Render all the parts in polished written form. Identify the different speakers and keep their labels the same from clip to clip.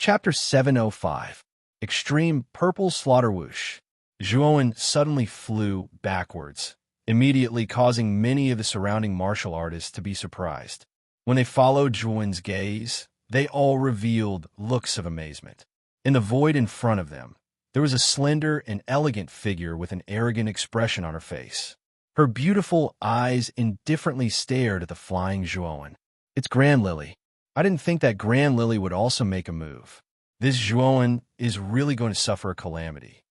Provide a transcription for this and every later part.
Speaker 1: Chapter 705. Extreme Purple Slaughter Whoosh. Zhuowen suddenly flew backwards, immediately causing many of the surrounding martial artists to be surprised. When they followed Zhuowen's gaze, they all revealed looks of amazement. In the void in front of them, there was a slender and elegant figure with an arrogant expression on her face. Her beautiful eyes indifferently stared at the flying Zhuowen. "It's Grand Lily. I didn't think that Grand Lily would also make a move. This Zhuowen is really going to suffer a calamity."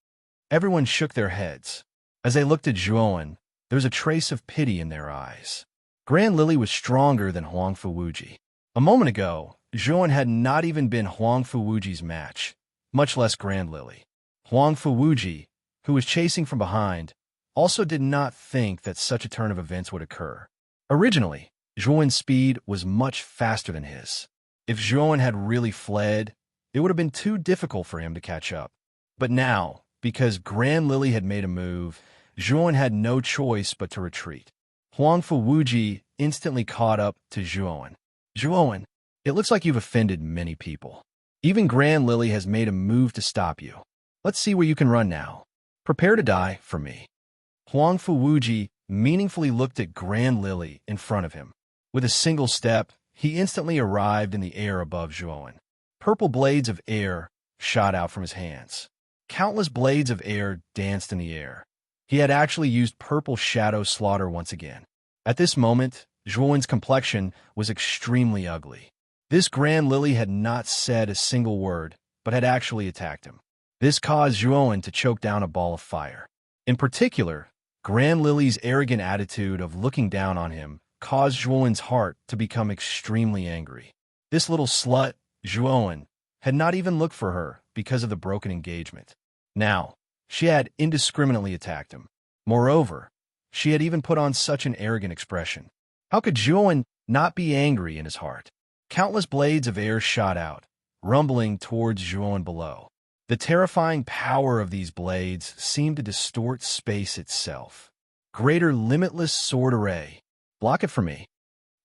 Speaker 1: Everyone shook their heads. As they looked at Zhuowen, there was a trace of pity in their eyes. Grand Lily was stronger than Huangfu Wuji. A moment ago, Zhuowen had not even been Huangfu Wuji's match, much less Grand Lily. Huangfu Wuji, who was chasing from behind, also did not think that such a turn of events would occur. Originally, Zhuowen's speed was much faster than his. If Zhuowen had really fled, it would have been too difficult for him to catch up. But now, because Grand Lily had made a move, Zhuowen had no choice but to retreat. Huangfu Wuji instantly caught up to Zhuowen. "Zhuowen, it looks like you've offended many people. Even Grand Lily has made a move to stop you. Let's see where you can run now. Prepare to die for me." Huangfu Wuji meaningfully looked at Grand Lily in front of him. With a single step, he instantly arrived in the air above Zhuowen. Purple blades of air shot out from his hands. Countless blades of air danced in the air. He had actually used purple shadow slaughter once again. At this moment, Zhuowen's complexion was extremely ugly. This Grand Lily had not said a single word, but had actually attacked him. This caused Zhuowen to choke down a ball of fire. In particular, Grand Lily's arrogant attitude of looking down on him caused Zhuowen's heart to become extremely angry. This little slut, Zhuowen, had not even looked for her because of the broken engagement. Now, she had indiscriminately attacked him. Moreover, she had even put on such an arrogant expression. How could Zhuowen not be angry in his heart? Countless blades of air shot out, rumbling towards Zhuowen below. The terrifying power of these blades seemed to distort space itself. "Greater limitless sword array. Block it for me,"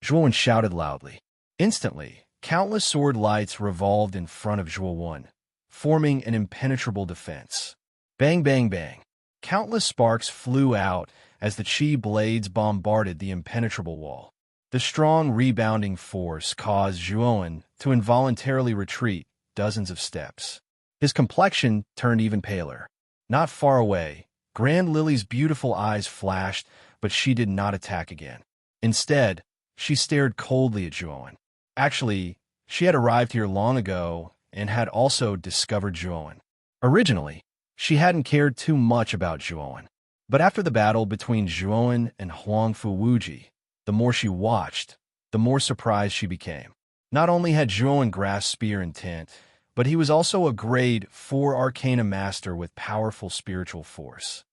Speaker 1: Zhuowen shouted loudly. Instantly, countless sword lights revolved in front of Zhuowen, forming an impenetrable defense. Bang, bang, bang. Countless sparks flew out as the chi blades bombarded the impenetrable wall. The strong rebounding force caused Zhuowen to involuntarily retreat dozens of steps. His complexion turned even paler. Not far away, Grand Lily's beautiful eyes flashed, but she did not attack again. Instead, she stared coldly at Zhuowen. Actually, she had arrived here long ago and had also discovered Zhuowen. Originally, she hadn't cared too much about Zhuowen. But after the battle between Zhuowen and Huangfu Wuji, the more she watched, the more surprised she became. Not only had Zhuowen grasped spear intent, but he was also a grade 4 Arcana Master with powerful spiritual force.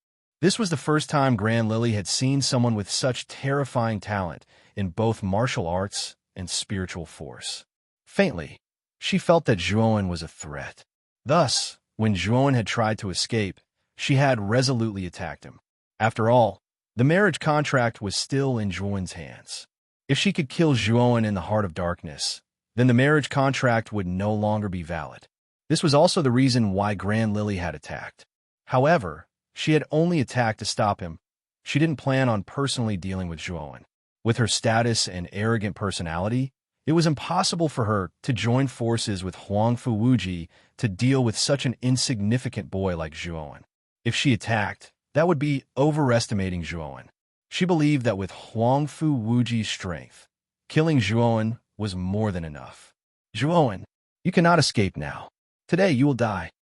Speaker 1: This was the first time Grand Lily had seen someone with such terrifying talent in both martial arts and spiritual force. Faintly, she felt that Zhuowen was a threat. Thus, when Zhuowen had tried to escape, she had resolutely attacked him. After all, the marriage contract was still in Zhuowen's hands. If she could kill Zhuowen in the heart of darkness, then the marriage contract would no longer be valid. This was also the reason why Grand Lily had attacked. However, she had only attacked to stop him. She didn't plan on personally dealing with Zhuowen. With her status and arrogant personality, it was impossible for her to join forces with Huangfu Wuji to deal with such an insignificant boy like Zhuowen. If she attacked, that would be overestimating Zhuowen. She believed that with Huangfu Wuji's strength, killing Zhuowen was more than enough. "Zhuowen, you cannot escape now. Today you will die."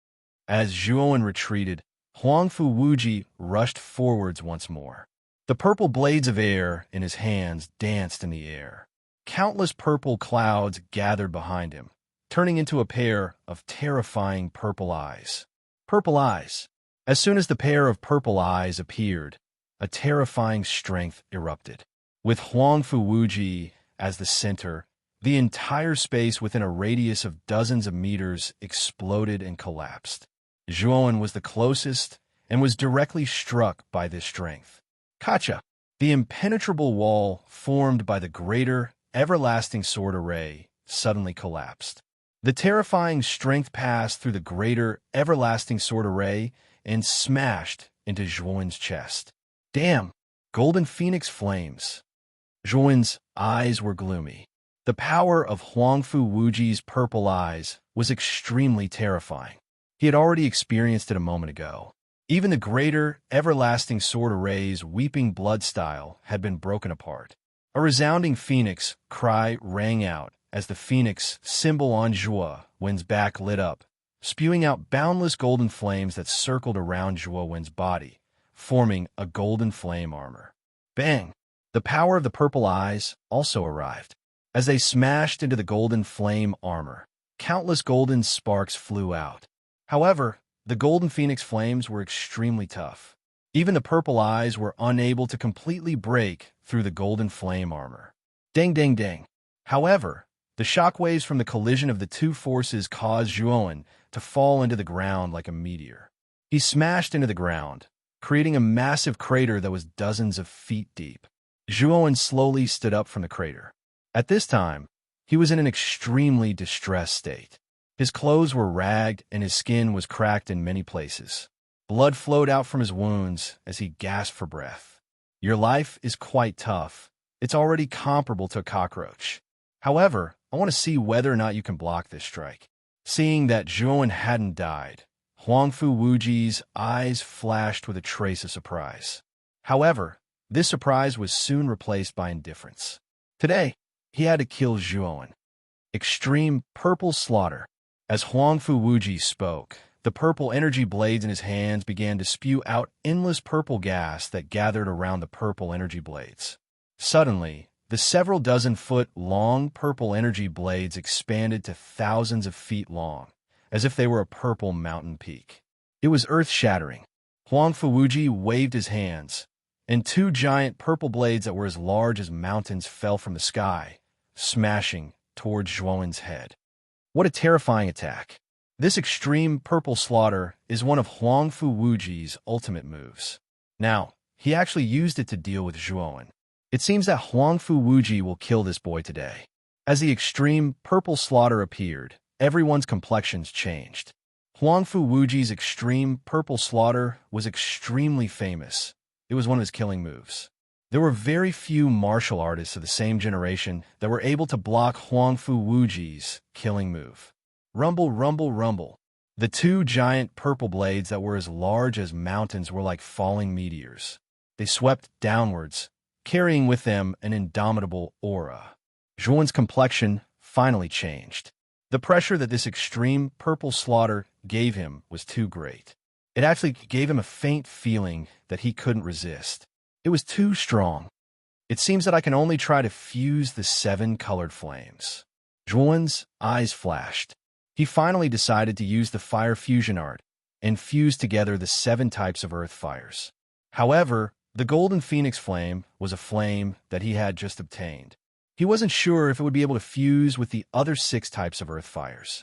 Speaker 1: As Zhuowen retreated, Huangfu Wuji rushed forwards once more. The purple blades of air in his hands danced in the air. Countless purple clouds gathered behind him, turning into a pair of terrifying purple eyes. Purple eyes. As soon as the pair of purple eyes appeared, a terrifying strength erupted. With Huangfu Wuji as the center, the entire space within a radius of dozens of meters exploded and collapsed. Zhuowen was the closest and was directly struck by this strength. Kacha! The impenetrable wall formed by the greater, everlasting sword array suddenly collapsed. The terrifying strength passed through the greater, everlasting sword array and smashed into Zhuan's chest. Damn! Golden phoenix flames. Zhuan's eyes were gloomy. The power of Huangfu Wuji's purple eyes was extremely terrifying. He had already experienced it a moment ago. Even the greater, everlasting sword array's weeping blood style had been broken apart. A resounding phoenix cry rang out as the phoenix symbol on Zhuowen's back lit up, spewing out boundless golden flames that circled around Zhuowen's body, forming a golden flame armor. Bang! The power of the purple eyes also arrived. As they smashed into the golden flame armor, countless golden sparks flew out. However, the golden phoenix flames were extremely tough. Even the purple eyes were unable to completely break through the golden flame armor. Dang, dang, dang. However, the shockwaves from the collision of the two forces caused Zhuowen to fall into the ground like a meteor. He smashed into the ground, creating a massive crater that was dozens of feet deep. Zhuowen slowly stood up from the crater. At this time, he was in an extremely distressed state. His clothes were ragged and his skin was cracked in many places. Blood flowed out from his wounds as he gasped for breath. Your life is quite tough. It's already comparable to a cockroach. However, I want to see whether or not you can block this strike. Seeing that Zhuowen hadn't died, Huangfu Wuji's eyes flashed with a trace of surprise. However, this surprise was soon replaced by indifference. Today, he had to kill Zhuowen. Extreme purple slaughter. As Huangfu Wuji spoke, the purple energy blades in his hands began to spew out endless purple gas that gathered around the purple energy blades. Suddenly, the several dozen-foot-long purple energy blades expanded to thousands of feet long, as if they were a purple mountain peak. It was earth-shattering. Huangfu Wuji waved his hands, and two giant purple blades that were as large as mountains fell from the sky, smashing towards Zhuowen's head. What a terrifying attack. This extreme purple slaughter is one of Huangfu Wuji's ultimate moves. Now, he actually used it to deal with Zhuowen. It seems that Huangfu Wuji will kill this boy today. As the extreme purple slaughter appeared, everyone's complexions changed. Huangfu Wuji's extreme purple slaughter was extremely famous. It was one of his killing moves. There were very few martial artists of the same generation that were able to block Huangfu Wuji's killing move. Rumble, rumble, rumble. The two giant purple blades that were as large as mountains were like falling meteors. They swept downwards, carrying with them an indomitable aura. Zhuowen's complexion finally changed. The pressure that this extreme purple slaughter gave him was too great. It actually gave him a faint feeling that he couldn't resist. It was too strong. It seems that I can only try to fuse the 7 colored flames. Zhuowen's eyes flashed. He finally decided to use the fire fusion art and fuse together the 7 types of earth fires. However, the golden phoenix flame was a flame that he had just obtained. He wasn't sure if it would be able to fuse with the other 6 types of earth fires.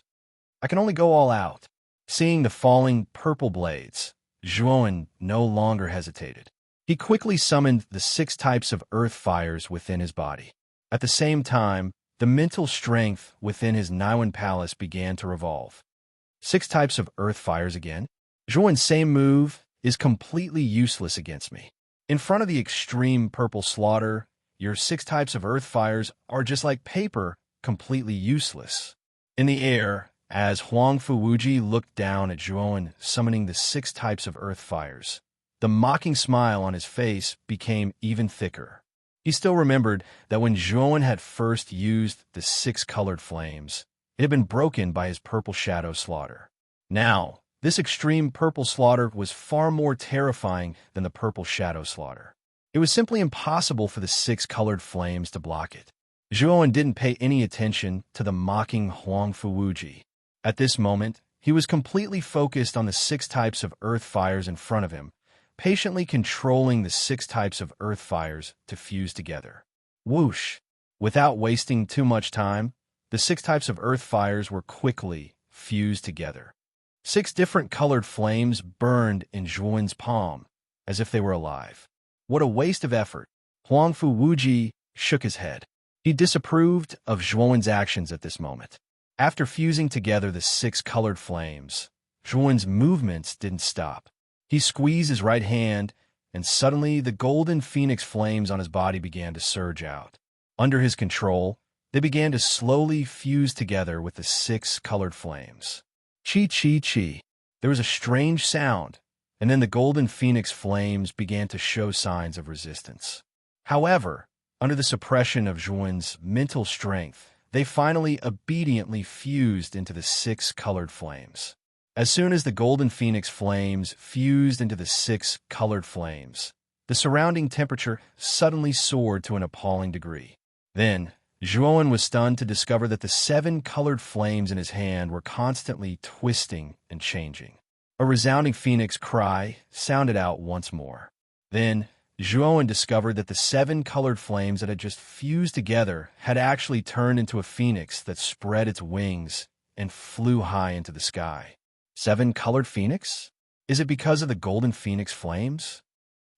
Speaker 1: I can only go all out. Seeing the falling purple blades, Zhuowen no longer hesitated. He quickly summoned the 6 types of earth fires within his body. At the same time, the mental strength within his Naiwan palace began to revolve. 6 types of earth fires again? Zhuowen's same move is completely useless against me. In front of the extreme purple slaughter, your 6 types of earth fires are just like paper, completely useless. In the air, as Huangfu Wuji looked down at Zhuowen summoning the 6 types of earth fires, the mocking smile on his face became even thicker. He still remembered that when Zhuowen had first used the 6 colored flames, it had been broken by his purple shadow slaughter. Now, this extreme purple slaughter was far more terrifying than the purple shadow slaughter. It was simply impossible for the 6 colored flames to block it. Zhuowen didn't pay any attention to the mocking Huangfu Wuji. At this moment, he was completely focused on the 6 types of earth fires in front of him, patiently controlling the 6 types of earth fires to fuse together. Whoosh! Without wasting too much time, the 6 types of earth fires were quickly fused together. 6 different colored flames burned in Zhuowen's palm, as if they were alive. What a waste of effort! Huangfu Wuji shook his head. He disapproved of Zhuowen's actions at this moment. After fusing together the 6 colored flames, Zhuan's movements didn't stop. He squeezed his right hand, and suddenly the golden phoenix flames on his body began to surge out. Under his control, they began to slowly fuse together with the 6 colored flames. Chi chi chi. There was a strange sound, and then the golden phoenix flames began to show signs of resistance. However, under the suppression of Zhuan's mental strength, they finally obediently fused into the 6 colored flames. As soon as the golden phoenix flames fused into the 6 colored flames, the surrounding temperature suddenly soared to an appalling degree. Then, Zhuan was stunned to discover that the 7 colored flames in his hand were constantly twisting and changing. A resounding phoenix cry sounded out once more. Then, Zhuan discovered that the 7 colored flames that had just fused together had actually turned into a phoenix that spread its wings and flew high into the sky. 7 colored phoenix? Is it because of the golden phoenix flames?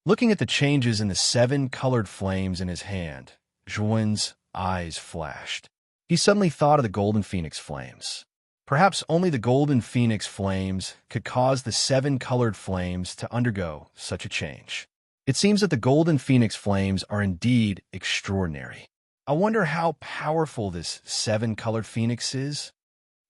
Speaker 1: Looking at the changes in the 7 colored flames in his hand, Zhuan's eyes flashed. He suddenly thought of the golden phoenix flames. Perhaps only the golden phoenix flames could cause the 7 colored flames to undergo such a change. It seems that the golden phoenix flames are indeed extraordinary. I wonder how powerful this 7 colored phoenix is.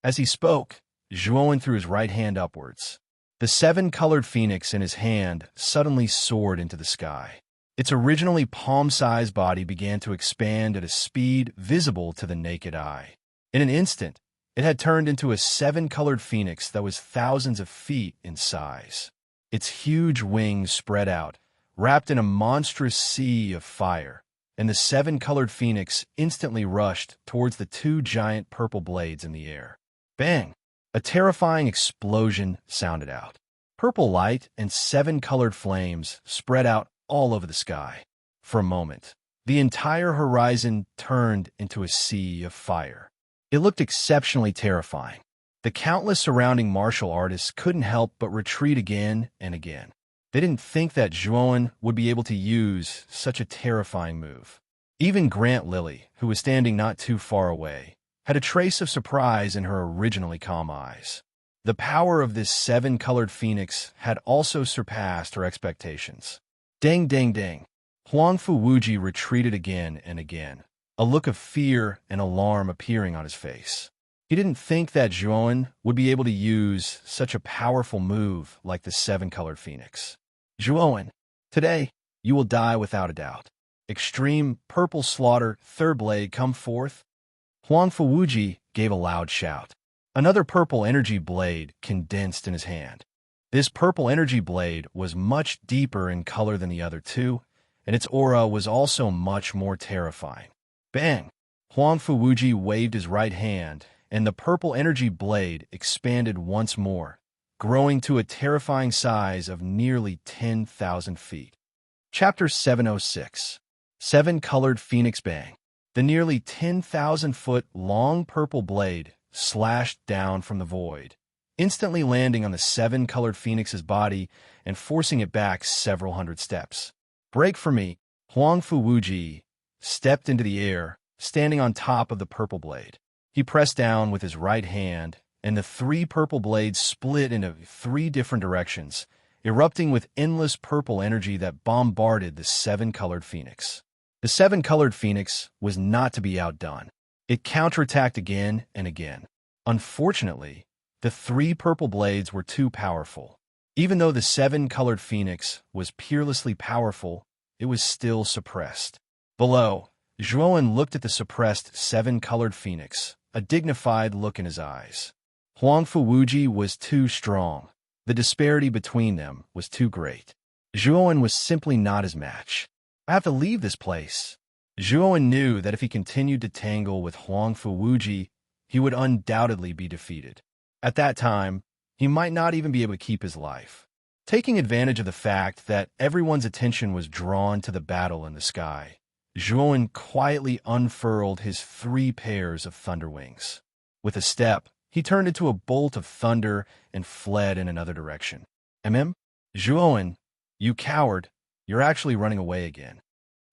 Speaker 1: As he spoke, Zhuan threw his right hand upwards. The 7 colored phoenix in his hand suddenly soared into the sky. Its originally palm-sized body began to expand at a speed visible to the naked eye. In an instant, it had turned into a 7 colored phoenix that was thousands of feet in size. Its huge wings spread out, wrapped in a monstrous sea of fire, and the 7 colored phoenix instantly rushed towards the 2 giant purple blades in the air. Bang! A terrifying explosion sounded out. Purple light and 7 colored flames spread out all over the sky. For a moment, the entire horizon turned into a sea of fire. It looked exceptionally terrifying. The countless surrounding martial artists couldn't help but retreat again and again. They didn't think that Zhuan would be able to use such a terrifying move. Even Grant Lily, who was standing not too far away, had a trace of surprise in her originally calm eyes. The power of this 7 colored phoenix had also surpassed her expectations. Dang, dang, dang. Huangfu Wuji retreated again and again, a look of fear and alarm appearing on his face. He didn't think that Zhuan would be able to use such a powerful move like the 7 colored phoenix. Zhuan, today you will die without a doubt. Extreme purple slaughter, third blade, come forth. Huangfu Wuji gave a loud shout. Another purple energy blade condensed in his hand. This purple energy blade was much deeper in color than the other two, and its aura was also much more terrifying. Bang! Huangfu Wuji waved his right hand, and the purple energy blade expanded once more, growing to a terrifying size of nearly 10,000 feet. Chapter 706. 7-Colored Phoenix Bang. The nearly 10,000-foot-long purple blade slashed down from the void, instantly landing on the 7-colored phoenix's body and forcing it back several hundred steps. Break for me! Huangfu Wuji stepped into the air, standing on top of the purple blade. He pressed down with his right hand, and the 3 purple blades split into 3 different directions, erupting with endless purple energy that bombarded the 7-colored phoenix. The 7-colored phoenix was not to be outdone. It counterattacked again and again. Unfortunately, the 3 purple blades were too powerful. Even though the 7-colored phoenix was peerlessly powerful, it was still suppressed. Below, Zhuan looked at the suppressed 7-colored phoenix, a dignified look in his eyes. Huangfu Wuji was too strong. The disparity between them was too great. Zhuan was simply not his match. I have to leave this place. Zhuan knew that if he continued to tangle with Huangfu Wuji, he would undoubtedly be defeated. At that time, he might not even be able to keep his life. Taking advantage of the fact that everyone's attention was drawn to the battle in the sky, Zhuan quietly unfurled his 3 pairs of thunder wings. With a step, he turned into a bolt of thunder and fled in another direction. Zhuan, you coward, you're actually running away again.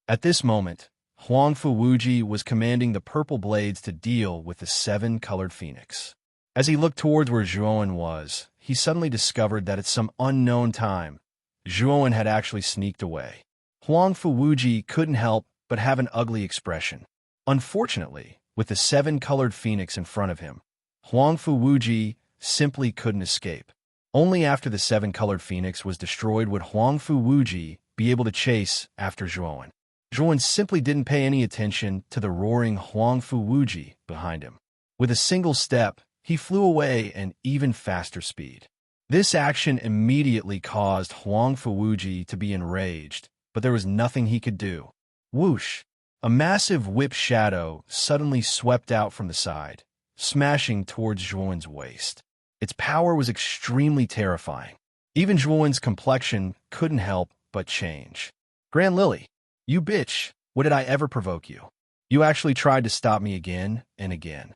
Speaker 1: At this moment, Huang Fuwuji was commanding the purple blades to deal with the seven-colored phoenix. As he looked towards where Zhuowen was, he suddenly discovered that at some unknown time, Zhuowen had actually sneaked away. Huang Fuwuji couldn't help but have an ugly expression. Unfortunately, with the seven-colored phoenix in front of him, Huang Fuwuji simply couldn't escape. Only after the seven-colored phoenix was destroyed would Huang Fuwuji be able to chase after Zhuowen. Zhuowen simply didn't pay any attention to the roaring Huang Fuwuji behind him. With a single step, he flew away at even faster speed. This action immediately caused Huang Fuwuji to be enraged, but there was nothing he could do. Whoosh! A massive whip shadow suddenly swept out from the side, smashing towards Zhuowen's waist. Its power was extremely terrifying. Even Zhuowen's complexion couldn't help but change. Grand Lily, you bitch, what did I ever provoke you? You actually tried to stop me again and again.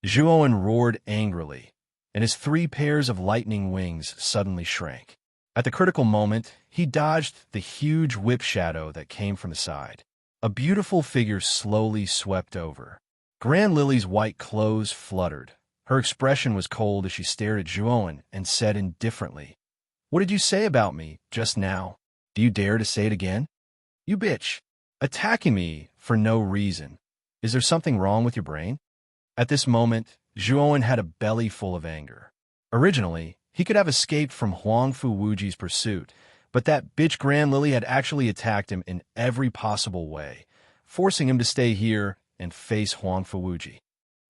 Speaker 1: Zhuowen roared angrily, and his 3 pairs of lightning wings suddenly shrank. At the critical moment, he dodged the huge whip shadow that came from the side. A beautiful figure slowly swept over. Grand Lily's white clothes fluttered. Her expression was cold as she stared at Zhuowen and said indifferently, "What did you say about me just now? Do you dare to say it again? You bitch! Attacking me for no reason. Is there something wrong with your brain?" At this moment, Zhuowen had a belly full of anger. Originally, he could have escaped from Huang Fuwuji's pursuit, but that bitch Grand Lily had actually attacked him in every possible way, forcing him to stay here and face Huang Fuwuji.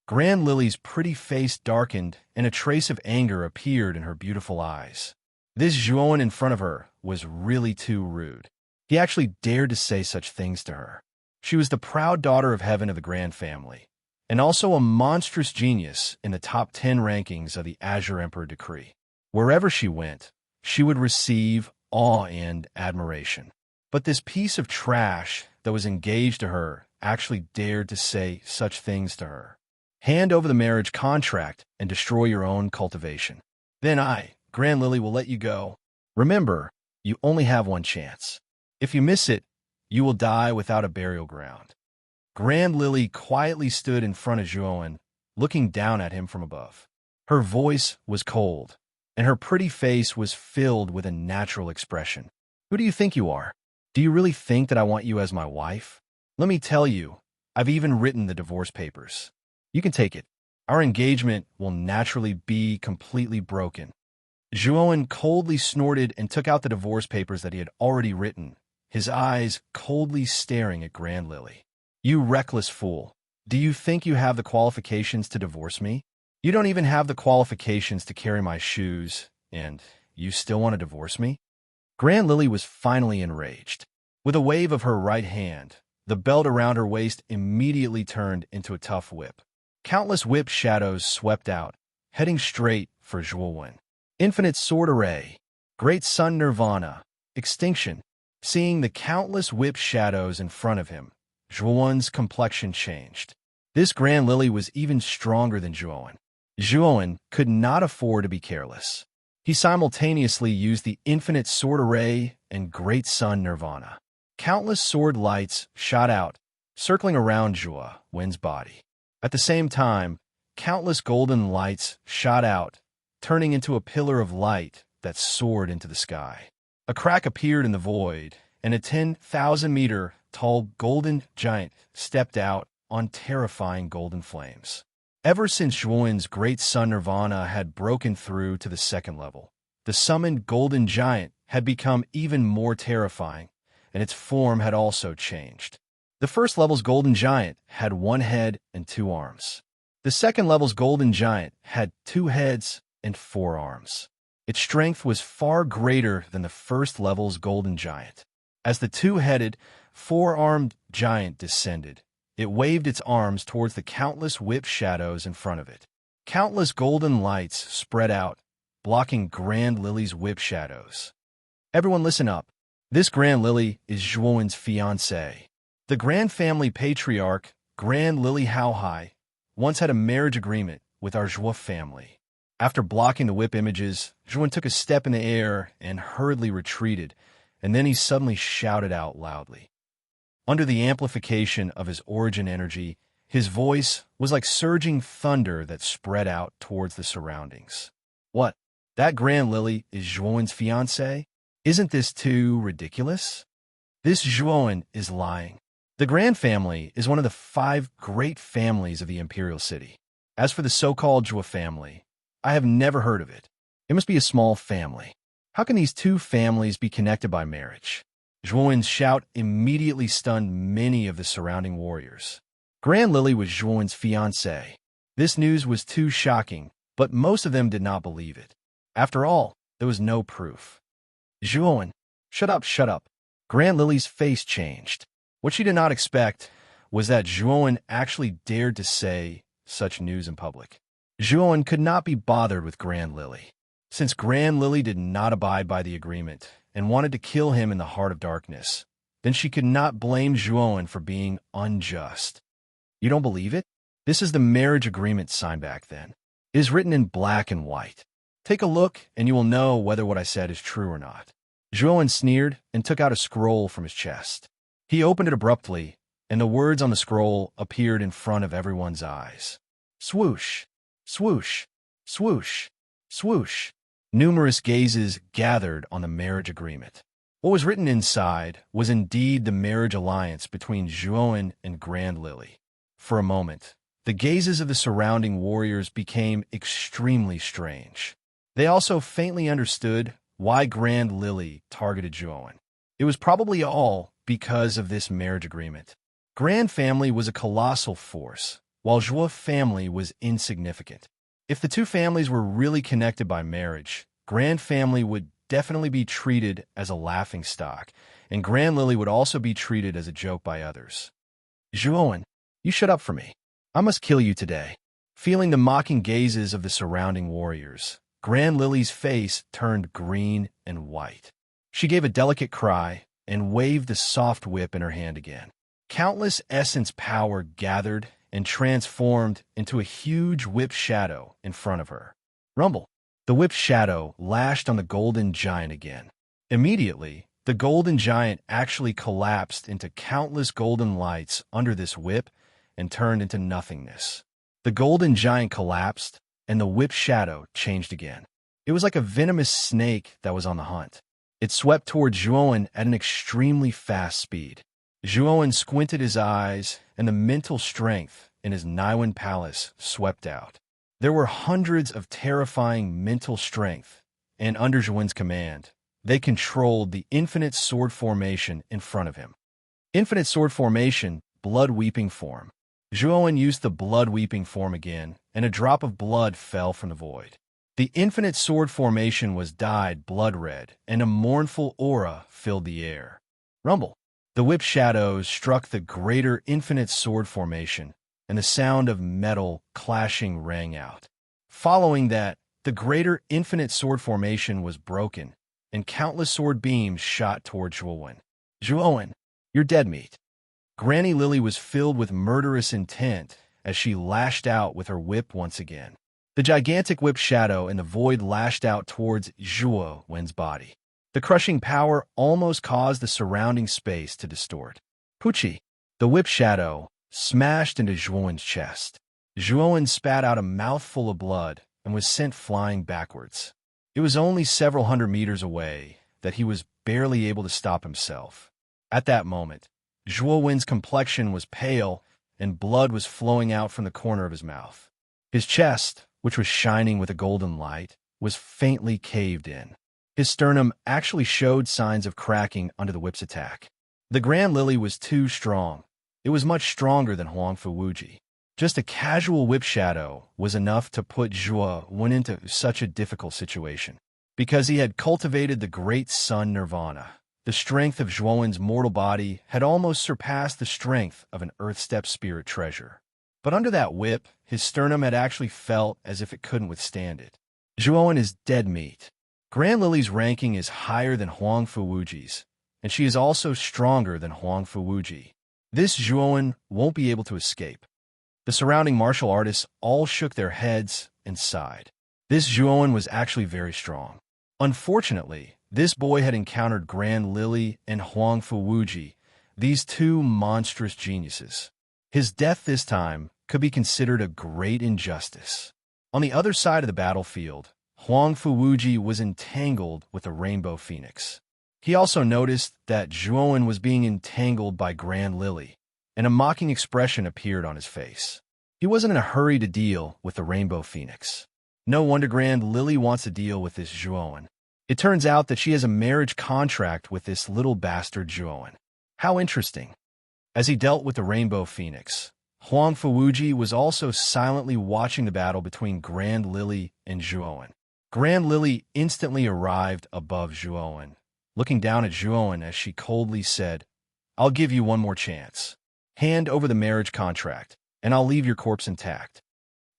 Speaker 1: Grand Lily's pretty face darkened, and a trace of anger appeared in her beautiful eyes. This Zhuowen in front of her was really too rude. He actually dared to say such things to her. She was the proud daughter of heaven of the Grand Family, and also a monstrous genius in the top 10 rankings of the Azure Emperor decree. Wherever she went, she would receive awe and admiration. But this piece of trash that was engaged to her actually dared to say such things to her. Hand over the marriage contract and destroy your own cultivation. Then I, Grand Lily, will let you go. Remember, you only have one chance. If you miss it, you will die without a burial ground. Grand Lily quietly stood in front of Zhuowen, looking down at him from above. Her voice was cold, and her pretty face was filled with a natural expression. Who do you think you are? Do you really think that I want you as my wife? Let me tell you, I've even written the divorce papers. You can take it. Our engagement will naturally be completely broken. Zhuowen coldly snorted and took out the divorce papers that he had already written, his eyes coldly staring at Grand Lily. You reckless fool. Do you think you have the qualifications to divorce me? You don't even have the qualifications to carry my shoes, and you still want to divorce me? Grand Lily was finally enraged. With a wave of her right hand, the belt around her waist immediately turned into a tough whip. Countless whip shadows swept out, heading straight for Zhuowen. Infinite Sword Array, Great Sun Nirvana, Extinction. Seeing the countless whip shadows in front of him, Zhuowen's complexion changed. This Grand Lily was even stronger than Zhuowen. Zhuowen could not afford to be careless. He simultaneously used the Infinite Sword Array and Great Sun Nirvana. Countless sword lights shot out, circling around Zhuowen's body. At the same time, countless golden lights shot out, turning into a pillar of light that soared into the sky. A crack appeared in the void, and a 10,000-meter-tall golden giant stepped out on terrifying golden flames. Ever since Zhuowen's Great Sun Nirvana had broken through to the second level, the summoned golden giant had become even more terrifying, and its form had also changed. The first level's golden giant had 1 head and 2 arms. The second level's golden giant had 2 heads and 4 arms. Its strength was far greater than the first level's golden giant. As the 2-headed, 4-armed giant descended, it waved its arms towards the countless whip shadows in front of it. Countless golden lights spread out, blocking Grand Lily's whip shadows. Everyone listen up. This Grand Lily is Zhuowen's fiancée. The Grand Family Patriarch, Grand Lily Haohai, once had a marriage agreement with our Zhuo family. After blocking the whip images, Zhuowen took a step in the air and hurriedly retreated, and then he suddenly shouted out loudly. Under the amplification of his origin energy, his voice was like surging thunder that spread out towards the surroundings. What? That Grand Lily is Zhuowen's fiancée? Isn't this too ridiculous? This Zhuowen is lying. The Grand family is one of the 5 great families of the Imperial City. As for the so-called Zhuo family, I have never heard of it. It must be a small family. How can these 2 families be connected by marriage? Zhuowen's shout immediately stunned many of the surrounding warriors. Grand Lily was Zhuowen's fiancée. This news was too shocking, but most of them did not believe it. After all, there was no proof. Zhuowen, shut up, shut up. Grand Lily's face changed. What she did not expect was that Zhuowen actually dared to say such news in public. Zhuowen could not be bothered with Grand Lily. Since Grand Lily did not abide by the agreement and wanted to kill him in the heart of darkness, then she could not blame Zhuowen for being unjust. You don't believe it? This is the marriage agreement signed back then. It is written in black and white. Take a look and you will know whether what I said is true or not. Zhuowen sneered and took out a scroll from his chest. He opened it abruptly, and the words on the scroll appeared in front of everyone's eyes. Swoosh, swoosh, swoosh, swoosh. Numerous gazes gathered on the marriage agreement. What was written inside was indeed the marriage alliance between Zhuowen and Grand Lily. For a moment, the gazes of the surrounding warriors became extremely strange. They also faintly understood why Grand Lily targeted Zhuowen. It was probably all because of this marriage agreement. Grand family was a colossal force, while Zhuo family was insignificant. If the 2 families were really connected by marriage, Grand family would definitely be treated as a laughingstock, and Grand Lily would also be treated as a joke by others. Zhuowen, you shut up for me. I must kill you today. Feeling the mocking gazes of the surrounding warriors, Grand Lily's face turned green and white. She gave a delicate cry and waved the soft whip in her hand again. Countless essence power gathered and transformed into a huge whip shadow in front of her. Rumble. The whip shadow lashed on the golden giant again. Immediately, the golden giant actually collapsed into countless golden lights under this whip and turned into nothingness. The golden giant collapsed, and the whip shadow changed again. It was like a venomous snake that was on the hunt. It swept toward Zhuowen at an extremely fast speed. Zhuowen squinted his eyes, and the mental strength in his Naiwen palace swept out. There were hundreds of terrifying mental strength, and under Zhuowen's command, they controlled the infinite sword formation in front of him. Infinite sword formation, blood-weeping form. Zhuowen used the blood-weeping form again, and a drop of blood fell from the void. The infinite sword formation was dyed blood-red, and a mournful aura filled the air. Rumble. The whip shadows struck the greater infinite sword formation, and the sound of metal clashing rang out. Following that, the greater infinite sword formation was broken, and countless sword beams shot toward Zhuowen. Zhuowen, you're dead meat. Granny Lily was filled with murderous intent as she lashed out with her whip once again. The gigantic whip shadow in the void lashed out towards Zhuowen's body. The crushing power almost caused the surrounding space to distort. Pucci, the whip shadow, smashed into Zhuowen's chest. Zhuowen spat out a mouthful of blood and was sent flying backwards. It was only several hundred meters away that he was barely able to stop himself. At that moment, Zhuowen's complexion was pale and blood was flowing out from the corner of his mouth. His chest, which was shining with a golden light, was faintly caved in. His sternum actually showed signs of cracking under the whip's attack. The Grand Lily was too strong. It was much stronger than Huangfu Wuji. Just a casual whip shadow was enough to put Zhuowen into such a difficult situation. Because he had cultivated the great sun nirvana, the strength of Zhuowen's mortal body had almost surpassed the strength of an earth-step spirit treasure. But under that whip, his sternum had actually felt as if it couldn't withstand it. Zhuowen is dead meat. Grand Lily's ranking is higher than Huangfu Wuji's, and she is also stronger than Huangfu Wuji. This Zhuowen won't be able to escape. The surrounding martial artists all shook their heads and sighed. This Zhuowen was actually very strong. Unfortunately, this boy had encountered Grand Lily and Huangfu Wuji these two monstrous geniuses. His death this time could be considered a great injustice. On the other side of the battlefield, Huang Fuwuji was entangled with a rainbow phoenix. He also noticed that Zhuowen was being entangled by Grand Lily, and a mocking expression appeared on his face. He wasn't in a hurry to deal with the rainbow phoenix. No wonder Grand Lily wants to deal with this Zhuowen. It turns out that she has a marriage contract with this little bastard Zhuowen. How interesting. As he dealt with the rainbow phoenix, Huang Fuwuji was also silently watching the battle between Grand Lily and Zhuowen. Grand Lily instantly arrived above Zhuowen, looking down at Zhuowen as she coldly said, "I'll give you one more chance. Hand over the marriage contract, and I'll leave your corpse intact."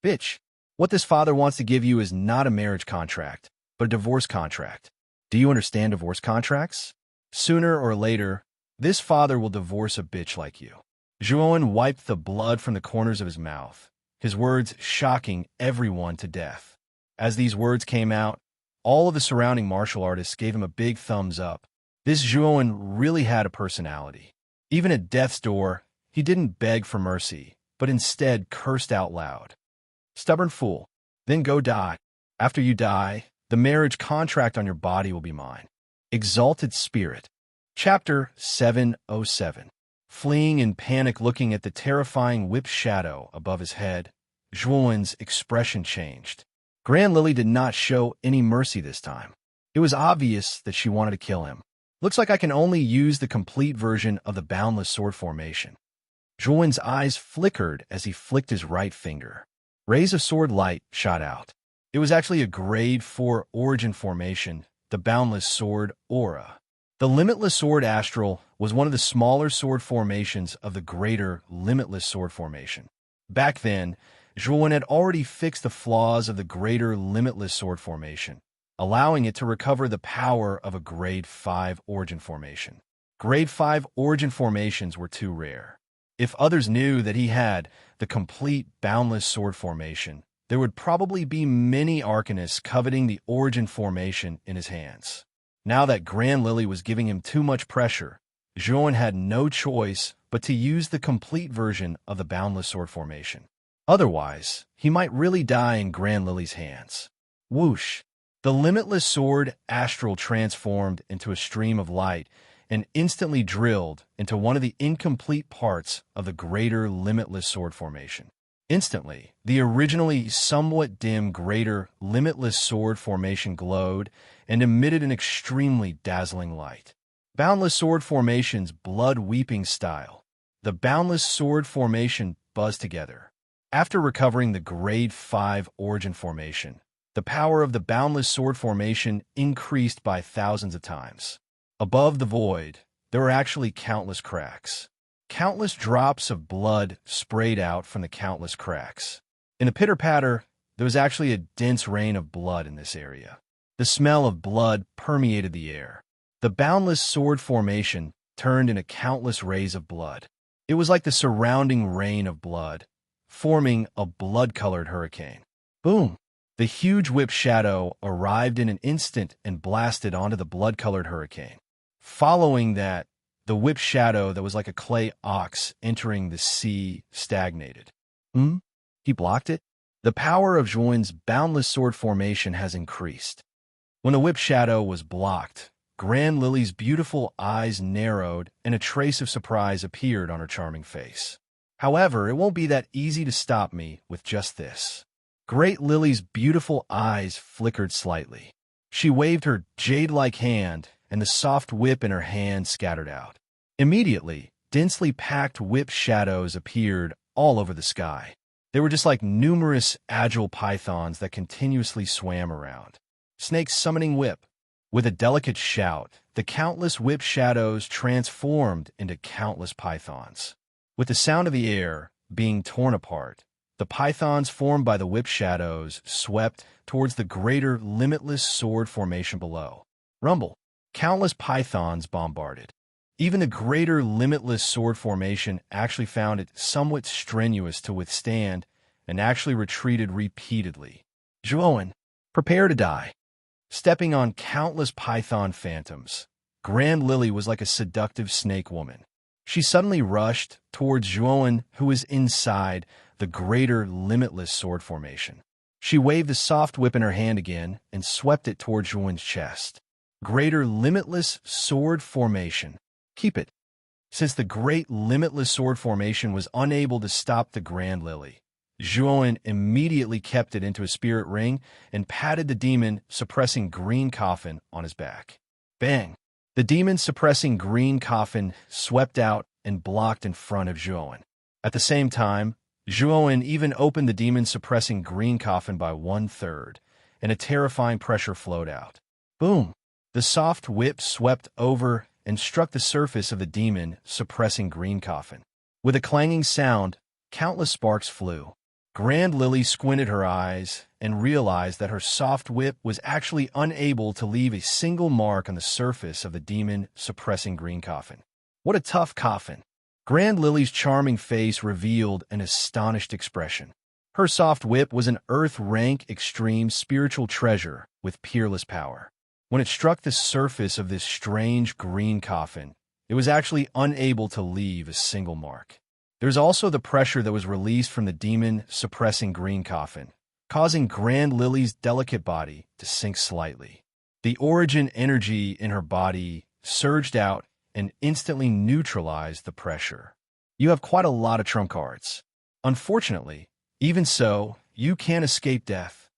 Speaker 1: Bitch, what this father wants to give you is not a marriage contract, but a divorce contract. Do you understand divorce contracts? Sooner or later, this father will divorce a bitch like you. Zhuowen wiped the blood from the corners of his mouth, his words shocking everyone to death. As these words came out, all of the surrounding martial artists gave him a big thumbs up. This Zhuowen really had a personality. Even at death's door, he didn't beg for mercy, but instead cursed out loud. "Stubborn fool, then go die. After you die, the marriage contract on your body will be mine." Exalted Spirit. Chapter 707. Fleeing in panic, looking at the terrifying whip shadow above his head, Zhuowen's expression changed. Grand Lily did not show any mercy this time. It was obvious that she wanted to kill him. "Looks like I can only use the complete version of the boundless sword formation." Zhuowen's eyes flickered as he flicked his right finger. Rays of sword light shot out. It was actually a grade 4 origin formation, the boundless sword aura. The limitless sword astral was one of the smaller sword formations of the greater limitless sword formation. Back then, Zhuowen had already fixed the flaws of the greater limitless sword formation, allowing it to recover the power of a grade 5 origin formation. Grade 5 origin formations were too rare. If others knew that he had the complete boundless sword formation, there would probably be many arcanists coveting the origin formation in his hands. Now that Grand Lily was giving him too much pressure, Zhuowen had no choice but to use the complete version of the boundless sword formation. Otherwise, he might really die in Grand Lily's hands. Whoosh! The limitless sword astral transformed into a stream of light and instantly drilled into one of the incomplete parts of the greater limitless sword formation. Instantly, the originally somewhat dim greater limitless sword formation glowed and emitted an extremely dazzling light. Boundless sword formation's blood-weeping style. The boundless sword formation buzzed together. After recovering the grade 5 origin formation, the power of the boundless sword formation increased by thousands of times. Above the void, there were actually countless cracks. Countless drops of blood sprayed out from the countless cracks. In a pitter-patter, there was actually a dense rain of blood in this area. The smell of blood permeated the air. The boundless sword formation turned into countless rays of blood. It was like the surrounding rain of blood, forming a blood-colored hurricane. Boom! The huge whip shadow arrived in an instant and blasted onto the blood-colored hurricane. Following that, the whip shadow that was like a clay ox entering the sea stagnated. He blocked it? The power of Zhuowen's boundless sword formation has increased. When the whip shadow was blocked, Grand Lily's beautiful eyes narrowed and a trace of surprise appeared on her charming face. However, it won't be that easy to stop me with just this. Great Lily's beautiful eyes flickered slightly. She waved her jade-like hand, and the soft whip in her hand scattered out. Immediately, densely packed whip shadows appeared all over the sky. They were just like numerous agile pythons that continuously swam around. Snake's summoning whip. With a delicate shout, the countless whip shadows transformed into countless pythons. With the sound of the air being torn apart, the pythons formed by the whip shadows swept towards the greater limitless sword formation below. Rumble. Countless pythons bombarded. Even the greater limitless sword formation actually found it somewhat strenuous to withstand and actually retreated repeatedly. Zhuowen, prepare to die. Stepping on countless python phantoms, Grand Lily was like a seductive snake woman. She suddenly rushed towards Zhuowen, who was inside the greater limitless sword formation. She waved the soft whip in her hand again and swept it towards Zhuowen's chest. Greater limitless sword formation. Keep it. Since the great limitless sword formation was unable to stop the Grand Lily, Zhuowen immediately kept it into a spirit ring and patted the demon suppressing green coffin on his back. Bang! The demon suppressing green coffin swept out and blocked in front of Zhuowen. At the same time, Zhuowen even opened the demon suppressing green coffin by 1/3, and a terrifying pressure flowed out. Boom! The soft whip swept over and struck the surface of the demon suppressing green coffin. With a clanging sound, countless sparks flew. Grand Lily squinted her eyes and realized that her soft whip was actually unable to leave a single mark on the surface of the demon suppressing green coffin. What a tough coffin! Grand Lily's charming face revealed an astonished expression. Her soft whip was an earth-rank extreme spiritual treasure with peerless power. When it struck the surface of this strange green coffin, it was actually unable to leave a single mark. There was also the pressure that was released from the demon suppressing green coffin, causing Grand Lily's delicate body to sink slightly. The origin energy in her body surged out and instantly neutralized the pressure. You have quite a lot of trump cards. Unfortunately, even so, you can't escape death.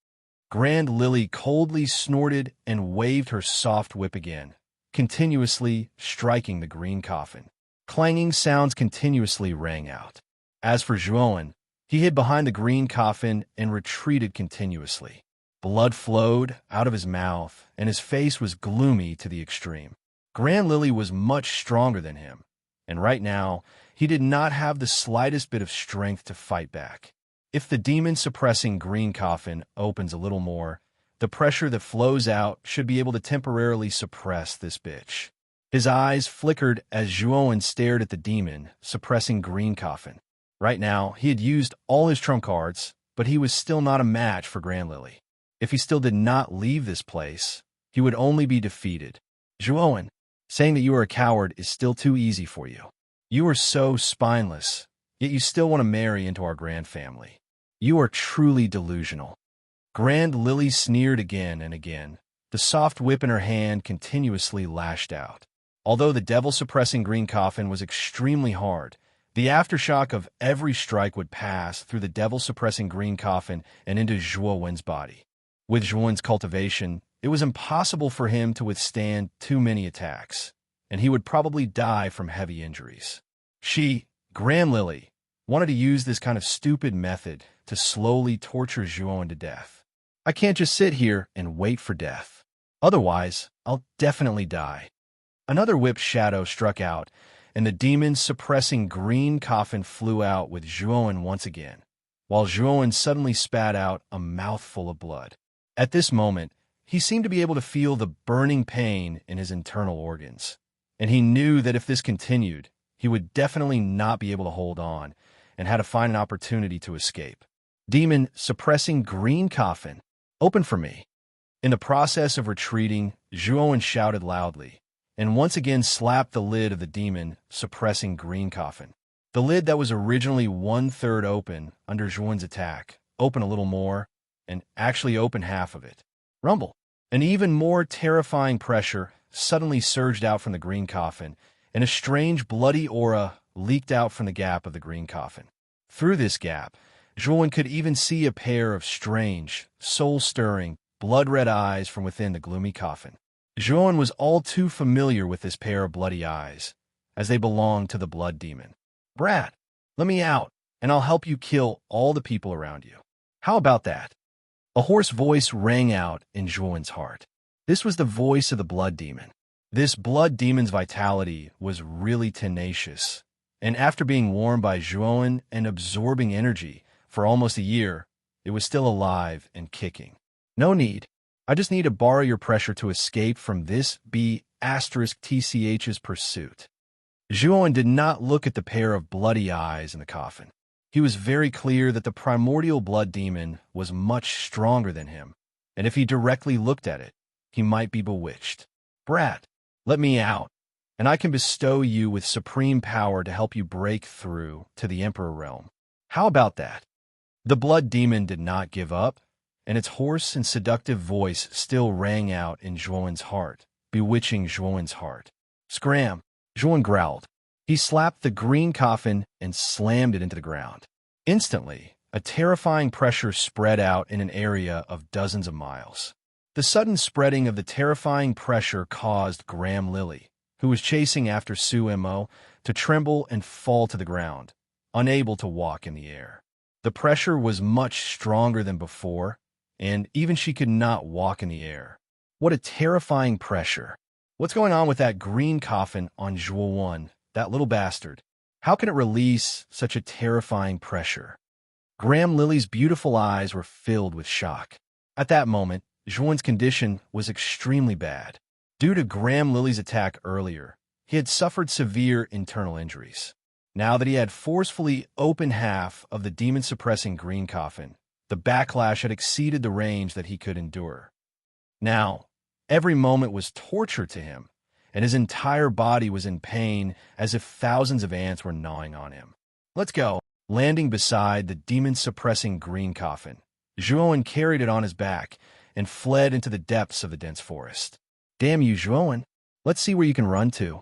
Speaker 1: Grand Lily coldly snorted and waved her soft whip again, continuously striking the green coffin. Clanging sounds continuously rang out. As for Zhuowen, he hid behind the green coffin and retreated continuously. Blood flowed out of his mouth, and his face was gloomy to the extreme. Grand Lily was much stronger than him, and right now, he did not have the slightest bit of strength to fight back. If the demon-suppressing green coffin opens a little more, the pressure that flows out should be able to temporarily suppress this bitch. His eyes flickered as Zhuowen stared at the demon, suppressing green coffin. Right now, he had used all his trump cards, but he was still not a match for Grand Lily. If he still did not leave this place, he would only be defeated. Zhuowen, saying that you are a coward is still too easy for you. You are so spineless, yet you still want to marry into our grand family. You are truly delusional. Grand Lily sneered again and again. The soft whip in her hand continuously lashed out. Although the devil-suppressing green coffin was extremely hard, the aftershock of every strike would pass through the devil-suppressing green coffin and into Zhuowen's body. With Zhuowen's cultivation, it was impossible for him to withstand too many attacks, and he would probably die from heavy injuries. She, Grand Lily, wanted to use this kind of stupid method to slowly torture Zhuowen to death. I can't just sit here and wait for death. Otherwise, I'll definitely die. Another whip shadow struck out, and the demon's suppressing green coffin flew out with Zhuowen once again, while Zhuowen suddenly spat out a mouthful of blood. At this moment, he seemed to be able to feel the burning pain in his internal organs, and he knew that if this continued, he would definitely not be able to hold on and had to find an opportunity to escape. Demon suppressing green coffin, open for me. In the process of retreating, Zhuowen shouted loudly, and once again slapped the lid of the demon suppressing green coffin. The lid that was originally 1/3 open under Zhuowen's attack opened a little more, and actually opened half of it. Rumble! An even more terrifying pressure suddenly surged out from the green coffin, and a strange bloody aura leaked out from the gap of the green coffin. Through this gap, Zhuowen could even see a pair of strange, soul-stirring, blood-red eyes from within the gloomy coffin. Zhuowen was all too familiar with this pair of bloody eyes, as they belonged to the blood demon. Brat, let me out, and I'll help you kill all the people around you. How about that? A hoarse voice rang out in Zhuowen's heart. This was the voice of the blood demon. This blood demon's vitality was really tenacious, and after being warmed by Zhuowen and absorbing energy for almost a year, it was still alive and kicking. No need. I just need to borrow your pressure to escape from this B*TCH's pursuit. Zhuowen did not look at the pair of bloody eyes in the coffin. He was very clear that the primordial blood demon was much stronger than him, and if he directly looked at it, he might be bewitched. Brat, let me out, and I can bestow you with supreme power to help you break through to the Emperor realm. How about that? The blood demon did not give up, and its hoarse and seductive voice still rang out in Zhuowen's heart, bewitching Zhuowen's heart. Scram! Zhuowen growled. He slapped the green coffin and slammed it into the ground. Instantly, a terrifying pressure spread out in an area of dozens of miles. The sudden spreading of the terrifying pressure caused Graham Lily, who was chasing after Su Mo, to tremble and fall to the ground, unable to walk in the air. The pressure was much stronger than before, and even she could not walk in the air. What a terrifying pressure. What's going on with that green coffin on Zhuo, that little bastard? How can it release such a terrifying pressure? Graham Lily's beautiful eyes were filled with shock. At that moment, Zhuowen's condition was extremely bad. Due to Graham Lily's attack earlier, he had suffered severe internal injuries. Now that he had forcefully opened half of the demon-suppressing green coffin, the backlash had exceeded the range that he could endure. Now, every moment was torture to him, and his entire body was in pain as if thousands of ants were gnawing on him. Let's go. Landing beside the demon-suppressing green coffin, Zhuowen carried it on his back and fled into the depths of the dense forest. Damn you, Zhuowen. Let's see where you can run to.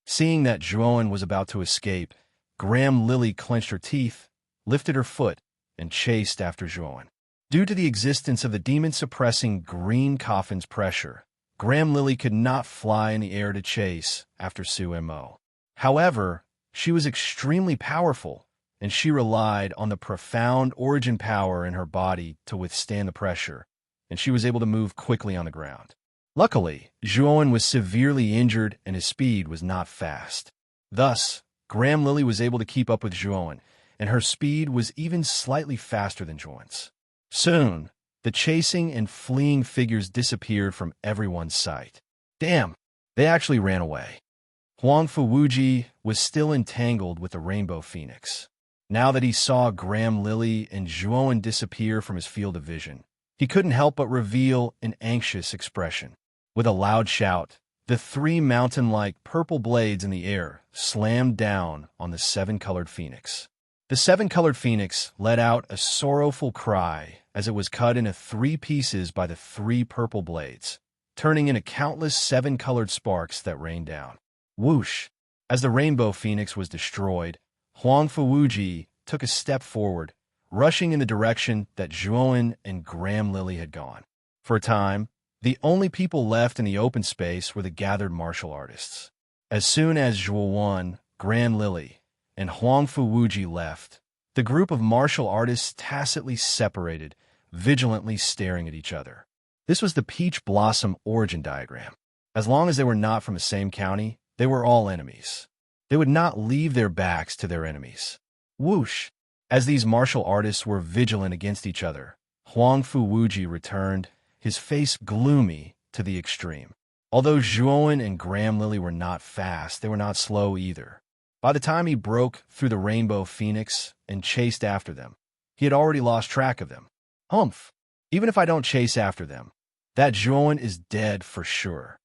Speaker 1: Seeing that Zhuowen was about to escape, Graham Lily clenched her teeth, lifted her foot, and chased after Zhuowen. Due to the existence of the demon-suppressing green coffin's pressure, Graham Lily could not fly in the air to chase after Su Mo. However, she was extremely powerful, and she relied on the profound origin power in her body to withstand the pressure, and she was able to move quickly on the ground. Luckily, Zhuowen was severely injured and his speed was not fast. Thus, Graham Lily was able to keep up with Zhuowen, and her speed was even slightly faster than Zhuowen's. Soon, the chasing and fleeing figures disappeared from everyone's sight. Damn, they actually ran away. Huang Fuwuji was still entangled with the rainbow phoenix. Now that he saw Graham Lily and Zhuowen disappear from his field of vision, he couldn't help but reveal an anxious expression. With a loud shout, the three mountain-like purple blades in the air slammed down on the seven-colored phoenix. The seven-colored phoenix let out a sorrowful cry as it was cut into 3 pieces by the 3 purple blades, turning into countless seven-colored sparks that rained down. Whoosh! As the rainbow phoenix was destroyed, Huang Fuwuji took a step forward, rushing in the direction that Zhuowen and Graham Lily had gone. For a time, the only people left in the open space were the gathered martial artists. As soon as Zhuowen, Graham Lily, and Huang Fuwuji left, the group of martial artists tacitly separated, vigilantly staring at each other. This was the peach blossom origin diagram. As long as they were not from the same county, they were all enemies. They would not leave their backs to their enemies. Whoosh! As these martial artists were vigilant against each other, Huang Fuwuji returned, his face gloomy to the extreme. Although Zhuowen and Graham Lily were not fast, they were not slow either. By the time he broke through the rainbow phoenix and chased after them, he had already lost track of them. Humph! Even if I don't chase after them, that Zhuowen is dead for sure.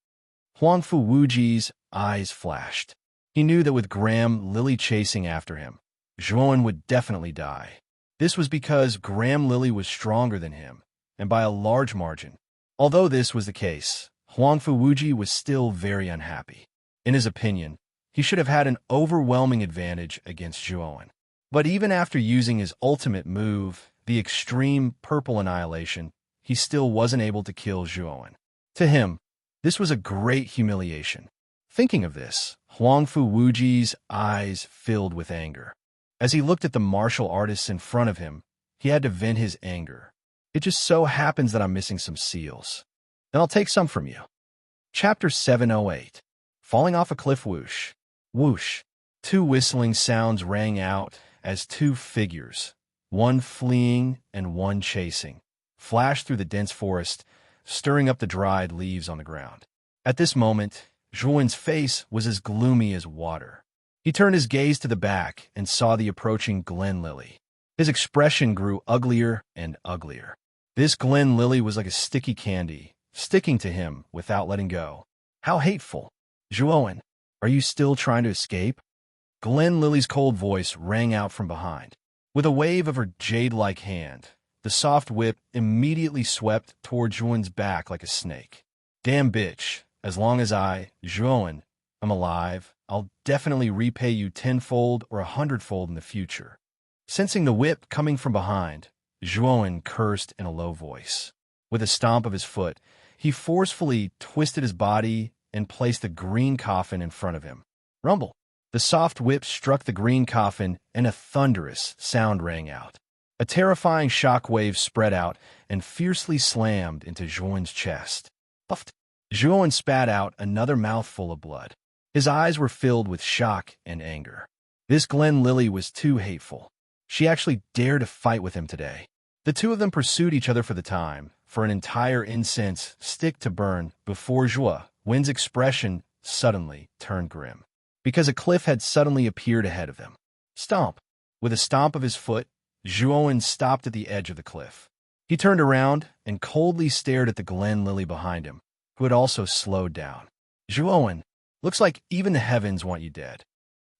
Speaker 1: Huang Fuwuji's eyes flashed. He knew that with Graham Lily chasing after him, Zhuowen would definitely die. This was because Graham Lily was stronger than him, and by a large margin. Although this was the case, Huang Fuwuji was still very unhappy. In his opinion, he should have had an overwhelming advantage against Zhuowen. But even after using his ultimate move, the extreme purple annihilation, he still wasn't able to kill Zhuowen. To him, this was a great humiliation. Thinking of this, Huang Fuwuji's eyes filled with anger. As he looked at the martial artists in front of him, he had to vent his anger. It just so happens that I'm missing some seals. Then I'll take some from you. Chapter 708. Falling off a cliff. Whoosh. Whoosh. 2 whistling sounds rang out as 2 figures, one fleeing and one chasing, flashed through the dense forest, stirring up the dried leaves on the ground. At this moment, Zhuowen's face was as gloomy as water. He turned his gaze to the back and saw the approaching Glen Lily. His expression grew uglier and uglier. This Glen Lily was like a sticky candy, sticking to him without letting go. How hateful! Zhuowen, Are you still trying to escape? Glen Lily's cold voice rang out from behind. With a wave of her jade-like hand, the soft whip immediately swept toward Juan's back like a snake. Damn bitch, as long as Juan, am alive, I'll definitely repay you tenfold or 100-fold in the future. Sensing the whip coming from behind, Juan cursed in a low voice. With a stomp of his foot, he forcefully twisted his body and placed the green coffin in front of him. Rumble! The soft whip struck the green coffin and a thunderous sound rang out. A terrifying shock wave spread out and fiercely slammed into Juan's chest. Puffed! Juan spat out another mouthful of blood. His eyes were filled with shock and anger. This Glen Lily was too hateful. She actually dared to fight with him today. The two of them pursued each other for the time, for an entire incense stick to burn before Juan's expression suddenly turned grim. Because a cliff had suddenly appeared ahead of them. Stomp! With a stomp of his foot, Juan stopped at the edge of the cliff. He turned around and coldly stared at the Glen Lily behind him, who had also slowed down. Juan, looks like even the heavens want you dead.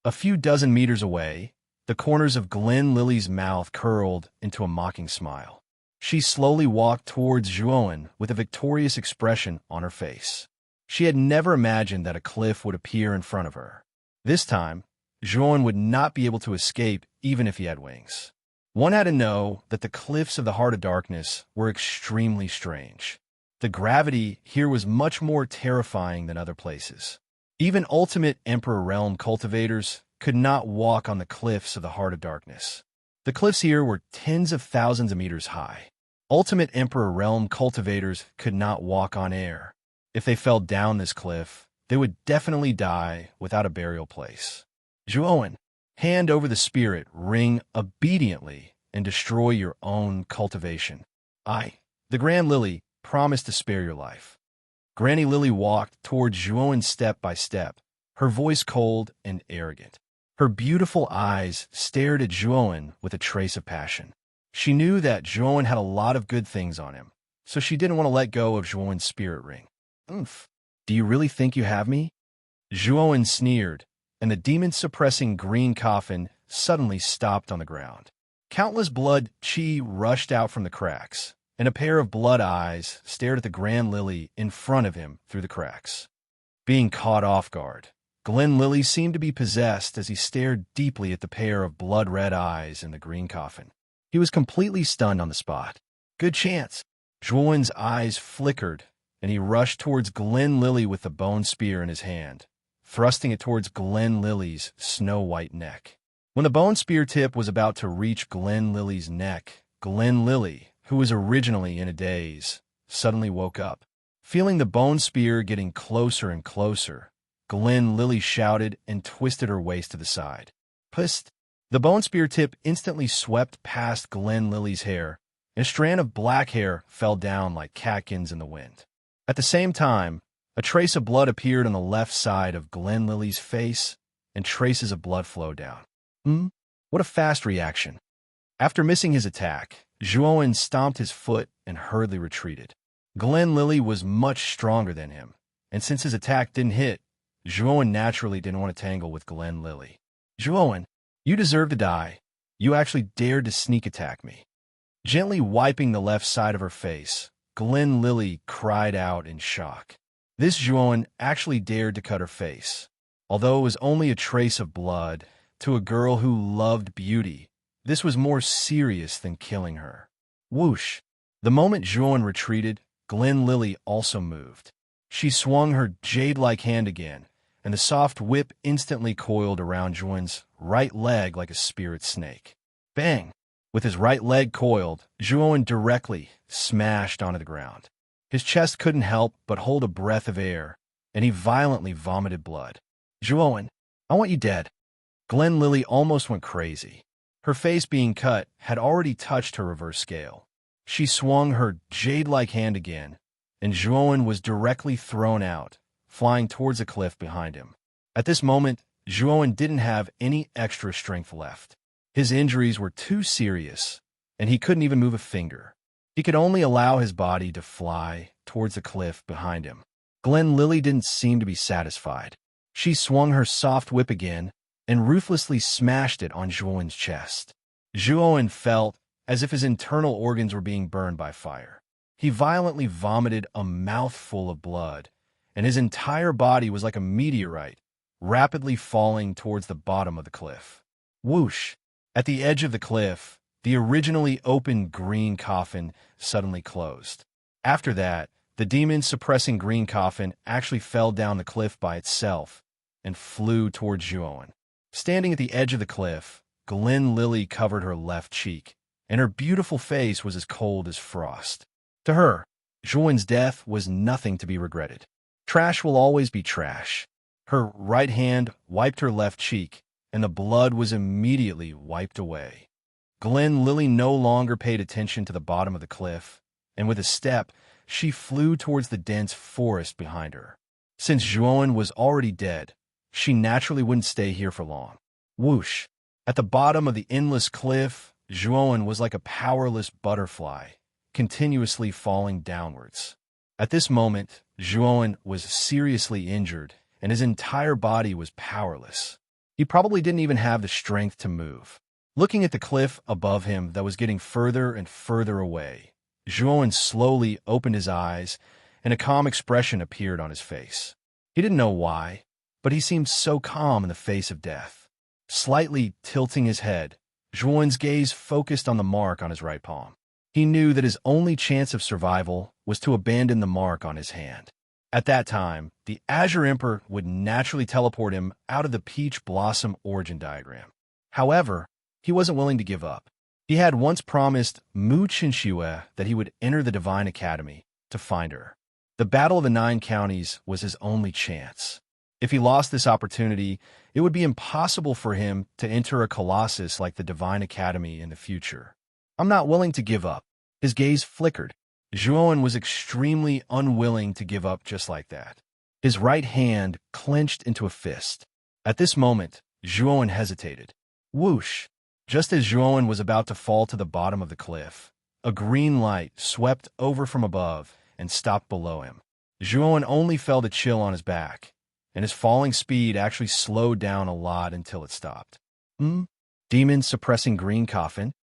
Speaker 1: A few dozen meters away, the corners of Glen Lily's mouth curled into a mocking smile. She slowly walked towards Juan with a victorious expression on her face. She had never imagined that a cliff would appear in front of her. This time, Juan would not be able to escape even if he had wings. One had to know that the cliffs of the Heart of Darkness were extremely strange. The gravity here was much more terrifying than other places. Even ultimate Emperor Realm cultivators could not walk on the cliffs of the Heart of Darkness. The cliffs here were tens of thousands of meters high. Ultimate Emperor Realm cultivators could not walk on air. If they fell down this cliff, they would definitely die without a burial place. Juan, hand over the spirit ring obediently and destroy your own cultivation. The Grand Lily, promise to spare your life. Granny Lily walked towards Juan step by step, her voice cold and arrogant. Her beautiful eyes stared at Juan with a trace of passion. She knew that Juan had a lot of good things on him, so she didn't want to let go of Juan's spirit ring. Oomph. Do you really think you have me? Juan sneered, and the demon-suppressing green coffin suddenly stopped on the ground. Countless blood chi rushed out from the cracks, and a pair of blood eyes stared at the Grand Lily in front of him through the cracks. Being caught off guard, Glen Lily seemed to be possessed as he stared deeply at the pair of blood-red eyes in the green coffin. He was completely stunned on the spot. Good chance. Juan's eyes flickered, and he rushed towards Glen Lily with the bone spear in his hand, thrusting it towards Glen Lily's snow-white neck. When the bone spear tip was about to reach Glen Lily's neck, Glen Lily, who was originally in a daze, suddenly woke up. Feeling the bone spear getting closer and closer, Glen Lily shouted and twisted her waist to the side. Psst! The bone spear tip instantly swept past Glen Lily's hair, and a strand of black hair fell down like catkins in the wind. At the same time, a trace of blood appeared on the left side of Glen Lily's face, and traces of blood flowed down. What a fast reaction. After missing his attack, Juan stomped his foot and hurriedly retreated. Glen Lily was much stronger than him, and since his attack didn't hit, Juan naturally didn't want to tangle with Glen Lily. Juan, you deserve to die. You actually dared to sneak attack me. Gently wiping the left side of her face, Glen Lily cried out in shock. This Juan actually dared to cut her face. Although it was only a trace of blood, to a girl who loved beauty, this was more serious than killing her. Whoosh! The moment Juan retreated, Glen Lily also moved. She swung her jade-like hand again, and the soft whip instantly coiled around Juan's right leg like a spirit snake. Bang! With his right leg coiled, Juan directly smashed onto the ground. His chest couldn't help but hold a breath of air, and he violently vomited blood. Juan, I want you dead. Glen Lily almost went crazy. Her face being cut had already touched her reverse scale. She swung her jade-like hand again, and Juan was directly thrown out, flying towards a cliff behind him. At this moment, Juan didn't have any extra strength left. His injuries were too serious, and he couldn't even move a finger. He could only allow his body to fly towards the cliff behind him. Glen Lily didn't seem to be satisfied. She swung her soft whip again and ruthlessly smashed it on Zhuowen's chest. Zhuowen felt as if his internal organs were being burned by fire. He violently vomited a mouthful of blood, and his entire body was like a meteorite, rapidly falling towards the bottom of the cliff. Whoosh! At the edge of the cliff, the originally open green coffin suddenly closed. After that, the demon-suppressing green coffin actually fell down the cliff by itself and flew towards Zhuowen. Standing at the edge of the cliff, Glen Lily covered her left cheek, and her beautiful face was as cold as frost. To her, Zhuowen's death was nothing to be regretted. Trash will always be trash. Her right hand wiped her left cheek, and the blood was immediately wiped away. Glen Lily no longer paid attention to the bottom of the cliff, and with a step, she flew towards the dense forest behind her. Since Zhuowen was already dead, she naturally wouldn't stay here for long. Whoosh! At the bottom of the endless cliff, Zhuowen was like a powerless butterfly, continuously falling downwards. At this moment, Zhuowen was seriously injured, and his entire body was powerless. He probably didn't even have the strength to move. Looking at the cliff above him that was getting further and further away, Zhuowen slowly opened his eyes, and a calm expression appeared on his face. He didn't know why, but he seemed so calm in the face of death. Slightly tilting his head, Zhuowen's gaze focused on the mark on his right palm. He knew that his only chance of survival was to abandon the mark on his hand. At that time, the Azure Emperor would naturally teleport him out of the Peach Blossom origin diagram. However, he wasn't willing to give up. He had once promised Mu Qinxue that he would enter the Divine Academy to find her. The Battle of the Nine Counties was his only chance. If he lost this opportunity, it would be impossible for him to enter a colossus like the Divine Academy in the future. I'm not willing to give up. His gaze flickered. Zhuowen was extremely unwilling to give up just like that. His right hand clenched into a fist. At this moment, Zhuowen hesitated. Whoosh! Just as Zhuowen was about to fall to the bottom of the cliff, a green light swept over from above and stopped below him. Zhuowen only felt a chill on his back, and his falling speed actually slowed down a lot until it stopped. Demon-suppressing green coffin?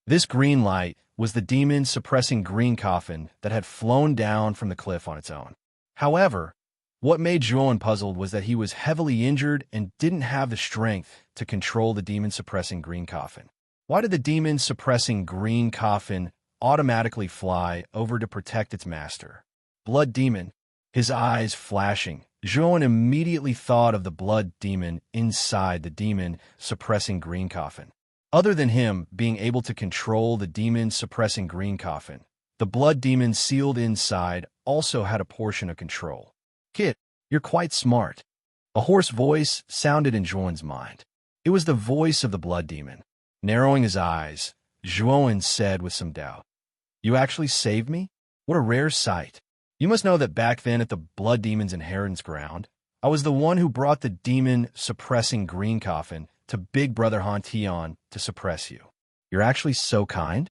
Speaker 1: This green light was the demon-suppressing green coffin that had flown down from the cliff on its own. However, what made Zhuowen puzzled was that he was heavily injured and didn't have the strength to control the demon-suppressing green coffin. Why did the demon-suppressing green coffin automatically fly over to protect its master? Blood demon. His eyes flashing, Zhuowen immediately thought of the blood demon inside the demon-suppressing green coffin. Other than him being able to control the demon-suppressing green coffin, the blood demon sealed inside also had a portion of control. Kid, you're quite smart. A hoarse voice sounded in Zhuowen's mind. It was the voice of the blood demon. Narrowing his eyes, Zhuowen said with some doubt, "You actually saved me? What a rare sight. You must know that back then at the blood demon's inheritance ground, I was the one who brought the demon-suppressing green coffin to Big Brother Hantian to suppress you. You're actually so kind?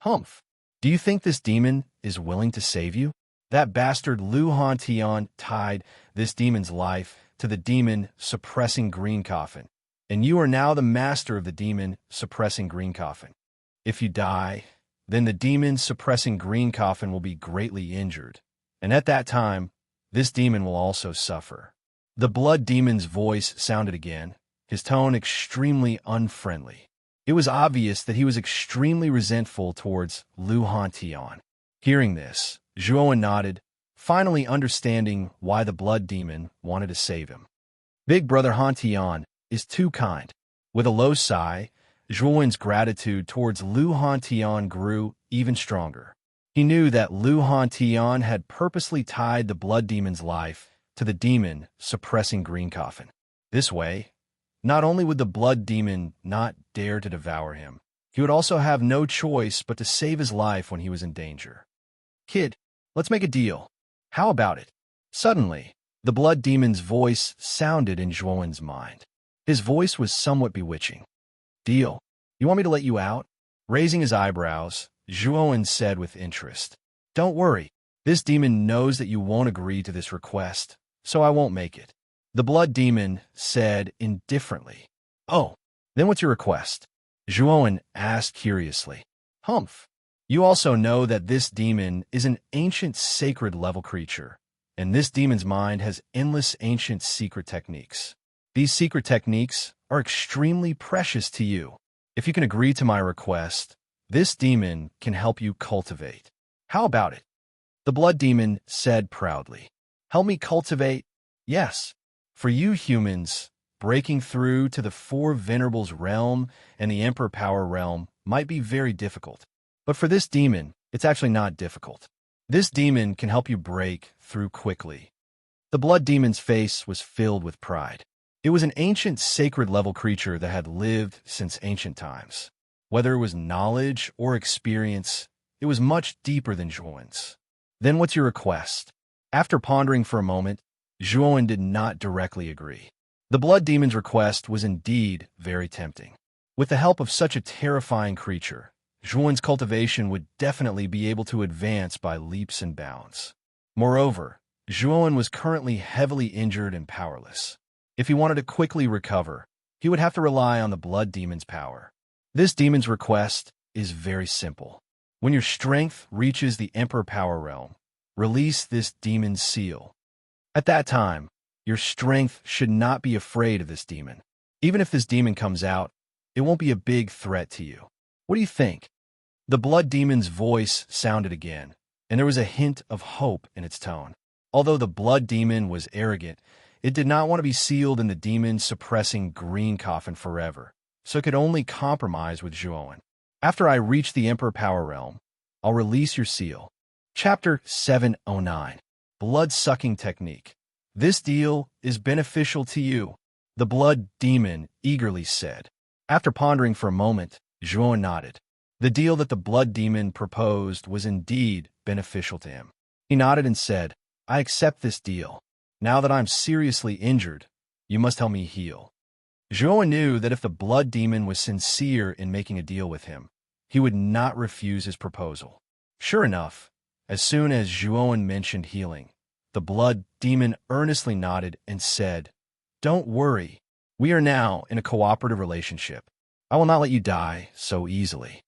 Speaker 1: Humph. Do you think this demon is willing to save you? That bastard Lu Hantian tied this demon's life to the demon-suppressing green coffin, and you are now the master of the demon-suppressing green coffin. If you die, then the demon-suppressing green coffin will be greatly injured, and at that time, this demon will also suffer." The blood demon's voice sounded again, his tone extremely unfriendly. It was obvious that he was extremely resentful towards Lu Hantian. Hearing this, Zhuowen nodded, finally understanding why the blood demon wanted to save him. Big Brother Hantian is too kind. With a low sigh, Zhuowen's gratitude towards Lu Hantian grew even stronger. He knew that Lu Hantian had purposely tied the blood demon's life to the demon-suppressing green coffin. This way, not only would the blood demon not dare to devour him, he would also have no choice but to save his life when he was in danger. "Kid, let's make a deal. How about it?" Suddenly, the blood demon's voice sounded in Zhuowen's mind. His voice was somewhat bewitching. "Deal. You want me to let you out?" Raising his eyebrows, Zhuowen said with interest. "Don't worry. This demon knows that you won't agree to this request, so I won't make it. The blood demon said indifferently. Oh, then what's your request? Zhuowen asked curiously. Humph. You also know that this demon is an ancient sacred level creature, and this demon's mind has endless ancient secret techniques. These secret techniques are extremely precious to you. If you can agree to my request, this demon can help you cultivate. How about it? The blood demon said proudly. Help me cultivate? Yes. For you humans, breaking through to the Four Venerables realm and the Emperor Power realm might be very difficult. But for this demon, it's actually not difficult. This demon can help you break through quickly. The blood demon's face was filled with pride. It was an ancient sacred level creature that had lived since ancient times. Whether it was knowledge or experience, it was much deeper than Zhuowen's. Then what's your request? After pondering for a moment, Zhuowen did not directly agree. The blood demon's request was indeed very tempting. With the help of such a terrifying creature, Zhuowen's cultivation would definitely be able to advance by leaps and bounds. Moreover, Zhuowen was currently heavily injured and powerless. If he wanted to quickly recover, he would have to rely on the blood demon's power. This demon's request is very simple. When your strength reaches the Emperor Power realm, release this demon's seal. At that time, your strength should not be afraid of this demon. Even if this demon comes out, it won't be a big threat to you. What do you think? The blood demon's voice sounded again, and there was a hint of hope in its tone. Although the blood demon was arrogant, it did not want to be sealed in the demon-suppressing green coffin forever, so it could only compromise with Zhuowen. After I reach the Emperor Power Realm, I'll release your seal. Chapter 709. Blood-Sucking Technique. This deal is beneficial to you, the blood demon eagerly said. After pondering for a moment, Zhuowen nodded. The deal that the blood demon proposed was indeed beneficial to him. He nodded and said, I accept this deal. Now that I'm seriously injured, you must help me heal. Zhuowen knew that if the blood demon was sincere in making a deal with him, he would not refuse his proposal. Sure enough, as soon as Zhuowen mentioned healing, the blood demon earnestly nodded and said, Don't worry, we are now in a cooperative relationship. I will not let you die so easily.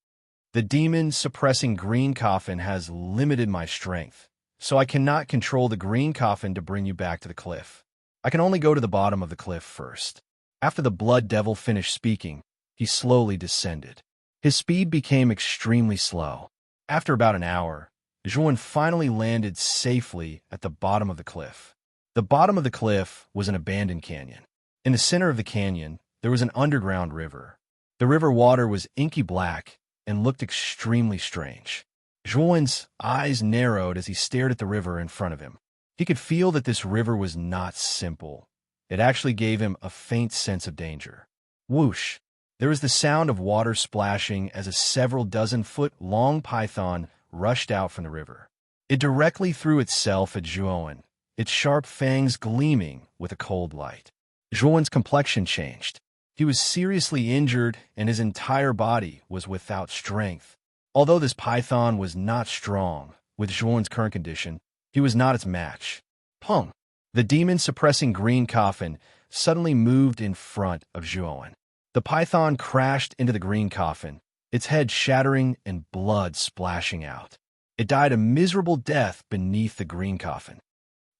Speaker 1: The demon-suppressing green coffin has limited my strength, so I cannot control the green coffin to bring you back to the cliff. I can only go to the bottom of the cliff first. After the blood devil finished speaking, he slowly descended. His speed became extremely slow. After about an hour, Zhuowen finally landed safely at the bottom of the cliff. The bottom of the cliff was an abandoned canyon. In the center of the canyon, there was an underground river. The river water was inky black and looked extremely strange. Zhuowen's eyes narrowed as he stared at the river in front of him. He could feel that this river was not simple. It actually gave him a faint sense of danger. Whoosh! There was the sound of water splashing as a several dozen-foot-long python rushed out from the river. It directly threw itself at Zhuowen, its sharp fangs gleaming with a cold light. Zhuowen's complexion changed. He was seriously injured and his entire body was without strength. Although this python was not strong, with Zhuowen's current condition, he was not its match. Pung! The demon-suppressing green coffin suddenly moved in front of Zhuowen. The python crashed into the green coffin, its head shattering and blood splashing out. It died a miserable death beneath the green coffin.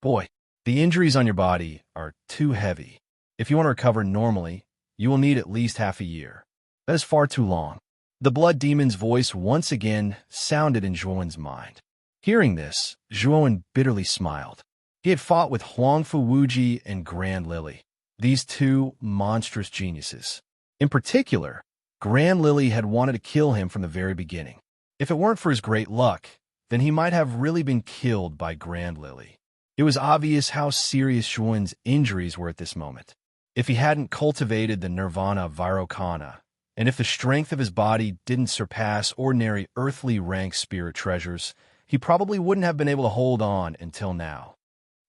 Speaker 1: Boy, the injuries on your body are too heavy. If you want to recover normally, you will need at least half a year. That is far too long. The blood demon's voice once again sounded in Zhuowen's mind. Hearing this, Zhuowen bitterly smiled. He had fought with Huangfu Wuji and Grand Lily, these two monstrous geniuses. In particular, Grand Lily had wanted to kill him from the very beginning. If it weren't for his great luck, then he might have really been killed by Grand Lily. It was obvious how serious Zhuowen's injuries were at this moment. If he hadn't cultivated the Nirvana Vairocana, and if the strength of his body didn't surpass ordinary earthly rank spirit treasures, he probably wouldn't have been able to hold on until now.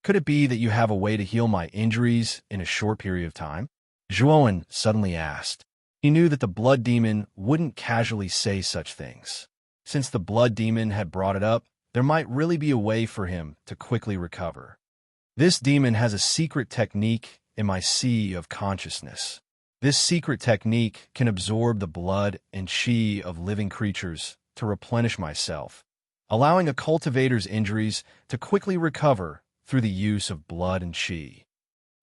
Speaker 1: Could it be that you have a way to heal my injuries in a short period of time? Zhuowen suddenly asked. He knew that the blood demon wouldn't casually say such things. Since the blood demon had brought it up, there might really be a way for him to quickly recover. This demon has a secret technique in my sea of consciousness. This secret technique can absorb the blood and chi of living creatures to replenish myself, allowing a cultivator's injuries to quickly recover through the use of blood and chi.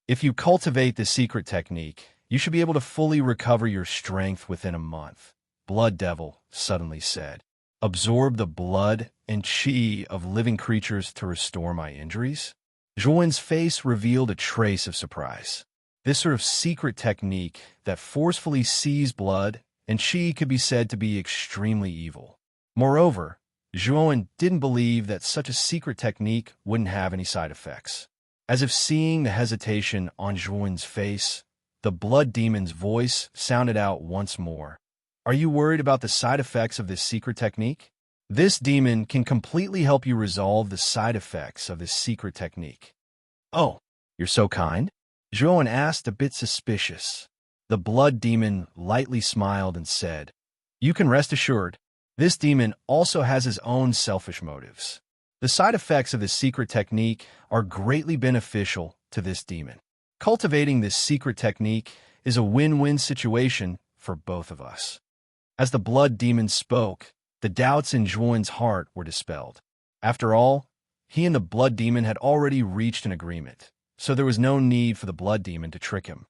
Speaker 1: If you cultivate this secret technique, you should be able to fully recover your strength within a month, Blood Devil suddenly said. Absorb the blood and chi of living creatures to restore my injuries? Zhuowen's face revealed a trace of surprise. This sort of secret technique that forcefully seized blood and chi could be said to be extremely evil. Moreover, Zhuowen didn't believe that such a secret technique wouldn't have any side effects. As if seeing the hesitation on Zhuowen's face, the blood demon's voice sounded out once more. Are you worried about the side effects of this secret technique? This demon can completely help you resolve the side effects of this secret technique. Oh, you're so kind? Zhuowen asked, a bit suspicious. The blood demon lightly smiled and said, You can rest assured, this demon also has his own selfish motives. The side effects of this secret technique are greatly beneficial to this demon. Cultivating this secret technique is a win-win situation for both of us. As the blood demon spoke, the doubts in Zhuowen's heart were dispelled. After all, he and the blood demon had already reached an agreement, so there was no need for the blood demon to trick him.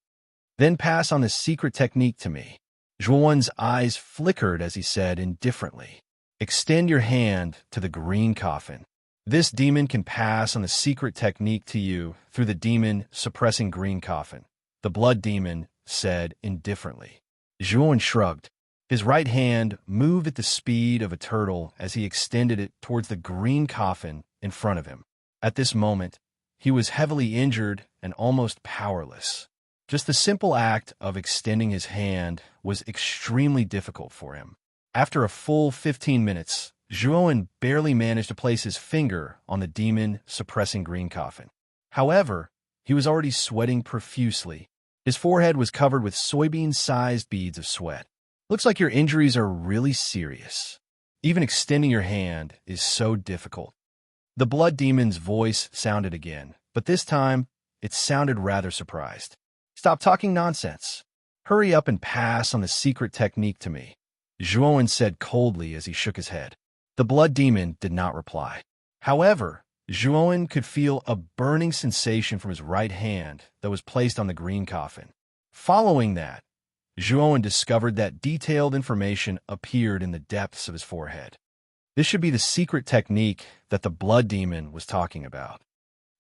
Speaker 1: Then pass on this secret technique to me. Zhuowen's eyes flickered as he said indifferently, Extend your hand to the green coffin. This demon can pass on the secret technique to you through the demon suppressing green coffin, the blood demon said indifferently. Zhuowen shrugged. His right hand moved at the speed of a turtle as he extended it towards the green coffin in front of him. At this moment, he was heavily injured and almost powerless. Just the simple act of extending his hand was extremely difficult for him. After a full 15 minutes, Zhuowen barely managed to place his finger on the demon-suppressing green coffin. However, he was already sweating profusely. His forehead was covered with soybean-sized beads of sweat. Looks like your injuries are really serious. Even extending your hand is so difficult. The blood demon's voice sounded again, but this time it sounded rather surprised. Stop talking nonsense. Hurry up and pass on the secret technique to me, Zhuowen said coldly as he shook his head. The blood demon did not reply. However, Zhuowen could feel a burning sensation from his right hand that was placed on the green coffin. Following that, Zhuowen discovered that detailed information appeared in the depths of his forehead. This should be the secret technique that the blood demon was talking about.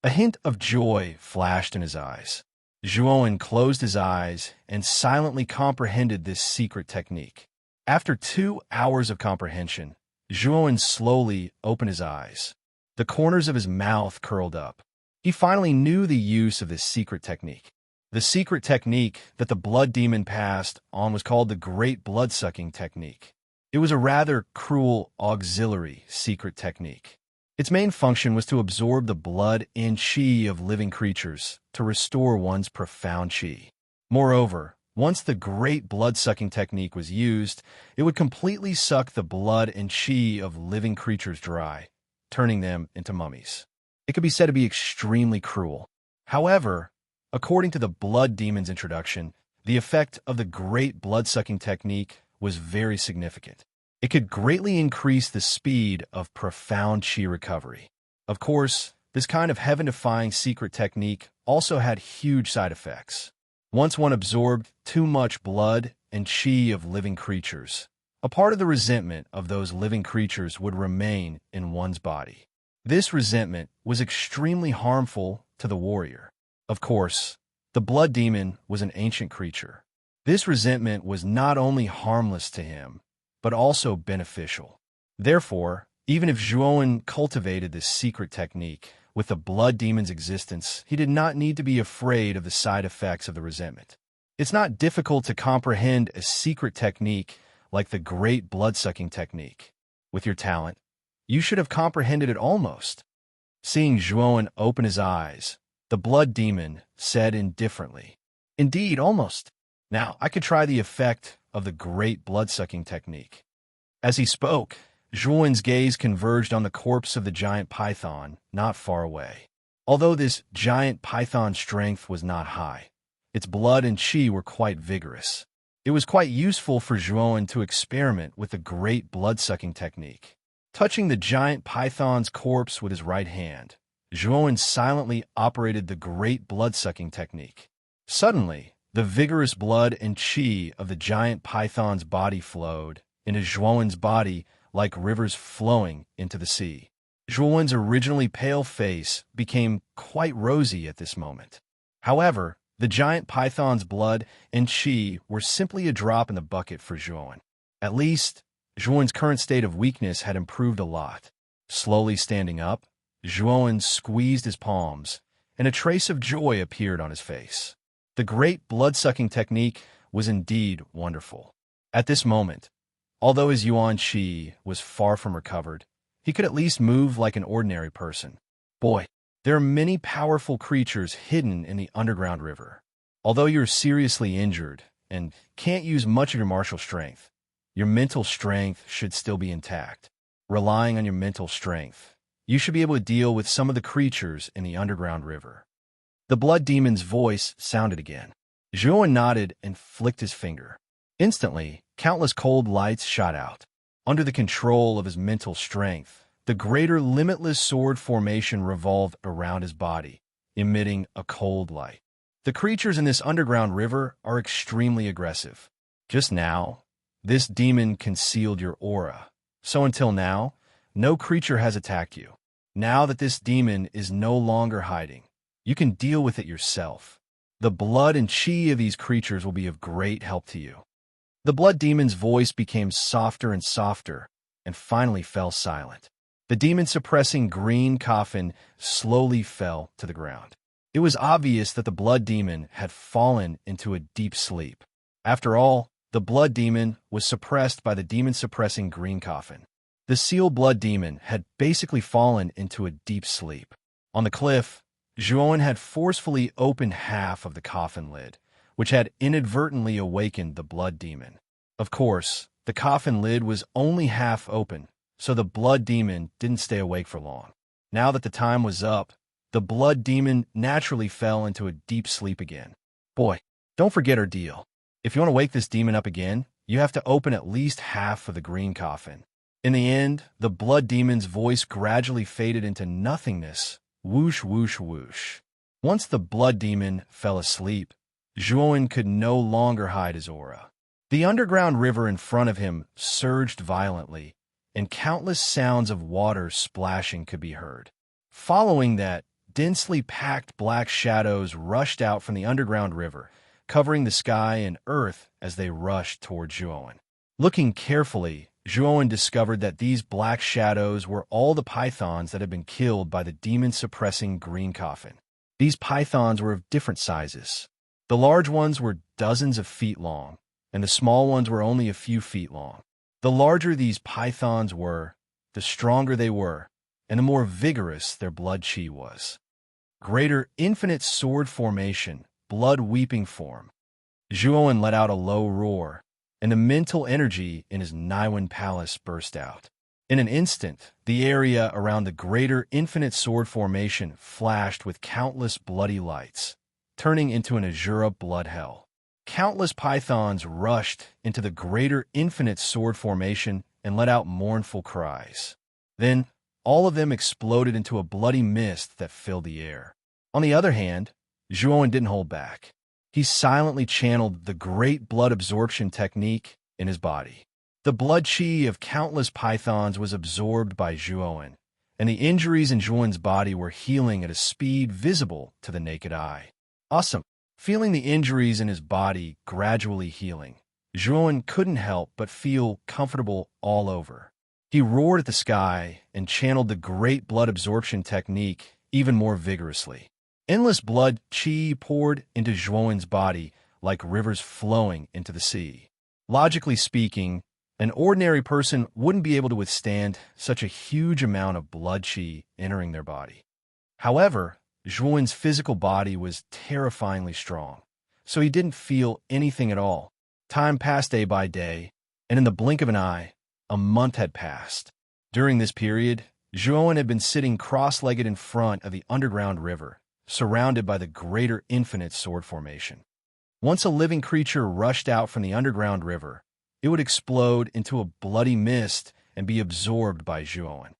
Speaker 1: A hint of joy flashed in his eyes. Zhuowen closed his eyes and silently comprehended this secret technique. After 2 hours of comprehension, Zhuowen slowly opened his eyes. The corners of his mouth curled up. He finally knew the use of this secret technique. The secret technique that the blood demon passed on was called the Great Blood-Sucking Technique. It was a rather cruel auxiliary secret technique. Its main function was to absorb the blood and chi of living creatures to restore one's profound chi. Moreover, once the Great Blood-Sucking Technique was used, it would completely suck the blood and chi of living creatures dry, turning them into mummies. It could be said to be extremely cruel. However, according to the blood demon's introduction, the effect of the Great Blood-Sucking Technique was very significant. It could greatly increase the speed of profound chi recovery. Of course, this kind of heaven-defying secret technique also had huge side effects. Once one absorbed too much blood and chi of living creatures, a part of the resentment of those living creatures would remain in one's body. This resentment was extremely harmful to the warrior. Of course, the blood demon was an ancient creature. This resentment was not only harmless to him, but also beneficial. Therefore, even if Zhuowen cultivated this secret technique with the blood demon's existence, he did not need to be afraid of the side effects of the resentment. It's not difficult to comprehend a secret technique like the Great Blood-Sucking Technique. With your talent, you should have comprehended it almost. Seeing Zhuowen open his eyes, the blood demon said indifferently, Indeed, almost. Now, I could try the effect of the Great Blood-Sucking Technique. As he spoke, Zhuowen's gaze converged on the corpse of the giant python not far away. Although this giant python's strength was not high, Its blood and qi were quite vigorous. It was quite useful for Zhuowen to experiment with the great blood-sucking technique. Touching the giant python's corpse with his right hand, Zhuowen silently operated the great blood-sucking technique. Suddenly, the vigorous blood and qi of the giant python's body flowed into Zhuowen's body like rivers flowing into the sea. Zhuowen's originally pale face became quite rosy at this moment. However, the giant python's blood and qi were simply a drop in the bucket for Zhuowen. At least, Zhuowen's current state of weakness had improved a lot. Slowly standing up, Zhuowen squeezed his palms, and a trace of joy appeared on his face. The great blood-sucking technique was indeed wonderful. At this moment, although his yuan qi was far from recovered, he could at least move like an ordinary person. Boy, there are many powerful creatures hidden in the underground river. Although you're seriously injured and can't use much of your martial strength, your mental strength should still be intact. Relying on your mental strength, you should be able to deal with some of the creatures in the underground river. The blood demon's voice sounded again. Zhuowen nodded and flicked his finger. Instantly, countless cold lights shot out. Under the control of his mental strength, the greater limitless sword formation revolved around his body, emitting a cold light. The creatures in this underground river are extremely aggressive. Just now, this demon concealed your aura, so until now, no creature has attacked you. Now that this demon is no longer hiding, you can deal with it yourself. The blood and qi of these creatures will be of great help to you. The blood demon's voice became softer and softer, and finally fell silent. The demon-suppressing green coffin slowly fell to the ground. It was obvious that the blood demon had fallen into a deep sleep. After all, the blood demon was suppressed by the demon-suppressing green coffin. The sealed blood demon had basically fallen into a deep sleep. On the cliff, Zhuowen had forcefully opened half of the coffin lid, which had inadvertently awakened the blood demon. Of course, the coffin lid was only half open, so the blood demon didn't stay awake for long. Now that the time was up, the blood demon naturally fell into a deep sleep again. Boy, don't forget our deal. If you want to wake this demon up again, you have to open at least half of the green coffin. In the end, the blood demon's voice gradually faded into nothingness. Whoosh, whoosh, whoosh. Once the blood demon fell asleep, Zhuowen could no longer hide his aura. The underground river in front of him surged violently, and countless sounds of water splashing could be heard. Following that, densely packed black shadows rushed out from the underground river, covering the sky and earth as they rushed toward Zhuowen. Looking carefully, Zhuowen discovered that these black shadows were all the pythons that had been killed by the demon-suppressing green coffin. These pythons were of different sizes. The large ones were dozens of feet long, and the small ones were only a few feet long. The larger these pythons were, the stronger they were, and the more vigorous their blood qi was. Greater infinite sword formation, blood weeping form. Zhuowen let out a low roar, and the mental energy in his Naiwen palace burst out. In an instant, the area around the greater infinite sword formation flashed with countless bloody lights, turning into an azure blood hell. Countless pythons rushed into the greater infinite sword formation and let out mournful cries. Then, all of them exploded into a bloody mist that filled the air. On the other hand, Zhuowen didn't hold back. He silently channeled the great blood absorption technique in his body. The blood qi of countless pythons was absorbed by Zhuowen, and the injuries in Zhuowen's body were healing at a speed visible to the naked eye. Awesome! Feeling the injuries in his body gradually healing, Zhuowen couldn't help but feel comfortable all over. He roared at the sky and channeled the great blood absorption technique even more vigorously. Endless blood qi poured into Zhuowen's body like rivers flowing into the sea. Logically speaking, an ordinary person wouldn't be able to withstand such a huge amount of blood qi entering their body. However, Zhuowen's physical body was terrifyingly strong, so he didn't feel anything at all. Time passed day by day, and in the blink of an eye, a month had passed. During this period, Zhuowen had been sitting cross-legged in front of the underground river, surrounded by the greater infinite sword formation. Once a living creature rushed out from the underground river, it would explode into a bloody mist and be absorbed by Zhuowen.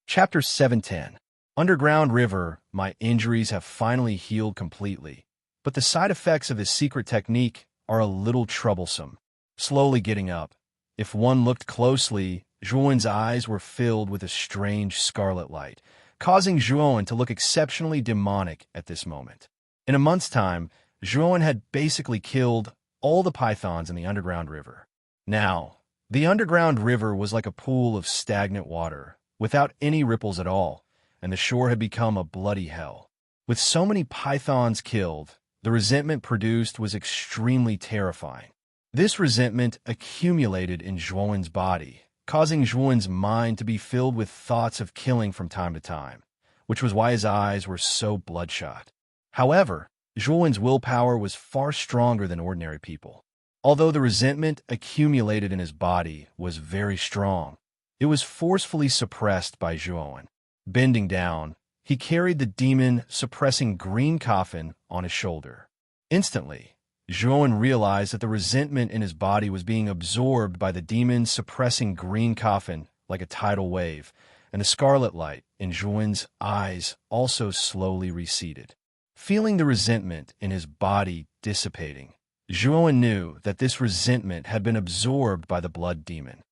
Speaker 1: Chapter 710. Underground River. My injuries have finally healed completely, but the side effects of this secret technique are a little troublesome. Slowly getting up, if one looked closely, Zhuowen's eyes were filled with a strange scarlet light, causing Zhuowen to look exceptionally demonic at this moment. In a month's time, Zhuowen had basically killed all the pythons in the underground river. Now, the underground river was like a pool of stagnant water, without any ripples at all, and the shore had become a bloody hell. With so many pythons killed, the resentment produced was extremely terrifying. This resentment accumulated in Zhuowen's body, causing Zhuowen's mind to be filled with thoughts of killing from time to time, which was why his eyes were so bloodshot. However, Zhuowen's willpower was far stronger than ordinary people. Although the resentment accumulated in his body was very strong, it was forcefully suppressed by Zhuowen. Bending down, he carried the demon-suppressing green coffin on his shoulder. Instantly, Zhuowen realized that the resentment in his body was being absorbed by the demon-suppressing green coffin like a tidal wave, and the scarlet light in Zhuowen's eyes also slowly receded. Feeling the resentment in his body dissipating, Zhuowen knew that this resentment had been absorbed by the blood demon.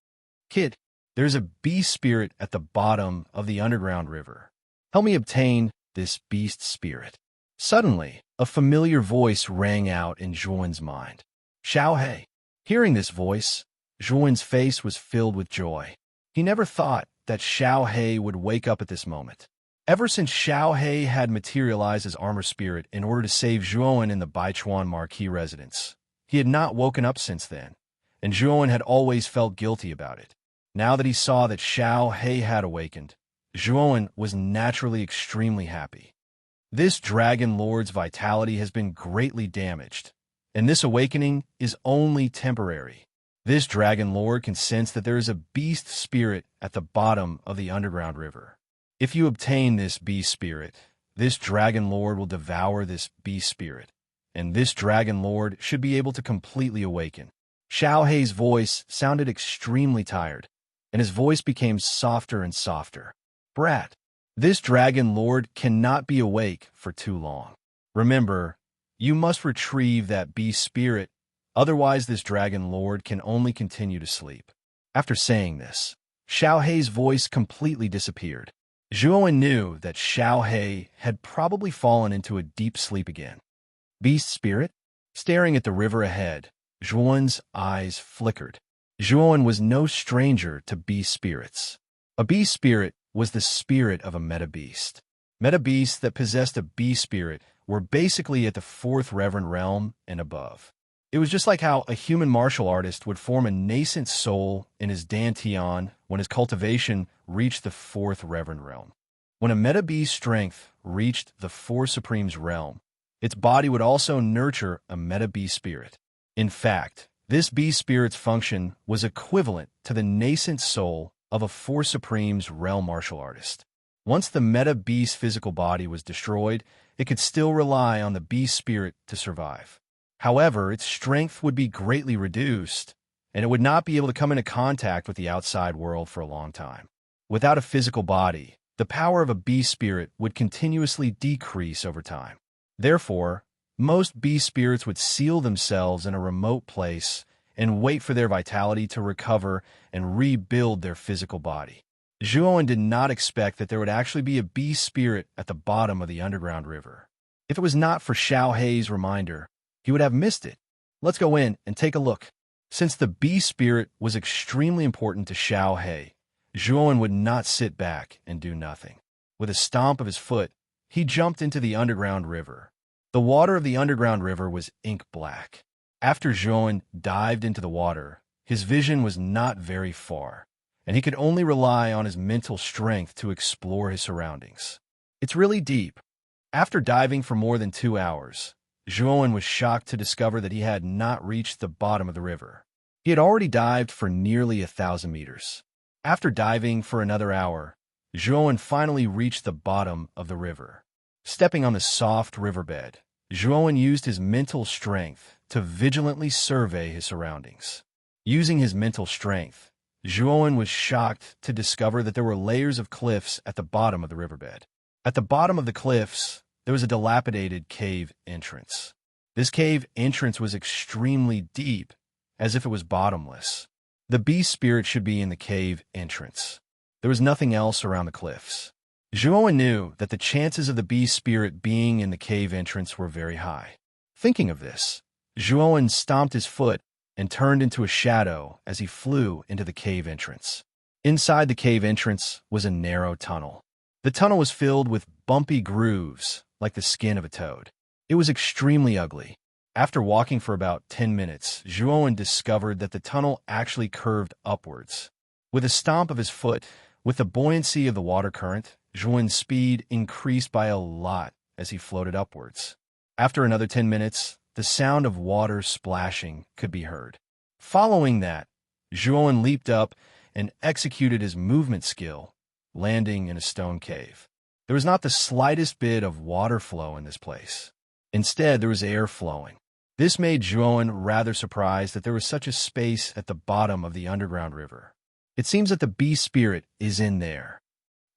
Speaker 1: Kid, there's a beast spirit at the bottom of the underground river. Help me obtain this beast spirit. Suddenly, a familiar voice rang out in Zhuowen's mind. Xiaohei. Hearing this voice, Zhuowen's face was filled with joy. He never thought that Xiaohei would wake up at this moment. Ever since Xiaohei had materialized as armor spirit in order to save Zhuowen in the Baichuan Marquis residence, he had not woken up since then, and Zhuowen had always felt guilty about it. Now that he saw that Xiaohei had awakened, Zhuowen was naturally extremely happy. This Dragon Lord's vitality has been greatly damaged, and this awakening is only temporary. This Dragon Lord can sense that there is a beast spirit at the bottom of the underground river. If you obtain this beast spirit, this Dragon Lord will devour this beast spirit, and this Dragon Lord should be able to completely awaken. Xiaohei's voice sounded extremely tired, and his voice became softer and softer. Brat, this Dragon Lord cannot be awake for too long. Remember, you must retrieve that beast spirit, otherwise this Dragon Lord can only continue to sleep. After saying this, Xiaohei's voice completely disappeared. Zhuowen knew that Xiaohei had probably fallen into a deep sleep again. Beast spirit? Staring at the river ahead, Zhuowen's eyes flickered. Zhuowen was no stranger to beast spirits. A beast spirit was the spirit of a meta-beast. Meta-beasts that possessed a beast spirit were basically at the fourth reverend realm and above. It was just like how a human martial artist would form a nascent soul in his dantian when his cultivation reached the fourth reverend realm. When a meta-beast strength reached the four supremes realm, its body would also nurture a meta-beast spirit. In fact, this beast spirit's function was equivalent to the nascent soul of a four supremes realm martial artist. Once the meta-beast physical body was destroyed, it could still rely on the beast spirit to survive. However, its strength would be greatly reduced, and it would not be able to come into contact with the outside world for a long time. Without a physical body, the power of a beast spirit would continuously decrease over time. Therefore, most beast spirits would seal themselves in a remote place and wait for their vitality to recover and rebuild their physical body. Zhuowen did not expect that there would actually be a beast spirit at the bottom of the underground river. If it was not for Xiaohei's reminder, he would have missed it. Let's go in and take a look. Since the beast spirit was extremely important to Xiaohei, Zhuowen would not sit back and do nothing. With a stomp of his foot, he jumped into the underground river. The water of the underground river was ink black. After Zhuowen dived into the water, his vision was not very far, and he could only rely on his mental strength to explore his surroundings. It's really deep. After diving for more than 2 hours, Zhuowen was shocked to discover that he had not reached the bottom of the river. He had already dived for nearly 1,000 meters. After diving for another hour, Zhuowen finally reached the bottom of the river. Stepping on the soft riverbed, Zhuowen used his mental strength to vigilantly survey his surroundings. Using his mental strength, Zhuowen was shocked to discover that there were layers of cliffs at the bottom of the riverbed. At the bottom of the cliffs, there was a dilapidated cave entrance. This cave entrance was extremely deep, as if it was bottomless. The beast spirit should be in the cave entrance. There was nothing else around the cliffs. Zhuowen knew that the chances of the beast spirit being in the cave entrance were very high. Thinking of this, Zhuowen stomped his foot and turned into a shadow as he flew into the cave entrance. Inside the cave entrance was a narrow tunnel. The tunnel was filled with bumpy grooves like the skin of a toad. It was extremely ugly. After walking for about 10 minutes, Zhuowen discovered that the tunnel actually curved upwards. With a stomp of his foot, with the buoyancy of the water current, Zhuowen's speed increased by a lot as he floated upwards. After another 10 minutes, the sound of water splashing could be heard. Following that, Zhuowen leaped up and executed his movement skill, landing in a stone cave. There was not the slightest bit of water flow in this place. Instead, there was air flowing. This made Zhuowen rather surprised that there was such a space at the bottom of the underground river. It seems that the beast spirit is in there.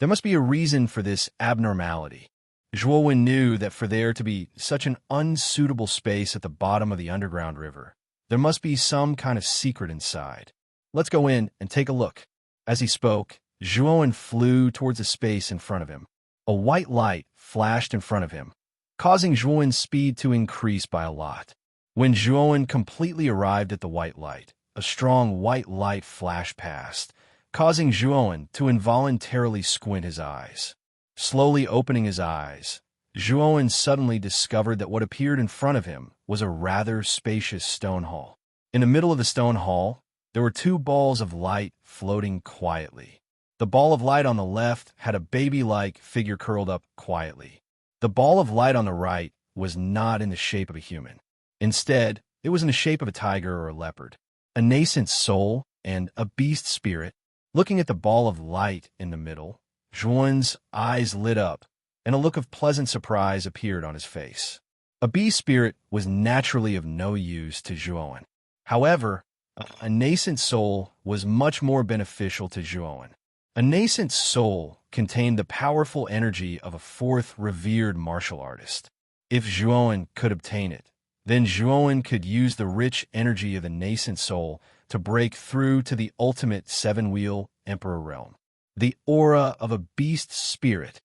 Speaker 1: There must be a reason for this abnormality. Zhuowen knew that for there to be such an unsuitable space at the bottom of the underground river, there must be some kind of secret inside. Let's go in and take a look. As he spoke, Zhuowen flew towards a space in front of him. A white light flashed in front of him, causing Zhuowen's speed to increase by a lot. When Zhuowen completely arrived at the white light, a strong white light flashed past, causing Zhuowen to involuntarily squint his eyes. Slowly opening his eyes, Zhuowen suddenly discovered that what appeared in front of him was a rather spacious stone hall. In the middle of the stone hall, there were two balls of light floating quietly. The ball of light on the left had a baby-like figure curled up quietly. The ball of light on the right was not in the shape of a human. Instead, it was in the shape of a tiger or a leopard, a nascent soul, and a beast spirit. Looking at the ball of light in the middle, Zhuowen's eyes lit up, and a look of pleasant surprise appeared on his face. A beast spirit was naturally of no use to Zhuowen. However, a nascent soul was much more beneficial to Zhuowen. A nascent soul contained the powerful energy of a fourth revered martial artist. If Zhuowen could obtain it, then Zhuowen could use the rich energy of the nascent soul to break through to the ultimate seven-wheel emperor realm. The aura of a beast spirit.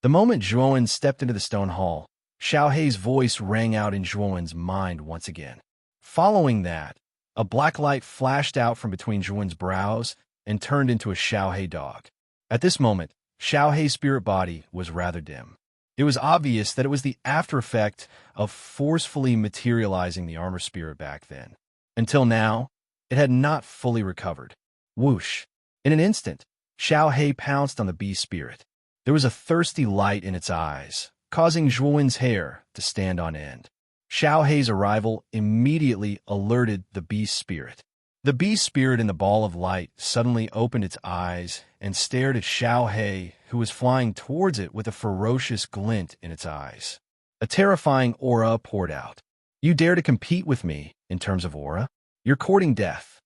Speaker 1: The moment Zhuowen stepped into the stone hall, Xiaohei's voice rang out in Zhuowen's mind once again. Following that, a black light flashed out from between Zhuowen's brows and turned into a Xiaohei dog. At this moment, Xiaohei's spirit body was rather dim. It was obvious that it was the after effect of forcefully materializing the armor spirit back then. Until now, it had not fully recovered. Whoosh! In an instant, Xiaohei pounced on the beast spirit. There was a thirsty light in its eyes, causing Zhuowen's hair to stand on end. Xiaohei's arrival immediately alerted the beast spirit. The beast spirit in the ball of light suddenly opened its eyes and stared at Xiaohei, who was flying towards it with a ferocious glint in its eyes. A terrifying aura poured out. "You dare to compete with me in terms of aura? You're courting death."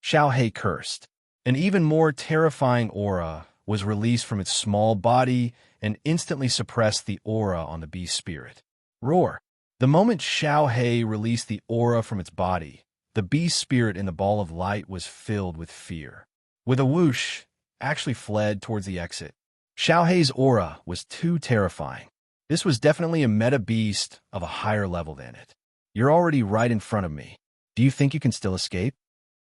Speaker 1: Xiaohei cursed. An even more terrifying aura was released from its small body and instantly suppressed the aura on the beast spirit. Roar! The moment Xiaohei released the aura from its body, the beast spirit in the ball of light was filled with fear. With a whoosh, actually fled towards the exit. Xiaohei's aura was too terrifying. This was definitely a meta beast of a higher level than it. "You're already right in front of me. Do you think you can still escape?"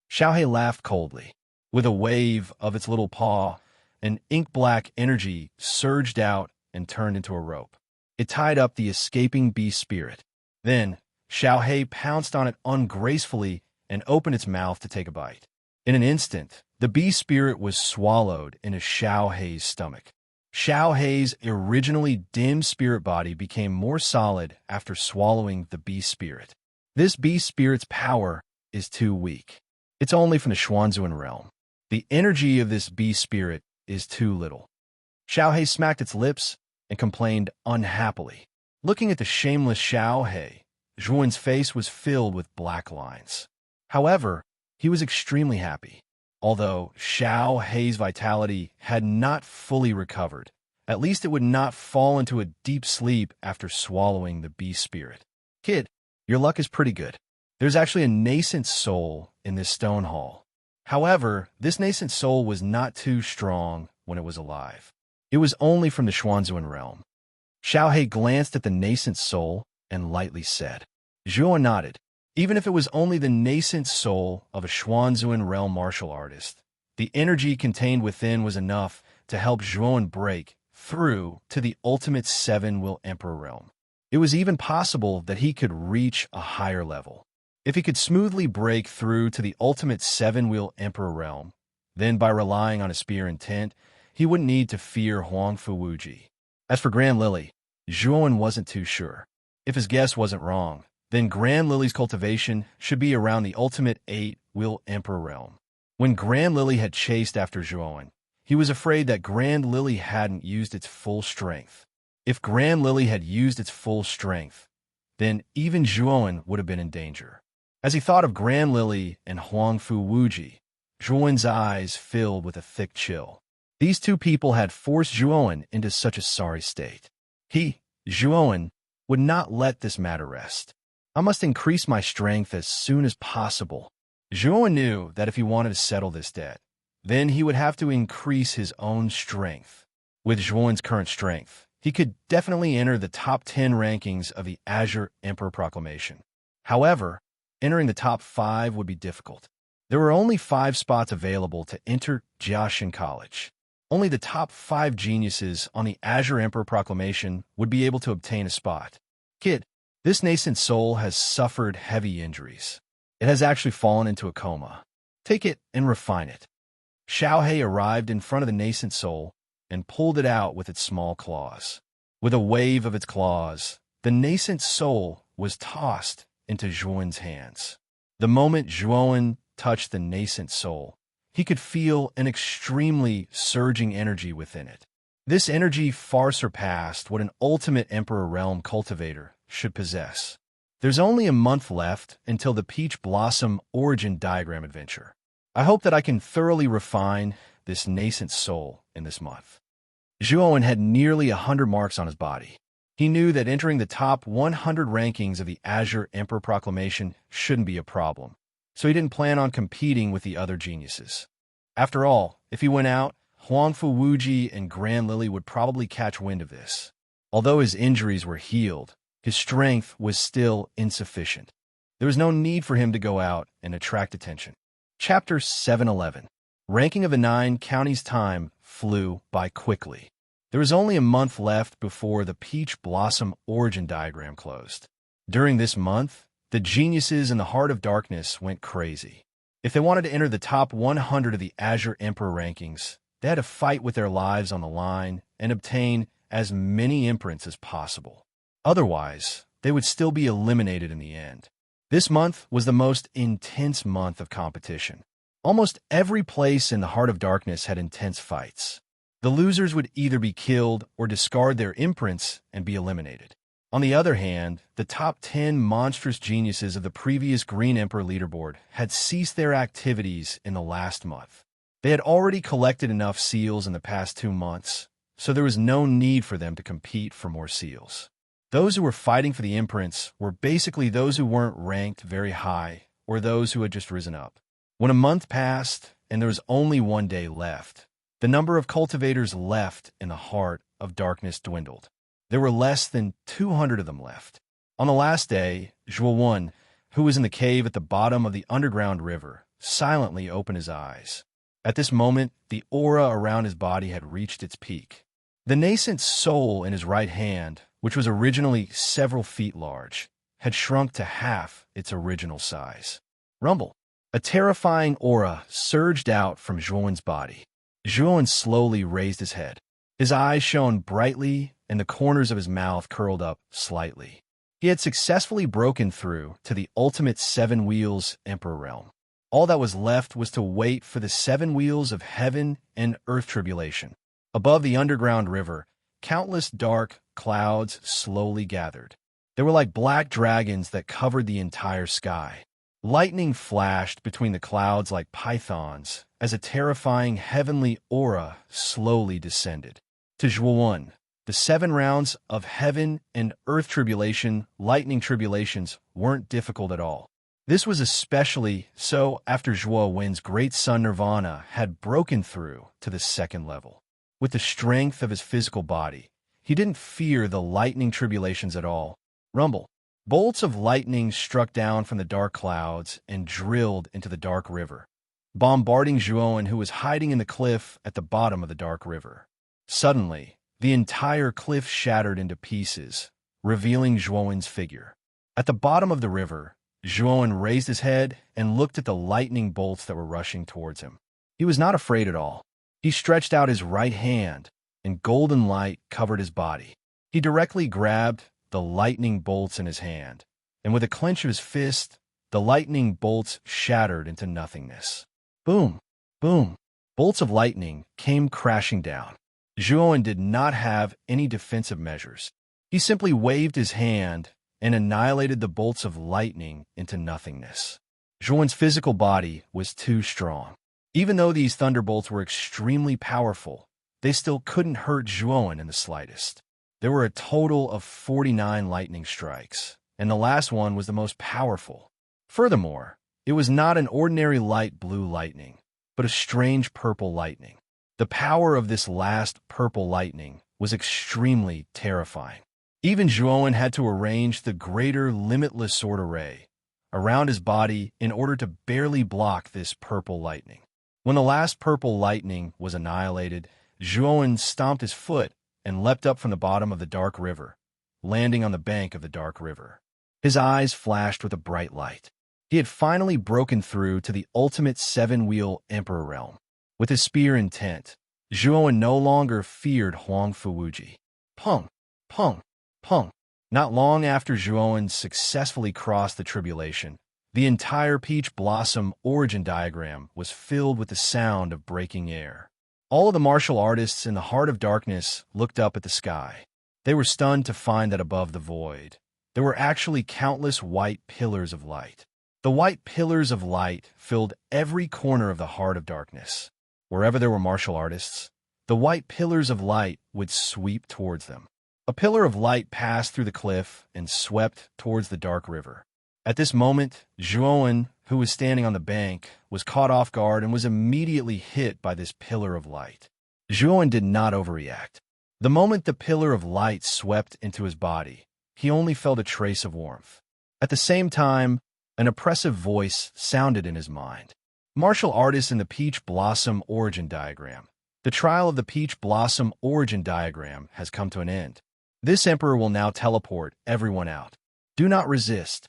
Speaker 1: Xiaohei laughed coldly. With a wave of its little paw, an ink-black energy surged out and turned into a rope. It tied up the escaping beast spirit. Then, Xiaohei pounced on it ungracefully and opened its mouth to take a bite. In an instant, the beast spirit was swallowed into Xiaohei's stomach. Xiaohei's originally dim spirit body became more solid after swallowing the beast spirit. This beast spirit's power is too weak. It's only from the Xuanzuan realm. The energy of this beast spirit is too little. Xiaohei smacked its lips and complained unhappily. Looking at the shameless Xiao He, Zhuan's face was filled with black lines. However, he was extremely happy. Although Xiao Hei's vitality had not fully recovered, at least it would not fall into a deep sleep after swallowing the beast spirit. Kid, your luck is pretty good. There's actually a nascent soul in this stone hall. However, this nascent soul was not too strong when it was alive. It was only from the Xuanzuan realm. Xiao He glanced at the nascent soul and lightly said. Zhuo nodded. Even if it was only the nascent soul of a Xuanzuan realm martial artist, the energy contained within was enough to help Zhuo break through to the ultimate seven-will emperor realm. It was even possible that he could reach a higher level. If he could smoothly break through to the ultimate seven-wheel emperor realm, then by relying on a spear intent, he wouldn't need to fear Huangfu Wuji. As for Grand Lily, Zhuan wasn't too sure. If his guess wasn't wrong, then Grand Lily's cultivation should be around the ultimate eight-wheel emperor realm. When Grand Lily had chased after Zhuan, he was afraid that Grand Lily hadn't used its full strength. If Grand Lily had used its full strength, then even Zhuan would have been in danger. As he thought of Grand Lily and Huangfu Wuji, Zhuan's eyes filled with a thick chill. These two people had forced Zhuan into such a sorry state. He, Zhuan, would not let this matter rest. I must increase my strength as soon as possible. Zhuan knew that if he wanted to settle this debt, then he would have to increase his own strength. With Zhuan's current strength, he could definitely enter the top 10 rankings of the Azure Emperor Proclamation. However, entering the top 5 would be difficult. There were only 5 spots available to enter Jiaxin College. Only the top 5 geniuses on the Azure Emperor Proclamation would be able to obtain a spot. Kid, this nascent soul has suffered heavy injuries. It has actually fallen into a coma. Take it and refine it. Xiao He arrived in front of the nascent soul and pulled it out with its small claws. With a wave of its claws, the nascent soul was tossed into Zhuan's hands. The moment Zhuan touched the nascent soul, he could feel an extremely surging energy within it. This energy far surpassed what an ultimate Emperor Realm cultivator should possess. There's only a month left until the Peach Blossom Origin Diagram Adventure. I hope that I can thoroughly refine this nascent soul in this month. Zhuan had nearly 100 marks on his body. He knew that entering the top 100 rankings of the Azure Emperor Proclamation shouldn't be a problem, so he didn't plan on competing with the other geniuses. After all, if he went out, Huangfu Wuji and Grand Lily would probably catch wind of this. Although his injuries were healed, his strength was still insufficient. There was no need for him to go out and attract attention. Chapter 711. Ranking of the 9 counties' time flew by quickly. There was only a month left before the Peach Blossom Origin Diagram closed. During this month, the geniuses in the Heart of Darkness went crazy. If they wanted to enter the top 100 of the Azure Emperor rankings, they had to fight with their lives on the line and obtain as many imprints as possible. Otherwise, they would still be eliminated in the end. This month was the most intense month of competition. Almost every place in the Heart of Darkness had intense fights. The losers would either be killed or discard their imprints and be eliminated. On the other hand, the top 10 monstrous geniuses of the previous Green Emperor leaderboard had ceased their activities in the last month. They had already collected enough seals in the past 2 months, so there was no need for them to compete for more seals. Those who were fighting for the imprints were basically those who weren't ranked very high or those who had just risen up. When a month passed and there was only 1 day left, the number of cultivators left in the Heart of Darkness dwindled. There were less than 200 of them left. On the last day, Zhuo, who was in the cave at the bottom of the underground river, silently opened his eyes. At this moment, the aura around his body had reached its peak. The nascent soul in his right hand, which was originally several feet large, had shrunk to half its original size. Rumble. A terrifying aura surged out from Zhuan's body. Zhuan slowly raised his head. His eyes shone brightly, and the corners of his mouth curled up slightly. He had successfully broken through to the ultimate 7 wheels Emperor Realm. All that was left was to wait for the 7 wheels of heaven and earth tribulation. Above the underground river, countless dark clouds slowly gathered. They were like black dragons that covered the entire sky. Lightning flashed between the clouds like pythons as a terrifying heavenly aura slowly descended. To Zhuo, the 7 rounds of heaven and earth tribulation, lightning tribulations, weren't difficult at all. This was especially so after Zhuo Wen's great sun nirvana had broken through to the 2nd level. With the strength of his physical body, he didn't fear the lightning tribulations at all. Rumble. Bolts of lightning struck down from the dark clouds and drilled into the dark river, bombarding Zhuo, who was hiding in the cliff at the bottom of the dark river. Suddenly, the entire cliff shattered into pieces, revealing Zhuo's figure. At the bottom of the river, Zhuo raised his head and looked at the lightning bolts that were rushing towards him. He was not afraid at all. He stretched out his right hand, and golden light covered his body. He directly grabbed the lightning bolts in his hand, and with a clench of his fist, the lightning bolts shattered into nothingness. Boom! Boom! Bolts of lightning came crashing down. Zhuo did not have any defensive measures. He simply waved his hand and annihilated the bolts of lightning into nothingness. Zhuo's physical body was too strong. Even though these thunderbolts were extremely powerful, they still couldn't hurt Zhuo in the slightest. There were a total of 49 lightning strikes, and the last one was the most powerful. Furthermore, it was not an ordinary light blue lightning, but a strange purple lightning. The power of this last purple lightning was extremely terrifying. Even Zhuo had to arrange the greater limitless sword array around his body in order to barely block this purple lightning. When the last purple lightning was annihilated, Zhuo stomped his foot and leapt up from the bottom of the dark river, landing on the bank of the dark river. His eyes flashed with a bright light. He had finally broken through to the ultimate 7-wheel emperor realm. With his spear intent, Zhuo no longer feared Huang Fuwuji. Pung! Pung! Pung! Not long after Zhuo successfully crossed the tribulation, the entire peach blossom origin diagram was filled with the sound of breaking air. All of the martial artists in the heart of darkness looked up at the sky. They were stunned to find that above the void, there were actually countless white pillars of light. The white pillars of light filled every corner of the heart of darkness. Wherever there were martial artists, the white pillars of light would sweep towards them. A pillar of light passed through the cliff and swept towards the dark river. At this moment, Zhuo, who was standing on the bank, was caught off guard and was immediately hit by this pillar of light. Zhuo did not overreact. The moment the pillar of light swept into his body, he only felt a trace of warmth. At the same time, an oppressive voice sounded in his mind. Martial artists in the Peach Blossom Origin Diagram. The trial of the Peach Blossom Origin Diagram has come to an end. This emperor will now teleport everyone out. Do not resist.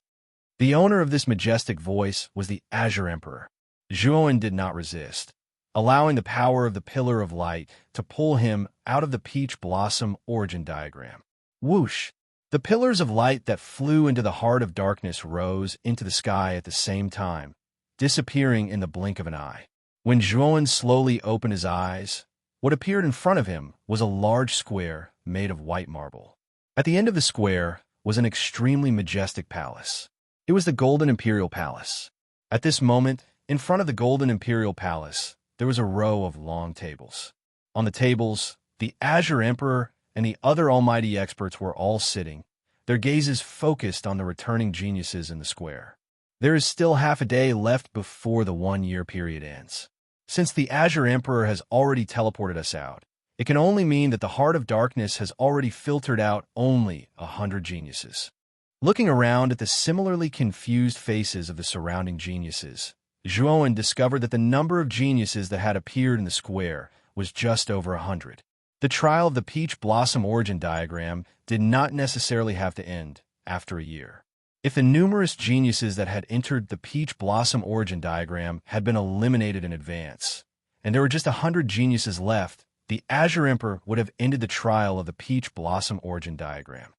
Speaker 1: The owner of this majestic voice was the Azure Emperor. Zhuo did not resist, allowing the power of the Pillar of Light to pull him out of the Peach Blossom Origin Diagram. Whoosh! The pillars of light that flew into the heart of darkness rose into the sky at the same time, disappearing in the blink of an eye. When Zhuo slowly opened his eyes, what appeared in front of him was a large square made of white marble. At the end of the square was an extremely majestic palace. It was the Golden Imperial Palace. At this moment, in front of the Golden Imperial Palace, there was a row of long tables. On the tables, the Azure Emperor and the other almighty experts were all sitting, their gazes focused on the returning geniuses in the square. There is still half a day left before the 1-year period ends. Since the Azure Emperor has already teleported us out, it can only mean that the heart of darkness has already filtered out only 100 geniuses. Looking around at the similarly confused faces of the surrounding geniuses, Zhuo discovered that the number of geniuses that had appeared in the square was just over 100. The trial of the Peach Blossom Origin Diagram did not necessarily have to end after a year. If the numerous geniuses that had entered the Peach Blossom Origin Diagram had been eliminated in advance, and there were just 100 geniuses left, the Azure Emperor would have ended the trial of the Peach Blossom Origin Diagram.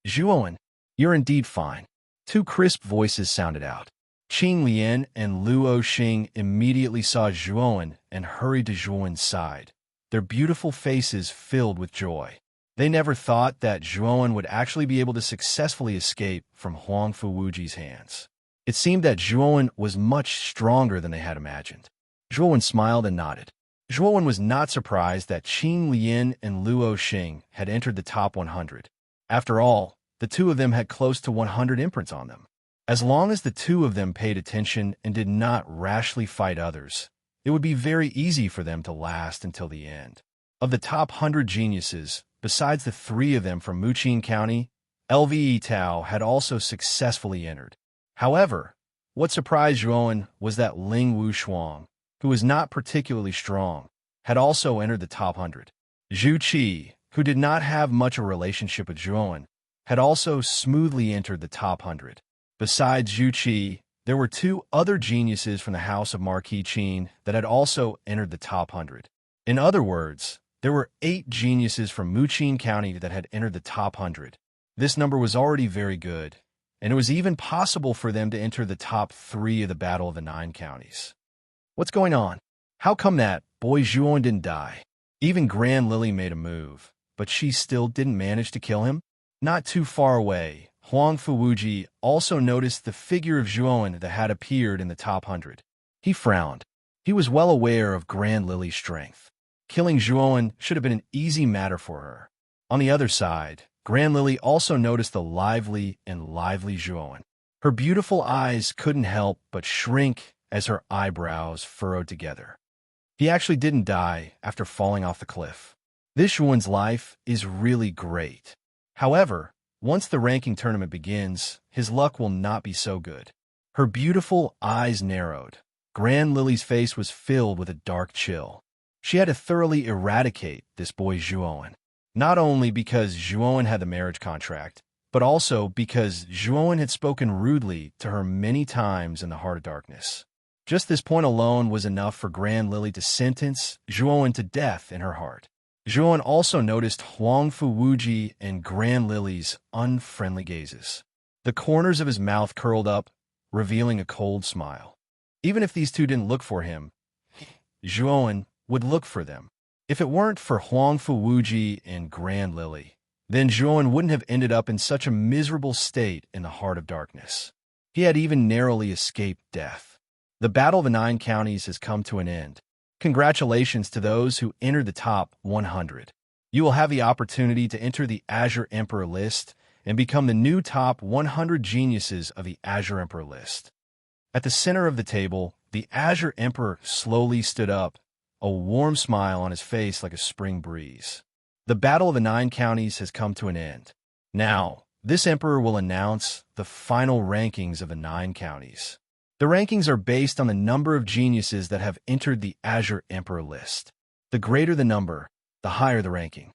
Speaker 1: Zhuo, you're indeed fine. 2 crisp voices sounded out. Qing Lian and Luo Xing immediately saw Zhuo and hurried to Zhuo's side, their beautiful faces filled with joy. They never thought that Zhuowen would actually be able to successfully escape from Huang Fuwuji's hands. It seemed that Zhuowen was much stronger than they had imagined. Zhuowen smiled and nodded. Zhuowen was not surprised that Qin Lian and Luo Xing had entered the top 100. After all, the two of them had close to 100 imprints on them. As long as the two of them paid attention and did not rashly fight others, it would be very easy for them to last until the end. Of the top 100 geniuses, besides the three of them from Muqin County, Lve Tao had also successfully entered. However, what surprised Zhuowen was that Ling Wushuang, who was not particularly strong, had also entered the top 100. Zhu Qi, who did not have much of a relationship with Zhuowen, had also smoothly entered the top 100. Besides Zhu Qi, there were two other geniuses from the house of Marquis Qin that had also entered the top 100. In other words, there were 8 geniuses from Muqin County that had entered the top 100. This number was already very good, and it was even possible for them to enter the top 3 of the Battle of the 9 Counties. What's going on? How come that boy Zhuowen didn't die? Even Grand Lily made a move, but she still didn't manage to kill him? Not too far away, Huang Fuwuji also noticed the figure of Zhuowen that had appeared in the top 100. He frowned. He was well aware of Grand Lily's strength. Killing Zhuowen should have been an easy matter for her. On the other side, Grand Lily also noticed the lively Zhuowen. Her beautiful eyes couldn't help but shrink as her eyebrows furrowed together. He actually didn't die after falling off the cliff. This Zhuowen's life is really great. However, once the ranking tournament begins, his luck will not be so good. Her beautiful eyes narrowed. Grand Lily's face was filled with a dark chill. She had to thoroughly eradicate this boy Zhuowen. Not only because Zhuowen had the marriage contract, but also because Zhuowen had spoken rudely to her many times in the Heart of Darkness. Just this point alone was enough for Grand Lily to sentence Zhuowen to death in her heart. Zhuowen also noticed Huang Fuwuji and Grand Lily's unfriendly gazes. The corners of his mouth curled up, revealing a cold smile. Even if these two didn't look for him, Zhuowen would look for them. If it weren't for Huang Fuwuji and Grand Lily, then Zhuowen wouldn't have ended up in such a miserable state in the Heart of Darkness. He had even narrowly escaped death. The Battle of the 9 Counties has come to an end. Congratulations to those who entered the top 100. You will have the opportunity to enter the Azure Emperor list and become the new top 100 geniuses of the Azure Emperor list. At the center of the table, the Azure Emperor slowly stood up, a warm smile on his face like a spring breeze. The Battle of the 9 Counties has come to an end. Now, this Emperor will announce the final rankings of the 9 counties. The rankings are based on the number of geniuses that have entered the Azure Emperor list. The greater the number, the higher the ranking.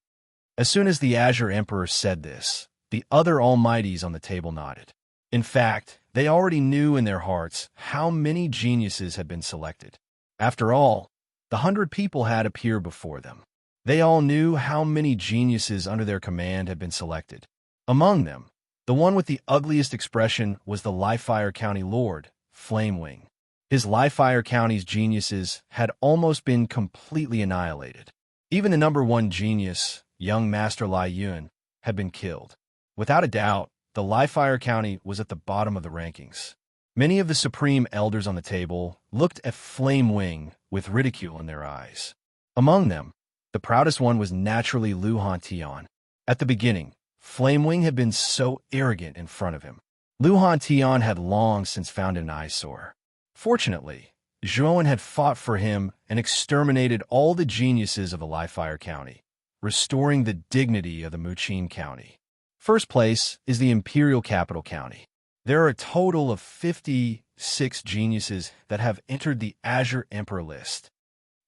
Speaker 1: As soon as the Azure Emperor said this, the other almighties on the table nodded. In fact, they already knew in their hearts how many geniuses had been selected. After all, the 100 people had appeared before them. They all knew how many geniuses under their command had been selected. Among them, the one with the ugliest expression was the Livefire County Lord, Flamewing. His Livefire County's geniuses had almost been completely annihilated. Even the number 1 genius, young Master Lai Yun, had been killed. Without a doubt, the Livefire County was at the bottom of the rankings. Many of the supreme elders on the table looked at Flamewing with ridicule in their eyes. Among them, the proudest one was naturally Lu Hantian. At the beginning, Flamewing had been so arrogant in front of him. Lu Hantian had long since found an eyesore. Fortunately, Zhuowen had fought for him and exterminated all the geniuses of the Livefire County, restoring the dignity of the Muqin County. First place is the Imperial Capital County. There are a total of 56 geniuses that have entered the Azure Emperor list.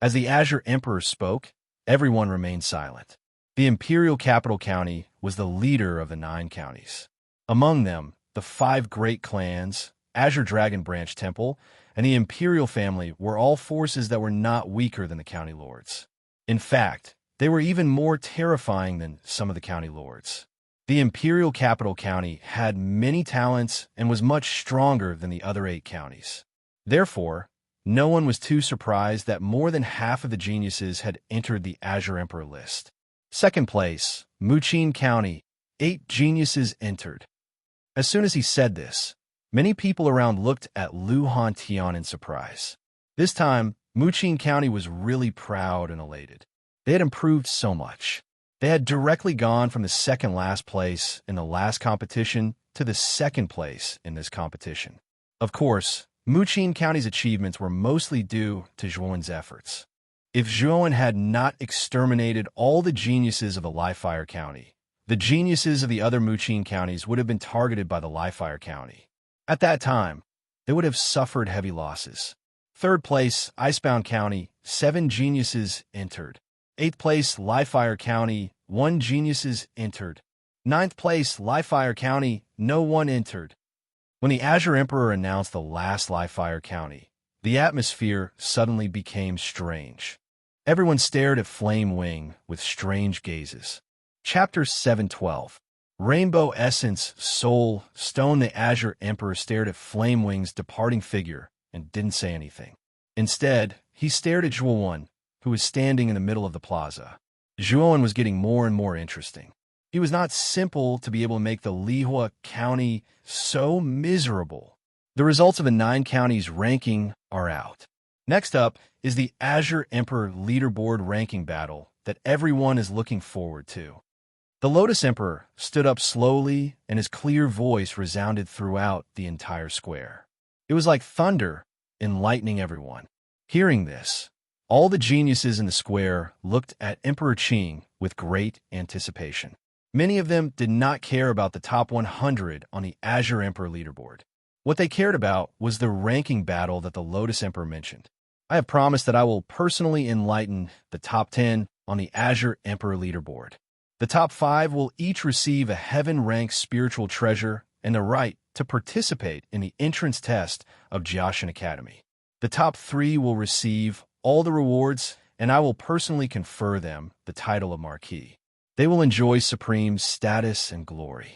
Speaker 1: As the Azure Emperor spoke, everyone remained silent. The Imperial Capital County was the leader of the 9 counties. Among them, the 5 great clans, Azure Dragon Branch Temple, and the Imperial family were all forces that were not weaker than the county lords. In fact, they were even more terrifying than some of the county lords. The Imperial Capital County had many talents and was much stronger than the other 8 counties. Therefore, no one was too surprised that more than half of the geniuses had entered the Azure Emperor list. Second place, Muqing County, 8 geniuses entered. As soon as he said this, many people around looked at Lu Hantian in surprise. This time, Muqing County was really proud and elated. They had improved so much. They had directly gone from the second last place in the last competition to the second place in this competition. Of course, Muqing County's achievements were mostly due to Zhuowen's efforts. If Zhuowen had not exterminated all the geniuses of the Liefire County, the geniuses of the other Muqing counties would have been targeted by the Liefire County. At that time, they would have suffered heavy losses. Third place, Icebound County, 7 geniuses entered. 8th place, Liefire County, 1 geniuses entered. 9th place, Liefire County, no one entered. When the Azure Emperor announced the last Liefire County, the atmosphere suddenly became strange. Everyone stared at Flame Wing with strange gazes. Chapter 7:12. Rainbow Essence, Soul, Stone. The Azure Emperor stared at Flame Wing's departing figure and didn't say anything. Instead, he stared at Zhuowen, who was standing in the middle of the plaza. Zhuowen was getting more and more interesting. He was not simple to be able to make the Lihua County so miserable. The results of the 9 counties ranking are out. Next up is the Azure Emperor leaderboard ranking battle that everyone is looking forward to. The Lotus Emperor stood up slowly, and his clear voice resounded throughout the entire square. It was like thunder, enlightening everyone. Hearing this, all the geniuses in the square looked at Emperor Qing with great anticipation. Many of them did not care about the top 100 on the Azure Emperor leaderboard. What they cared about was the ranking battle that the Lotus Emperor mentioned. I have promised that I will personally enlighten the top 10 on the Azure Emperor leaderboard. The top 5 will each receive a heaven-ranked spiritual treasure and the right to participate in the entrance test of Jiaxin Academy. The top 3 will receive all the rewards, and I will personally confer them the title of Marquis. They will enjoy supreme status and glory.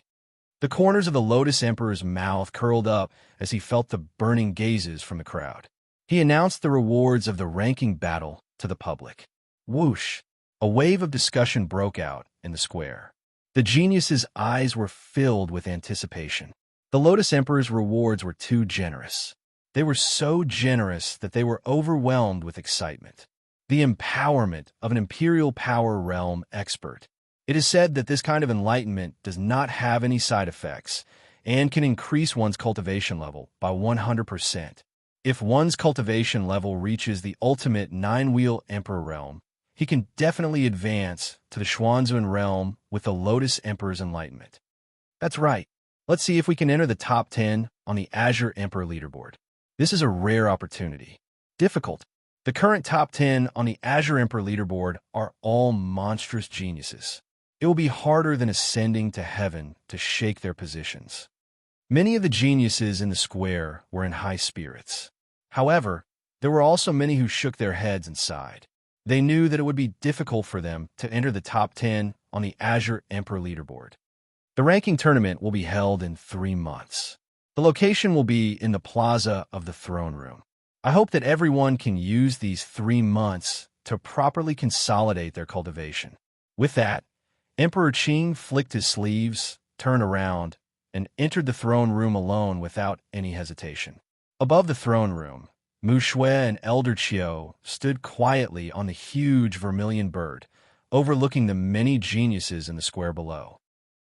Speaker 1: The corners of the Lotus Emperor's mouth curled up as he felt the burning gazes from the crowd. He announced the rewards of the ranking battle to the public. Whoosh! A wave of discussion broke out in the square. The geniuses' eyes were filled with anticipation. The Lotus Emperor's rewards were too generous. They were so generous that they were overwhelmed with excitement. The empowerment of an Imperial Power Realm expert. It is said that this kind of enlightenment does not have any side effects and can increase one's cultivation level by 100%. If one's cultivation level reaches the ultimate 9-wheel Emperor realm, he can definitely advance to the Xuanzun realm with the Lotus Emperor's enlightenment. That's right. Let's see if we can enter the top 10 on the Azure Emperor leaderboard. This is a rare opportunity. Difficult. The current top 10 on the Azure Emperor leaderboard are all monstrous geniuses. It will be harder than ascending to heaven to shake their positions. Many of the geniuses in the square were in high spirits. However, there were also many who shook their heads and sighed. They knew that it would be difficult for them to enter the top 10 on the Azure Emperor leaderboard. The ranking tournament will be held in 3 months. The location will be in the Plaza of the Throne Room. I hope that everyone can use these 3 months to properly consolidate their cultivation. With that, Emperor Qing flicked his sleeves, turned around, and entered the throne room alone without any hesitation. Above the throne room, Mu Shui and Elder Qiu stood quietly on the huge vermilion bird, overlooking the many geniuses in the square below.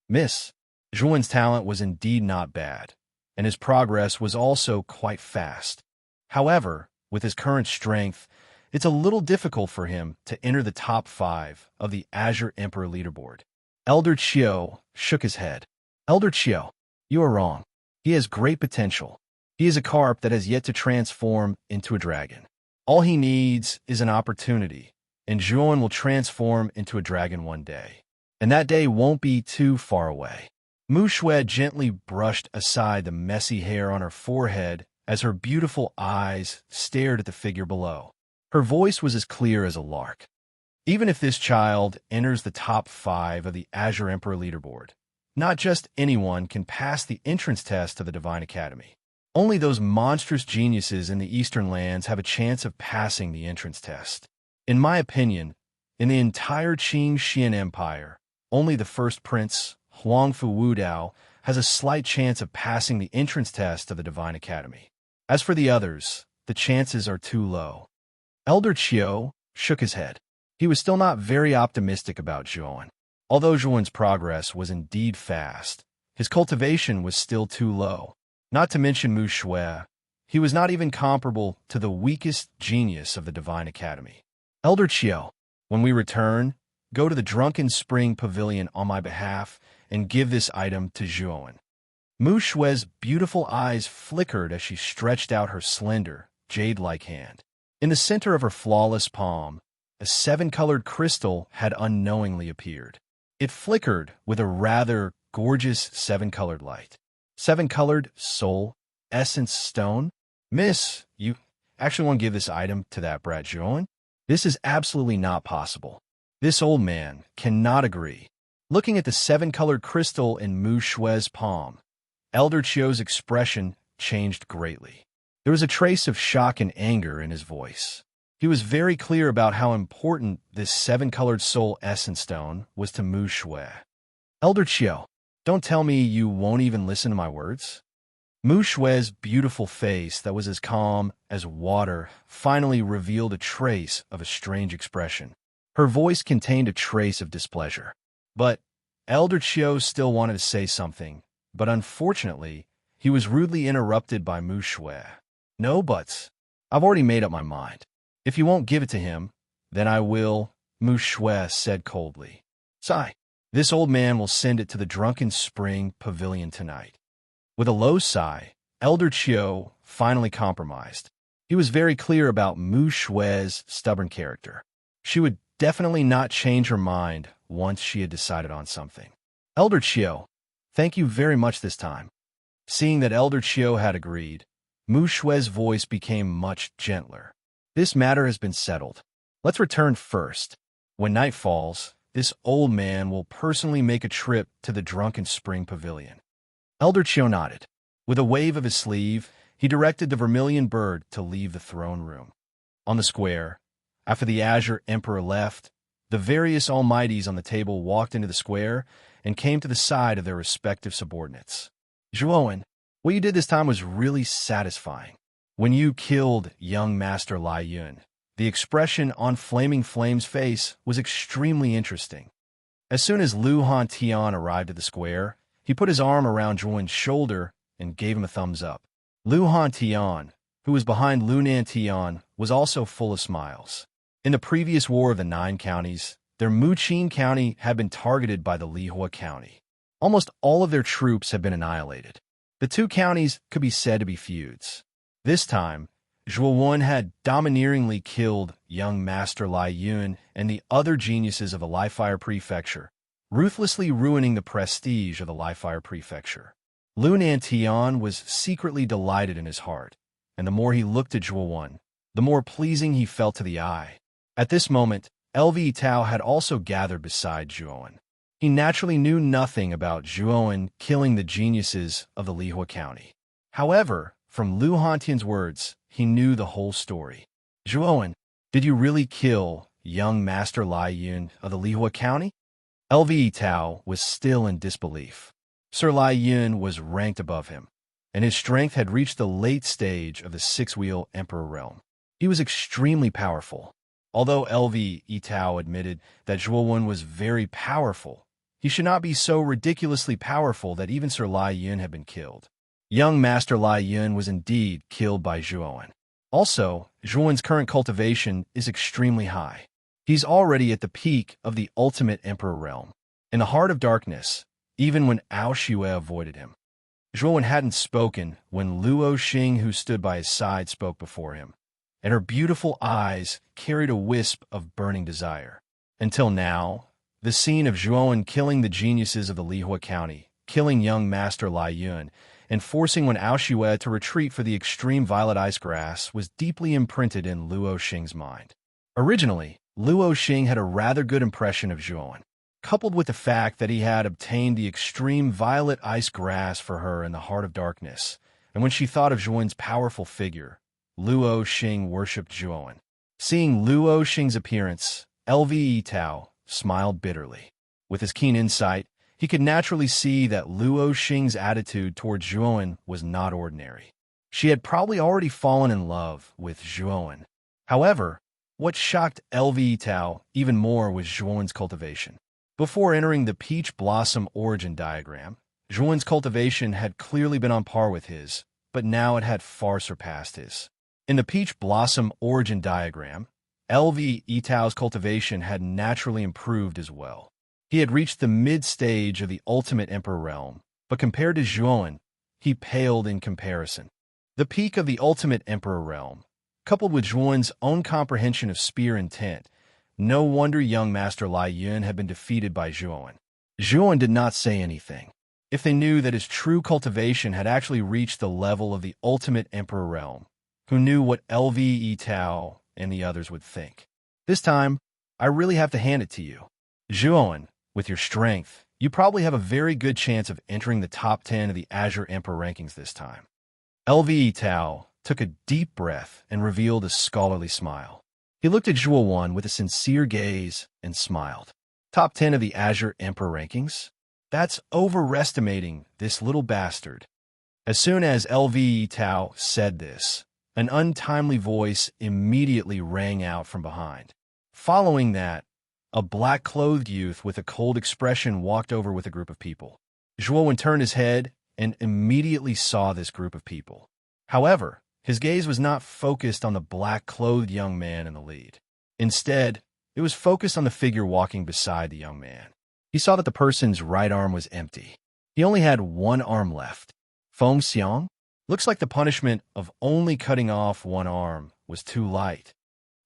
Speaker 1: Miss, Zhuowen's talent was indeed not bad, and his progress was also quite fast. However, with his current strength, it's a little difficult for him to enter the top 5 of the Azure Emperor leaderboard. Elder Qiu shook his head. Elder Qiu, you are wrong. He has great potential. He is a carp that has yet to transform into a dragon. All he needs is an opportunity, and Zhuowen will transform into a dragon one day. And that day won't be too far away. Mu Shui gently brushed aside the messy hair on her forehead as her beautiful eyes stared at the figure below. Her voice was as clear as a lark. Even if this child enters the top 5 of the Azure Emperor leaderboard, not just anyone can pass the entrance test to the Divine Academy. Only those monstrous geniuses in the Eastern lands have a chance of passing the entrance test. In my opinion, In the entire Qing Xian Empire, only the first prince, Huangfu Wudao, has a slight chance of passing the entrance test of the Divine Academy. As for the others, the chances are too low. Elder Qiu shook his head. He was still not very optimistic about Zhuan. Although Zhuan's progress was indeed fast, his cultivation was still too low. Not to mention Mu Shui, he was not even comparable to the weakest genius of the Divine Academy. Elder Qiu, when we return, go to the Drunken Spring Pavilion on my behalf and give this item to Zhuan. Mu Shui's beautiful eyes flickered as she stretched out her slender, jade-like hand. In the center of her flawless palm, a seven-colored crystal had unknowingly appeared. It flickered with a rather gorgeous seven-colored light. Seven-colored soul, essence stone? Miss, you actually want to give this item to that brat Zhuan? This is absolutely not possible. This old man cannot agree. Looking at the seven-colored crystal in Mu Shui's palm, Elder Qiu's expression changed greatly. There was a trace of shock and anger in his voice. He was very clear about how important this seven-colored soul essence stone was to Mu Shui. Elder Qiu, don't tell me you won't even listen to my words? Mu Shui's beautiful face that was as calm as water finally revealed a trace of a strange expression. Her voice contained a trace of displeasure. But Elder Qiu still wanted to say something, but unfortunately, he was rudely interrupted by Mu Shui. No buts. I've already made up my mind. If you won't give it to him, then I will, Mu Shui said coldly. Sigh. This old man will send it to the Drunken Spring Pavilion tonight. With a low sigh, Elder Qiu finally compromised. He was very clear about Mu Shui's stubborn character. She would definitely not change her mind once she had decided on something. Elder Qiu, thank you very much this time. Seeing that Elder Qiu had agreed, Mu Shui's voice became much gentler. This matter has been settled. Let's return first. When night falls, this old man will personally make a trip to the Drunken Spring Pavilion. Elder Qiu nodded. With a wave of his sleeve, he directed the vermilion bird to leave the throne room. On the square, after the Azure Emperor left, the various almighties on the table walked into the square and came to the side of their respective subordinates. Zhuan, what you did this time was really satisfying. When you killed young Master Lai Yun, the expression on Flaming Flame's face was extremely interesting. As soon as Lu Han Tian arrived at the square, he put his arm around Zhuan's shoulder and gave him a thumbs up. Lu Han Tian, who was behind Lu Nan Tian, was also full of smiles. In the previous War of the Nine Counties, their Muqin County had been targeted by the Lihua County. Almost all of their troops had been annihilated. The two counties could be said to be feuds. This time, Zhuan had domineeringly killed young Master Lai Yun and the other geniuses of the Lifire Prefecture, ruthlessly ruining the prestige of the Lifire Prefecture. Lu Nan Tian was secretly delighted in his heart, and the more he looked at Zhuan, the more pleasing he felt to the eye. At this moment, LV Tao had also gathered beside Zhuan. He naturally knew nothing about Zhuan killing the geniuses of the Lihua County. However, from Lu Hantian's words, he knew the whole story. Zhuan, did you really kill young Master Lai Yun of the Lihua County? LV Tao was still in disbelief. Sir Lai Yun was ranked above him, and his strength had reached the late stage of the six-wheel Emperor realm. He was extremely powerful. Although LV Tao admitted that Zhuan was very powerful, he should not be so ridiculously powerful that even Sir Lai Yun had been killed. Young Master Lai Yun was indeed killed by Zhuan. Also, Zhuan's current cultivation is extremely high. He's already at the peak of the ultimate Emperor realm. In the heart of darkness, even when Ao Xue avoided him. Zhuan hadn't spoken when Luo Xing, who stood by his side, spoke before him, and her beautiful eyes carried a wisp of burning desire. Until now, the scene of Zhuan killing the geniuses of the Lihua County, killing young Master Lai Yun, and forcing Wen Aoxue to retreat for the extreme violet ice grass was deeply imprinted in Luo Xing's mind. Originally, Luo Xing had a rather good impression of Zhuan, coupled with the fact that he had obtained the extreme violet ice grass for her in the heart of darkness, and when she thought of Zhuan's powerful figure, Luo Xing worshipped Zhuan. Seeing Luo Xing's appearance, Lve Tao smiled bitterly. With his keen insight, he could naturally see that Luo Xing's attitude towards Zhuowen was not ordinary. She had probably already fallen in love with Zhuowen. However, what shocked Lve Tao even more was Zhuowen's cultivation. Before entering the peach blossom origin diagram, Zhuowen's cultivation had clearly been on par with his, but now it had far surpassed his. In the peach blossom origin diagram, Lve Tao's cultivation had naturally improved as well. He had reached the mid-stage of the ultimate emperor realm, but compared to Zhuowen, he paled in comparison. The peak of the ultimate emperor realm, coupled with Zhuowen's own comprehension of spear intent, no wonder young Master Lai Yun had been defeated by Zhuowen. Zhuowen did not say anything. If they knew that his true cultivation had actually reached the level of the ultimate emperor realm, who knew what Lve Tao and the others would think? This time, I really have to hand it to you. Zhuowen, with your strength, you probably have a very good chance of entering the top 10 of the Azure Emperor rankings this time. Lve Tao took a deep breath and revealed a scholarly smile. He looked at Zhuowen with a sincere gaze and smiled. Top 10 of the Azure Emperor rankings? That's overestimating this little bastard. As soon as Lve Tao said this, an untimely voice immediately rang out from behind. Following that, a black-clothed youth with a cold expression walked over with a group of people. Zhuowen turned his head and immediately saw this group of people. However, his gaze was not focused on the black-clothed young man in the lead. Instead, it was focused on the figure walking beside the young man. He saw that the person's right arm was empty. He only had one arm left. Feng Xiang? Looks like the punishment of only cutting off one arm was too light.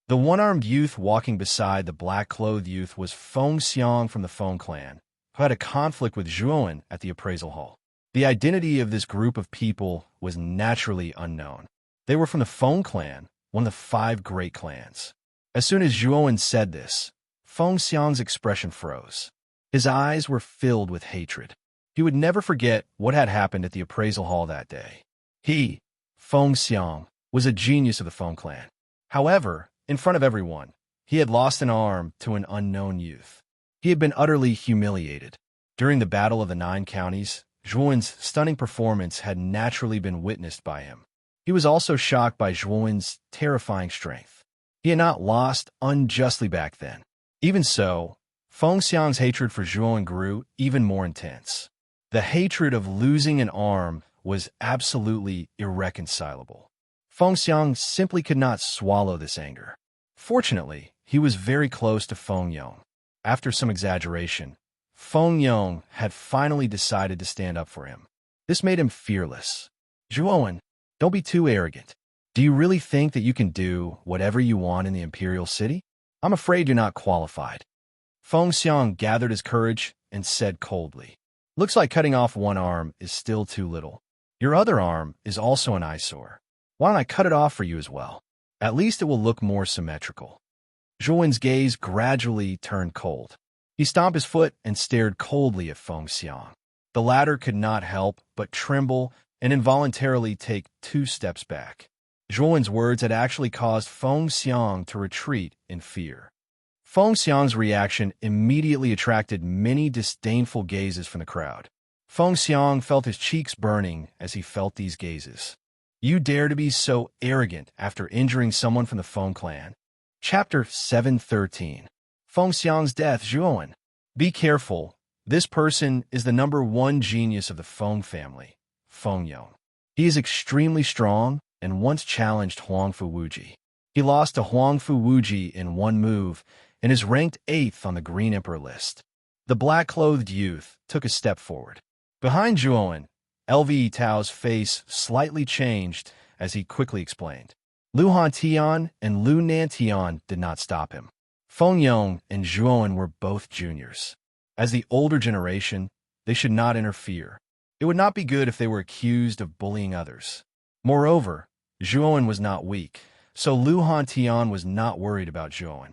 Speaker 1: The one-armed youth walking beside the black-clothed youth was Feng Xiang from the Feng clan, who had a conflict with Zhuowen at the appraisal hall. The identity of this group of people was naturally unknown. They were from the Feng clan, one of the 5 great clans. As soon as Zhuowen said this, Feng Xiang's expression froze. His eyes were filled with hatred. He would never forget what had happened at the appraisal hall that day. He, Feng Xiang, was a genius of the Feng clan. However, in front of everyone, he had lost an arm to an unknown youth. He had been utterly humiliated. During the Battle of the 9 Counties, Zhuowen's stunning performance had naturally been witnessed by him. He was also shocked by Zhuowen's terrifying strength. He had not lost unjustly back then. Even so, Feng Xiang's hatred for Zhuowen grew even more intense. The hatred of losing an arm was absolutely irreconcilable. Feng Xiang simply could not swallow this anger. Fortunately, he was very close to Feng Yong. After some exaggeration, Feng Yong had finally decided to stand up for him. This made him fearless. Zhuowen, don't be too arrogant. Do you really think that you can do whatever you want in the Imperial City? I'm afraid you're not qualified. Feng Xiang gathered his courage and said coldly, "Looks like cutting off one arm is still too little. Your other arm is also an eyesore. Why don't I cut it off for you as well? At least it will look more symmetrical." Zhuowen's gaze gradually turned cold. He stomped his foot and stared coldly at Feng Xiang. The latter could not help but tremble and involuntarily take 2 steps back. Zhuowen's words had actually caused Feng Xiang to retreat in fear. Feng Xiang's reaction immediately attracted many disdainful gazes from the crowd. Feng Xiang felt his cheeks burning as he felt these gazes. You dare to be so arrogant after injuring someone from the Feng clan? Chapter 713. Feng Xiang's death. Zhuowen. Be careful. This person is the #1 genius of the Feng family, Feng Yong. He is extremely strong and once challenged Huangfu Wuji. He lost to Huangfu Wuji in 1 move and is ranked 8th on the Green Emperor list. The black-clothed youth took a step forward. Behind Zhuowen, Lve Tao's face slightly changed as he quickly explained. Lu Hantian and Lu Nantian did not stop him. Feng Yong and Zhuowen were both juniors. As the older generation, they should not interfere. It would not be good if they were accused of bullying others. Moreover, Zhuowen was not weak, so Lu Hantian was not worried about Zhuowen.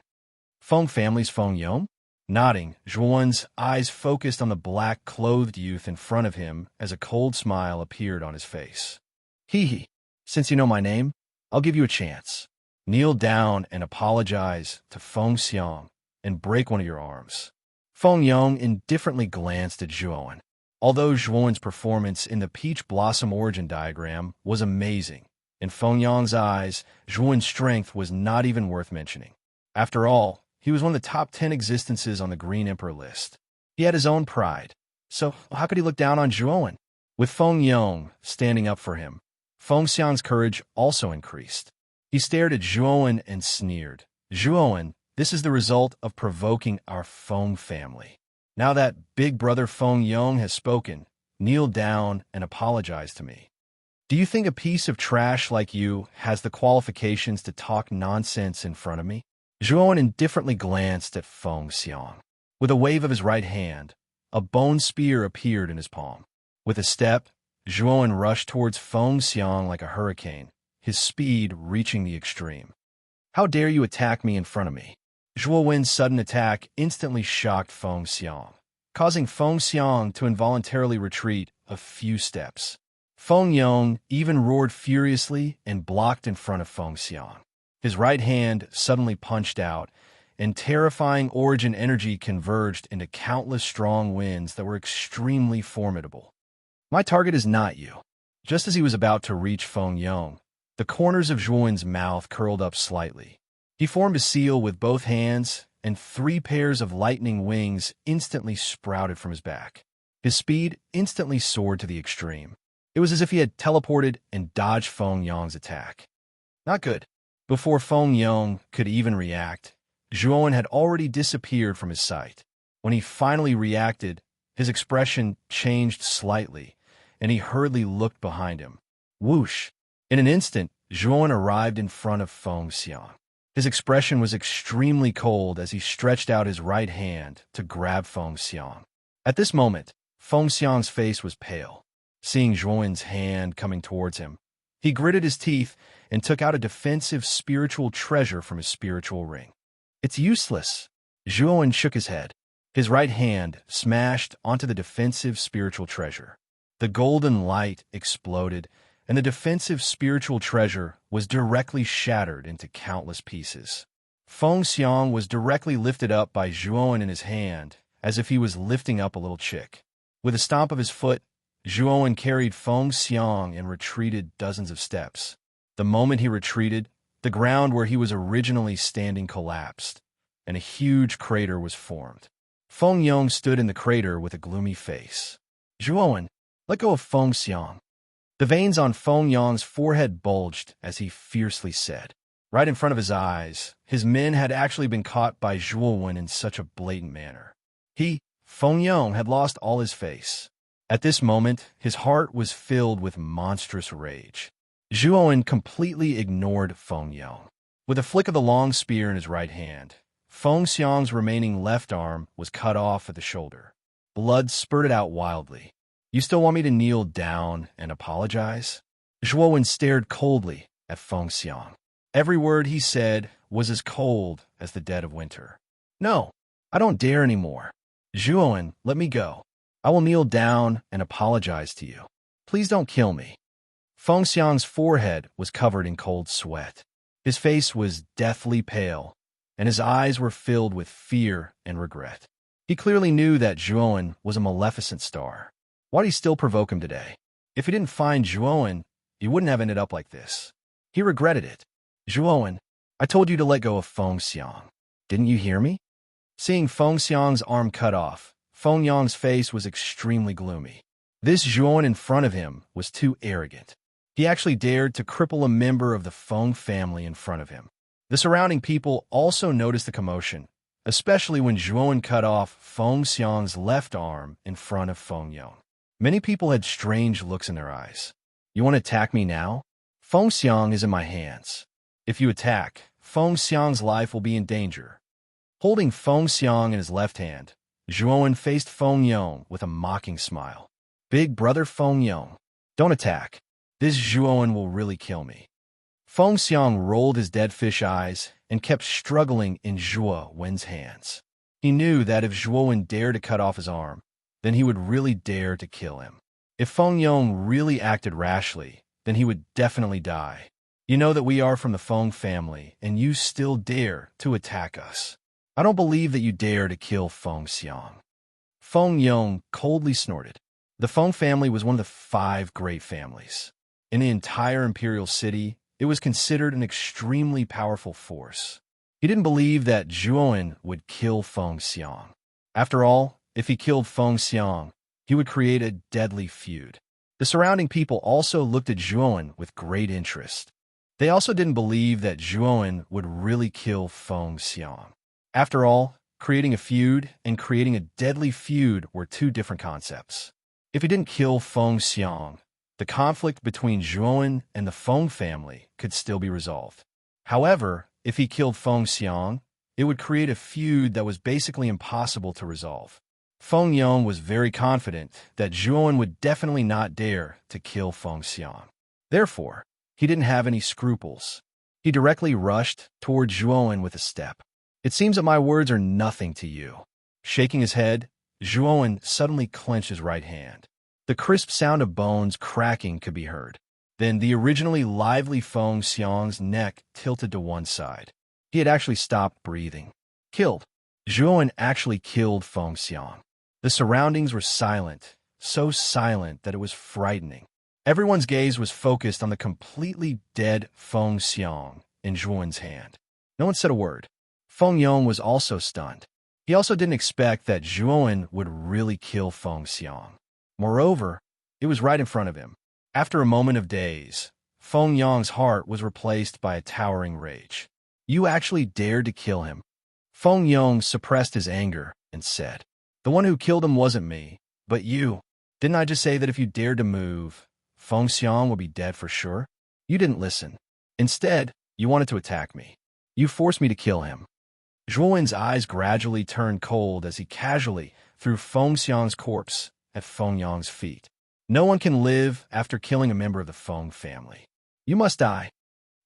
Speaker 1: Feng family's Feng Yong? Nodding, Zhuowen's eyes focused on the black-clothed youth in front of him as a cold smile appeared on his face. Hee, since you know my name, I'll give you a chance. Kneel down and apologize to Feng Xiang and break one of your arms. Feng Yong indifferently glanced at Zhuowen. Although Zhuowen's performance in the Peach Blossom origin diagram was amazing, in Feng Yong's eyes, Zhuowen's strength was not even worth mentioning. After all, he was one of the top 10 existences on the Green Emperor list. He had his own pride, so how could he look down on Zhuowen? With Feng Yong standing up for him, Feng Xiang's courage also increased. He stared at Zhuowen and sneered. Zhuowen, this is the result of provoking our Feng family. Now that big brother Feng Yong has spoken, kneel down and apologize to me. Do you think a piece of trash like you has the qualifications to talk nonsense in front of me? Zhuowen indifferently glanced at Feng Xiang. With a wave of his right hand, a bone spear appeared in his palm. With a step, Zhuowen rushed towards Feng Xiang like a hurricane, his speed reaching the extreme. How dare you attack me in front of me? Zhuowen's sudden attack instantly shocked Feng Xiang, causing Feng Xiang to involuntarily retreat a few steps. Feng Yong even roared furiously and blocked in front of Feng Xiang. His right hand suddenly punched out, and terrifying origin energy converged into countless strong winds that were extremely formidable. My target is not you. Just as he was about to reach Feng Yong, the corners of Zhuowen's mouth curled up slightly. He formed a seal with both hands, and 3 pairs of lightning wings instantly sprouted from his back. His speed instantly soared to the extreme. It was as if he had teleported and dodged Feng Yong's attack. Not good. Before Feng Yong could even react, Zhuowen had already disappeared from his sight. When he finally reacted, his expression changed slightly, and he hurriedly looked behind him. Whoosh! In an instant, Zhuowen arrived in front of Feng Xiang. His expression was extremely cold as he stretched out his right hand to grab Feng Xiang. At this moment, Feng Xiang's face was pale. Seeing Zhuowen's hand coming towards him, he gritted his teeth and took out a defensive spiritual treasure from his spiritual ring. It's useless. Zhuowen shook his head. His right hand smashed onto the defensive spiritual treasure. The golden light exploded, and the defensive spiritual treasure was directly shattered into countless pieces. Feng Xiang was directly lifted up by Zhuowen in his hand, as if he was lifting up a little chick. With a stomp of his foot, Zhuowen carried Feng Xiang and retreated dozens of steps. The moment he retreated, the ground where he was originally standing collapsed, and a huge crater was formed. Feng Yong stood in the crater with a gloomy face. Zhuowen, let go of Feng Xiang. The veins on Feng Yong's forehead bulged as he fiercely said. Right in front of his eyes, his men had actually been caught by Zhuowen in such a blatant manner. Feng Yong, had lost all his face. At this moment, his heart was filled with monstrous rage. Zhuowen completely ignored Feng Yong. With a flick of the long spear in his right hand, Feng Xiang's remaining left arm was cut off at the shoulder. Blood spurted out wildly. You still want me to kneel down and apologize? Zhuowen stared coldly at Feng Xiang. Every word he said was as cold as the dead of winter. No, I don't dare anymore. Zhuowen, let me go. I will kneel down and apologize to you. Please don't kill me. Feng Xiang's forehead was covered in cold sweat. His face was deathly pale, and his eyes were filled with fear and regret. He clearly knew that Zhuowen was a maleficent star. Why'd he still provoke him today? If he didn't find Zhuowen, he wouldn't have ended up like this. He regretted it. Zhuowen, I told you to let go of Feng Xiang. Didn't you hear me? Seeing Feng Xiang's arm cut off, Feng Yong's face was extremely gloomy. This Zhuowen in front of him was too arrogant. He actually dared to cripple a member of the Feng family in front of him. The surrounding people also noticed the commotion, especially when Zhuowen cut off Feng Xiang's left arm in front of Feng Yong. Many people had strange looks in their eyes. You want to attack me now? Feng Xiang is in my hands. If you attack, Feng Xiang's life will be in danger. Holding Feng Xiang in his left hand, Zhuowen faced Feng Yong with a mocking smile. Big brother Feng Yong, don't attack. This Zhuowen will really kill me. Feng Xiang rolled his dead fish eyes and kept struggling in Zhuowen's hands. He knew that if Zhuowen dared to cut off his arm, then he would really dare to kill him. If Feng Yong really acted rashly, then he would definitely die. You know that we are from the Feng family, and you still dare to attack us. I don't believe that you dare to kill Feng Xiang. Feng Yong coldly snorted. The Feng family was one of the 5 great families. In the entire imperial city, it was considered an extremely powerful force. He didn't believe that Zhuowen would kill Feng Xiang. After all, if he killed Feng Xiang, he would create a deadly feud. The surrounding people also looked at Zhuowen with great interest. They also didn't believe that Zhuowen would really kill Feng Xiang. After all, creating a feud and creating a deadly feud were 2 different concepts. If he didn't kill Feng Xiang, the conflict between Zhuowen and the Feng family could still be resolved. However, if he killed Feng Xiang, it would create a feud that was basically impossible to resolve. Feng Yong was very confident that Zhuowen would definitely not dare to kill Feng Xiang. Therefore, he didn't have any scruples. He directly rushed toward Zhuowen with a step. It seems that my words are nothing to you. Shaking his head, Zhuowen suddenly clenched his right hand. The crisp sound of bones cracking could be heard. Then the originally lively Feng Xiang's neck tilted to one side. He had actually stopped breathing. Killed. Zhuowen actually killed Feng Xiang. The surroundings were silent, so silent that it was frightening. Everyone's gaze was focused on the completely dead Feng Xiang in Zhuowen's hand. No one said a word. Feng Yong was also stunned. He also didn't expect that Zhuowen would really kill Feng Xiang. Moreover, it was right in front of him. After a moment of daze, Feng Yong's heart was replaced by a towering rage. You actually dared to kill him. Feng Yong suppressed his anger and said, the one who killed him wasn't me, but you. Didn't I just say that if you dared to move, Feng Xiang would be dead for sure? You didn't listen. Instead, you wanted to attack me. You forced me to kill him. Zhuowen's eyes gradually turned cold as he casually threw Feng Xiang's corpse at Feng Yong's feet. No one can live after killing a member of the Feng family. You must die.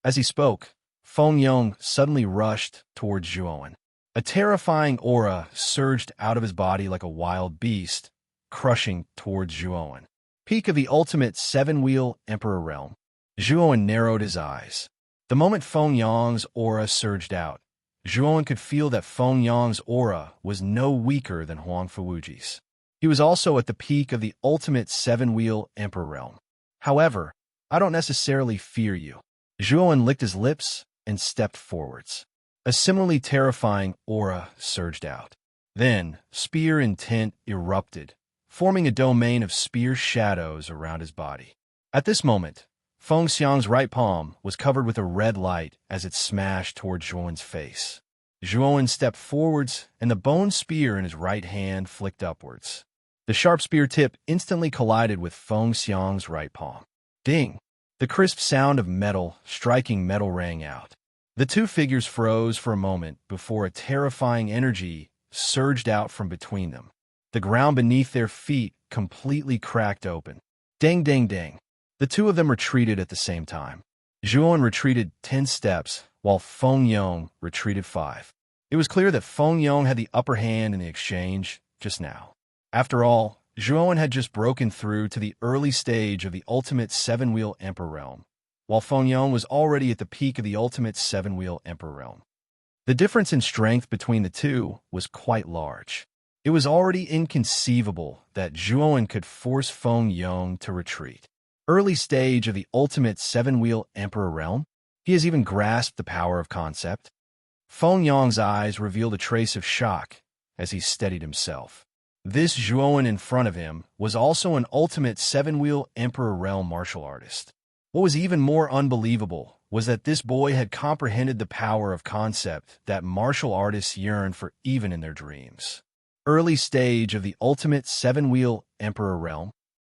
Speaker 1: As he spoke, Feng Yong suddenly rushed towards Zhuowen. A terrifying aura surged out of his body like a wild beast, crushing towards Zhuowen. Peak of the ultimate 7-wheel Emperor realm. Zhuowen narrowed his eyes. The moment Feng Yong's aura surged out, Zhuowen could feel that Feng Yong's aura was no weaker than Huang Fuwuji's. He was also at the peak of the ultimate 7-wheel Emperor realm. However, I don't necessarily fear you. Zhuowen licked his lips and stepped forwards. A similarly terrifying aura surged out. Then, spear intent erupted, forming a domain of spear shadows around his body. At this moment, Feng Xiang's right palm was covered with a red light as it smashed toward Zhuowen's face. Zhuowen stepped forwards, and the bone spear in his right hand flicked upwards. The sharp spear tip instantly collided with Feng Xiang's right palm. Ding! The crisp sound of metal striking metal rang out. The 2 figures froze for a moment before a terrifying energy surged out from between them. The ground beneath their feet completely cracked open. Ding, ding, ding. The 2 of them retreated at the same time. Zhuowen retreated 10 steps, while Feng Yong retreated 5. It was clear that Feng Yong had the upper hand in the exchange just now. After all, Zhuowen had just broken through to the early stage of the ultimate 7-wheel Emperor realm, while Feng Yong was already at the peak of the ultimate 7-wheel Emperor realm. The difference in strength between the 2 was quite large. It was already inconceivable that Zhuowen could force Feng Yong to retreat. Early stage of the ultimate 7-wheel Emperor realm, he has even grasped the power of concept. Feng Yong's eyes revealed a trace of shock as he steadied himself. This Zhuowen in front of him was also an ultimate 7-wheel Emperor realm martial artist. What was even more unbelievable was that this boy had comprehended the power of concept that martial artists yearn for even in their dreams. Early stage of the ultimate 7-wheel Emperor realm.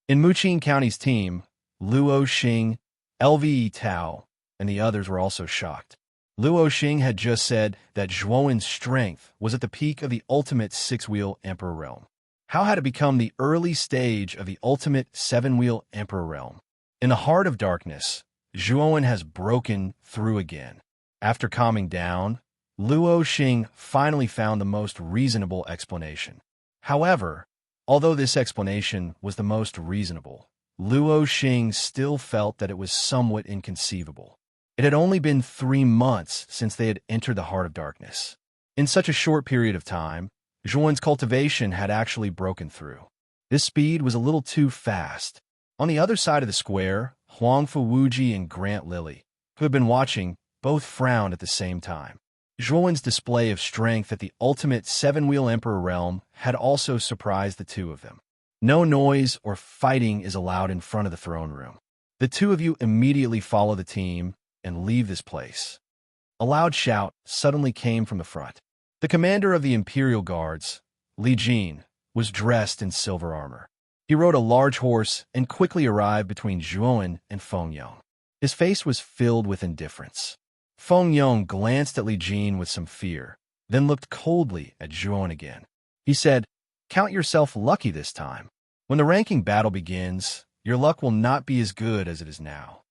Speaker 1: In Muqing County's team, Luo Xing, LVE Tao, and the others were also shocked. Luo Xing had just said that Zhuowen's strength was at the peak of the ultimate 6-wheel Emperor realm. How had it become the early stage of the ultimate 7-wheel Emperor realm? In the heart of darkness, Zhuowen has broken through again. After calming down, Luo Xing finally found the most reasonable explanation. However, although this explanation was the most reasonable, Luo Xing still felt that it was somewhat inconceivable. It had only been 3 months since they had entered the heart of darkness. In such a short period of time, Zhuan's cultivation had actually broken through. This speed was a little too fast. On the other side of the square, Huang Fuwuji and Grant Lily, who had been watching, both frowned at the same time. Zhuan's display of strength at the ultimate seven-wheel emperor realm had also surprised the two of them. No noise or fighting is allowed in front of the throne room. The two of you immediately follow the team and leave this place. A loud shout suddenly came from the front. The commander of the Imperial Guards, Li Jin, was dressed in silver armor. He rode a large horse and quickly arrived between Zhuan and Feng Yong. His face was filled with indifference. Feng Yong glanced at Li Jin with some fear, then looked coldly at Zhuan again. He said, "Count yourself lucky this time. When the ranking battle begins, your luck will not be as good as it is now.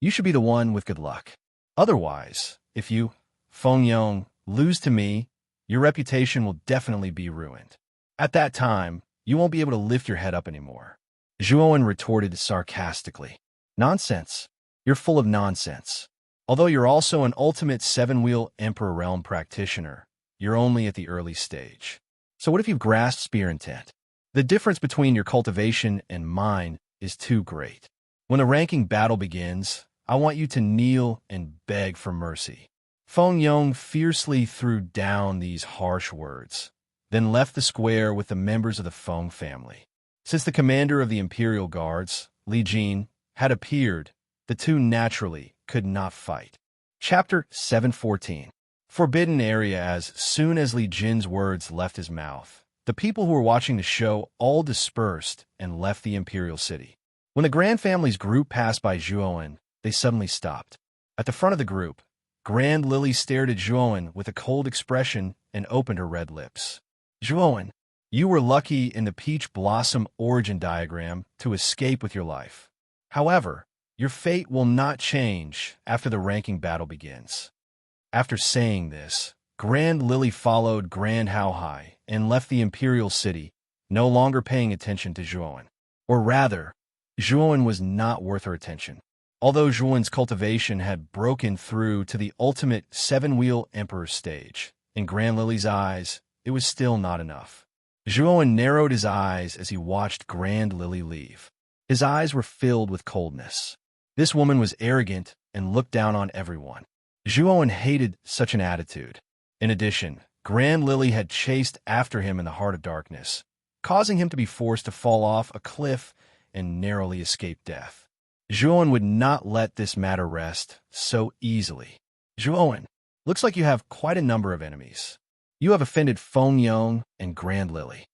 Speaker 1: You should be the one with good luck. Otherwise, if you, Feng Yong, lose to me, your reputation will definitely be ruined. At that time, you won't be able to lift your head up anymore." Zhuan retorted sarcastically. "Nonsense. You're full of nonsense. Although you're also an ultimate seven-wheel Emperor Realm practitioner, you're only at the early stage. So what if you've grasped spear intent? The difference between your cultivation and mine is too great. When the ranking battle begins, I want you to kneel and beg for mercy." Feng Yong fiercely threw down these harsh words, then left the square with the members of the Feng family. Since the commander of the Imperial Guards, Li Jin, had appeared, the two naturally could not fight. Chapter 714. Forbidden Area. As soon as Li Jin's words left his mouth, the people who were watching the show all dispersed and left the Imperial City. When the Grand Family's group passed by Zhuan, they suddenly stopped. At the front of the group, Grand Lily stared at Zhuan with a cold expression and opened her red lips. "Zhuan, you were lucky in the Peach Blossom origin diagram to escape with your life. However, your fate will not change after the ranking battle begins." After saying this, Grand Lily followed Grand Haohai and left the Imperial City, no longer paying attention to Zhuan. Or rather, Zhuan was not worth her attention. Although Zhuan's cultivation had broken through to the ultimate seven-wheel emperor stage, in Grand Lily's eyes, it was still not enough. Zhuan narrowed his eyes as he watched Grand Lily leave. His eyes were filled with coldness. This woman was arrogant and looked down on everyone. Zhuan hated such an attitude. In addition, Grand Lily had chased after him in the heart of darkness, causing him to be forced to fall off a cliff and narrowly escape death. Zhuan would not let this matter rest so easily. "Zhuan, looks like you have quite a number of enemies. You have offended Feng Yong and Grand Lily."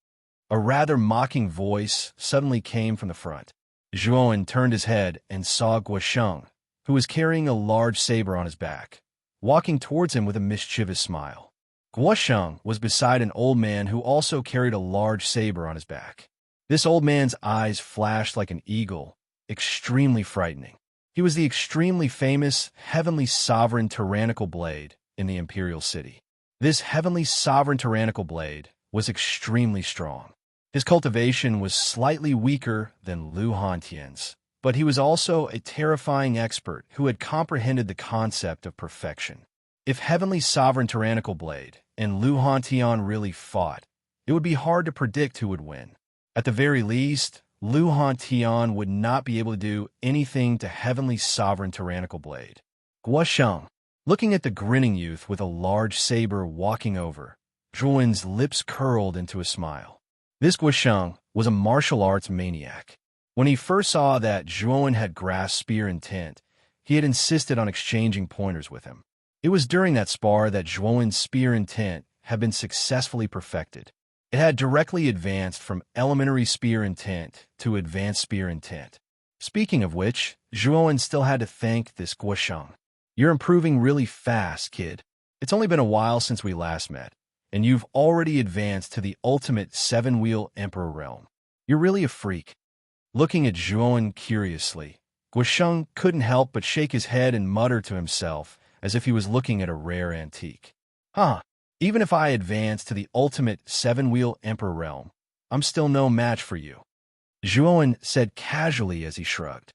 Speaker 1: A rather mocking voice suddenly came from the front. Zhuan turned his head and saw Guosheng, who was carrying a large saber on his back, walking towards him with a mischievous smile. Guosheng was beside an old man who also carried a large saber on his back. This old man's eyes flashed like an eagle, extremely frightening. He was the extremely famous Heavenly Sovereign Tyrannical Blade in the Imperial City. This Heavenly Sovereign Tyrannical Blade was extremely strong. His cultivation was slightly weaker than Lu Hantian's, but he was also a terrifying expert who had comprehended the concept of perfection. If Heavenly Sovereign Tyrannical Blade and Lu Hantian really fought, it would be hard to predict who would win. At the very least, Lu Hantian would not be able to do anything to Heavenly Sovereign Tyrannical Blade. Guosheng, looking at the grinning youth with a large saber walking over, Zhuan's lips curled into a smile. This Guosheng was a martial arts maniac. When he first saw that Zhuan had grasped spear intent, he had insisted on exchanging pointers with him. It was during that spar that Zhuan's spear intent had been successfully perfected. It had directly advanced from elementary spear intent to advanced spear intent. Speaking of which, Zhuan still had to thank this Guosheng. "You're improving really fast, kid. It's only been a while since we last met, and you've already advanced to the ultimate seven-wheel emperor realm. You're really a freak." Looking at Zhuan curiously, Guosheng couldn't help but shake his head and mutter to himself as if he was looking at a rare antique. "Huh. Even if I advance to the ultimate seven-wheel emperor realm, I'm still no match for you," Zhuan said casually as he shrugged.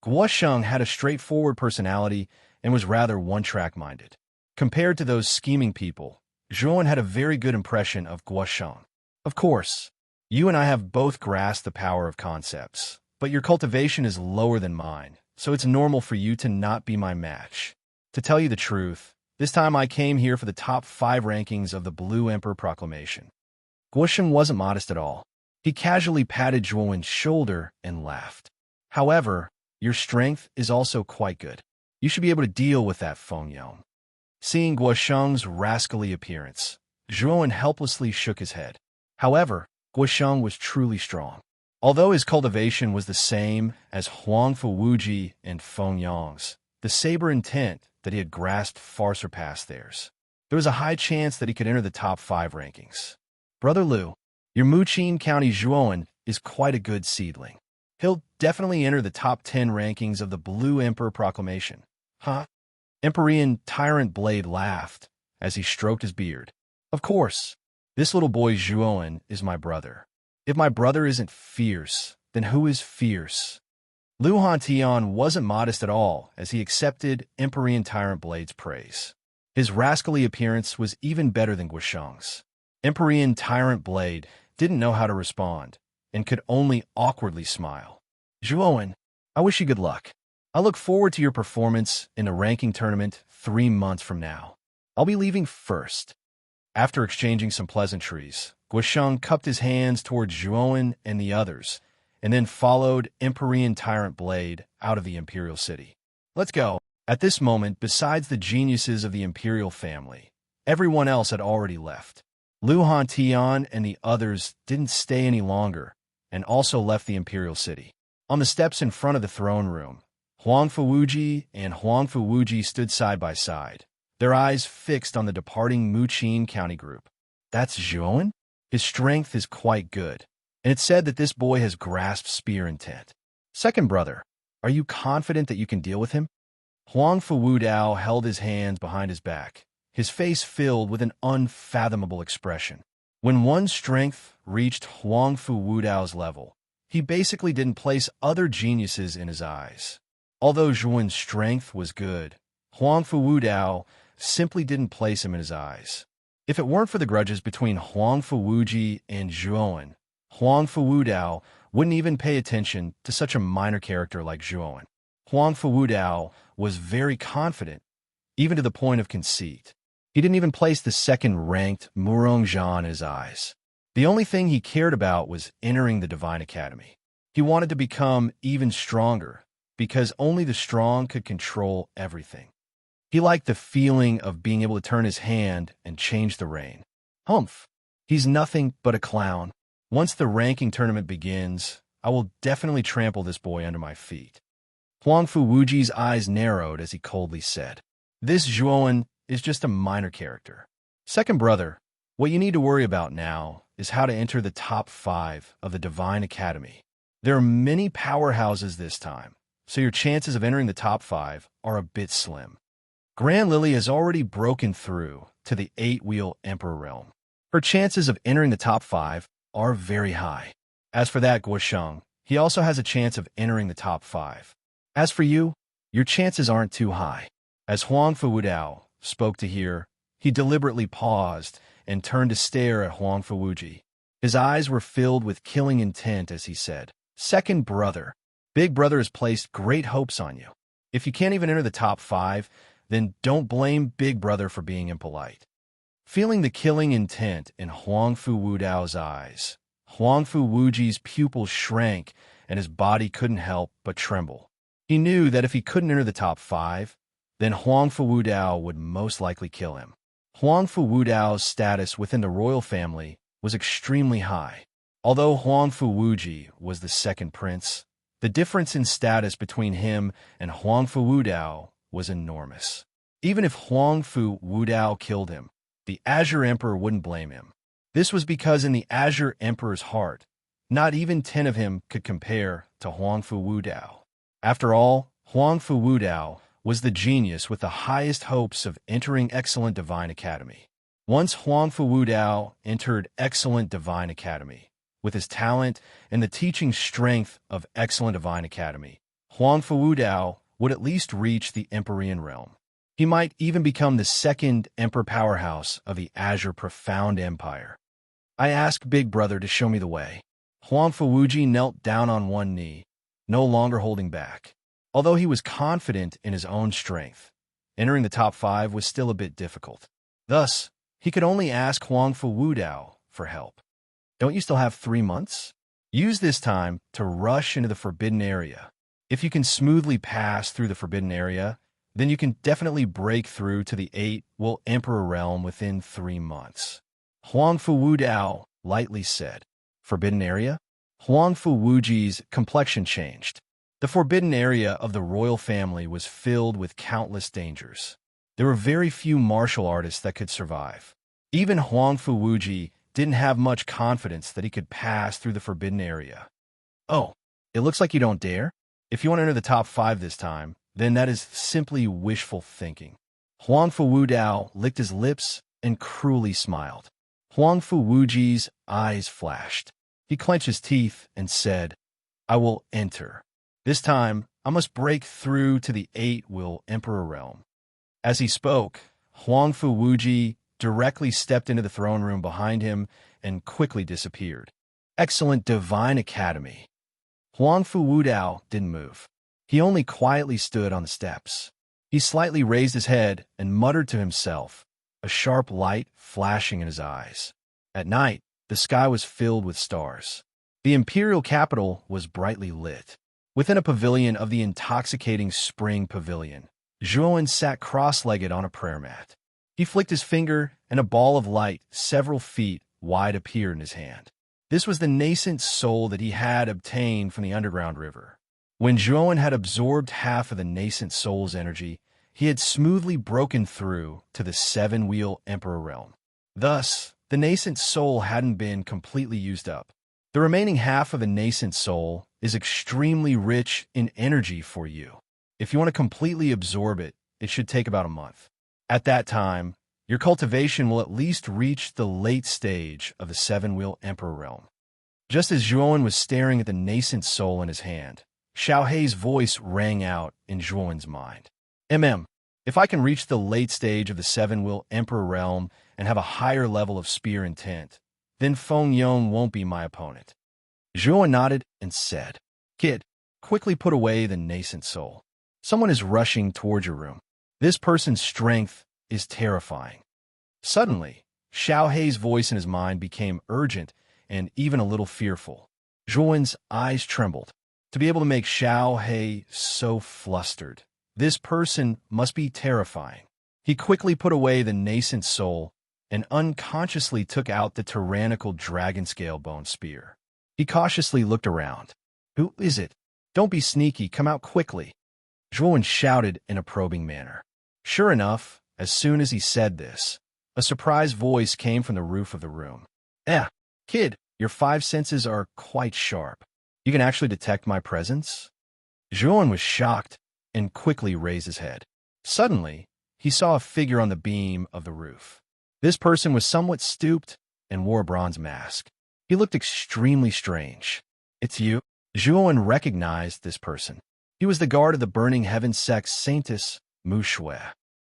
Speaker 1: Guosheng had a straightforward personality and was rather one-track minded. Compared to those scheming people, Zhuan had a very good impression of Guosheng. Of course, you and I have both grasped the power of concepts, but your cultivation is lower than mine, so it's normal for you to not be my match. To tell you the truth, this time I came here for the top 5 rankings of the Blue Emperor Proclamation. Guosheng wasn't modest at all. He casually patted Zhuan's shoulder and laughed. However, your strength is also quite good. You should be able to deal with that Fengyang. Seeing Guosheng's rascally appearance, Zhuan helplessly shook his head. However, Guosheng was truly strong. Although his cultivation was the same as Huangfu Wuji and Fengyang's, the saber intent that he had grasped far surpassed theirs. There was a high chance that he could enter the top 5 rankings. Brother Liu, your Muqin County Zhuan is quite a good seedling. He'll definitely enter the top 10 rankings of the Blue Emperor Proclamation. Huh? Empyrean Tyrant Blade laughed as he stroked his beard. Of course, this little boy Zhuan is my brother. If my brother isn't fierce, then who is fierce? Lu Hantian wasn't modest at all as he accepted Empyrean Tyrant Blade's praise. His rascally appearance was even better than Guosheng's. Empyrean Tyrant Blade didn't know how to respond and could only awkwardly smile. Zhuan, I wish you good luck. I look forward to your performance in the ranking tournament 3 months from now. I'll be leaving first. After exchanging some pleasantries, Guosheng cupped his hands toward Zhuan and the others, and then followed Empyrean Tyrant Blade out of the Imperial City. Let's go. At this moment, besides the geniuses of the Imperial family, everyone else had already left. Lu Hantian and the others didn't stay any longer, and also left the Imperial City. On the steps in front of the throne room, Huangfu Wuji and Huangfu Wuji stood side by side, their eyes fixed on the departing Muqin County group. That's Zhuan? His strength is quite good, and it's said that this boy has grasped spear intent. Second brother, are you confident that you can deal with him? Huangfu Wudao held his hands behind his back, his face filled with an unfathomable expression. When one's strength reached Huangfu Wudao's level, he basically didn't place other geniuses in his eyes. Although Zhuan's strength was good, Huangfu Wudao simply didn't place him in his eyes. If it weren't for the grudges between Huangfu Wuji and Zhuan, Huangfu Wudao wouldn't even pay attention to such a minor character like Zhuan. Huangfu Wudao was very confident, even to the point of conceit. He didn't even place the second-ranked Murongzhan in his eyes. The only thing he cared about was entering the Divine Academy. He wanted to become even stronger, because only the strong could control everything. He liked the feeling of being able to turn his hand and change the rain. Humph, he's nothing but a clown. Once the ranking tournament begins, I will definitely trample this boy under my feet. Huangfu Wuji's eyes narrowed as he coldly said, This Zhuan is just a minor character. Second brother, what you need to worry about now is how to enter the top 5 of the Divine Academy. There are many powerhouses this time, so your chances of entering the top 5 are a bit slim. Grand Lily has already broken through to the 8-wheel Emperor realm. Her chances of entering the top 5 are very high. As for that Guosheng, he also has a chance of entering the top 5. As for you, your chances aren't too high. As Huangfu Wudao spoke to hear, he deliberately paused and turned to stare at Huangfu Wuji. His eyes were filled with killing intent as he said, Second brother, Big Brother has placed great hopes on you. If you can't even enter the top 5, then don't blame Big Brother for being impolite. Feeling the killing intent in Huangfu Wudao's eyes, Huangfu Wuji's pupils shrank and his body couldn't help but tremble. He knew that if he couldn't enter the top 5, then Huangfu Wudao would most likely kill him. Huangfu Wudao's status within the royal family was extremely high. Although Huangfu Wuji was the second prince, the difference in status between him and Huangfu Wudao was enormous. Even if Huangfu Wudao killed him, the Azure Emperor wouldn't blame him. This was because in the Azure Emperor's heart, not even 10 of him could compare to Huangfu Wudao. After all, Huangfu Wudao was the genius with the highest hopes of entering Excellent Divine Academy. Once Huangfu Wudao entered Excellent Divine Academy, with his talent and the teaching strength of Excellent Divine Academy, Huangfu Wudao would at least reach the Empyrean realm. He might even become the second emperor powerhouse of the Azure Profound Empire. I asked Big Brother to show me the way. Huang Fuwuji knelt down on one knee, no longer holding back. Although he was confident in his own strength, entering the top 5 was still a bit difficult. Thus, he could only ask Huang Fuwudao for help. Don't you still have 3 months? Use this time to rush into the forbidden area. If you can smoothly pass through the forbidden area, then you can definitely break through to the 8-will Emperor realm within 3 months. Huang Fuwudao lightly said. Forbidden area? Huang Fuwuji's complexion changed. The forbidden area of the royal family was filled with countless dangers. There were very few martial artists that could survive. Even Huang Fuwuji didn't have much confidence that he could pass through the forbidden area. Oh, it looks like you don't dare? If you want to enter the top 5 this time, then that is simply wishful thinking. Huang Fuwudao licked his lips and cruelly smiled. Huang Fuwuji's eyes flashed. He clenched his teeth and said, I will enter. This time, I must break through to the 8-will Emperor realm. As he spoke, Huang Fuwuji directly stepped into the throne room behind him and quickly disappeared. Excellent Divine Academy. Huang Fuwudao didn't move. He only quietly stood on the steps. He slightly raised his head and muttered to himself, a sharp light flashing in his eyes. At night, the sky was filled with stars. The imperial capital was brightly lit. Within a pavilion of the intoxicating spring pavilion, Zhuowen sat cross-legged on a prayer mat. He flicked his finger, and a ball of light several feet wide appeared in his hand. This was the nascent soul that he had obtained from the underground river. When Zhuowen had absorbed half of the nascent soul's energy, he had smoothly broken through to the 7-wheel Emperor realm. Thus, the nascent soul hadn't been completely used up. The remaining half of the nascent soul is extremely rich in energy for you. If you want to completely absorb it, it should take about a month. At that time, your cultivation will at least reach the late stage of the 7-wheel Emperor realm. Just as Zhuowen was staring at the nascent soul in his hand, Xiaohei's voice rang out in Zhuowen's mind. If I can reach the late stage of the 7-wheel Emperor realm and have a higher level of spear intent, then Feng Yong won't be my opponent. Zhuowen nodded and said, Kid, quickly put away the nascent soul. Someone is rushing towards your room. This person's strength is terrifying. Suddenly, Xiaohei's voice in his mind became urgent and even a little fearful. Zhuowen's eyes trembled. To be able to make Xiaohei so flustered, this person must be terrifying. He quickly put away the nascent soul and unconsciously took out the tyrannical dragon-scale bone spear. He cautiously looked around. Who is it? Don't be sneaky, come out quickly. Zhuowen shouted in a probing manner. Sure enough, as soon as he said this, a surprised voice came from the roof of the room. Kid, your 5 senses are quite sharp. You can actually detect my presence? Zhuowen was shocked and quickly raised his head. Suddenly, he saw a figure on the beam of the roof. This person was somewhat stooped and wore a bronze mask. He looked extremely strange. It's you? Zhuowen recognized this person. He was the guard of the Burning Heaven Sect's Saintess, Mu Shui.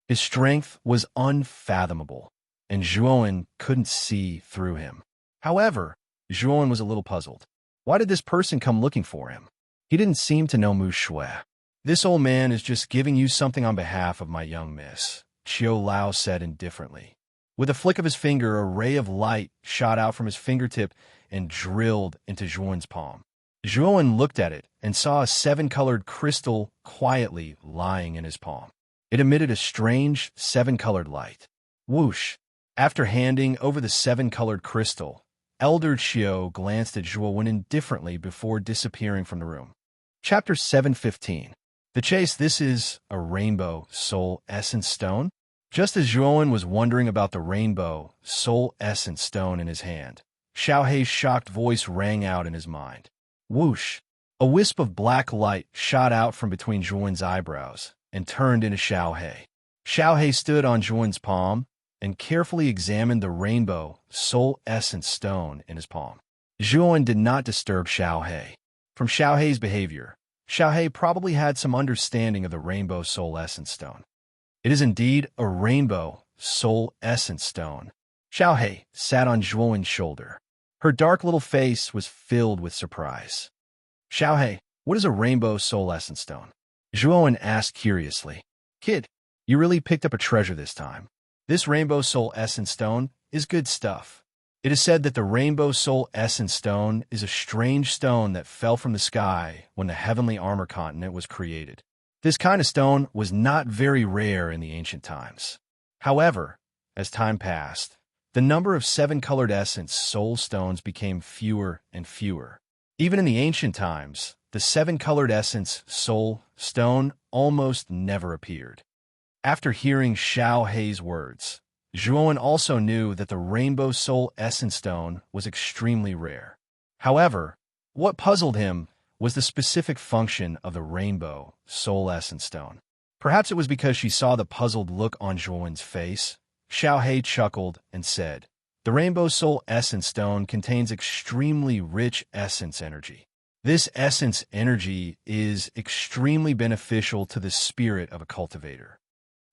Speaker 1: His strength was unfathomable, and Zhuowen couldn't see through him. However, Zhuowen was a little puzzled. Why did this person come looking for him? He didn't seem to know Mu Shui. This old man is just giving you something on behalf of my young miss, Qiu Lao said indifferently. With a flick of his finger, a ray of light shot out from his fingertip and drilled into Zhuowen's palm. Zhuowen looked at it and saw a 7-colored crystal quietly lying in his palm. It emitted a strange 7-colored light. Whoosh! After handing over the 7-colored crystal, Elder Qiu glanced at Zhuowen indifferently before disappearing from the room. Chapter 715. The Chase. This is a rainbow soul essence stone? Just as Zhuowen was wondering about the rainbow soul essence stone in his hand, Xiaohei's shocked voice rang out in his mind. Whoosh! A wisp of black light shot out from between Zhuowen's eyebrows and turned into Xiaohei. Xiaohei stood on Zhuowen's palm and carefully examined the rainbow soul essence stone in his palm. Zhuowen did not disturb Xiaohei. From Xiaohei's behavior, Xiaohei probably had some understanding of the rainbow soul essence stone. It is indeed a rainbow soul essence stone. Xiaohei sat on Zhuowen's shoulder. Her dark little face was filled with surprise. Xiaohei, what is a rainbow soul essence stone? Zhuowen asked curiously. Kid, you really picked up a treasure this time. This rainbow soul essence stone is good stuff. It is said that the rainbow soul essence stone is a strange stone that fell from the sky when the heavenly armor continent was created. This kind of stone was not very rare in the ancient times. However, as time passed, the number of seven-colored essence soul stones became fewer and fewer. Even in the ancient times, the seven-colored essence soul stone almost never appeared. After hearing Xiaohei's words, Zhuowen also knew that the rainbow soul essence stone was extremely rare. However, what puzzled him was the specific function of the rainbow soul essence stone. Perhaps it was because she saw the puzzled look on Zhuowen's face. Xiaohei chuckled and said, "The rainbow soul essence stone contains extremely rich essence energy. This essence energy is extremely beneficial to the spirit of a cultivator.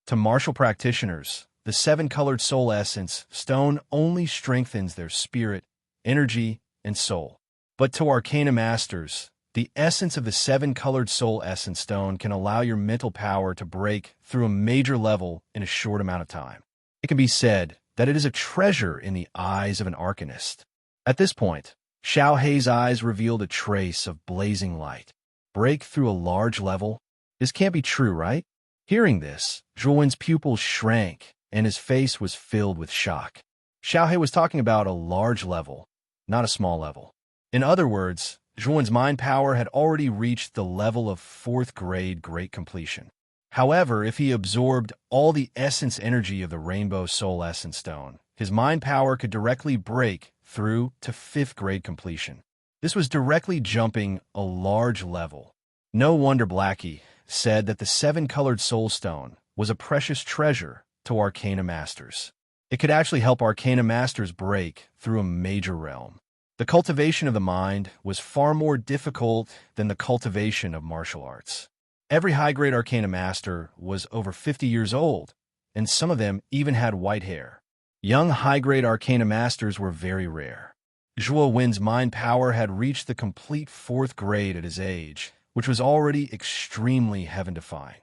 Speaker 1: To martial practitioners, the seven-colored soul essence stone only strengthens their spirit, energy, and soul. But to arcana masters, the essence of the seven-colored soul essence stone can allow your mental power to break through a major level in a short amount of time. It can be said that it is a treasure in the eyes of an arcanist." At this point, Xiaohei's eyes revealed a trace of blazing light. Break through a large level? This can't be true, right? Hearing this, Zhuowen's pupils shrank, and his face was filled with shock. Xiaohei was talking about a large level, not a small level. In other words, Zhuowen's mind power had already reached the level of 4th grade great completion. However, if he absorbed all the essence energy of the rainbow soul essence stone, his mind power could directly break through to 5th grade completion. This was directly jumping a large level. No wonder Blackie said that the seven-colored soul stone was a precious treasure to arcana masters. It could actually help arcana masters break through a major realm. The cultivation of the mind was far more difficult than the cultivation of martial arts. Every high-grade arcana master was over 50 years old, and some of them even had white hair. Young high-grade arcana masters were very rare. Zhuo Wen's mind power had reached the complete 4th grade at his age, which was already extremely heaven-defying.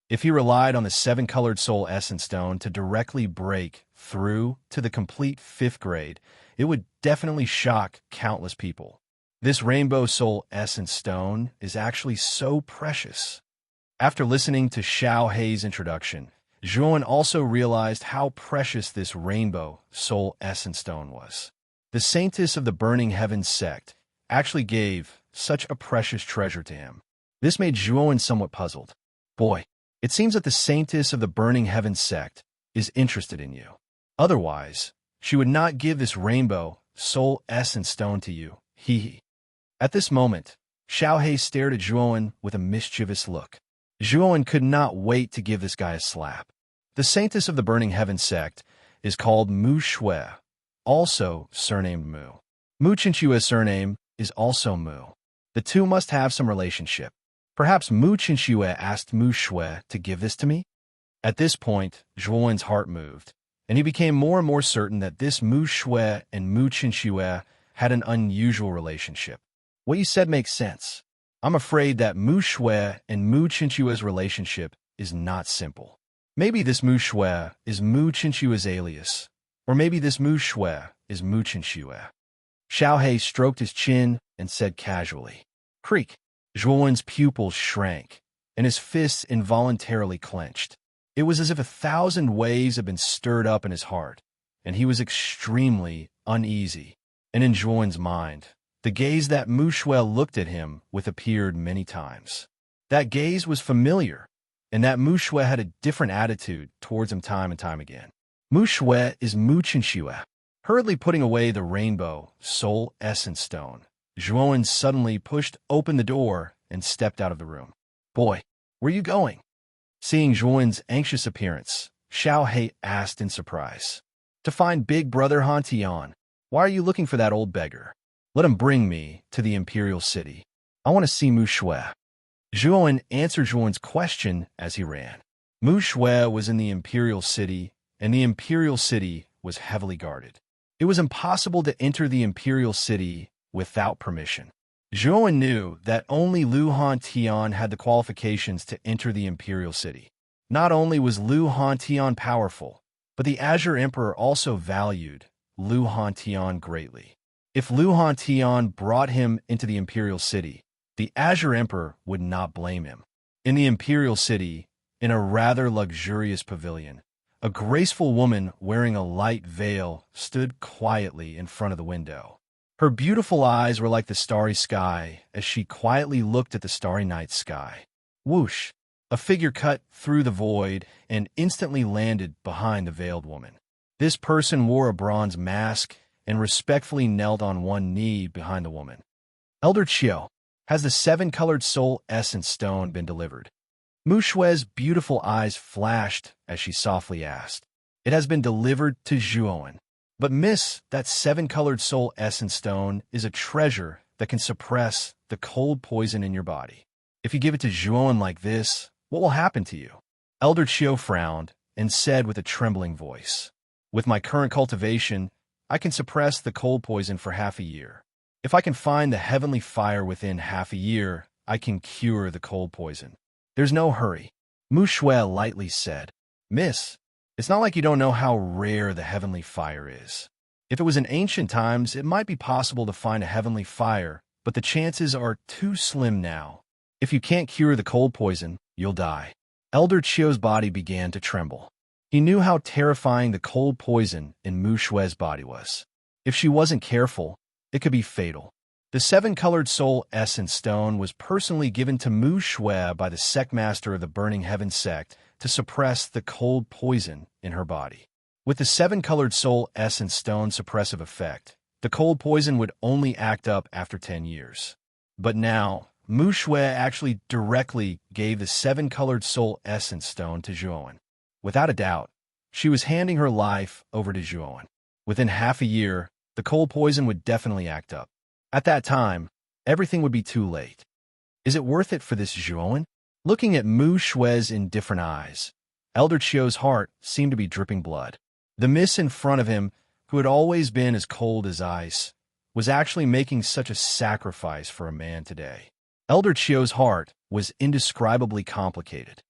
Speaker 1: If he relied on the seven-colored soul essence stone to directly break through to the complete 5th grade, it would definitely shock countless people. This rainbow soul essence stone is actually so precious. After listening to Xiaohei's introduction, Zhuowen also realized how precious this rainbow soul essence stone was. The Saintess of the Burning Heavens sect actually gave such a precious treasure to him. This made Zhuowen somewhat puzzled. Boy, it seems that the Saintess of the Burning Heavens sect is interested in you. Otherwise, she would not give this rainbow soul essence stone to you. Hee. At this moment, Xiaohei stared at Zhuowen with a mischievous look. Zhuowen could not wait to give this guy a slap. The Saintess of the Burning Heavens sect is called Mu Shui, also surnamed Mu. Mu Qinshui's surname is also Mu. The two must have some relationship. Perhaps Mu Qinshui asked Mu Shui to give this to me? At this point, Zhuowen's heart moved, and he became more and more certain that this Mu Shui and Mu Qinshui had an unusual relationship. What you said makes sense. I'm afraid that Mu Shui and Mu Qinshui's relationship is not simple. Maybe this Mu Shui is Mu Qinshui's alias, or maybe this Mu Shui is Mu Qinshui. Xiaohei stroked his chin and said casually, "Creak." Zhuowen's pupils shrank, and his fists involuntarily clenched. It was as if 1,000 waves had been stirred up in his heart, and he was extremely uneasy. And in Zhuowen's mind, the gaze that Mu Shui looked at him with appeared many times. That gaze was familiar, and that Mu Shui had a different attitude towards him time and time again. Mu Shui is Mu Qinshui. Hurriedly putting away the rainbow soul essence stone, Zhuowen suddenly pushed open the door and stepped out of the room. "Boy, where are you going?" Seeing Zhuowen's anxious appearance, Xiaohei asked in surprise. "To find Big Brother Han Tian. Why are you looking for that old beggar? Let him bring me to the Imperial City. I want to see Mu Shui." Zhuowen answered Zhuowen's question as he ran. Mu Shui was in the imperial city, and the imperial city was heavily guarded. It was impossible to enter the imperial city without permission. Zhuowen knew that only Lu Hantian had the qualifications to enter the imperial city. Not only was Lu Hantian powerful, but the Azure Emperor also valued Lu Hantian greatly. If Lu Hantian brought him into the imperial city, the Azure Emperor would not blame him. In the imperial city, in a rather luxurious pavilion, a graceful woman wearing a light veil stood quietly in front of the window. Her beautiful eyes were like the starry sky as she quietly looked at the starry night sky. Whoosh! A figure cut through the void and instantly landed behind the veiled woman. This person wore a bronze mask and respectfully knelt on one knee behind the woman. Elder Chiu, has the seven-colored soul essence stone been delivered? Mu Shui's beautiful eyes flashed as she softly asked. It has been delivered to Zhuowen. But miss, that seven-colored soul essence stone is a treasure that can suppress the cold poison in your body. If you give it to Zhuowen like this, what will happen to you? Elder Chiu frowned and said with a trembling voice, with my current cultivation, I can suppress the cold poison for half a year. If I can find the heavenly fire within half a year, I can cure the cold poison. There's no hurry. Mu Shui lightly said, Miss, it's not like you don't know how rare the heavenly fire is. If it was in ancient times, it might be possible to find a heavenly fire, but the chances are too slim now. If you can't cure the cold poison, you'll die. Elder Chiu's body began to tremble. He knew how terrifying the cold poison in Mu Shui's body was. If she wasn't careful, it could be fatal. The seven-colored soul essence stone was personally given to Mu Shui by the sect master of the Burning Heaven sect to suppress the cold poison in her body. With the seven-colored soul essence stone suppressive effect, the cold poison would only act up after 10 years. But now, Mu Shui actually directly gave the seven-colored soul essence stone to Zhuowen. Without a doubt, she was handing her life over to Zhuowen. Within half a year, the cold poison would definitely act up. At that time, everything would be too late. Is it worth it for this Zhuowen? Looking at Mu Shui's indifferent eyes, Elder Chiu's heart seemed to be dripping blood. The miss in front of him, who had always been as cold as ice, was actually making such a sacrifice for a man today. Elder Chiu's heart was indescribably complicated.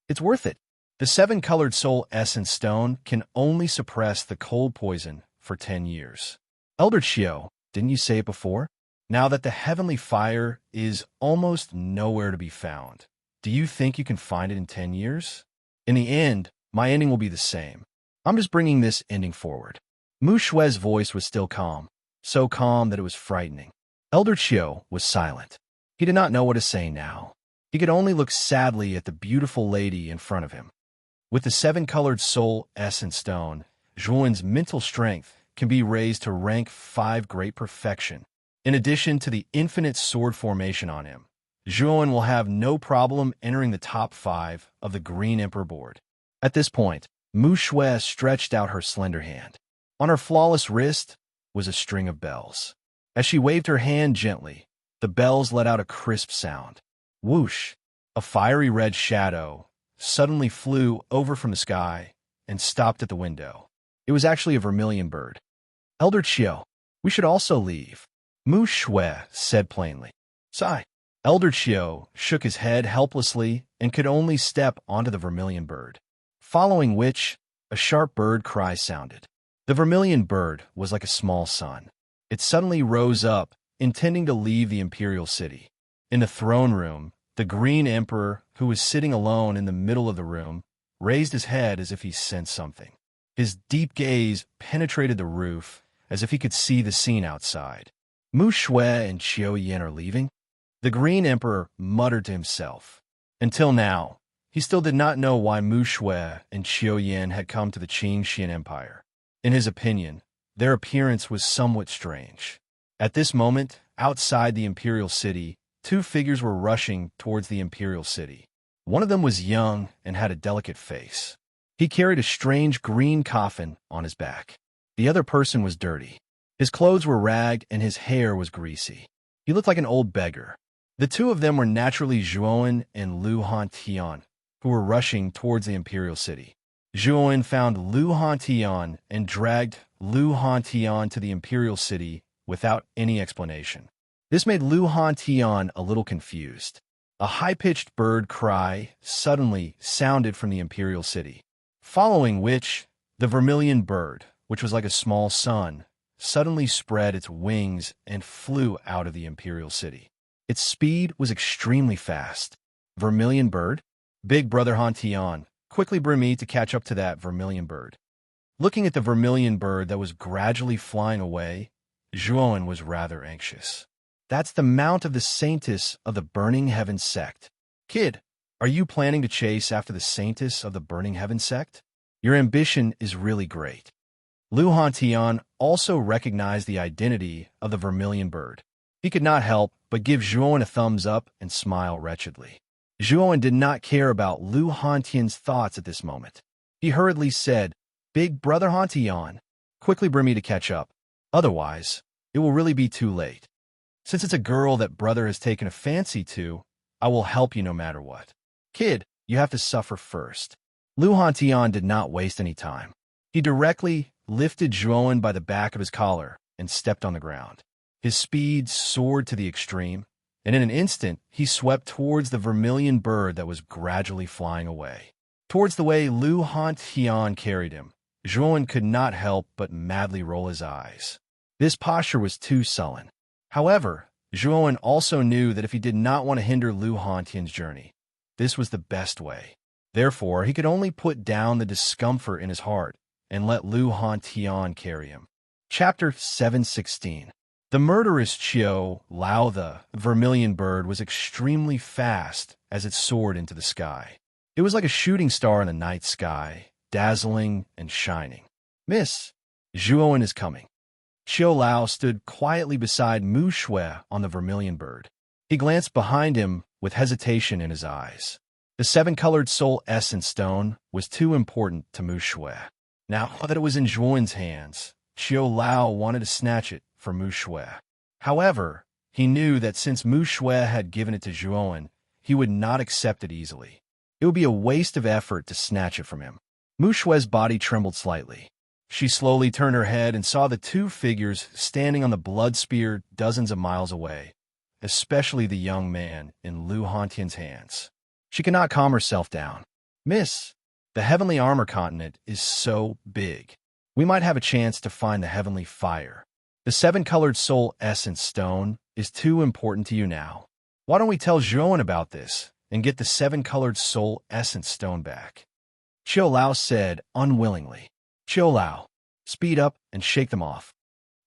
Speaker 1: It's worth it. The seven-colored soul essence stone can only suppress the cold poison for 10 years. Elder Chiu, didn't you say it before? Now that the heavenly fire is almost nowhere to be found, do you think you can find it in 10 years? In the end, my ending will be the same. I'm just bringing this ending forward. Mu Shui's voice was still calm, so calm that it was frightening. Elder Chiu was silent. He did not know what to say now. He could only look sadly at the beautiful lady in front of him. With the seven-colored soul essence stone, Zhuowen's mental strength can be raised to rank 5 great perfection. In addition to the infinite sword formation on him, Zhuowen will have no problem entering the top 5 of the Green Emperor board. At this point, Mu Shui stretched out her slender hand. On her flawless wrist was a string of bells. As she waved her hand gently, the bells let out a crisp sound. Whoosh! A fiery red shadow suddenly flew over from the sky and stopped at the window. It was actually a vermilion bird. Elder Chiu, we should also leave, Mu Shui said plainly. Sigh. Elder Chiu shook his head helplessly and could only step onto the vermilion bird, following which a sharp bird cry sounded. The vermilion bird was like a small sun. It suddenly rose up, intending to leave the imperial city. In the throne room, the Green Emperor, who was sitting alone in the middle of the room, raised his head as if he sensed something. His deep gaze penetrated the roof, as if he could see the scene outside. Mu Shui and Qiu Yan are leaving? The Green Emperor muttered to himself. Until now, he still did not know why Mu Shui and Qiu Yan had come to the Qing Xian Empire. In his opinion, their appearance was somewhat strange. At this moment, outside the imperial city, 2 figures were rushing towards the imperial city. One of them was young and had a delicate face. He carried a strange green coffin on his back. The other person was dirty. His clothes were ragged and his hair was greasy. He looked like an old beggar. The 2 of them were naturally Zhuowen and Lu Hantian, who were rushing towards the imperial city. Zhuowen found Lu Hantian and dragged Lu Hantian to the imperial city without any explanation. This made Lu Hantian a little confused. A high-pitched bird cry suddenly sounded from the imperial city, following which the vermilion bird, which was like a small sun, suddenly spread its wings and flew out of the imperial city. Its speed was extremely fast. Vermilion bird? Big brother Hantian, quickly bring me to catch up to that vermilion bird. Looking at the vermilion bird that was gradually flying away, Zhuowen was rather anxious. That's the mount of the saintess of the Burning Heaven sect. Kid, are you planning to chase after the saintess of the Burning Heaven sect? Your ambition is really great. Lu Hantian also recognized the identity of the vermilion bird. He could not help but give Zhuowen a thumbs up and smile wretchedly. Zhuowen did not care about Lu Hantian's thoughts at this moment. He hurriedly said, Big brother Hantian, quickly bring me to catch up. Otherwise, it will really be too late. Since it's a girl that brother has taken a fancy to, I will help you no matter what. Kid, you have to suffer first. Lu Hantian did not waste any time. He directly lifted Zhuowen by the back of his collar and stepped on the ground. His speed soared to the extreme, and in an instant, he swept towards the vermilion bird that was gradually flying away. Towards the way Lu Hantian carried him, Zhuowen could not help but madly roll his eyes. This posture was too sullen. However, Zhuowen also knew that if he did not want to hinder Lu Hantian's journey, this was the best way. Therefore, he could only put down the discomfort in his heart and let Lu Hantian carry him. Chapter 716. The murderous Qiu Lao, the vermilion bird, was extremely fast as it soared into the sky. It was like a shooting star in the night sky, dazzling and shining. Miss, Zhuowen is coming. Qiu Lao stood quietly beside Mu Shui on the vermilion bird. He glanced behind him with hesitation in his eyes. The seven-colored soul essence stone was too important to Mu Shui. Now that it was in Zhuowen's hands, Qiu Lao wanted to snatch it from Mu Shui. However, he knew that since Mu Shui had given it to Zhuowen, he would not accept it easily. It would be a waste of effort to snatch it from him. Mu Shui's body trembled slightly. She slowly turned her head and saw the two figures standing on the blood spear dozens of miles away, especially the young man in Lu Hantian's hands. She could not calm herself down. Miss, the heavenly armor continent is so big. We might have a chance to find the heavenly fire. The seven-colored soul essence stone is too important to you now. Why don't we tell Zhuowen about this and get the seven-colored soul essence stone back? Qiu Lao said unwillingly. Qiu Lao, speed up and shake them off.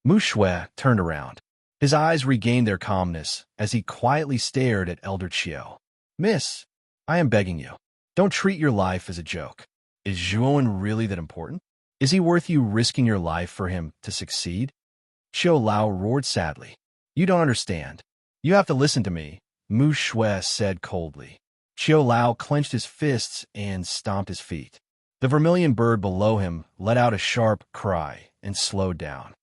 Speaker 1: Mu Shui turned around. His eyes regained their calmness as he quietly stared at Elder Qiu. Miss, I am begging you, don't treat your life as a joke. Is Zhuowen really that important? Is he worth you risking your life for him to succeed? Qiu Lao roared sadly. You don't understand. You have to listen to me, Mu Shui said coldly. Qiu Lao clenched his fists and stomped his feet. The vermilion bird below him let out a sharp cry and slowed down.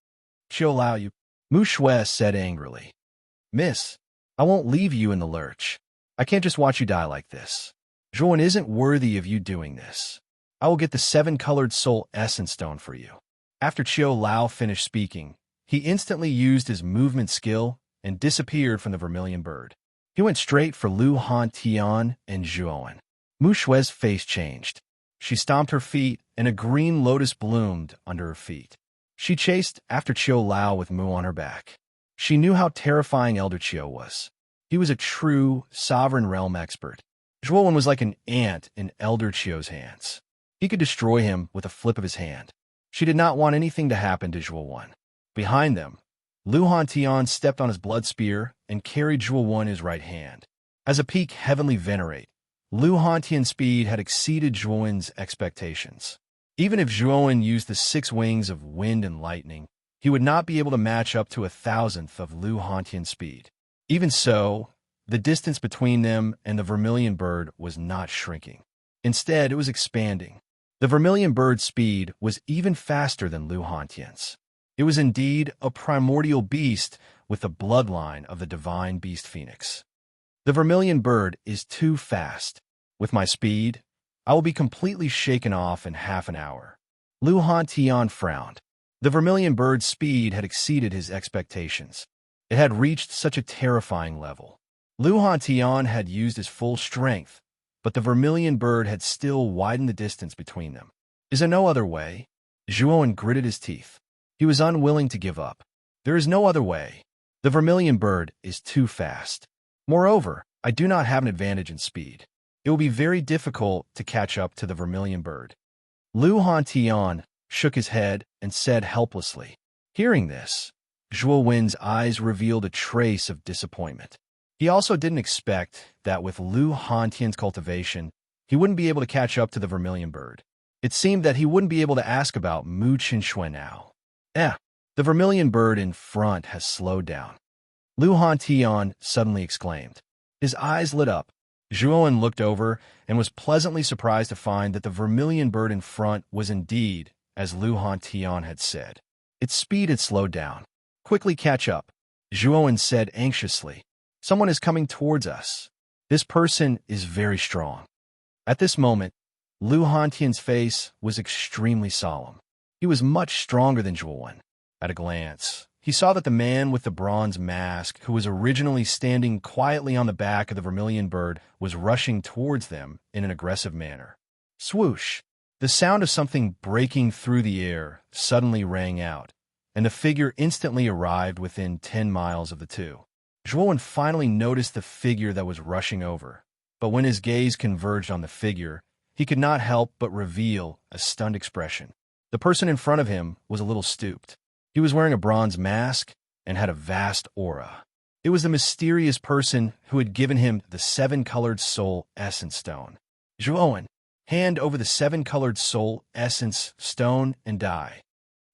Speaker 1: Qiu Lao, you... Mu Shui said angrily. Miss, I won't leave you in the lurch. I can't just watch you die like this. Zhuowen isn't worthy of you doing this. I will get the seven-colored soul essence stone for you. After Qiu Lao finished speaking, he instantly used his movement skill and disappeared from the vermilion bird. He went straight for Lu Hantian and Zhuowen. Mu Shui's face changed. She stomped her feet, and a green lotus bloomed under her feet. She chased after Qiu Lao with Mu on her back. She knew how terrifying Elder Qiu was. He was a true sovereign realm expert. Zhuowen was like an ant in Elder Qiu's hands. He could destroy him with a flip of his hand. She did not want anything to happen to Zhuowen. Behind them, Lu Hantian stepped on his blood spear and carried Zhuowen in his right hand. As a peak heavenly venerate, Lu Hantian's speed had exceeded Zhuowen's expectations. Even if Zhuowen used the 6 wings of wind and lightning, he would not be able to match up to 1,000th of Lu Hantian's speed. Even so, the distance between them and the vermilion bird was not shrinking. Instead, it was expanding. The vermilion bird's speed was even faster than Lu Hantian's. It was indeed a primordial beast with the bloodline of the divine beast phoenix. The vermilion bird is too fast. With my speed, I will be completely shaken off in half an hour. Lu Hantian frowned. The vermilion bird's speed had exceeded his expectations. It had reached such a terrifying level. Lu Hantian had used his full strength, but the vermilion bird had still widened the distance between them. Is there no other way? Zhuowen gritted his teeth. He was unwilling to give up. There is no other way. The vermilion bird is too fast. Moreover, I do not have an advantage in speed. It will be very difficult to catch up to the vermilion bird. Lu Hantian shook his head and said helplessly. Hearing this, Zhuo Wen's eyes revealed a trace of disappointment. He also didn't expect that with Lu Hantian's cultivation, he wouldn't be able to catch up to the vermilion bird. It seemed that he wouldn't be able to ask about Mu Qinshui now. The vermilion bird in front has slowed down. Lu Hantian suddenly exclaimed. His eyes lit up. Zhuowen looked over and was pleasantly surprised to find that the vermilion bird in front was indeed as Lu Hantian had said. Its speed had slowed down. Quickly catch up, Zhuowen said anxiously. Someone is coming towards us. This person is very strong. At this moment, Lu Hantian's face was extremely solemn. He was much stronger than Zhuowen. At a glance, he saw that the man with the bronze mask, who was originally standing quietly on the back of the vermilion bird, was rushing towards them in an aggressive manner. Swoosh! The sound of something breaking through the air suddenly rang out, and the figure instantly arrived within 10 miles of the two. Zhuowen finally noticed the figure that was rushing over, but when his gaze converged on the figure, he could not help but reveal a stunned expression. The person in front of him was a little stooped. He was wearing a bronze mask and had a vast aura. It was the mysterious person who had given him the 7-colored soul essence stone. Zhuowen, hand over the 7-colored soul essence stone and die.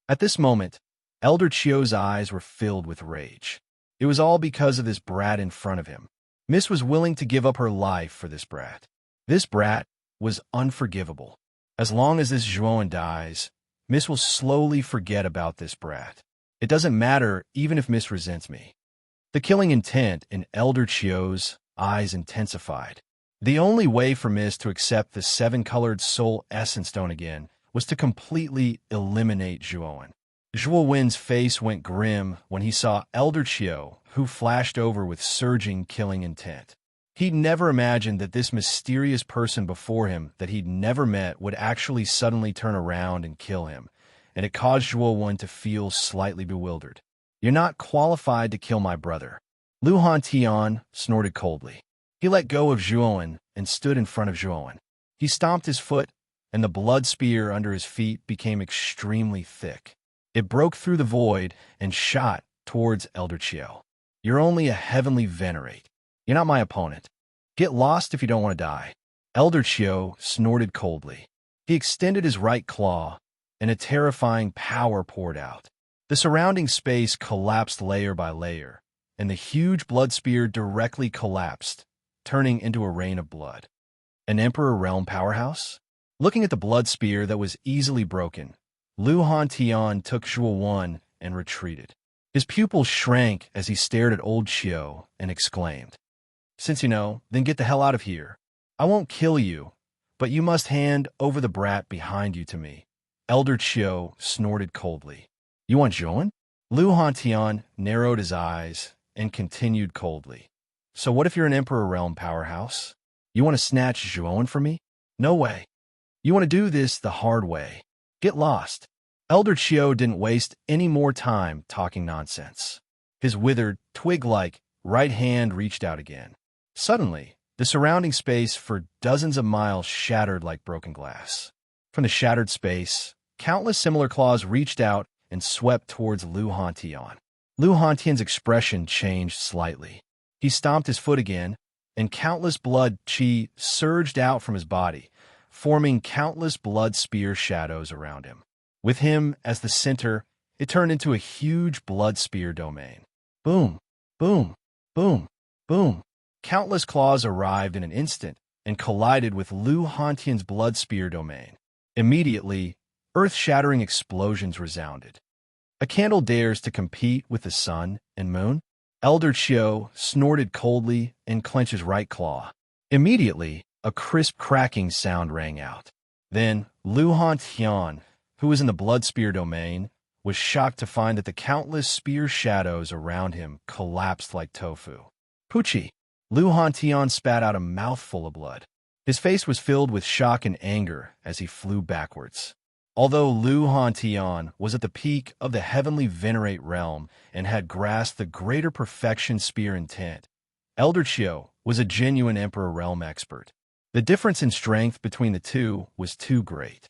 Speaker 1: At this moment, Elder Chio's eyes were filled with rage. It was all because of this brat in front of him. Miss was willing to give up her life for this brat. This brat was unforgivable. As long as this Zhuowen dies, Miss will slowly forget about this brat. It doesn't matter even if Miss resents me. The killing intent in Elder Chio's eyes intensified. The only way for Miss to accept the 7-colored soul essence stone again was to completely eliminate Zhuowen. Zhuo Wen's face went grim when he saw Elder Chio, who flashed over with surging killing intent. He'd never imagined that this mysterious person before him that he'd never met would actually suddenly turn around and kill him, and it caused Zhuo Wen to feel slightly bewildered. You're not qualified to kill my brother. Lu Hantian snorted coldly. He let go of Zhuowen and stood in front of Zhuowen. He stomped his foot, and the blood spear under his feet became extremely thick. It broke through the void and shot towards Elder Chio. You're only a heavenly venerate. You're not my opponent. Get lost if you don't want to die. Elder Chio snorted coldly. He extended his right claw, and a terrifying power poured out. The surrounding space collapsed layer by layer, and the huge blood spear directly collapsed, turning into a rain of blood. An Emperor Realm powerhouse? Looking at the blood spear that was easily broken, Lu Hantian took Zhuo Wen and retreated. His pupils shrank as he stared at old Chio and exclaimed, Since you know, then get the hell out of here. I won't kill you, but you must hand over the brat behind you to me. Elder Chio snorted coldly. You want Zhuowen? Lu Hantian narrowed his eyes and continued coldly. So what if you're an Emperor Realm powerhouse? You want to snatch Zhuowen from me? No way. You want to do this the hard way. Get lost. Elder Chio didn't waste any more time talking nonsense. His withered, twig-like right hand reached out again. Suddenly, the surrounding space for dozens of miles shattered like broken glass. From the shattered space, countless similar claws reached out and swept towards Lu Hantian. Lu Hantian's expression changed slightly. He stomped his foot again, and countless blood chi surged out from his body, forming countless blood spear shadows around him. With him as the center, it turned into a huge blood spear domain. Boom, boom, boom, boom. Countless claws arrived in an instant and collided with Lu Hantian's blood spear domain. Immediately, earth-shattering explosions resounded. A candle dares to compete with the sun and moon? Elder Chio snorted coldly and clenched his right claw. Immediately, A crisp cracking sound rang out. Then Lu Hantian, who was in the blood spear domain, was shocked to find that the countless spear shadows around him collapsed like tofu. Pucci! Lu Hantian spat out a mouthful of blood. His face was filled with shock and anger as he flew backwards. Although Lu Hantian was at the peak of the heavenly venerate realm and had grasped the greater perfection spear intent, Elder Chiu was a genuine Emperor realm expert. The difference in strength between the two was too great.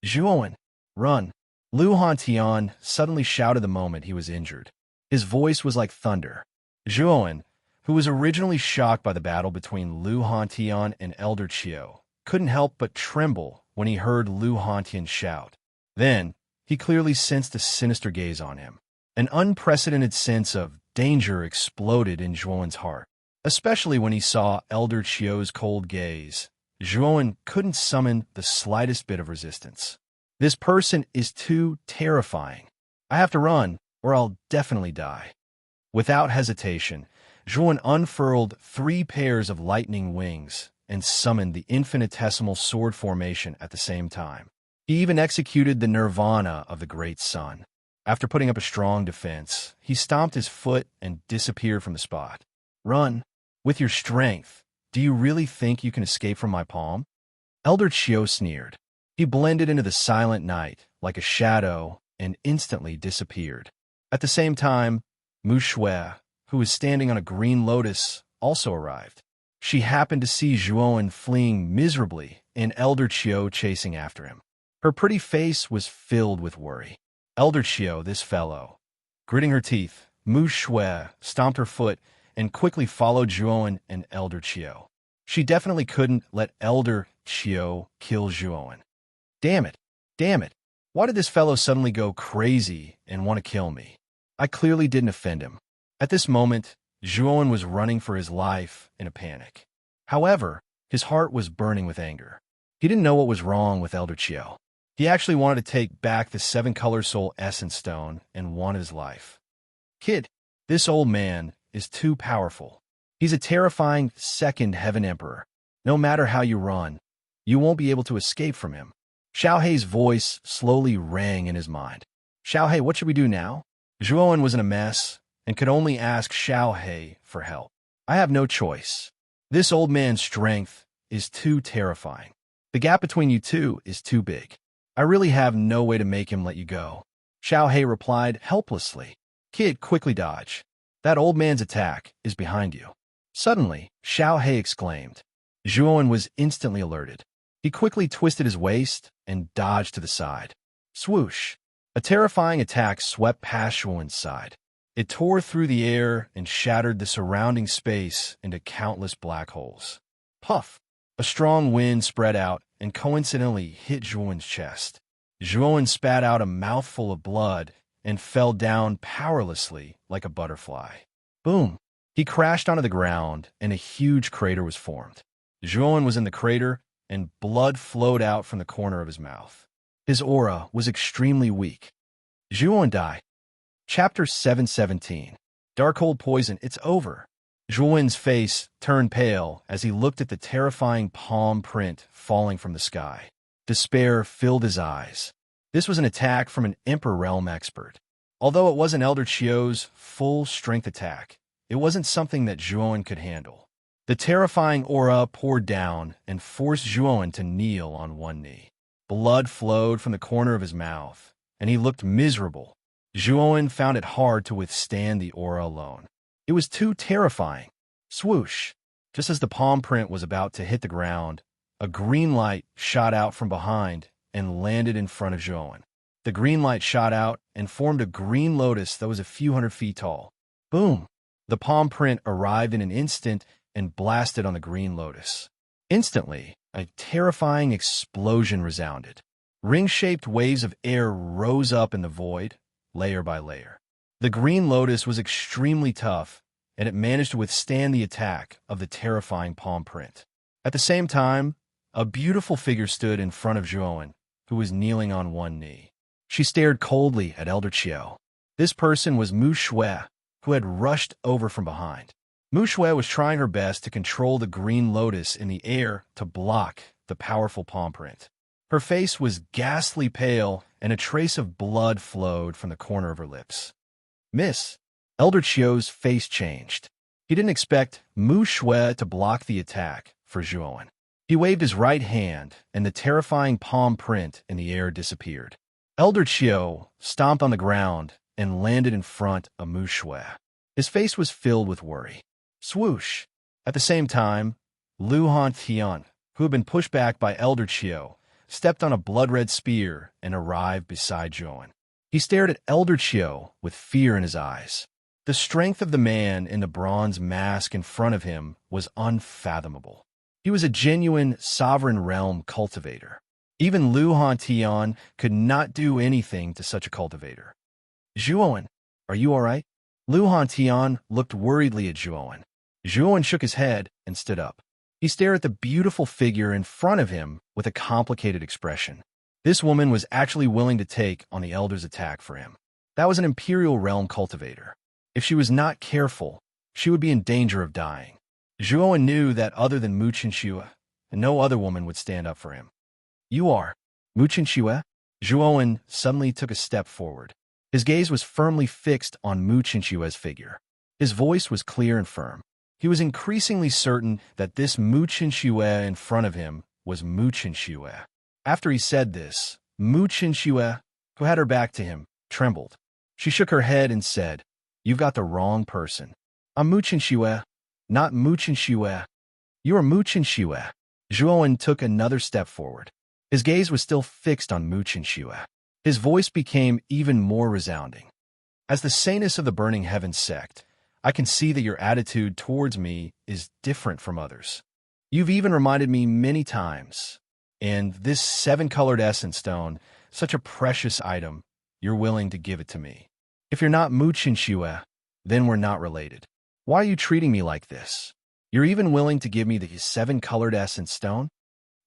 Speaker 1: Zhuowen, run! Lu Hantian suddenly shouted the moment he was injured. His voice was like thunder. Zhuowen, who was originally shocked by the battle between Lu Hantian and Elder Chiu, couldn't help but tremble when he heard Lu Hantian shout. Then, he clearly sensed a sinister gaze on him. An unprecedented sense of danger exploded in Zhuowen's heart. Especially when he saw Elder Chiu's cold gaze, Zhuowen couldn't summon the slightest bit of resistance. This person is too terrifying. I have to run, or I'll definitely die. Without hesitation, Zhuowen unfurled 3 pairs of lightning wings and summoned the infinitesimal sword formation at the same time. He even executed the nirvana of the great sun. After putting up a strong defense, he stomped his foot and disappeared from the spot. Run! With your strength, do you really think you can escape from my palm? Elder Chiu sneered. He blended into the silent night like a shadow and instantly disappeared. At the same time, Mu Shui, who was standing on a green lotus, also arrived. She happened to see Zhuowen fleeing miserably and Elder Chiu chasing after him. Her pretty face was filled with worry. Elder Chiu, this fellow. Gritting her teeth, Mu Shui stomped her foot and quickly followed Zhuowen and Elder Chiu. She definitely couldn't let Elder Chiu kill Zhuowen. Damn it! Damn it! Why did this fellow suddenly go crazy and want to kill me? I clearly didn't offend him. At this moment, Zhuowen was running for his life in a panic. However, his heart was burning with anger. He didn't know what was wrong with Elder Chiu. He actually wanted to take back the 7-color soul essence stone and wanted his life. Kid, this old man is too powerful. He's a terrifying second heaven emperor. No matter how you run, you won't be able to escape from him. Xiaohei's voice slowly rang in his mind. Xiaohei, what should we do now? Zhuowen was in a mess and could only ask Xiaohei for help. I have no choice. This old man's strength is too terrifying. The gap between you two is too big. I really have no way to make him let you go. Xiaohei replied helplessly. Kid, quickly dodge. That old man's attack is behind you. Suddenly, Xiaohei exclaimed. Zhuowen was instantly alerted. He quickly twisted his waist and dodged to the side. Swoosh! A terrifying attack swept past Zhuowen's side. It tore through the air and shattered the surrounding space into countless black holes. Puff! A strong wind spread out and coincidentally hit Zhuowen's chest. Zhuowen spat out a mouthful of blood and fell down powerlessly like a butterfly. Boom! He crashed onto the ground, and a huge crater was formed. Zhuowen was in the crater, and blood flowed out from the corner of his mouth. His aura was extremely weak. Zhuowen died. Chapter 717. Darkhold Poison, it's over. Zhuowen's face turned pale as he looked at the terrifying palm print falling from the sky. Despair filled his eyes. This was an attack from an Emperor Realm expert. Although it wasn't Elder Chiu's full-strength attack, it wasn't something that Zhuowen could handle. The terrifying aura poured down and forced Zhuowen to kneel on one knee. Blood flowed from the corner of his mouth, and he looked miserable. Zhuowen found it hard to withstand the aura alone. It was too terrifying. Swoosh! Just as the palm print was about to hit the ground, a green light shot out from behind and landed in front of Zhuowen. The green light shot out and formed a green lotus that was a few hundred feet tall. Boom! The palm print arrived in an instant and blasted on the green lotus. Instantly, a terrifying explosion resounded. Ring-shaped waves of air rose up in the void, layer by layer. The green lotus was extremely tough, and it managed to withstand the attack of the terrifying palm print. At the same time, a beautiful figure stood in front of Zhuowen, who was kneeling on one knee. She stared coldly at Elder Chiu. This person was Mu Shui, who had rushed over from behind. Mu Shui was trying her best to control the green lotus in the air to block the powerful palm print. Her face was ghastly pale, and a trace of blood flowed from the corner of her lips. Miss, Elder Chio's face changed. He didn't expect Mu Shui to block the attack for Zhuowen. He waved his right hand, and the terrifying palm print in the air disappeared. Elder Chio stomped on the ground and landed in front of Mu Shui. His face was filled with worry. Swoosh! At the same time, Lu Hantian, who had been pushed back by Elder Chio, stepped on a blood-red spear and arrived beside Zhuowen. He stared at Elder Chio with fear in his eyes. The strength of the man in the bronze mask in front of him was unfathomable. He was a genuine sovereign realm cultivator. Even Lu Hantian could not do anything to such a cultivator. Zhuowen, are you all right? Lu Hantian looked worriedly at Zhuowen. Zhuowen shook his head and stood up. He stared at the beautiful figure in front of him with a complicated expression. This woman was actually willing to take on the elder's attack for him. That was an imperial realm cultivator. If she was not careful, she would be in danger of dying. Zhuowen knew that other than Mu Qinxue, no other woman would stand up for him. You are Mu Qinxue? Zhuowen suddenly took a step forward. His gaze was firmly fixed on Mu Qinxue's figure. His voice was clear and firm. He was increasingly certain that this Mu Qinxue in front of him was Mu Qinxue. After he said this, Mu Qinxue, who had her back to him, trembled. She shook her head and said, "You've got the wrong person. I'm Mu Qinxue, not Mu Qinxue. You are Mu Qinxue." Zhuowen took another step forward. His gaze was still fixed on Mu Qinxue. His voice became even more resounding. As the saintess of the Burning Heavens sect, I can see that your attitude towards me is different from others. You've even reminded me many times, and this 7-colored essence stone, such a precious item, you're willing to give it to me. If you're not Mu Qinxue, then we're not related. Why are you treating me like this? You're even willing to give me the 7-colored essence stone?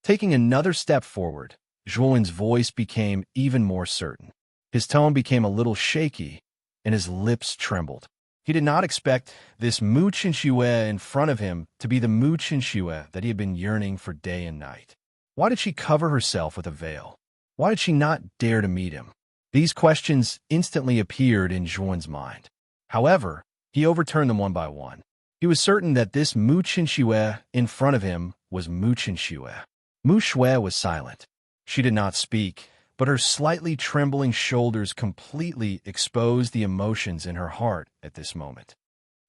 Speaker 1: Taking another step forward, Zhuowen's voice became even more certain. His tone became a little shaky, and his lips trembled. He did not expect this Mu Qinxue in front of him to be the Mu Qinxue that he had been yearning for day and night. Why did she cover herself with a veil? Why did she not dare to meet him? These questions instantly appeared in Zhuowen's mind. However, he overturned them one by one. He was certain that this Mu Qinxue in front of him was Mu Qinxue. Mu Shui was silent. She did not speak, but her slightly trembling shoulders completely exposed the emotions in her heart at this moment.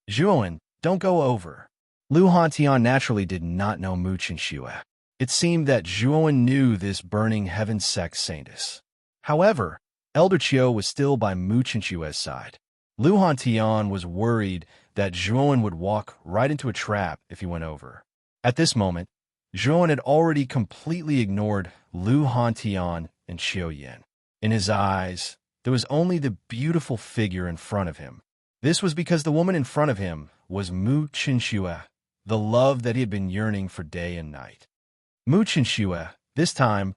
Speaker 1: Zhuowen, don't go over. Lu Hantian naturally did not know Mu Qinxue. It seemed that Zhuowen knew this Burning Heaven sect saintess. However, Elder Chio was still by Mu Qinxue's side. Lu Hantian was worried that Zhuowen would walk right into a trap if he went over. At this moment, Zhuowen had already completely ignored Lu Hantian and Qiu Yin. In his eyes, there was only the beautiful figure in front of him. This was because the woman in front of him was Mu Qinxue, the love that he had been yearning for day and night. Mu Qinxue, this time,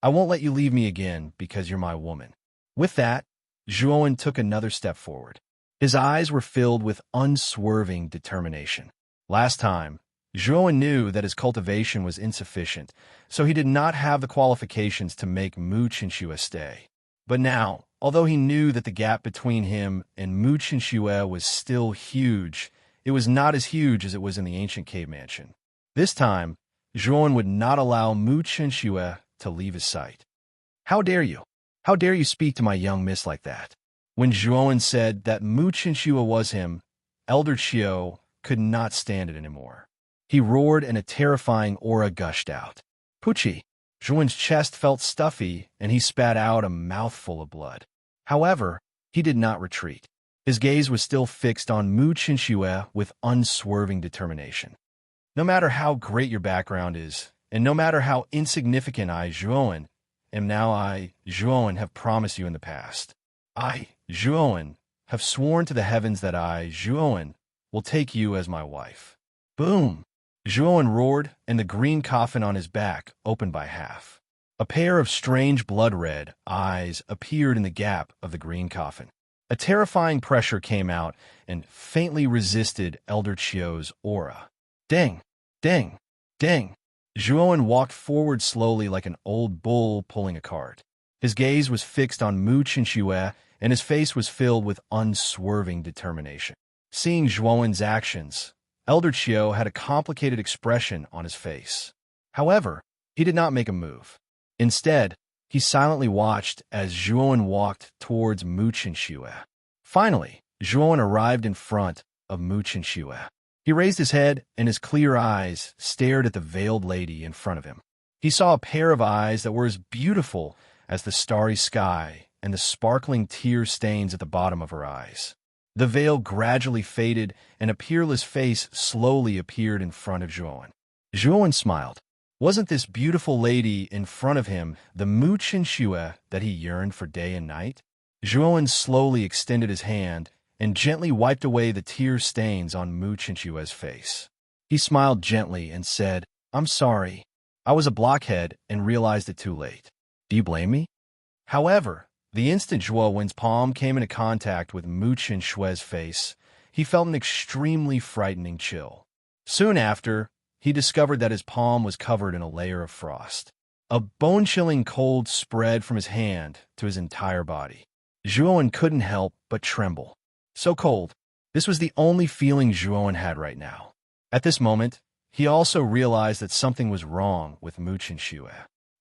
Speaker 1: I won't let you leave me again because you're my woman. With that, Zhuowen took another step forward. His eyes were filled with unswerving determination. Last time, Zhuowen knew that his cultivation was insufficient, so he did not have the qualifications to make Mu Qinxue stay. But now, although he knew that the gap between him and Mu Qinxue was still huge, it was not as huge as it was in the ancient cave mansion. This time, Zhuowen would not allow Mu Qinxue to leave his sight. How dare you? How dare you speak to my young miss like that? When Zhuowen said that Mu Qinxue was him, Elder Chio could not stand it anymore. He roared and a terrifying aura gushed out. Pucci! Zhuowen's chest felt stuffy and he spat out a mouthful of blood. However, he did not retreat. His gaze was still fixed on Mu Qinxue with unswerving determination. No matter how great your background is, and no matter how insignificant I, Zhuowen, Zhuowen, have promised you in the past, I, Zhuowen, have sworn to the heavens that I, Zhuowen, will take you as my wife. Boom! Zhuowen roared, and the green coffin on his back opened by half. A pair of strange blood-red eyes appeared in the gap of the green coffin. A terrifying pressure came out and faintly resisted Elder Chio's aura. Ding! Ding! Ding! Zhuowen walked forward slowly like an old bull pulling a cart. His gaze was fixed on Mu Chenxue, and his face was filled with unswerving determination. Seeing Zhuowen's actions, Elder Chio had a complicated expression on his face. However, he did not make a move. Instead, he silently watched as Zhuowen walked towards Mu Chenxue. Finally, Zhuowen arrived in front of Mu Chenxue. He raised his head, and his clear eyes stared at the veiled lady in front of him. He saw a pair of eyes that were as beautiful as the starry sky and the sparkling tear stains at the bottom of her eyes. The veil gradually faded, and a peerless face slowly appeared in front of Zhuowen. Zhuowen smiled. Wasn't this beautiful lady in front of him the Mu Chenxue that he yearned for day and night? Zhuowen slowly extended his hand and gently wiped away the tear stains on Mu Chenxue's face. He smiled gently and said, "I'm sorry. I was a blockhead and realized it too late. Do you blame me?" However, the instant Zhuowen's palm came into contact with Mu Chenxue's face, he felt an extremely frightening chill. Soon after, he discovered that his palm was covered in a layer of frost. A bone-chilling cold spread from his hand to his entire body. Zhuowen couldn't help but tremble. So cold. This was the only feeling Zhuowen had right now. At this moment, he also realized that something was wrong with Mu Chenxue.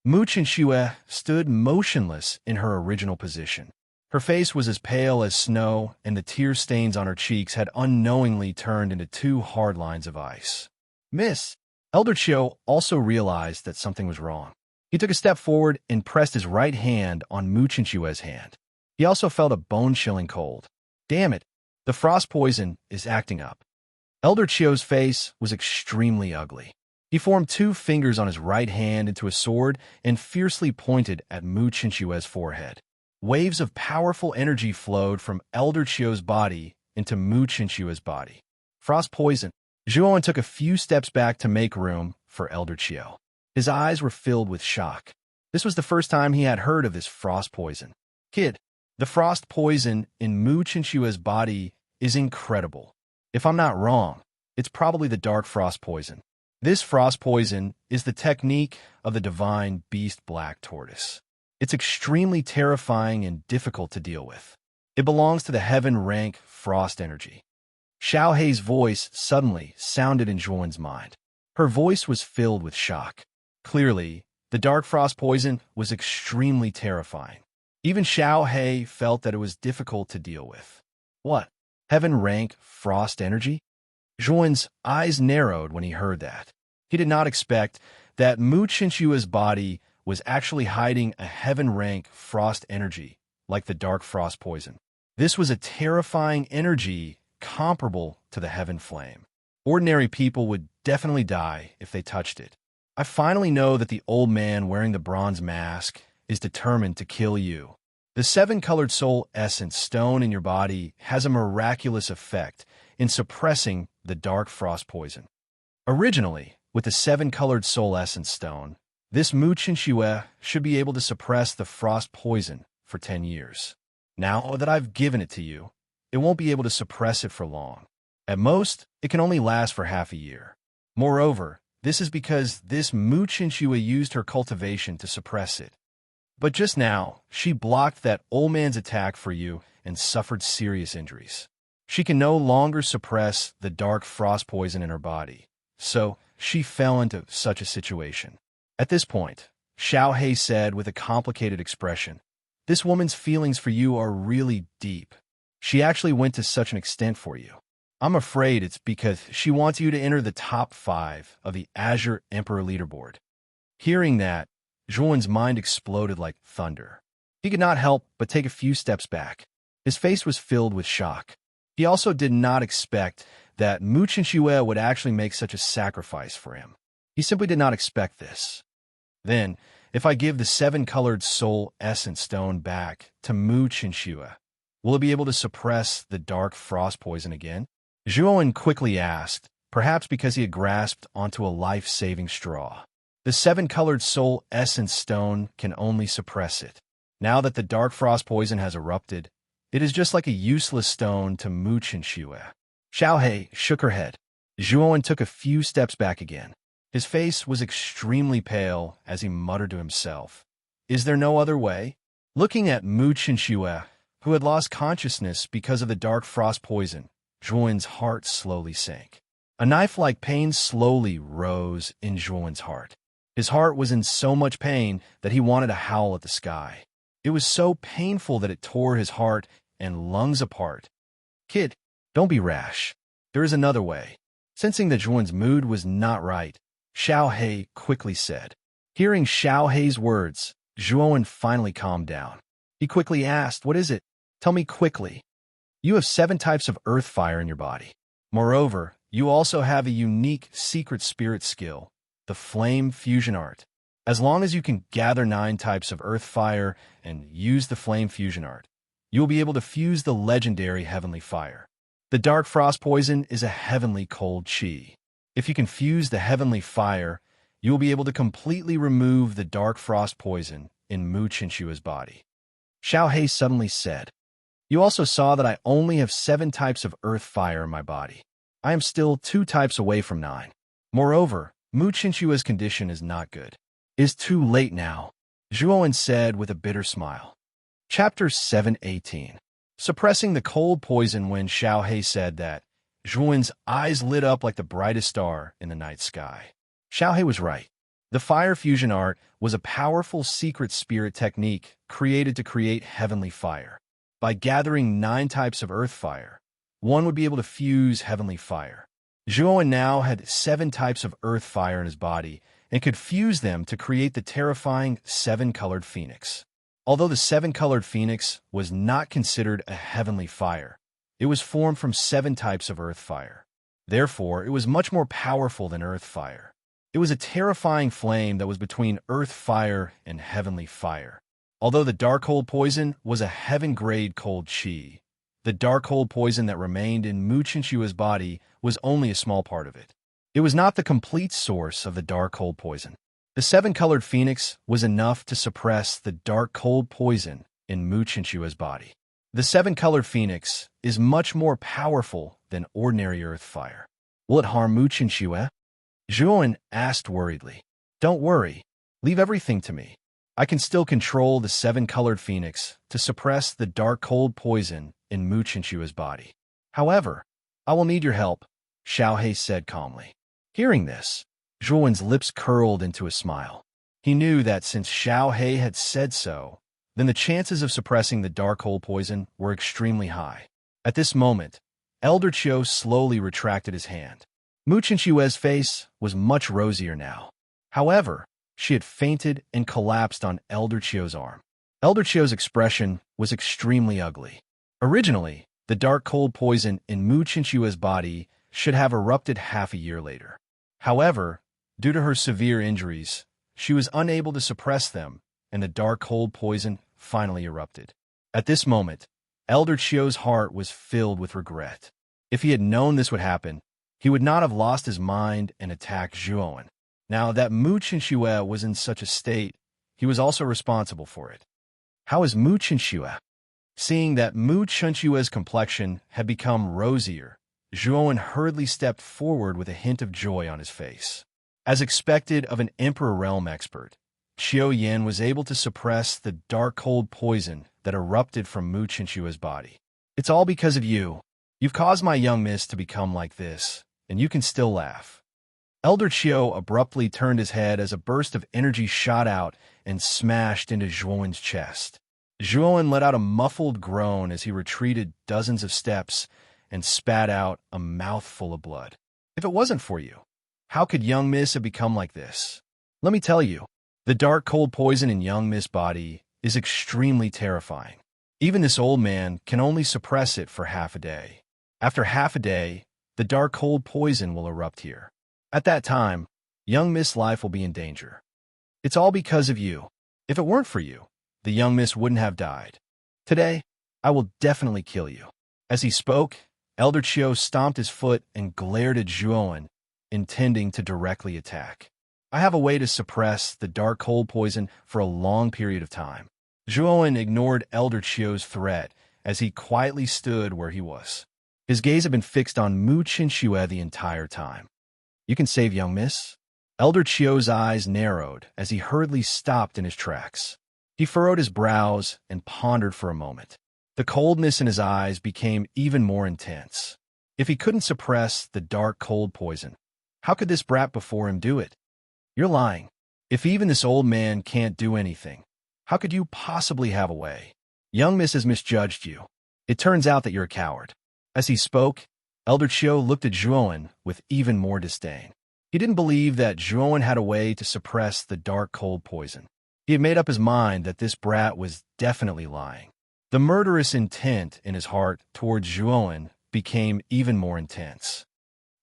Speaker 1: Mu Chenxue stood motionless in her original position. Her face was as pale as snow, and the tear stains on her cheeks had unknowingly turned into two hard lines of ice. "Miss!" Elder Chio also realized that something was wrong. He took a step forward and pressed his right hand on Mu Chenxue's hand. He also felt a bone-chilling cold. Damn it, the frost poison is acting up. Elder Chio's face was extremely ugly. He formed two fingers on his right hand into a sword and fiercely pointed at Mu Chenxue's forehead. Waves of powerful energy flowed from Elder Chio's body into Mu Chenxue's body. Frost poison. Zhuowen took a few steps back to make room for Elder Chio. His eyes were filled with shock. This was the first time he had heard of this frost poison. Kid, the frost poison in Mu Chenxue's body is incredible. If I'm not wrong, it's probably the dark frost poison. This frost poison is the technique of the divine beast Black Tortoise. It's extremely terrifying and difficult to deal with. It belongs to the heaven rank frost energy. Xiao Hei's voice suddenly sounded in Zhuowen's mind. Her voice was filled with shock. Clearly, the dark frost poison was extremely terrifying. Even Xiao Hei felt that it was difficult to deal with. What? Heaven rank frost energy? Zhuowen's eyes narrowed when he heard that. He did not expect that Mu Chenxue's body was actually hiding a heaven rank frost energy like the dark frost poison. This was a terrifying energy comparable to the heaven flame. Ordinary people would definitely die if they touched it. I finally know that the old man wearing the bronze mask is determined to kill you. The seven-colored soul essence stone in your body has a miraculous effect in suppressing the dark frost poison. Originally, with the seven-colored soul essence stone, this Mu Chenxue should be able to suppress the frost poison for 10 years. Now that I've given it to you, it won't be able to suppress it for long. At most, it can only last for half a year. Moreover, this is because this Mu Chenxue used her cultivation to suppress it. But just now, she blocked that old man's attack for you and suffered serious injuries. She can no longer suppress the dark frost poison in her body, so she fell into such a situation. At this point, Xiao Hei said with a complicated expression, "This woman's feelings for you are really deep. She actually went to such an extent for you. I'm afraid it's because she wants you to enter the top 5 of the Azure Emperor leaderboard." Hearing that, Zhuowen's mind exploded like thunder. He could not help but take a few steps back. His face was filled with shock. He also did not expect that Mu Chenxue would actually make such a sacrifice for him. He simply did not expect this. Then, if I give the seven-colored soul essence stone back to Mu Chenxue, will it be able to suppress the dark frost poison again? Zhuowen quickly asked, perhaps because he had grasped onto a life-saving straw. The seven-colored soul essence stone can only suppress it. Now that the dark frost poison has erupted, It is just like a useless stone to Mu Chenxue. Xiaohei shook her head. Zhuowen took a few steps back again. His face was extremely pale as he muttered to himself, "Is there no other way?" Looking at Mu Chenxue, who had lost consciousness because of the dark frost poison, Zhuowen's heart slowly sank. A knife-like pain slowly rose in Zhuowen's heart. His heart was in so much pain that he wanted to howl at the sky. It was so painful that it tore his heart and lungs apart. "Kid, don't be rash. There is another way." Sensing that Zhuowen's mood was not right, Xiaohei quickly said. Hearing Xiaohei's words, Zhuowen finally calmed down. He quickly asked, "What is it? Tell me quickly." "You have 7 types of earth fire in your body. Moreover, you also have a unique secret spirit skill, the flame fusion art. As long as you can gather 9 types of earth fire and use the flame fusion art, you will be able to fuse the legendary heavenly fire. The dark frost poison is a heavenly cold qi. If you can fuse the heavenly fire, you will be able to completely remove the dark frost poison in Mu Chenxue's body." Xiaohei suddenly said, "You also saw that I only have 7 types of earth fire in my body. I am still 2 types away from 9. Moreover, Mu Chenxue's condition is not good. It is too late now," Zhuowen said with a bitter smile. Chapter 7:18. Suppressing the cold poison. When Xiaohei said that, Zhuowen's eyes lit up like the brightest star in the night sky. Xiaohei was right. The fire fusion art was a powerful secret spirit technique created to create heavenly fire. By gathering 9 types of earth fire, one would be able to fuse heavenly fire. Zhuowen now had 7 types of earth fire in his body and could fuse them to create the terrifying 7-colored phoenix. Although the 7-colored phoenix was not considered a heavenly fire, it was formed from 7 types of earth fire. Therefore, it was much more powerful than earth fire. It was a terrifying flame that was between earth fire and heavenly fire. Although the dark cold poison was a heaven-grade cold qi, the dark cold poison that remained in Mu Chenxue's body was only a small part of it. It was not the complete source of the dark cold poison. The 7-colored phoenix was enough to suppress the dark cold poison in Mu Chenxue's body. The 7-colored phoenix is much more powerful than ordinary earth fire. Will it harm Mu Chenxue? Zhuowen asked worriedly. "Don't worry. Leave everything to me. I can still control the 7-colored phoenix to suppress the dark cold poison in Mu Chenxue's body. However, I will need your help," Xiaohei said calmly. Hearing this, Zhuowen's lips curled into a smile. He knew that since Xiaohei had said so, then the chances of suppressing the dark cold poison were extremely high. At this moment, Elder Qiu slowly retracted his hand. Mu Chenxue's face was much rosier now. However, she had fainted and collapsed on Elder Qiu's arm. Elder Qiu's expression was extremely ugly. Originally, the dark cold poison in Mu Chenxue's body should have erupted half a year later. However, due to her severe injuries, she was unable to suppress them, and the dark cold poison finally erupted. At this moment, Elder Qiu's heart was filled with regret. If he had known this would happen, he would not have lost his mind and attacked Zhuowen. Now that Mu Chenxue was in such a state, he was also responsible for it. "How is Mu Chenxue?" Seeing that Mu Chenxue's complexion had become rosier, Zhuowen hurriedly stepped forward with a hint of joy on his face. As expected of an Emperor Realm expert, Qiu Yan was able to suppress the dark cold poison that erupted from Mu Chenxue's body. "It's all because of you. You've caused my young miss to become like this, and you can still laugh." Elder Qiu abruptly turned his head as a burst of energy shot out and smashed into Zhuowen's chest. Zhuowen let out a muffled groan as he retreated dozens of steps and spat out a mouthful of blood. "If it wasn't for you, how could young miss have become like this? Let me tell you, the dark cold poison in young miss' body is extremely terrifying. Even this old man can only suppress it for half a day. After half a day, the dark cold poison will erupt here. At that time, young miss' life will be in danger. It's all because of you. If it weren't for you, the young miss wouldn't have died. Today, I will definitely kill you." As he spoke, Elder Qiu stomped his foot and glared at Zhuowen, intending to directly attack. "I have a way to suppress the dark cold poison for a long period of time." Zhuowen ignored Elder Qiu's threat as he quietly stood where he was. His gaze had been fixed on Mu Chinxue the entire time. "You can save young miss?" Elder Chio's eyes narrowed as he hurriedly stopped in his tracks. He furrowed his brows and pondered for a moment. The coldness in his eyes became even more intense. If he couldn't suppress the dark cold poison, how could this brat before him do it? "You're lying. If even this old man can't do anything, how could you possibly have a way? Young miss has misjudged you. It turns out that you're a coward." As he spoke, Elder Chio looked at Zhuowen with even more disdain. He didn't believe that Zhuowen had a way to suppress the dark cold poison. He had made up his mind that this brat was definitely lying. The murderous intent in his heart towards Zhuowen became even more intense.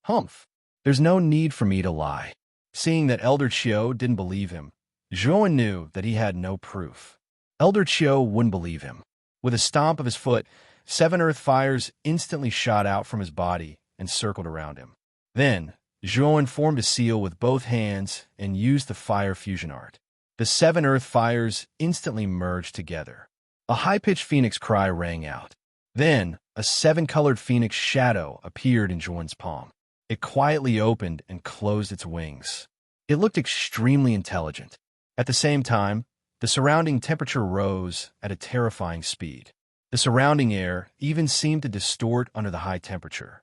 Speaker 1: "Humph, there's no need for me to lie." Seeing that Elder Chio didn't believe him, Zhuowen knew that he had no proof. Elder Chio wouldn't believe him. With a stomp of his foot, 7 earth fires instantly shot out from his body and circled around him. Then, Zhuowen formed a seal with both hands and used the fire fusion art. The 7 earth fires instantly merged together. A high-pitched phoenix cry rang out. Then, a 7-colored phoenix shadow appeared in Zhuowen's palm. It quietly opened and closed its wings. It looked extremely intelligent. At the same time, the surrounding temperature rose at a terrifying speed. The surrounding air even seemed to distort under the high temperature.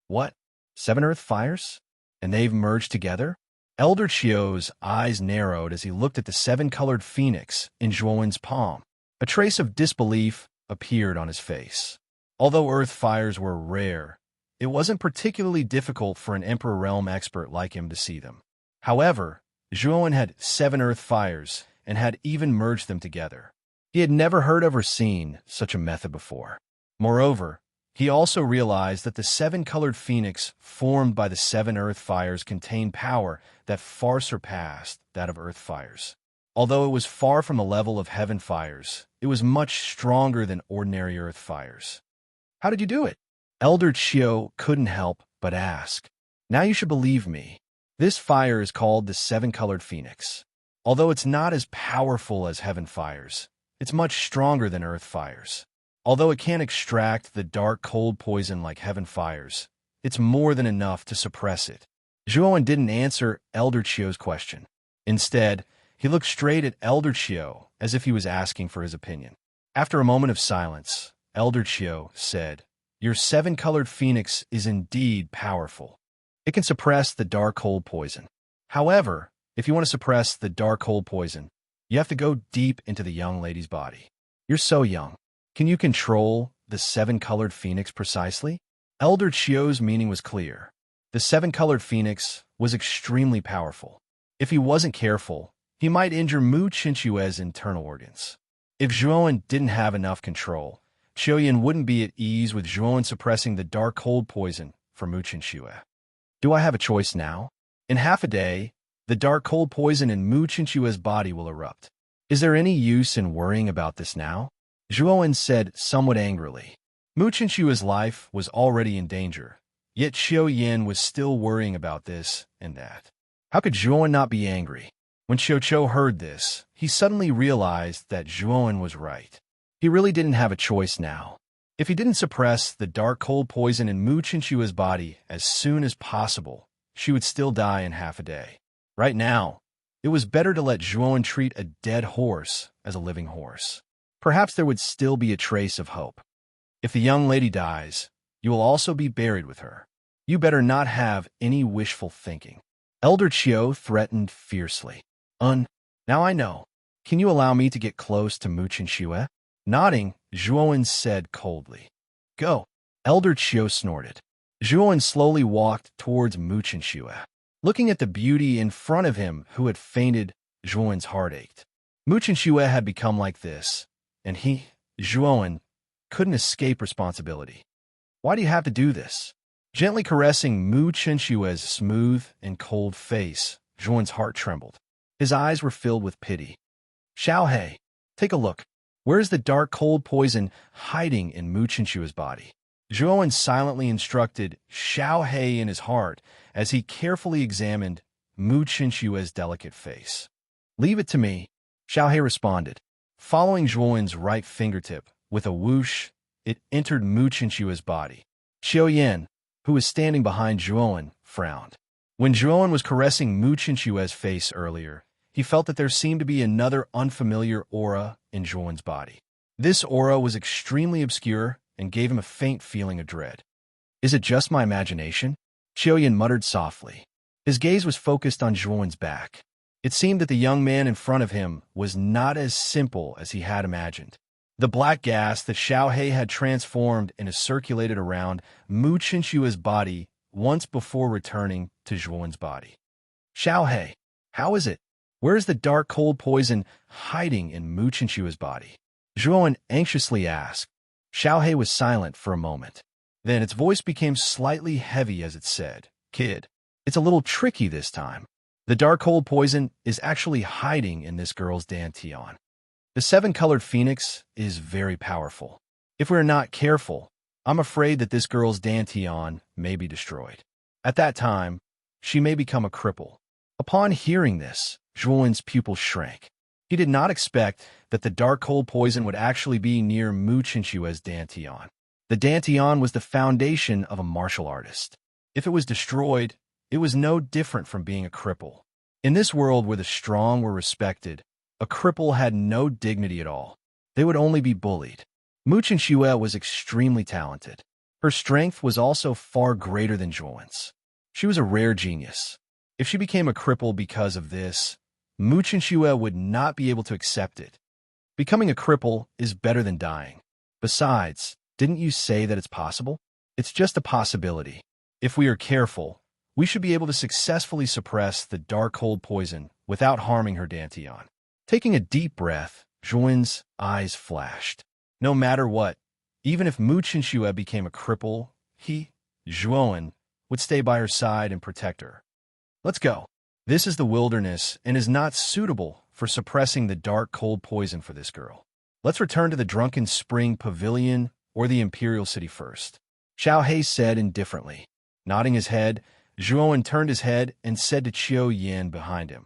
Speaker 1: "What? 7 earth fires? And they've merged together?" Elder Chio's eyes narrowed as he looked at the 7-colored phoenix in Zhuowen's palm. A trace of disbelief appeared on his face. Although earth fires were rare, it wasn't particularly difficult for an Emperor Realm expert like him to see them. However, Zhuowen had 7 earth fires and had even merged them together. He had never heard of or seen such a method before. Moreover, he also realized that the 7-colored phoenix formed by the 7 earth fires contained power that far surpassed that of earth fires. Although it was far from the level of heaven fires, it was much stronger than ordinary earth fires. "How did you do it?" Elder Chio couldn't help but ask. "Now you should believe me. This fire is called the 7-colored phoenix. Although it's not as powerful as heaven fires, it's much stronger than earth fires. Although it can't extract the dark cold poison like heaven fires, it's more than enough to suppress it." Zhuowen didn't answer Elder Chio's question. Instead, he looked straight at Elder Chio as if he was asking for his opinion. After a moment of silence, Elder Chio said, "Your 7-colored phoenix is indeed powerful. It can suppress the dark cold poison. However, if you want to suppress the dark cold poison, you have to go deep into the young lady's body. You're so young. Can you control the 7-colored phoenix precisely?" Elder Chio's meaning was clear. The 7-colored phoenix was extremely powerful. If he wasn't careful, he might injure Mu Chinxue's internal organs. If Zhuowen didn't have enough control, Qiuyan wouldn't be at ease with Zhuowen suppressing the dark cold poison for Mu Chinxue. "Do I have a choice now? In half a day, the dark cold poison in Mu Chinxue's body will erupt. Is there any use in worrying about this now?" Zhuowen said somewhat angrily. Mu Chinxue's life was already in danger, yet Qiuyan was still worrying about this and that. How could Zhuowen not be angry? When Qiuqiu heard this, he suddenly realized that Zhuowen was right. He really didn't have a choice now. If he didn't suppress the dark cold poison in Mu Chinxue's body as soon as possible, she would still die in half a day. Right now, it was better to let Zhuowen treat a dead horse as a living horse. Perhaps there would still be a trace of hope. If the young lady dies, you will also be buried with her. You better not have any wishful thinking. Elder Chio threatened fiercely. Now I know. Can you allow me to get close to Mu Chinxue?" Nodding, Zhuowen said coldly. "Go." Elder Chio snorted. Zhuowen slowly walked towards Mu Chinxue. Looking at the beauty in front of him who had fainted, Zhuowen's heart ached. Mu Chinxue had become like this, and he, Zhuowen, couldn't escape responsibility. "Why do you have to do this?" Gently caressing Mu Chinxue's smooth and cold face, Zhuowen's heart trembled. His eyes were filled with pity. "Xiaohei, take a look. Where is the dark cold poison hiding in Mu Chinxue's body?" Zhuowen silently instructed Xiaohei in his heart as he carefully examined Mu Chinxue's delicate face. "Leave it to me," Xiaohei responded. Following Zhuowen's right fingertip with a whoosh, it entered Mu Qinshua's body. Xiao Yan, who was standing behind Zhuowen, frowned. When Zhuowen was caressing Mu Qinshua's face earlier, he felt that there seemed to be another unfamiliar aura in Zhuowen's body. This aura was extremely obscure and gave him a faint feeling of dread. Is it just my imagination? Xiao Yan muttered softly. His gaze was focused on Zhuowen's back. It seemed that the young man in front of him was not as simple as he had imagined. The black gas that Xiaohei had transformed and circulated around Mu Qinshua's body once before returning to Zhuowen's body. Xiaohei, how is it? Where is the dark cold poison hiding in Mu Qinshua's body? Zhuowen anxiously asked. Xiaohei was silent for a moment. Then its voice became slightly heavy as it said, "Kid, it's a little tricky this time. The dark cold poison is actually hiding in this girl's dantian. The seven-colored phoenix is very powerful. If we're not careful, I'm afraid that this girl's dantian may be destroyed. At that time, she may become a cripple." Upon hearing this, Zhuowen's pupil shrank. He did not expect that the dark cold poison would actually be near Mu Qinshua's dantian. The dantian was the foundation of a martial artist. If it was destroyed, it was no different from being a cripple. In this world where the strong were respected, a cripple had no dignity at all. They would only be bullied. Mu Qinshuo was extremely talented. Her strength was also far greater than Zhuowen's. She was a rare genius. If she became a cripple because of this, Mu Qinshuo would not be able to accept it. Becoming a cripple is better than dying. Besides, didn't you say that it's possible? It's just a possibility. If we are careful, we should be able to successfully suppress the dark cold poison without harming her dantian. Taking a deep breath, Zhuowen's eyes flashed. No matter what, even if Mu Qinshuo became a cripple, he, Zhuowen, would stay by her side and protect her. Let's go. This is the wilderness and is not suitable for suppressing the dark cold poison for this girl. Let's return to the Drunken Spring Pavilion or the Imperial City first. Xiaohei said indifferently. Nodding his head, Zhuowen turned his head and said to Qiao Yan behind him,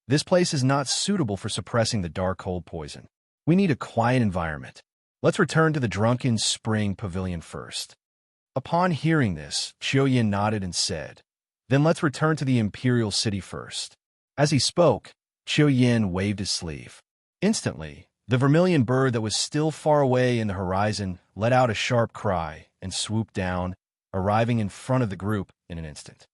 Speaker 1: "This place is not suitable for suppressing the dark cold poison. We need a quiet environment. Let's return to the Drunken Spring Pavilion first." Upon hearing this, Qiao Yan nodded and said, "Then let's return to the Imperial City first." As he spoke, Qiao Yan waved his sleeve. Instantly, the vermilion bird that was still far away in the horizon let out a sharp cry and swooped down, arriving in front of the group in an instant.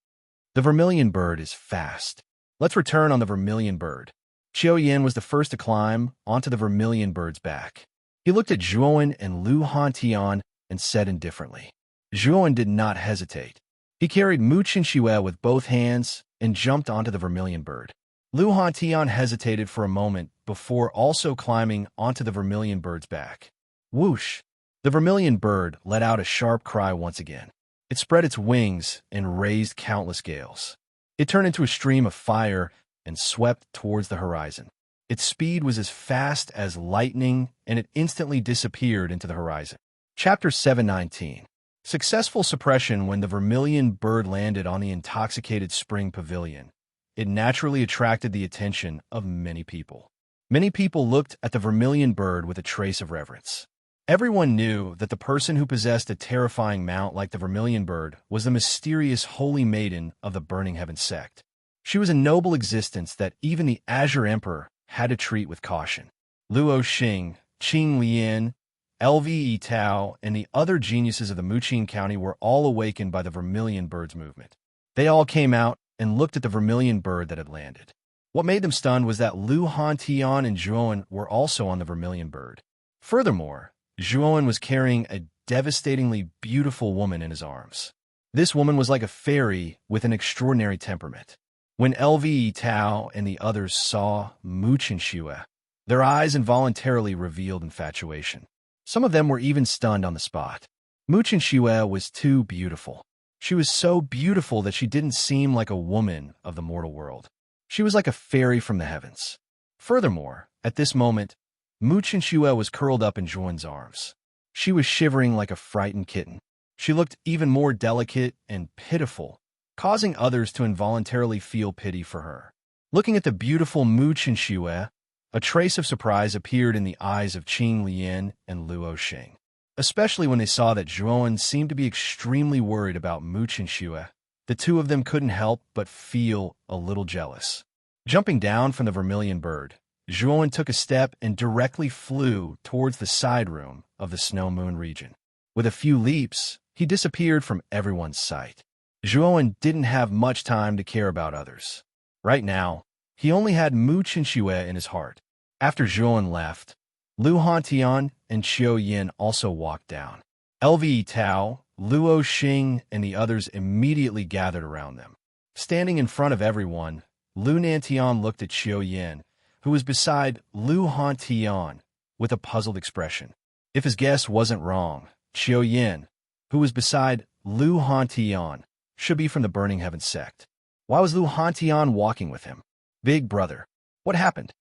Speaker 1: The vermilion bird is fast. Let's return on the vermilion bird. Qiao Yan was the first to climb onto the vermilion bird's back. He looked at Zhuowen and Lu Hantian and said indifferently. Zhuowen did not hesitate. He carried Mu Qinshuo with both hands and jumped onto the vermilion bird. Lu Hantian hesitated for a moment before also climbing onto the vermilion bird's back. Whoosh! The vermilion bird let out a sharp cry once again. It spread its wings and raised countless gales. It turned into a stream of fire and swept towards the horizon. Its speed was as fast as lightning, and it instantly disappeared into the horizon. Chapter 719. Successful suppression. When the vermilion bird landed on the intoxicated spring pavilion, it naturally attracted the attention of many people. Many people looked at the vermilion bird with a trace of reverence. Everyone knew that the person who possessed a terrifying mount like the vermilion bird was the mysterious holy maiden of the Burning Heaven sect. She was a noble existence that even the Azure Emperor had to treat with caution. Luo Xing, Qing Lian, Lve Tao, and the other geniuses of the Muqing County were all awakened by the vermilion bird's movement. They all came out and looked at the vermilion bird that had landed. What made them stunned was that Lu Hantian and Zhuowen were also on the vermilion bird. Furthermore, Zhuowen was carrying a devastatingly beautiful woman in his arms. This woman was like a fairy with an extraordinary temperament. When Lve Tao and the others saw Mu Qinshuo, their eyes involuntarily revealed infatuation. Some of them were even stunned on the spot. Mu Qinshuo was too beautiful. She was so beautiful that she didn't seem like a woman of the mortal world. She was like a fairy from the heavens. Furthermore, at this moment, Mu Qinshuo was curled up in Zhuowen's arms. She was shivering like a frightened kitten. She looked even more delicate and pitiful, causing others to involuntarily feel pity for her. Looking at the beautiful Mu Qinshuo, a trace of surprise appeared in the eyes of Qing Lian and Luo Xing. especially when they saw that Zhuowen seemed to be extremely worried about Mooch and Xue. The two of them couldn't help but feel a little jealous. Jumping down from the vermilion bird, Zhuowen took a step and directly flew towards the side room of the Snow Moon region. With a few leaps, he disappeared from everyone's sight. Zhuowen didn't have much time to care about others. Right now, he only had Mooch and Xue in his heart. After Zhuowen left, Lu Hantian and Qiu Yin also walked down. Lve Tao, Luo Xing, and the others immediately gathered around them. Standing in front of everyone, Lu Nantian looked at Qiu Yin, who was beside Lu Hantian, with a puzzled expression. If his guess wasn't wrong, Qiu Yin, who was beside Lu Hantian, should be from the Burning Heaven sect. Why was Lu Hantian walking with him? Big brother, what happened?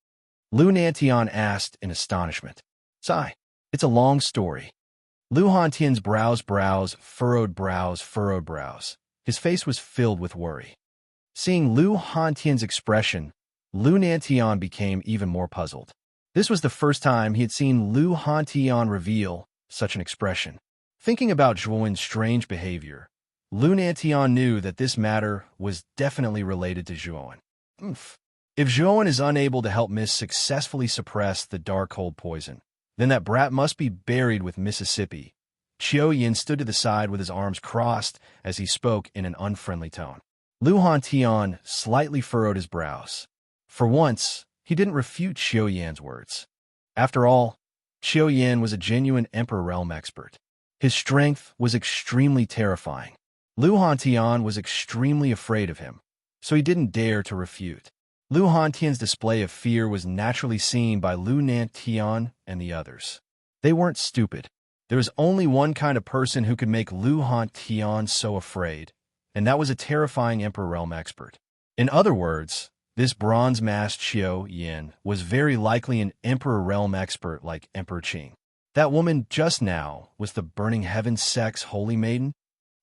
Speaker 1: Lu Nantian asked in astonishment. Sigh, it's a long story. Lu Hantian's furrowed brows. His face was filled with worry. Seeing Lu Hantian's expression, Lu Nantian became even more puzzled. This was the first time he had seen Lu Hantian reveal such an expression. Thinking about Zhuowen's strange behavior, Lu Nantian knew that this matter was definitely related to Zhuowen. If Zhuowen is unable to help Miss successfully suppress the dark cold poison, then that brat must be buried with Mississippi. Qiu Yin stood to the side with his arms crossed as he spoke in an unfriendly tone. Lu Hantian slightly furrowed his brows. For once, he didn't refute Qiu Yin's words. After all, Qiu Yin was a genuine Emperor Realm expert. His strength was extremely terrifying. Lu Hantian was extremely afraid of him, so he didn't dare to refute. Lu Hantian's display of fear was naturally seen by Lu Nantian and the others. They weren't stupid. There was only one kind of person who could make Lu Hantian so afraid, and that was a terrifying Emperor Realm expert. In other words, this bronze-masked Qiu Yin was very likely an Emperor Realm expert like Emperor Qing. That woman just now was the Burning Heaven sect's holy maiden?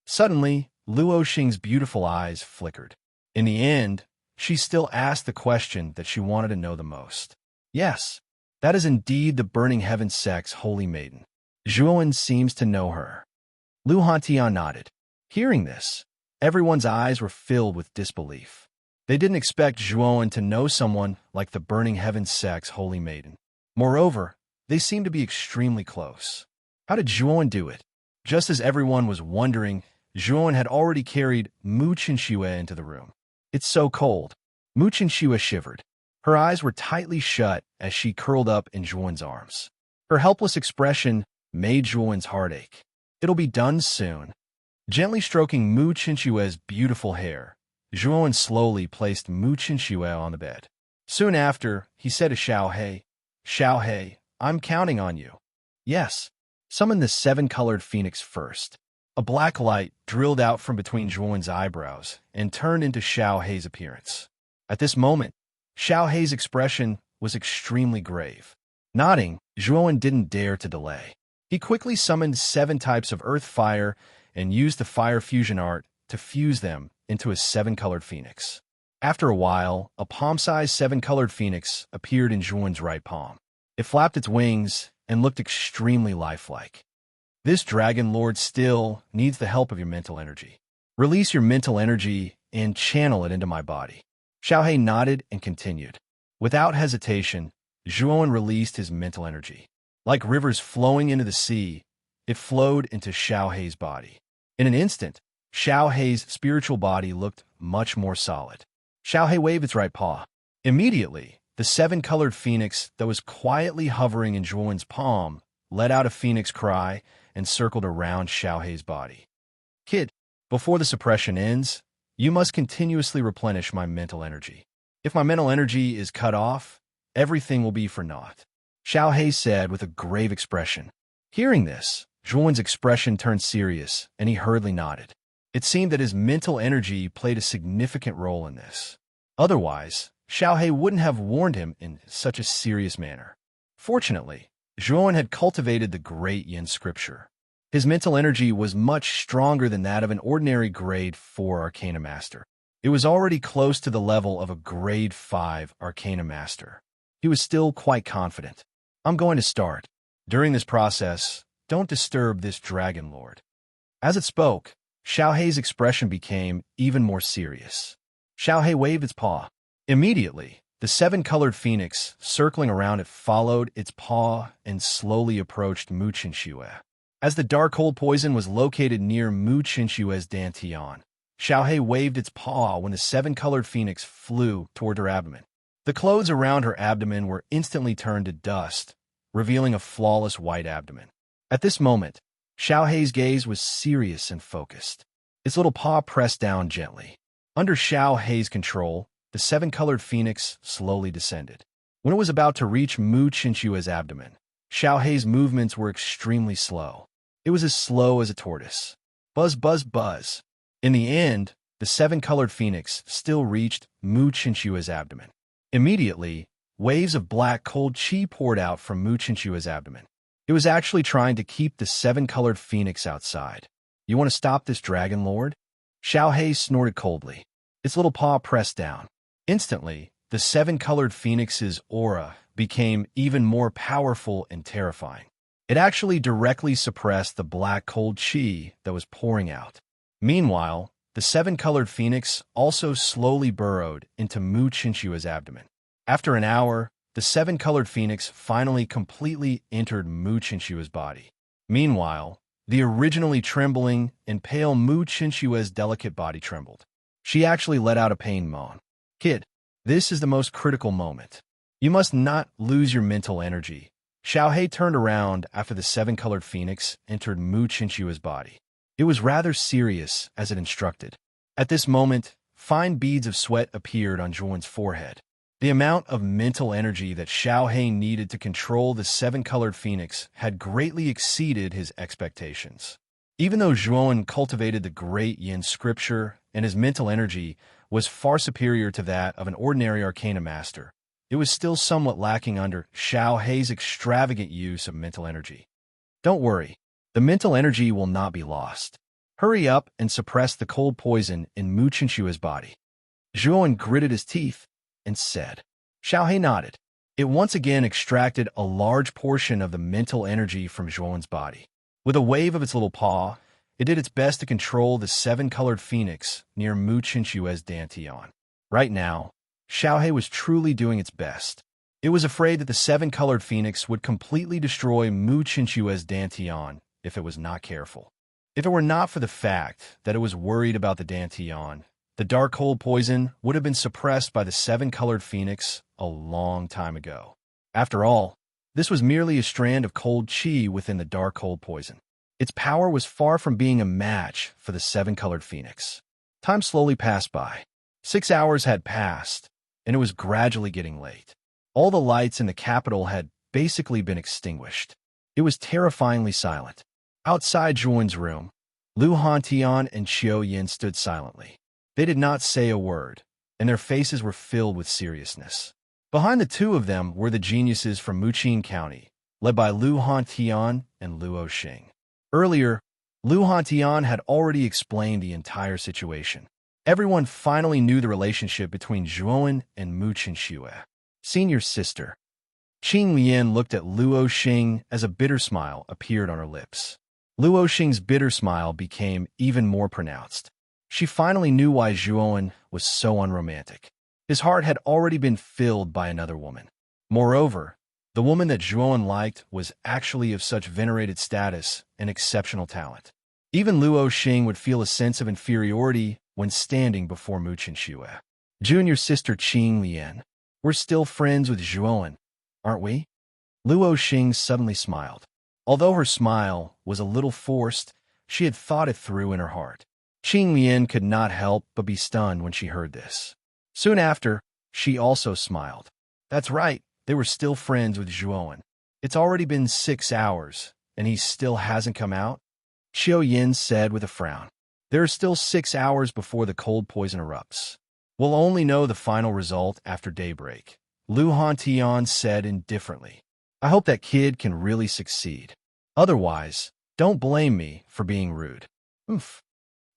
Speaker 1: Suddenly, Luo Xing's beautiful eyes flickered. In the end, she still asked the question that she wanted to know the most. Yes, that is indeed the Burning Heaven sect's holy maiden. Zhuowen seems to know her. Lu Hantian nodded. Hearing this, everyone's eyes were filled with disbelief. They didn't expect Zhuowen to know someone like the Burning Heaven sect's holy maiden. Moreover, they seemed to be extremely close. How did Zhuowen do it? Just as everyone was wondering, Zhuowen had already carried Mooch and Xue into the room. It's so cold. Mooch and Xue shivered. Her eyes were tightly shut as she curled up in Zhuowen's arms. Her helpless expression made Zhuowen's heart ache. It'll be done soon. Gently stroking Mooch and Xue's beautiful hair, Zhuowen slowly placed Mooch and Xue on the bed. Soon after, he said to Xiao, I'm counting on you. Yes. Summon the seven-colored phoenix first. A black light drilled out from between Zhuowen's eyebrows and turned into Xiao's appearance. At this moment, Xiao's expression was extremely grave. Nodding, Zhuowen didn't dare to delay. He quickly summoned 7 types of earth fire and used the fire fusion art to fuse them into a 7-colored phoenix. After a while, a palm-sized 7-colored phoenix appeared in Zhuowen's right palm. It flapped its wings and looked extremely lifelike. This Dragon Lord still needs the help of your mental energy. Release your mental energy and channel it into my body. Xiaohe nodded and continued. Without hesitation, Zhuowen released his mental energy. Like rivers flowing into the sea, it flowed into Xiaohe's body. In an instant, Xiaohe's spiritual body looked much more solid. Xiaohe waved its right paw. Immediately, the 7-colored phoenix that was quietly hovering in Zhuowen's palm let out a phoenix cry and circled around Xiaohe's body. Kid, before the suppression ends, you must continuously replenish my mental energy. If my mental energy is cut off, everything will be for naught, Xiaohe said with a grave expression. Hearing this, Zhuowen's expression turned serious, and he hurriedly nodded. It seemed that his mental energy played a significant role in this. Otherwise, Xiaohe wouldn't have warned him in such a serious manner. Fortunately, Zhuowen had cultivated the great Yin scripture. His mental energy was much stronger than that of an ordinary grade 4 Arcana Master. It was already close to the level of a grade 5 Arcana Master. He was still quite confident. I'm going to start. During this process, don't disturb this dragon lord." As it spoke, Xiaohei's expression became even more serious. Xiaohei waved its paw. Immediately, the seven-colored phoenix circling around it followed its paw and slowly approached Mu Qinxue. As the dark cold poison was located near Mu Qinxue's dantian, Xiaohei waved its paw when the seven-colored phoenix flew toward her abdomen. The clothes around her abdomen were instantly turned to dust, revealing a flawless white abdomen. At this moment, Xiaohei's gaze was serious and focused. Its little paw pressed down gently. Under Xiaohei's control, the seven-colored phoenix slowly descended. When it was about to reach Mu Qinxue's abdomen, Xiaohei's movements were extremely slow. It was as slow as a tortoise. Buzz, buzz, buzz. In the end, the seven-colored phoenix still reached Mu Qinxue's abdomen. Immediately, waves of black cold qi poured out from Mu Qinxue's abdomen. It was actually trying to keep the seven-colored phoenix outside. "You want to stop this dragon lord?" Xiaohei snorted coldly. Its little paw pressed down. Instantly, the seven-colored phoenix's aura became even more powerful and terrifying. It actually directly suppressed the black cold qi that was pouring out. Meanwhile, the seven-colored phoenix also slowly burrowed into Mu Qinxue's abdomen. After an hour, the seven-colored phoenix finally completely entered Mu Qinxue's body. Meanwhile, the originally trembling and pale Mu Qinxue's delicate body trembled. She actually let out a pained moan. "Kid, this is the most critical moment. You must not lose your mental energy." Xiaohei turned around after the seven-colored phoenix entered Mu Qinxue's body. It was rather serious as it instructed. At this moment, fine beads of sweat appeared on Zhuan's forehead. The amount of mental energy that Xiaohei needed to control the seven-colored phoenix had greatly exceeded his expectations. Even though Zhuan cultivated the great Yin scripture and his mental energy was far superior to that of an ordinary arcana master, it was still somewhat lacking under Xiaohei's extravagant use of mental energy. "Don't worry, the mental energy will not be lost. Hurry up and suppress the cold poison in Mu Qinxue's body." Zhuan gritted his teeth and said. Xiaohei nodded. It once again extracted a large portion of the mental energy from Zhuan's body. With a wave of its little paw, it did its best to control the seven-colored phoenix near Mu Qinxue's dantian. Right now, Xiaohei was truly doing its best. It was afraid that the seven-colored phoenix would completely destroy Mu Qinxue's dantian if it was not careful. If it were not for the fact that it was worried about the dantian, the dark cold poison would have been suppressed by the seven-colored phoenix a long time ago. After all, this was merely a strand of cold qi within the dark cold poison. Its power was far from being a match for the seven-colored phoenix. Time slowly passed by. 6 hours had passed, and it was gradually getting late. All the lights in the capital had basically been extinguished. It was terrifyingly silent. Outside Zhuan's room, Lu Hantian and Qiu Yin stood silently. They did not say a word, and their faces were filled with seriousness. Behind the two of them were the geniuses from Muqin County, led by Lu Hantian and Luo Xing. Earlier, Lu Hantian had already explained the entire situation. Everyone finally knew the relationship between Zhuan and Mu Qinxue. Senior sister. Qing Lian looked at Luo Xing as a bitter smile appeared on her lips. Luo Xing's bitter smile became even more pronounced. She finally knew why Zhuan was so unromantic. His heart had already been filled by another woman. Moreover, the woman that Zhuan liked was actually of such venerated status and exceptional talent. Even Luo Xing would feel a sense of inferiority when standing before Mu Qinxue. Junior sister Qing Lian, we're still friends with Zhuan, aren't we? Luo Xing suddenly smiled. Although her smile was a little forced, she had thought it through in her heart. Qing Lian could not help but be stunned when she heard this. Soon after, she also smiled. That's right, they were still friends with Zhuan. It's already been 6 hours, and he still hasn't come out? Qiu Yin said with a frown. There are still 6 hours before the cold poison erupts. We'll only know the final result after daybreak. Lu Hantian said indifferently. I hope that kid can really succeed. Otherwise, don't blame me for being rude. Oof.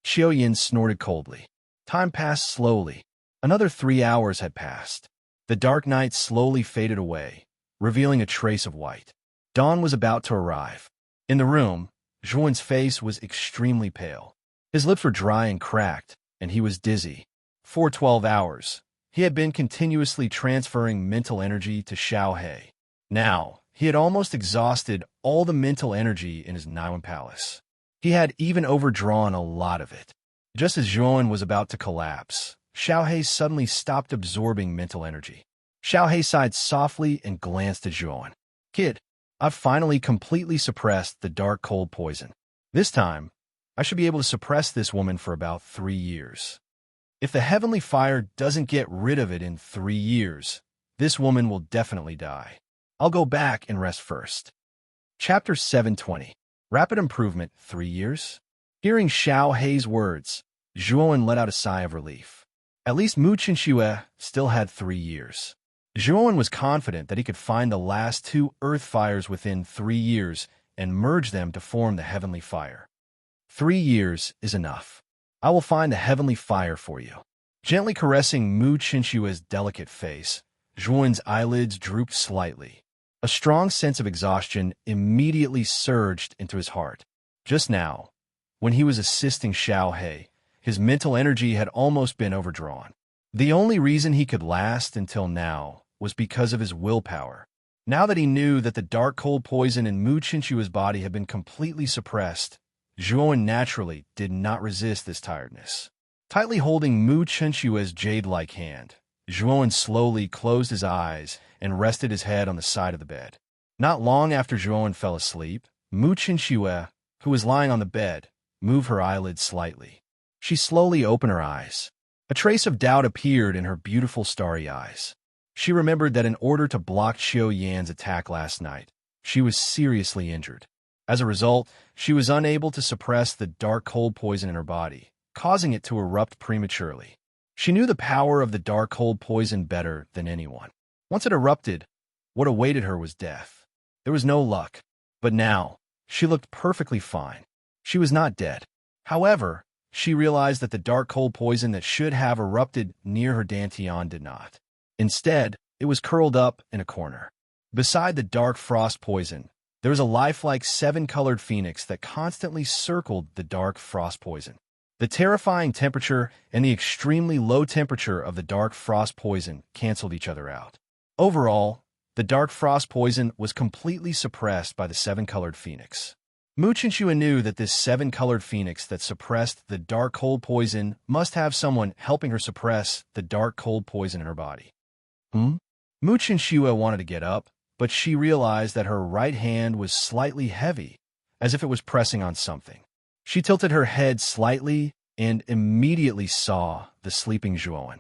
Speaker 1: Qiu Yin snorted coldly. Time passed slowly. Another 3 hours had passed. The dark night slowly faded away, revealing a trace of white. Dawn was about to arrive. In the room, Zhuan's face was extremely pale. His lips were dry and cracked, and he was dizzy. For 12 hours, he had been continuously transferring mental energy to Xiaohei. Now, he had almost exhausted all the mental energy in his Niwen palace. He had even overdrawn a lot of it. Just as Zhuan was about to collapse, Xiaohei suddenly stopped absorbing mental energy. Xiaohei sighed softly and glanced at Zhuan. "Kid, I've finally completely suppressed the dark cold poison. This time, I should be able to suppress this woman for about 3 years. If the heavenly fire doesn't get rid of it in 3 years, this woman will definitely die. I'll go back and rest first." Chapter 720. Rapid Improvement, 3 years? Hearing Xiaohei's words, Zhuan let out a sigh of relief. At least Mu Qinxue still had 3 years. Zhuan was confident that he could find the last 2 earth fires within 3 years and merge them to form the heavenly fire. 3 years is enough. I will find the heavenly fire for you. Gently caressing Mu Qinxue's delicate face, Zhuan's eyelids drooped slightly. A strong sense of exhaustion immediately surged into his heart. Just now, when he was assisting Xiaohei, his mental energy had almost been overdrawn. The only reason he could last until now was because of his willpower. Now that he knew that the dark cold poison in Mu Qinxue's body had been completely suppressed, Zhuan naturally did not resist this tiredness. Tightly holding Mu Qinxue's jade-like hand, Zhuan slowly closed his eyes and rested his head on the side of the bed. Not long after Zhuan fell asleep, Mu Qinxue, who was lying on the bed, moved her eyelids slightly. She slowly opened her eyes. A trace of doubt appeared in her beautiful starry eyes. She remembered that in order to block Qiu Yan's attack last night, she was seriously injured. As a result, she was unable to suppress the dark cold poison in her body, causing it to erupt prematurely. She knew the power of the dark cold poison better than anyone. Once it erupted, what awaited her was death. There was no luck, but now, she looked perfectly fine. She was not dead. However, she realized that the dark cold poison that should have erupted near her dantian did not. Instead, it was curled up in a corner. Beside the dark frost poison, there was a lifelike 7-colored phoenix that constantly circled the dark frost poison. The terrifying temperature and the extremely low temperature of the dark frost poison canceled each other out. Overall, the dark frost poison was completely suppressed by the 7-colored phoenix. Mu Qinxue knew that this 7-colored phoenix that suppressed the dark cold poison must have someone helping her suppress the dark cold poison in her body. Mu Qinxue wanted to get up, but she realized that her right hand was slightly heavy, as if it was pressing on something. She tilted her head slightly and immediately saw the sleeping Zhuan.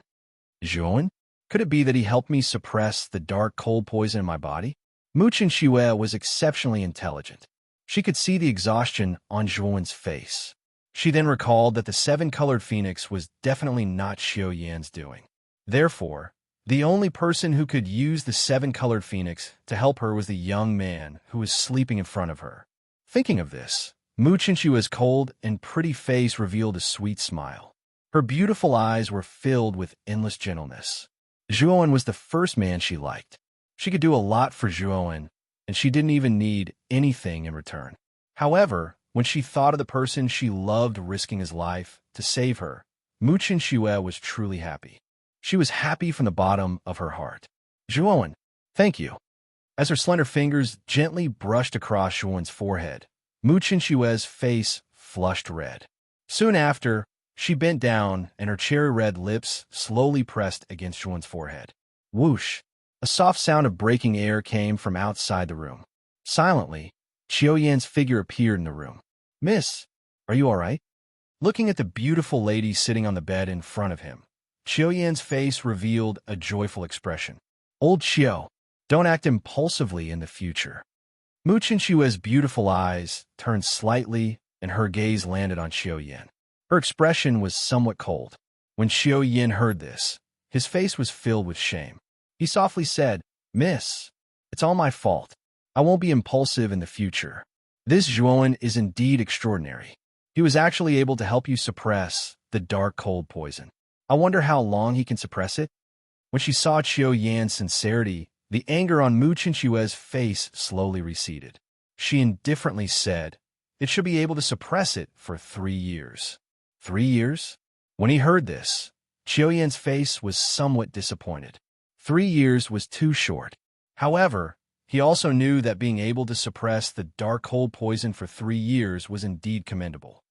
Speaker 1: Zhuan? Could it be that he helped me suppress the dark cold poison in my body? Mu Qinxue was exceptionally intelligent. She could see the exhaustion on Zhuan's face. She then recalled that the 7-colored phoenix was definitely not Qiu Yan's doing. Therefore, the only person who could use the 7-colored phoenix to help her was the young man who was sleeping in front of her. Thinking of this, Mu Qinxue's cold and pretty face revealed a sweet smile. Her beautiful eyes were filled with endless gentleness. Zhuan was the first man she liked. She could do a lot for Zhuan, and she didn't even need anything in return. However, when she thought of the person she loved risking his life to save her, Mu Qinxue was truly happy. She was happy from the bottom of her heart. Zhuan, thank you. As her slender fingers gently brushed across Zhuan's forehead, Mu Qinxue's face flushed red. Soon after, she bent down and her cherry-red lips slowly pressed against Zhuan's forehead. Whoosh! A soft sound of breaking air came from outside the room. Silently, Qiu Yan's figure appeared in the room. Miss, are you all right? Looking at the beautiful lady sitting on the bed in front of him, Qiu Yan's face revealed a joyful expression. Old Qiu, don't act impulsively in the future. Mu Qinxue's beautiful eyes turned slightly and her gaze landed on Qiu Yan. Her expression was somewhat cold. When Qiu Yan heard this, his face was filled with shame. He softly said, Miss, it's all my fault. I won't be impulsive in the future. This Zhuan is indeed extraordinary. He was actually able to help you suppress the dark cold poison. I wonder how long he can suppress it? When she saw Qiu Yan's sincerity, the anger on Mu Qinxue's face slowly receded. She indifferently said, "It should be able to suppress it for 3 years." 3 years? When he heard this, Qiuyan's face was somewhat disappointed. 3 years was too short. However, he also knew that being able to suppress the dark cold poison for 3 years was indeed commendable.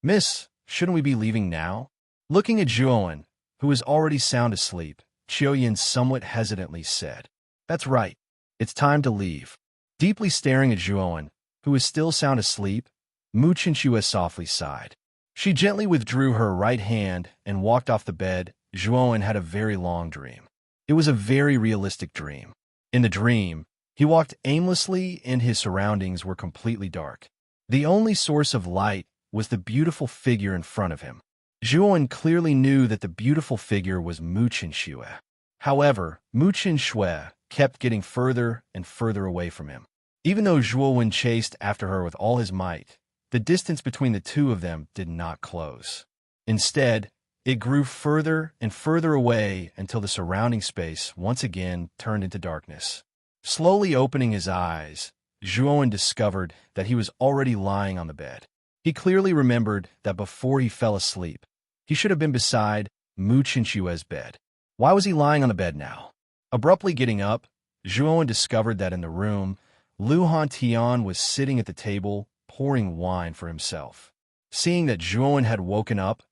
Speaker 1: "Miss, shouldn't we be leaving now?" Looking at Zhuowen, who was already sound asleep, Qiuyan somewhat hesitantly said, "That's right. It's time to leave." Deeply staring at Zhuowen, who was still sound asleep, Mu Chenxue softly sighed. She gently withdrew her right hand and walked off the bed. Zhuowen had a very long dream. It was a very realistic dream. In the dream, he walked aimlessly and his surroundings were completely dark. The only source of light was the beautiful figure in front of him. Zhuowen clearly knew that the beautiful figure was Mu Chenxue. However, Mu Chenxue kept getting further and further away from him. Even though Zhuowen chased after her with all his might, the distance between the two of them did not close. Instead, it grew further and further away until the surrounding space once again turned into darkness. Slowly opening his eyes, Zhuowen discovered that he was already lying on the bed. He clearly remembered that before he fell asleep, he should have been beside Mu Chenxue's bed. Why was he lying on the bed now? Abruptly getting up, Zhuowen discovered that in the room, Lu Hantian was sitting at the table, pouring wine for himself. Seeing that Zhuowen had woken up,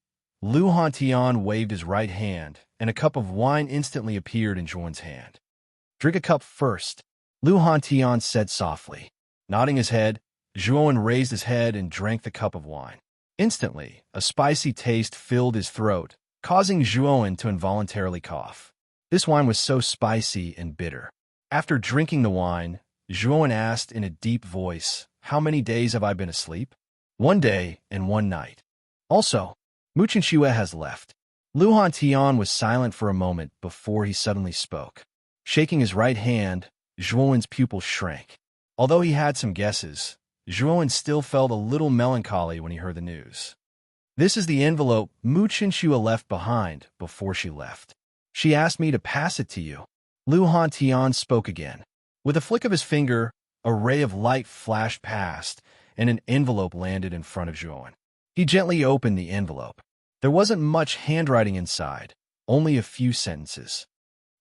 Speaker 1: Lu Hantian waved his right hand, and a cup of wine instantly appeared in Zhuowen's hand. "Drink a cup first," Lu Hantian said softly. Nodding his head, Zhuowen raised his head and drank the cup of wine. Instantly, a spicy taste filled his throat, causing Zhuowen to involuntarily cough. This wine was so spicy and bitter. After drinking the wine, Zhuowen asked in a deep voice, "How many days have I been asleep?" "1 day and 1 night. Also, Mu Chenxue has left." Lu Hantian was silent for a moment before he suddenly spoke. Shaking his right hand, Zhuowen's pupils shrank. Although he had some guesses, Zhuowen still felt a little melancholy when he heard the news. "This is the envelope Mu Chenxue left behind before she left. She asked me to pass it to you." Lu Hantian spoke again. With a flick of his finger, a ray of light flashed past, and an envelope landed in front of Zhuowen. He gently opened the envelope. There wasn't much handwriting inside, only a few sentences.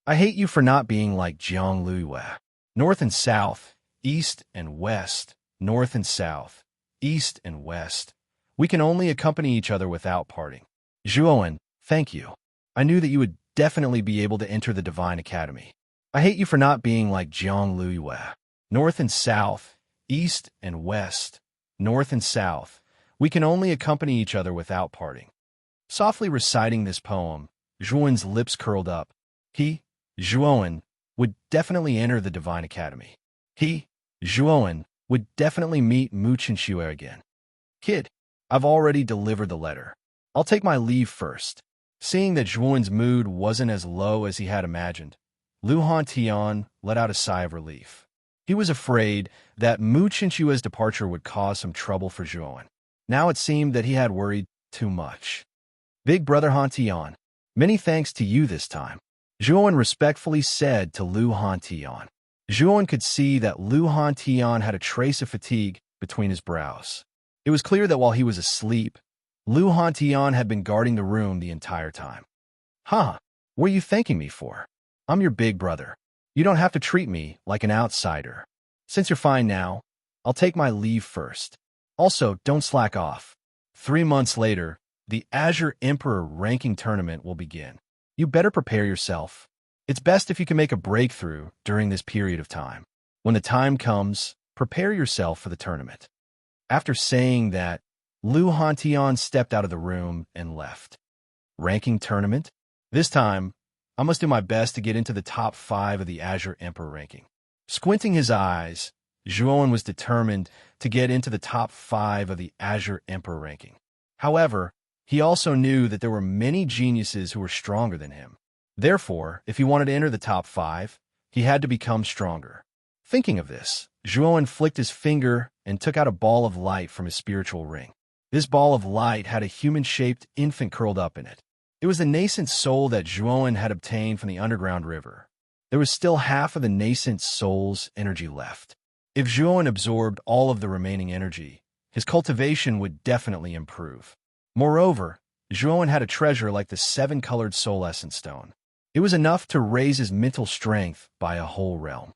Speaker 1: "I hate you for not being like Jiang Luiyue. North and south, east and west, north and south, east and west. We can only accompany each other without parting. Zhuowen, thank you. I knew that you would definitely be able to enter the Divine Academy. I hate you for not being like Jiang Luiyue. North and south, east and west, north and south. We can only accompany each other without parting." Softly reciting this poem, Zhuowen's lips curled up. He, Zhuowen, would definitely enter the Divine Academy. He, Zhuowen, would definitely meet Mu Chenxue again. "Kid, I've already delivered the letter. I'll take my leave first." Seeing that Zhuowen's mood wasn't as low as he had imagined, Lu Hantian let out a sigh of relief. He was afraid that Mu Chenxue's departure would cause some trouble for Zhuowen. Now it seemed that he had worried too much. "Big brother Hantian, many thanks to you this time," Zhuowen respectfully said to Lu Hantian. Zhuowen could see that Lu Hantian had a trace of fatigue between his brows. It was clear that while he was asleep, Lu Hantian had been guarding the room the entire time. "Huh, what are you thanking me for? I'm your big brother. You don't have to treat me like an outsider. Since you're fine now, I'll take my leave first. Also, don't slack off. 3 months later, the Azure Emperor ranking tournament will begin. You better prepare yourself. It's best if you can make a breakthrough during this period of time. When the time comes, prepare yourself for the tournament." After saying that, Lu Hantian stepped out of the room and left. Ranking tournament? This time, I must do my best to get into the top 5 of the Azure Emperor ranking. Squinting his eyes, Zhuowen was determined to get into the top 5 of the Azure Emperor ranking. However, he also knew that there were many geniuses who were stronger than him. Therefore, if he wanted to enter the top 5, he had to become stronger. Thinking of this, Zhuowen flicked his finger and took out a ball of light from his spiritual ring. This ball of light had a human-shaped infant curled up in it. It was the nascent soul that Zhuowen had obtained from the underground river. There was still half of the nascent soul's energy left. If Zhuowen absorbed all of the remaining energy, his cultivation would definitely improve. Moreover, Zhuowen had a treasure like the seven-colored soul essence stone. It was enough to raise his mental strength by a whole realm.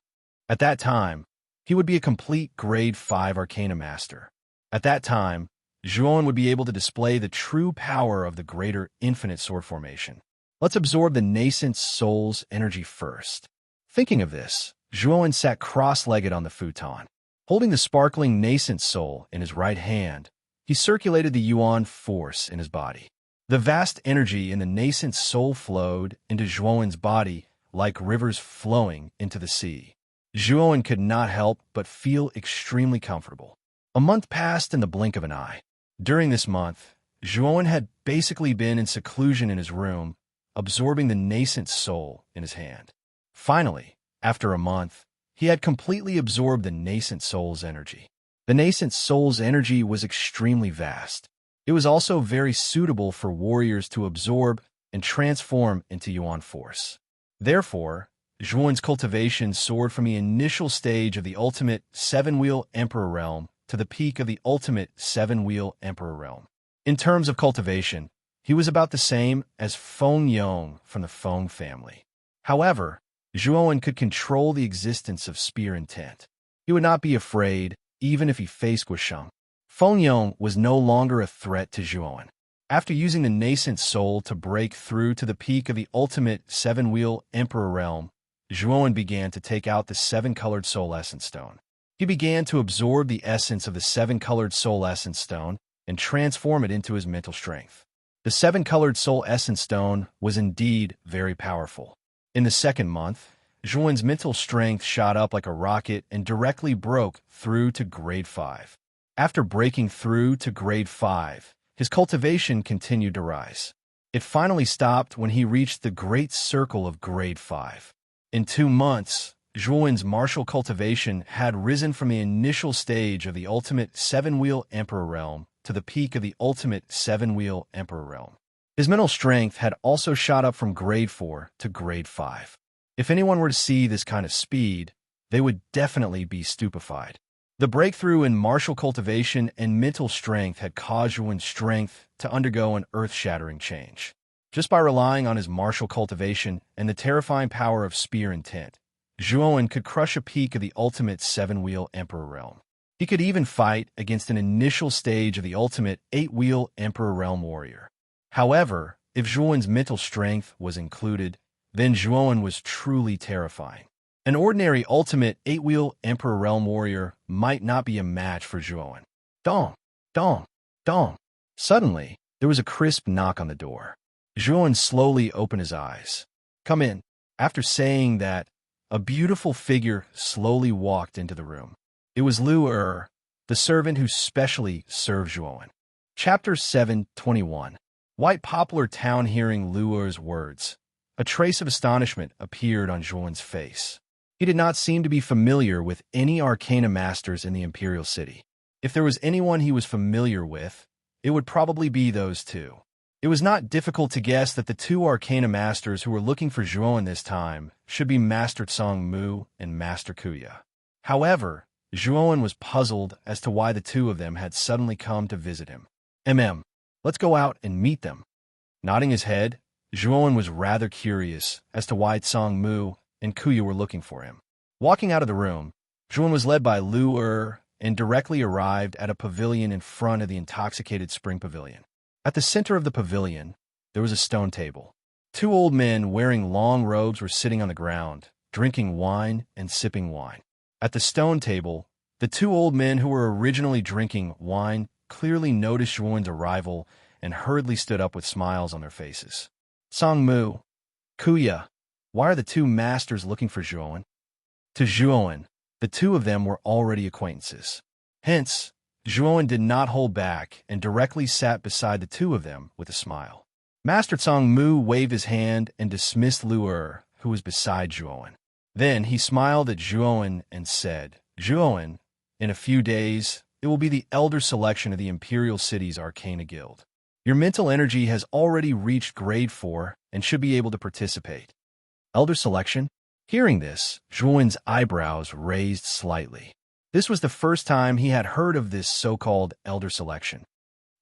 Speaker 1: At that time, he would be a complete Grade 5 Arcana Master. At that time, Zhuowen would be able to display the true power of the greater infinite sword formation. Let's absorb the nascent soul's energy first. Thinking of this, Zhuowen sat cross-legged on the futon. Holding the sparkling nascent soul in his right hand, he circulated the yuan force in his body. The vast energy in the nascent soul flowed into Zhuowen's body like rivers flowing into the sea. Zhuowen could not help but feel extremely comfortable. A month passed in the blink of an eye. During this month, Zhuowen had basically been in seclusion in his room, absorbing the nascent soul in his hand. Finally, after a month, he had completely absorbed the nascent soul's energy. The nascent soul's energy was extremely vast. It was also very suitable for warriors to absorb and transform into yuan force. Therefore, Zhuowen's cultivation soared from the initial stage of the ultimate seven-wheel emperor realm to the peak of the ultimate seven-wheel emperor realm. In terms of cultivation, he was about the same as Feng Yong from the Feng family. However, Zhuowen could control the existence of spear intent. He would not be afraid, even if he faced Guisheng. Feng Yong was no longer a threat to Zhuowen. After using the nascent soul to break through to the peak of the ultimate seven-wheel emperor realm, Zhuowen began to take out the seven-colored soul essence stone. He began to absorb the essence of the seven-colored soul essence stone and transform it into his mental strength. The seven-colored soul essence stone was indeed very powerful. In the second month, Zhuowen's mental strength shot up like a rocket and directly broke through to Grade 5. After breaking through to Grade 5, his cultivation continued to rise. It finally stopped when he reached the Great Circle of Grade 5. In 2 months, Zhuowen's martial cultivation had risen from the initial stage of the ultimate seven-wheel emperor realm to the peak of the ultimate seven-wheel emperor realm. His mental strength had also shot up from Grade 4 to Grade 5. If anyone were to see this kind of speed, they would definitely be stupefied. The breakthrough in martial cultivation and mental strength had caused Zhuowen's strength to undergo an earth-shattering change. Just by relying on his martial cultivation and the terrifying power of spear intent, Zhuowen could crush a peak of the ultimate seven-wheel emperor realm. He could even fight against an initial stage of the ultimate eight-wheel emperor realm warrior. However, if Zhuowen's mental strength was included, then Zhuowen was truly terrifying. An ordinary ultimate eight-wheel emperor realm warrior might not be a match for Zhuowen. Dong! Dong! Dong! Suddenly, there was a crisp knock on the door. Zhuowen slowly opened his eyes. "Come in." After saying that, a beautiful figure slowly walked into the room. It was Lu the servant who specially served Zhuowen. Chapter 7:21. White Poplar Town. Hearing Lu'er's words, a trace of astonishment appeared on Zhuowen's face. He did not seem to be familiar with any arcana masters in the Imperial City. If there was anyone he was familiar with, it would probably be those two. It was not difficult to guess that the two arcana masters who were looking for Zhuowen this time should be Master Tsang Mu and Master Kuya. However, Zhuowen was puzzled as to why the two of them had suddenly come to visit him. Let's go out and meet them." Nodding his head, Zhuowen was rather curious as to why Tsang Mu and Kuya were looking for him. Walking out of the room, Zhuowen was led by Lu and directly arrived at a pavilion in front of the intoxicated spring pavilion. At the center of the pavilion, there was a stone table. 2 old men wearing long robes were sitting on the ground, drinking wine and sipping wine. At the stone table, the 2 old men who were originally drinking wine clearly noticed Zhuowen's arrival and hurriedly stood up with smiles on their faces. "Tsang Mu, Kuya, why are the 2 masters looking for Zhuowen?" To Zhuowen, the 2 of them were already acquaintances. Hence, Zhuowen did not hold back and directly sat beside the 2 of them with a smile. Master Tsang Mu waved his hand and dismissed Lu who was beside Zhuowen. Then he smiled at Zhuowen and said, "Zhuowen, in a few days, it will be the elder selection of the Imperial City's Arcana Guild. Your mental energy has already reached Grade 4 and should be able to participate." Elder selection? Hearing this, Zhuowen's eyebrows raised slightly. This was the first time he had heard of this so-called elder selection.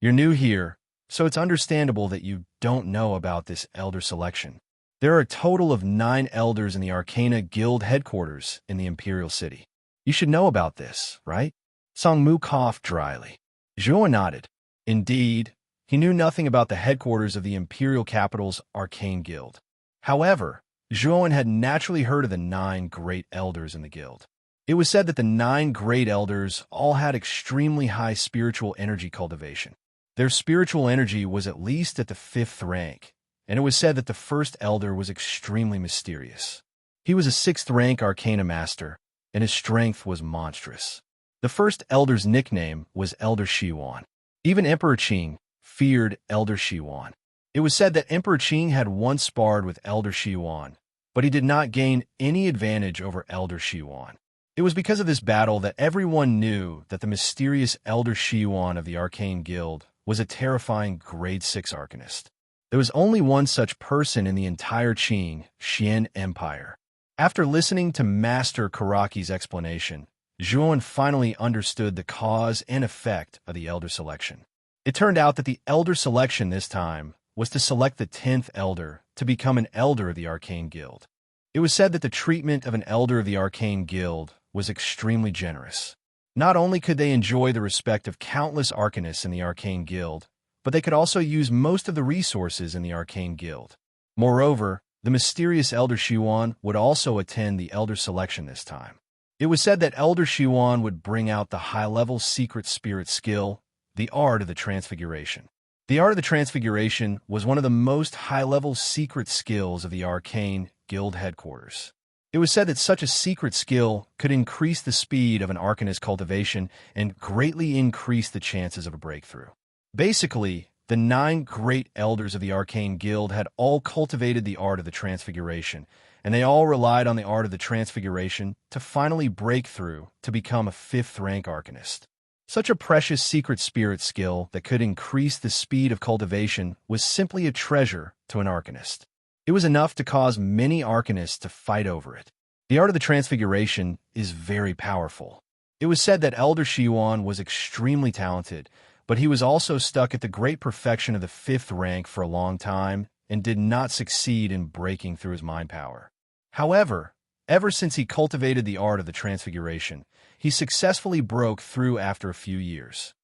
Speaker 1: You're new here, so it's understandable that you don't know about this elder selection. There are a total of 9 elders in the Arcana Guild headquarters in the Imperial City. You should know about this, right? Songmu coughed dryly. Zhuo nodded. Indeed, he knew nothing about the headquarters of the Imperial Capital's Arcane Guild. However, Zhuo had naturally heard of the 9 great elders in the guild. It was said that the 9 great elders all had extremely high spiritual energy cultivation. Their spiritual energy was at least at the 5th rank, and it was said that the first elder was extremely mysterious. He was a 6th rank Arcana Master, and his strength was monstrous. The first elder's nickname was Elder Shiwan. Even Emperor Qing feared Elder Shiwan. It was said that Emperor Qing had once sparred with Elder Shiwan, but he did not gain any advantage over Elder Shiwan. It was because of this battle that everyone knew that the mysterious Elder Shiwan of the Arcane Guild was a terrifying Grade 6 Arcanist. There was only one such person in the entire Qing, Xian Empire. After listening to Master Karaki's explanation, Zhuan finally understood the cause and effect of the Elder Selection. It turned out that the Elder Selection this time was to select the 10th Elder to become an Elder of the Arcane Guild. It was said that the treatment of an Elder of the Arcane Guild was extremely generous. Not only could they enjoy the respect of countless Arcanists in the Arcane Guild, but they could also use most of the resources in the Arcane Guild. Moreover, the mysterious Elder Shiwan would also attend the Elder Selection this time. It was said that Elder Shiwan would bring out the high-level secret spirit skill, the Art of the Transfiguration. The Art of the Transfiguration was one of the most high-level secret skills of the Arcane Guild headquarters. It was said that such a secret skill could increase the speed of an Arcanist cultivation and greatly increase the chances of a breakthrough. Basically, the 9 great elders of the Arcane Guild had all cultivated the Art of the Transfiguration, and they all relied on the Art of the Transfiguration to finally break through to become a 5th rank Arcanist. Such a precious secret spirit skill that could increase the speed of cultivation was simply a treasure to an Arcanist. It was enough to cause many Arcanists to fight over it. The Art of the Transfiguration is very powerful. It was said that Elder Shiwan was extremely talented, but he was also stuck at the great perfection of the 5th rank for a long time and did not succeed in breaking through his mind power. However, ever since he cultivated the Art of the Transfiguration, he successfully broke through after a few years.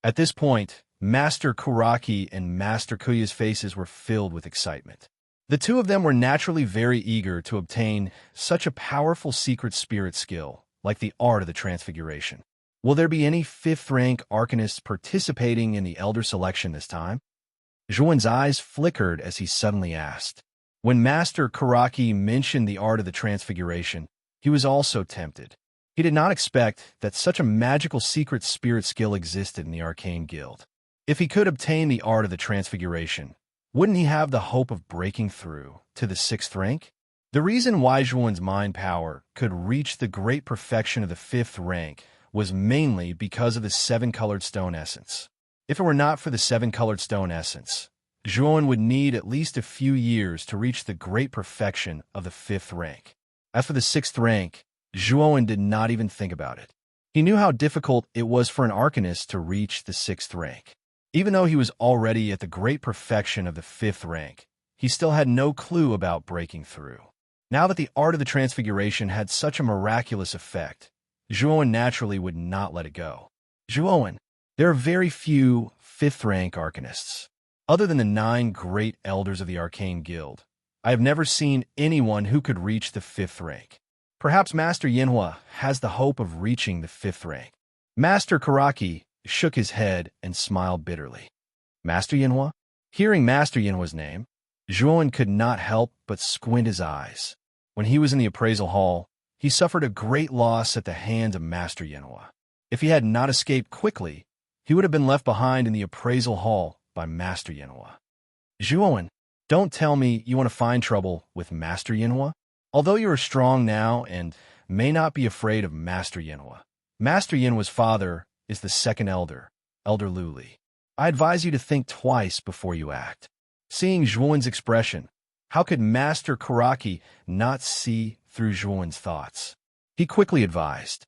Speaker 1: At this point, Master Kuraki and Master Kuya's faces were filled with excitement. The two of them were naturally very eager to obtain such a powerful secret spirit skill, like the Art of the Transfiguration. Will there be any 5th rank Arcanists participating in the Elder Selection this time? Zhuan's eyes flickered as he suddenly asked. When Master Kuraki mentioned the Art of the Transfiguration, he was also tempted. He did not expect that such a magical secret spirit skill existed in the Arcane Guild. If he could obtain the Art of the Transfiguration, wouldn't he have the hope of breaking through to the 6th rank? The reason why Zhuan's mind power could reach the great perfection of the 5th rank was mainly because of the 7-colored stone essence. If it were not for the 7-colored stone essence, Zhuan would need at least a few years to reach the great perfection of the 5th rank. As for the 6th rank, Zhuan did not even think about it. He knew how difficult it was for an Arcanist to reach the 6th rank. Even though he was already at the great perfection of the 5th rank, he still had no clue about breaking through. Now that the Art of the Transfiguration had such a miraculous effect, Zhuan naturally would not let it go. Zhuan, there are very few 5th rank Arcanists. Other than the 9 great elders of the Arcane Guild, I have never seen anyone who could reach the 5th rank. Perhaps Master Yinhua has the hope of reaching the 5th rank. Master Karaki shook his head and smiled bitterly. Master Yinhua? Hearing Master Yinhua's name, Zhuan could not help but squint his eyes. When he was in the appraisal hall, he suffered a great loss at the hands of Master Yinhua. If he had not escaped quickly, he would have been left behind in the appraisal hall by Master Yinhua. Zhuan, don't tell me you want to find trouble with Master Yinhua? Although you are strong now and may not be afraid of Master Yinhua, Master Yinhua's father is the 2nd elder, Elder Luli. I advise you to think twice before you act. Seeing Zhuan's expression, how could Master Karaki not see through Zhuan's thoughts? He quickly advised,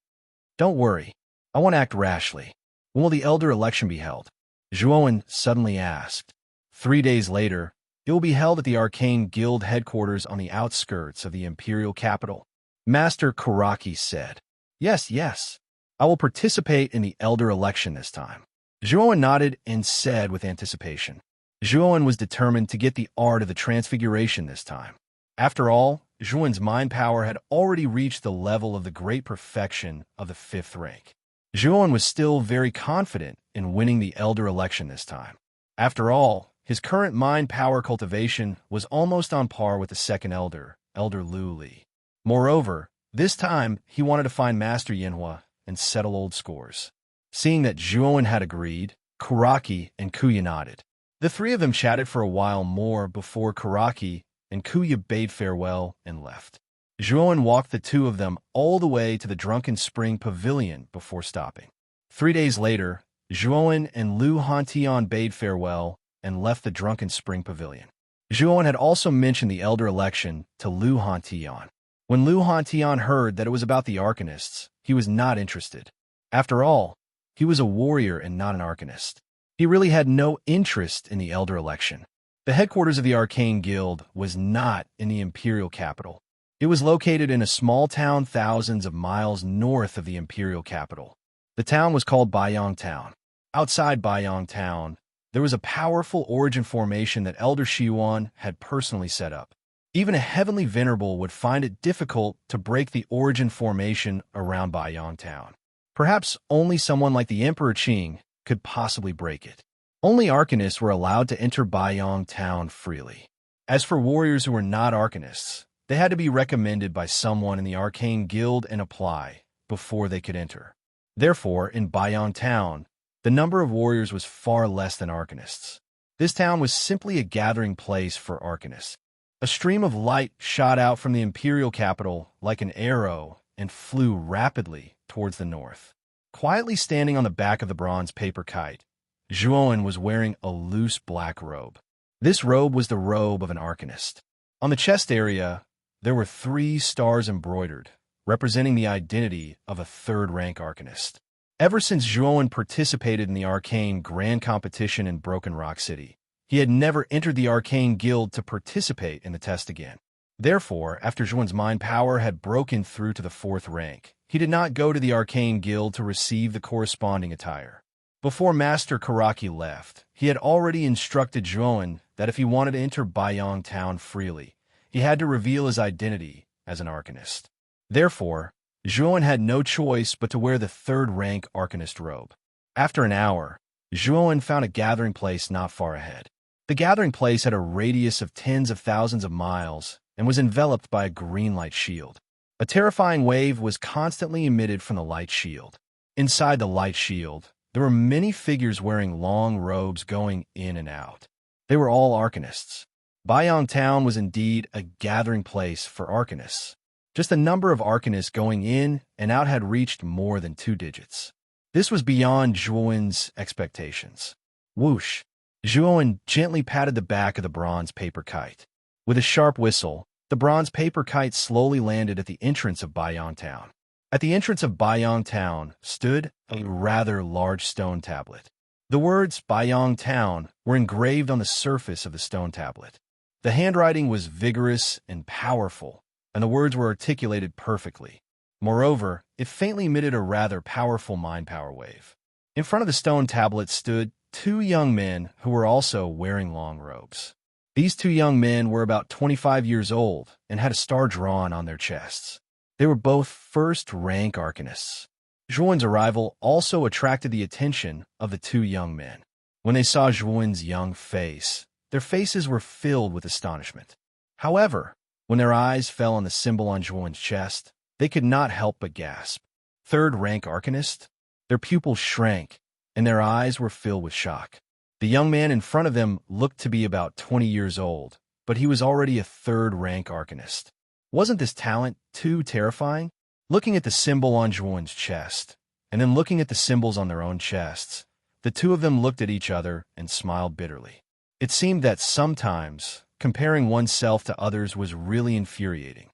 Speaker 1: Don't worry. I won't act rashly. When will the elder election be held? Zhuowen suddenly asked. 3 days later, it will be held at the Arcane Guild headquarters on the outskirts of the imperial capital. Master Karaki said. Yes, yes. I will participate in the elder election this time. Zhuowen nodded and said with anticipation. Zhuowen was determined to get the art of the transfiguration this time. After all, Zhuowen's mind power had already reached the level of the great perfection of the 5th rank. Zhuowen was still very confident in winning the elder election this time. After all, his current mind power cultivation was almost on par with the second elder, Elder Lu Li. Moreover, this time he wanted to find Master Yanhua and settle old scores. Seeing that Zhuowen had agreed, Karaki and Kuya nodded. The three of them chatted for a while more before Karaki and Kuya bade farewell and left. Zhuowen walked the two of them all the way to the Drunken Spring Pavilion before stopping. 3 days later, Zhuowen and Lu Hantian bade farewell and left the Drunken Spring Pavilion. Zhuowen had also mentioned the elder election to Lu Hantian. When Lu Hantian heard that it was about the Arcanists, he was not interested. After all, he was a warrior and not an Arcanist. He really had no interest in the elder election. The headquarters of the Arcane Guild was not in the imperial capital. It was located in a small town thousands of miles north of the imperial capital. The town was called Baiyang Town. Outside Baiyang Town, there was a powerful origin formation that Elder Shiwan had personally set up. Even a heavenly venerable would find it difficult to break the origin formation around Baiyang Town. Perhaps only someone like the Emperor Qing could possibly break it. Only Arcanists were allowed to enter Baiyang Town freely. As for warriors who were not Arcanists, they had to be recommended by someone in the Arcane Guild and apply before they could enter. Therefore, in Baiyang Town, the number of warriors was far less than Arcanists. This town was simply a gathering place for Arcanists. A stream of light shot out from the imperial capital like an arrow and flew rapidly towards the north. Quietly standing on the back of the bronze paper kite, Zhuowen was wearing a loose black robe. This robe was the robe of an Arcanist. On the chest area, there were 3 stars embroidered, representing the identity of a 3rd-rank Arcanist. Ever since Zhuowen participated in the Arcane Grand Competition in Broken Rock City, he had never entered the Arcane Guild to participate in the test again. Therefore, after Zhuowen's mind power had broken through to the 4th rank, he did not go to the Arcane Guild to receive the corresponding attire. Before Master Karaki left, he had already instructed Zhuowen that if he wanted to enter Baiyang Town freely, he had to reveal his identity as an Arcanist. Therefore, Zhuowen had no choice but to wear the 3rd-rank Arcanist robe. After an hour, Zhuowen found a gathering place not far ahead. The gathering place had a radius of tens of thousands of miles and was enveloped by a green light shield. A terrifying wave was constantly emitted from the light shield. Inside the light shield, there were many figures wearing long robes going in and out. They were all Arcanists. Baiyang Town was indeed a gathering place for Arcanists. Just the number of Arcanists going in and out had reached more than 2 digits. This was beyond Zhuowen's expectations. Whoosh! Zhuowen gently patted the back of the bronze paper kite. With a sharp whistle, the bronze paper kite slowly landed at the entrance of Baiyang Town. At the entrance of Baiyang Town stood a rather large stone tablet. The words Baiyang Town were engraved on the surface of the stone tablet. The handwriting was vigorous and powerful, and the words were articulated perfectly. Moreover, it faintly emitted a rather powerful mind power wave. In front of the stone tablet stood 2 young men who were also wearing long robes. These 2 young men were about 25 years old and had a star drawn on their chests. They were both 1st-rank Arcanists. Zhuowen's arrival also attracted the attention of the 2 young men. When they saw Zhuowen's young face, their faces were filled with astonishment. However, when their eyes fell on the symbol on Zhuowen's chest, they could not help but gasp. 3rd-rank Arcanist? Their pupils shrank, and their eyes were filled with shock. The young man in front of them looked to be about 20 years old, but he was already a 3rd-rank Arcanist. Wasn't this talent too terrifying? Looking at the symbol on Zhuowen's chest, and then looking at the symbols on their own chests, the 2 of them looked at each other and smiled bitterly. It seemed that sometimes comparing oneself to others was really infuriating.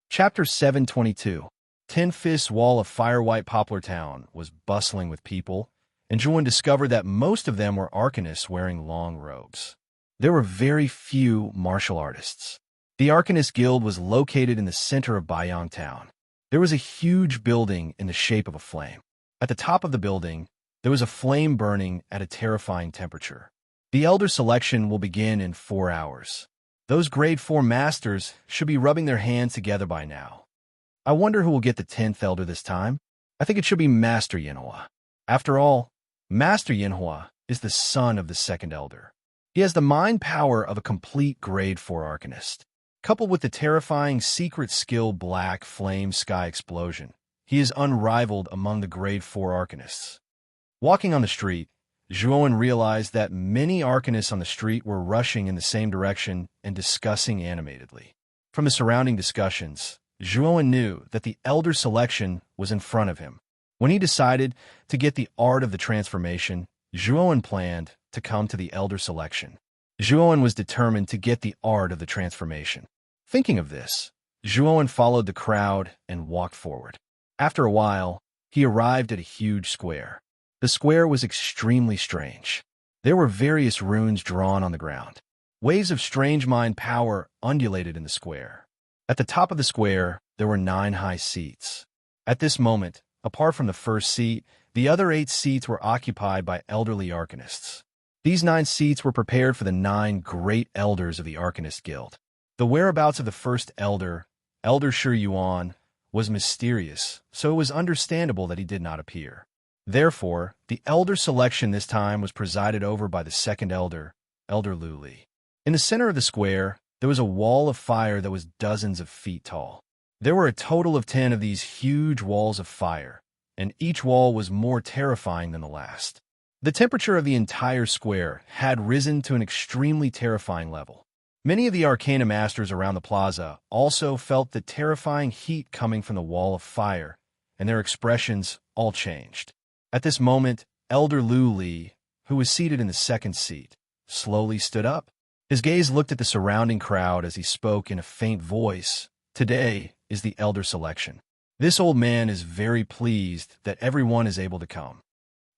Speaker 1: Chapter 722. Ten Fist's wall of fire-white Poplar Town was bustling with people, and Juan discovered that most of them were arcanists wearing long robes. There were very few martial artists. The Arcanist Guild was located in the center of Bayang Town. There was a huge building in the shape of a flame. At the top of the building, there was a flame burning at a terrifying temperature. The Elder Selection will begin in 4 hours. Those Grade 4 Masters should be rubbing their hands together by now. I wonder who will get the 10th Elder this time. I think it should be Master Yinhua. After all, Master Yinhua is the son of the second Elder. He has the mind power of a complete Grade 4 Arcanist. Coupled with the terrifying secret skill Black Flame Sky Explosion, he is unrivaled among the Grade 4 Arcanists. Walking on the street, Zhuowen realized that many Arcanists on the street were rushing in the same direction and discussing animatedly. From the surrounding discussions, Zhuowen knew that the Elder Selection was in front of him. When he decided to get the art of the transformation, Zhuowen planned to come to the Elder Selection. Zhuowen was determined to get the art of the transformation. Thinking of this, Zhuowen followed the crowd and walked forward. After a while, he arrived at a huge square. The square was extremely strange. There were various runes drawn on the ground. Waves of strange mind power undulated in the square. At the top of the square, there were 9 high seats. At this moment, apart from the first seat, the other 8 seats were occupied by elderly Arcanists. These 9 seats were prepared for the 9 great elders of the Arcanist Guild. The whereabouts of the first elder, Elder Shi Yuan, was mysterious, so it was understandable that he did not appear. Therefore, the Elder Selection this time was presided over by the second elder, Elder Lu Li. In the center of the square, there was a wall of fire that was dozens of feet tall. There were a total of 10 of these huge walls of fire, and each wall was more terrifying than the last. The temperature of the entire square had risen to an extremely terrifying level. Many of the Arcana Masters around the plaza also felt the terrifying heat coming from the wall of fire, and their expressions all changed. At this moment, Elder Lu Li, who was seated in the second seat, slowly stood up. His gaze looked at the surrounding crowd as he spoke in a faint voice. Today is the Elder Selection. This old man is very pleased that everyone is able to come.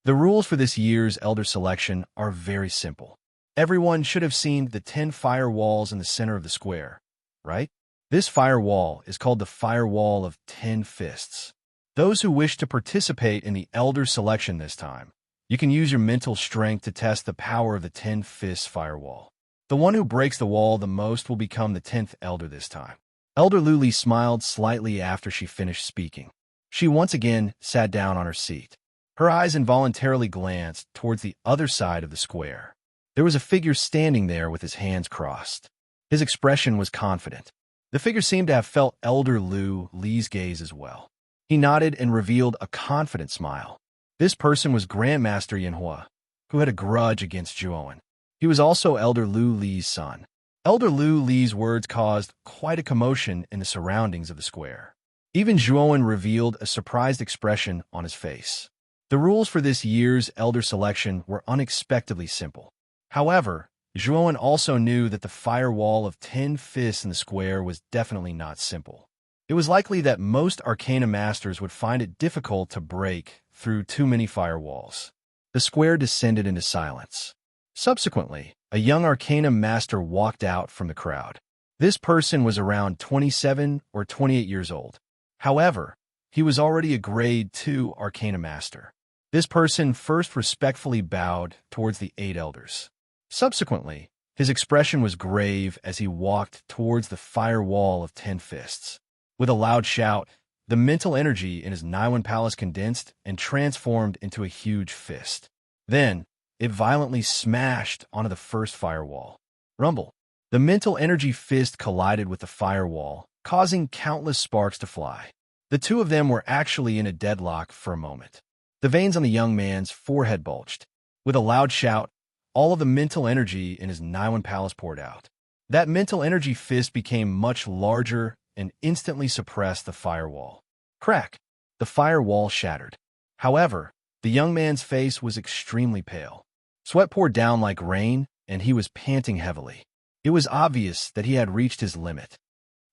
Speaker 1: The rules for this year's Elder Selection are very simple. Everyone should have seen the 10 fire walls in the center of the square, right? This fire wall is called the Fire Wall of 10 Fists. Those who wish to participate in the Elder Selection this time, you can use your mental strength to test the power of the 10 Fists Firewall. The one who breaks the wall the most will become the 10th Elder this time. Elder Lu Li smiled slightly after she finished speaking. She once again sat down on her seat. Her eyes involuntarily glanced towards the other side of the square. There was a figure standing there with his hands crossed. His expression was confident. The figure seemed to have felt Elder Lu Li's gaze as well. He nodded and revealed a confident smile. This person was Grandmaster Yinhua, who had a grudge against Zhuowen. He was also Elder Lu Li's son. Elder Lu Li's words caused quite a commotion in the surroundings of the square. Even Zhuowen revealed a surprised expression on his face. The rules for this year's Elder Selection were unexpectedly simple. However, Zhuowen also knew that the firewall of 10 fists in the square was definitely not simple. It was likely that most Arcana Masters would find it difficult to break through too many firewalls. The square descended into silence. Subsequently, a young Arcana Master walked out from the crowd. This person was around 27 or 28 years old. However, he was already a Grade 2 Arcana Master. This person first respectfully bowed towards the 8 elders. Subsequently, his expression was grave as he walked towards the fire wall of 10 fists. With a loud shout, the mental energy in his Naiwan Palace condensed and transformed into a huge fist. Then, it violently smashed onto the first firewall. Rumble. The mental energy fist collided with the firewall, causing countless sparks to fly. The two of them were actually in a deadlock for a moment. The veins on the young man's forehead bulged. With a loud shout, all of the mental energy in his Naiwan Palace poured out. That mental energy fist became much larger and instantly suppressed the firewall. Crack! The firewall shattered. However, the young man's face was extremely pale. Sweat poured down like rain, and he was panting heavily. It was obvious that he had reached his limit.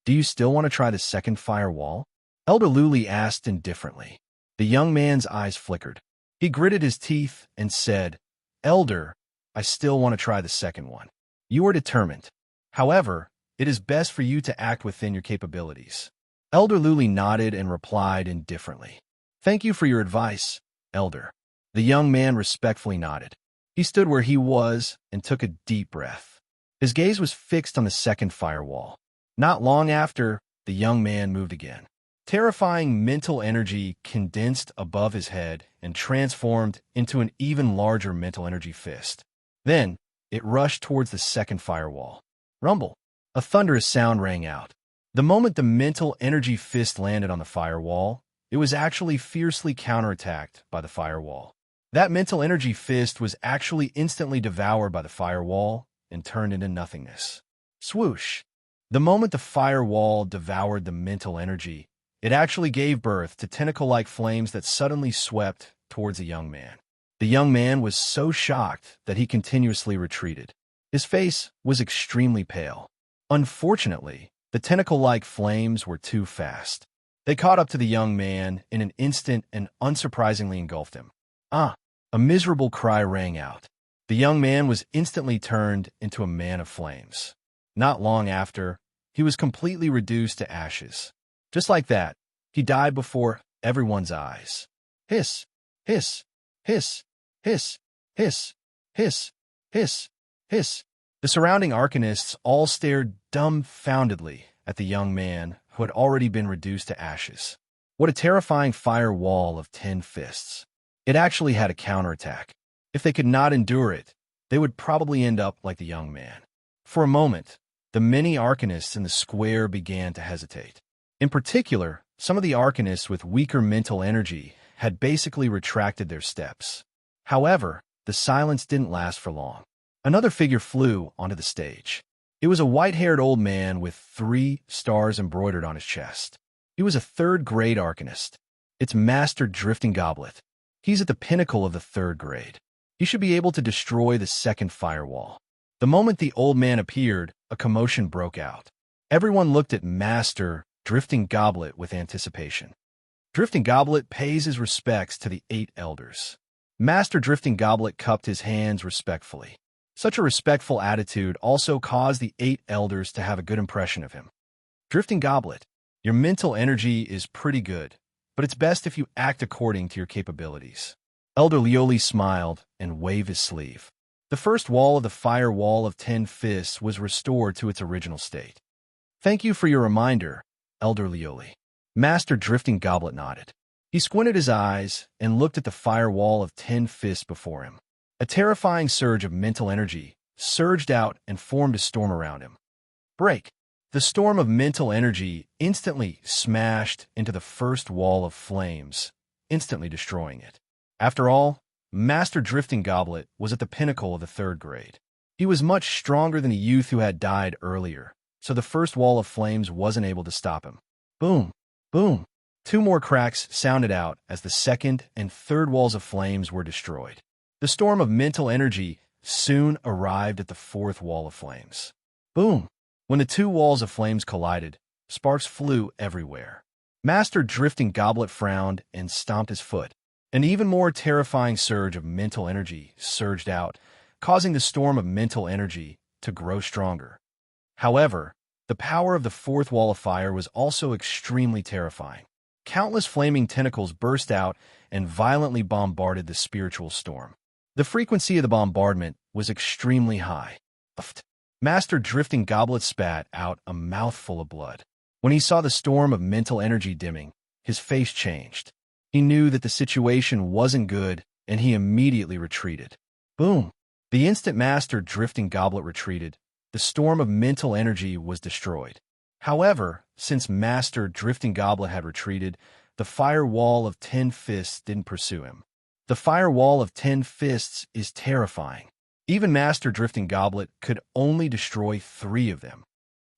Speaker 1: Do you still want to try the second firewall? Elder Luli asked indifferently. The young man's eyes flickered. He gritted his teeth and said, Elder, I still want to try the second one. You are determined. However, it is best for you to act within your capabilities. Elder Luli nodded and replied indifferently. Thank you for your advice, Elder. The young man respectfully nodded. He stood where he was and took a deep breath. His gaze was fixed on the second firewall. Not long after, the young man moved again. Terrifying mental energy condensed above his head and transformed into an even larger mental energy fist. Then, it rushed towards the second firewall. Rumble! A thunderous sound rang out. The moment the mental energy fist landed on the firewall, it was actually fiercely counterattacked by the firewall. That mental energy fist was actually instantly devoured by the firewall and turned into nothingness. Swoosh! The moment the firewall devoured the mental energy, it actually gave birth to tentacle-like flames that suddenly swept towards the young man. The young man was so shocked that he continuously retreated. His face was extremely pale. Unfortunately, the tentacle-like flames were too fast. They caught up to the young man in an instant and unsurprisingly engulfed him. Ah! A miserable cry rang out. The young man was instantly turned into a man of flames. Not long after, he was completely reduced to ashes. Just like that, he died before everyone's eyes. Hiss! Hiss! Hiss! Hiss! Hiss! Hiss! Hiss! Hiss! The surrounding arcanists all stared dumbfoundedly at the young man who had already been reduced to ashes. What a terrifying firewall of 10 fists. It actually had a counterattack. If they could not endure it, they would probably end up like the young man. For a moment, the many arcanists in the square began to hesitate. In particular, some of the arcanists with weaker mental energy had basically retracted their steps. However, the silence didn't last for long. Another figure flew onto the stage. It was a white-haired old man with 3 stars embroidered on his chest. He was a 3rd grade arcanist. It's Master Drifting Goblet. He's at the pinnacle of the 3rd grade. He should be able to destroy the second firewall. The moment the old man appeared, a commotion broke out. Everyone looked at Master Drifting Goblet with anticipation. Drifting Goblet pays his respects to the 8 elders. Master Drifting Goblet cupped his hands respectfully. Such a respectful attitude also caused the 8 elders to have a good impression of him. Drifting Goblet, your mental energy is pretty good, but it's best if you act according to your capabilities. Elder Lioli smiled and waved his sleeve. The first wall of the firewall of 10 fists was restored to its original state. Thank you for your reminder, Elder Lioli. Master Drifting Goblet nodded. He squinted his eyes and looked at the firewall of 10 fists before him. A terrifying surge of mental energy surged out and formed a storm around him. Break! The storm of mental energy instantly smashed into the first wall of flames, instantly destroying it. After all, Master Drifting Goblet was at the pinnacle of the 3rd grade. He was much stronger than the youth who had died earlier, so the first wall of flames wasn't able to stop him. Boom! Boom! 2 more cracks sounded out as the 2nd and 3rd walls of flames were destroyed. The storm of mental energy soon arrived at the 4th wall of flames. Boom! When the 2 walls of flames collided, sparks flew everywhere. Master Drifting Goblet frowned and stomped his foot. An even more terrifying surge of mental energy surged out, causing the storm of mental energy to grow stronger. However, the power of the 4th wall of fire was also extremely terrifying. Countless flaming tentacles burst out and violently bombarded the spiritual storm. The frequency of the bombardment was extremely high. Master Drifting Goblet spat out a mouthful of blood. When he saw the storm of mental energy dimming, his face changed. He knew that the situation wasn't good, and he immediately retreated. Boom! The instant Master Drifting Goblet retreated, the storm of mental energy was destroyed. However, since Master Drifting Goblet had retreated, the firewall of 10 fists didn't pursue him. The firewall of 10 fists is terrifying. Even Master Drifting Goblet could only destroy 3 of them.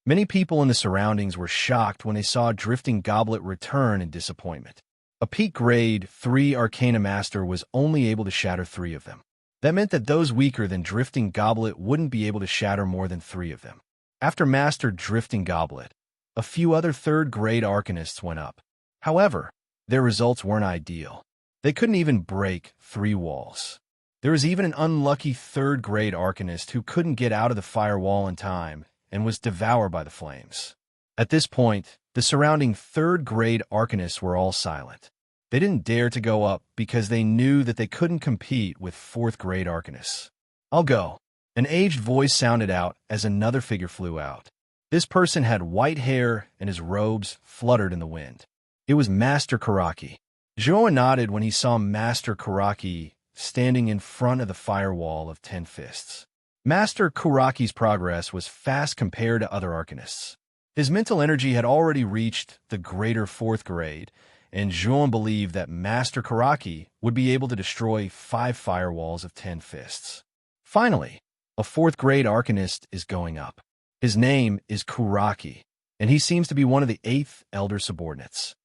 Speaker 1: Many people in the surroundings were shocked when they saw Drifting Goblet return in disappointment. A peak grade 3 Arcana Master was only able to shatter 3 of them. That meant that those weaker than Drifting Goblet wouldn't be able to shatter more than 3 of them. After Master Drifting Goblet, a few other 3rd grade Arcanists went up. However, their results weren't ideal. They couldn't even break 3 walls. There was even an unlucky 3rd-grade arcanist who couldn't get out of the firewall in time and was devoured by the flames. At this point, the surrounding 3rd-grade arcanists were all silent. They didn't dare to go up because they knew that they couldn't compete with 4th-grade arcanists. "I'll go." An aged voice sounded out as another figure flew out. This person had white hair and his robes fluttered in the wind. It was Master Karaki. Joa nodded when he saw Master Karaki standing in front of the firewall of 10 fists. Master Karaki's progress was fast compared to other arcanists. His mental energy had already reached the greater 4th grade, and Joan believed that Master Karaki would be able to destroy 5 firewalls of 10 fists. Finally, a 4th-grade arcanist is going up. His name is Kuraki, and he seems to be one of the 8th Elder subordinates.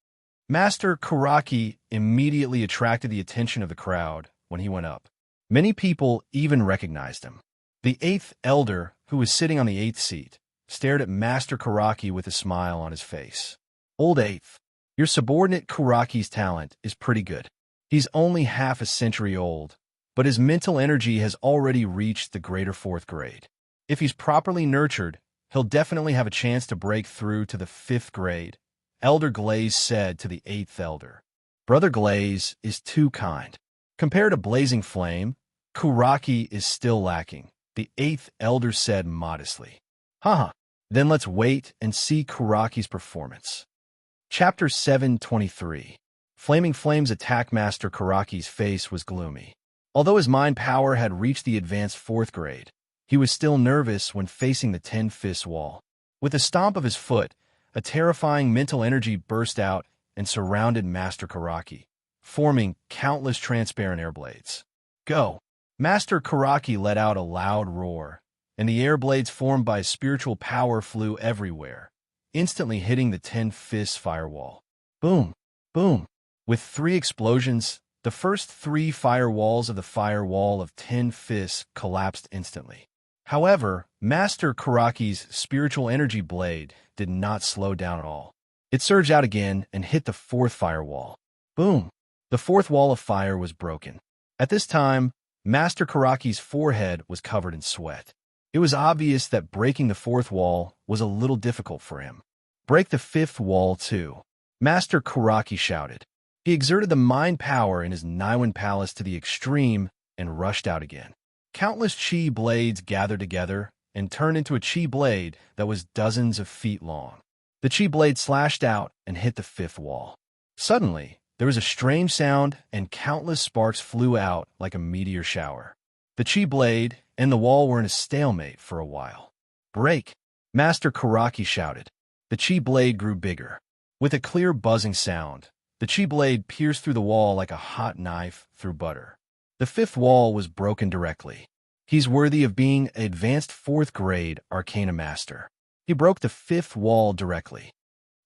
Speaker 1: Master Kuraki immediately attracted the attention of the crowd when he went up. Many people even recognized him. The 8th Elder, who was sitting on the 8th seat, stared at Master Kuraki with a smile on his face. "Old 8th, your subordinate Kuraki's talent is pretty good. He's only half a century old, but his mental energy has already reached the greater 4th grade. If he's properly nurtured, he'll definitely have a chance to break through to the 5th grade, Elder Glaze said to the 8th Elder. Brother Glaze is too kind. Compared to Blazing Flame, Kuraki is still lacking, the 8th Elder said modestly. Haha, then let's wait and see Kuraki's performance. Chapter 723. Flaming Flame's attack master Kuraki's face was gloomy. Although his mind power had reached the advanced 4th grade, he was still nervous when facing the 10-fist wall. With a stomp of his foot, a terrifying mental energy burst out and surrounded Master Kuraki, forming countless transparent air blades. Go! Master Kuraki let out a loud roar, and the air blades formed by spiritual power flew everywhere, instantly hitting the 10-fist firewall. Boom! Boom! With 3 explosions, the first 3 firewalls of the firewall of 10 fists collapsed instantly. However, Master Kuraki's spiritual energy blade did not slow down at all. It surged out again and hit the 4th firewall. Boom! The 4th wall of fire was broken. At this time, Master Kuraki's forehead was covered in sweat. It was obvious that breaking the 4th wall was a little difficult for him. Break the 5th wall too, Master Kuraki shouted. He exerted the mind power in his Niwen palace to the extreme and rushed out again. Countless chi blades gathered together and turned into a chi blade that was dozens of feet long. The chi blade slashed out and hit the 5th wall. Suddenly, there was a strange sound and countless sparks flew out like a meteor shower. The chi blade and the wall were in a stalemate for a while. Break! Master Kuraki shouted. The chi blade grew bigger. With a clear buzzing sound, the chi blade pierced through the wall like a hot knife through butter. The 5th wall was broken directly. He's worthy of being an advanced 4th grade Arcana Master. He broke the 5th wall directly.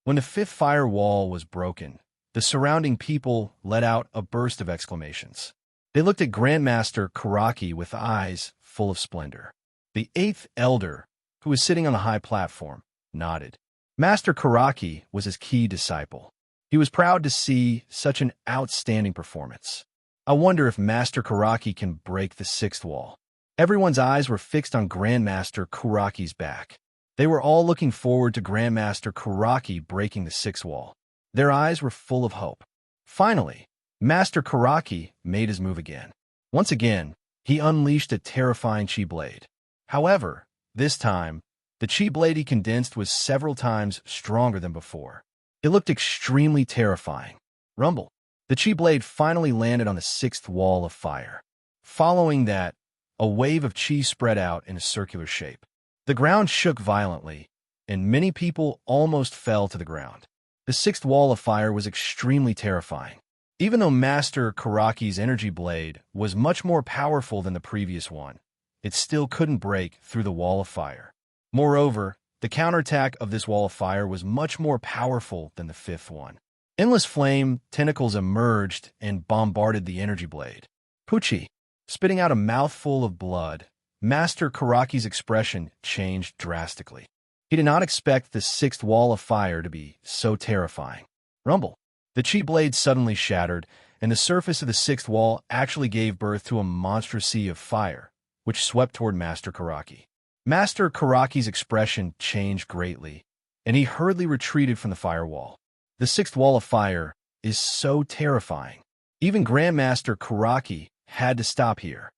Speaker 1: When the 5th firewall was broken, the surrounding people let out a burst of exclamations. They looked at Grandmaster Kuraki with eyes full of splendor. The 8th Elder, who was sitting on the high platform, nodded. Master Kuraki was his key disciple. He was proud to see such an outstanding performance. I wonder if Master Kuraki can break the 6th wall. Everyone's eyes were fixed on Grandmaster Kuraki's back. They were all looking forward to Grandmaster Kuraki breaking the 6th wall. Their eyes were full of hope. Finally, Master Kuraki made his move again. Once again, he unleashed a terrifying chi blade. However, this time, the chi blade he condensed was several times stronger than before. It looked extremely terrifying. Rumble. The chi blade finally landed on the 6th wall of fire. Following that, a wave of chi spread out in a circular shape. The ground shook violently, and many people almost fell to the ground. The 6th wall of fire was extremely terrifying. Even though Master Kuraki's energy blade was much more powerful than the previous one, it still couldn't break through the wall of fire. Moreover, the counterattack of this wall of fire was much more powerful than the 5th one. Endless flame tentacles emerged and bombarded the energy blade. Pucci, spitting out a mouthful of blood, Master Kuraki's expression changed drastically. He did not expect the 6th wall of fire to be so terrifying. Rumble. The chi blade suddenly shattered, and the surface of the sixth wall actually gave birth to a monstrous sea of fire, which swept toward Master Karaki. Master Karaki's expression changed greatly, and he hurriedly retreated from the firewall. The sixth wall of fire is so terrifying. Even Grandmaster Karaki had to stop here.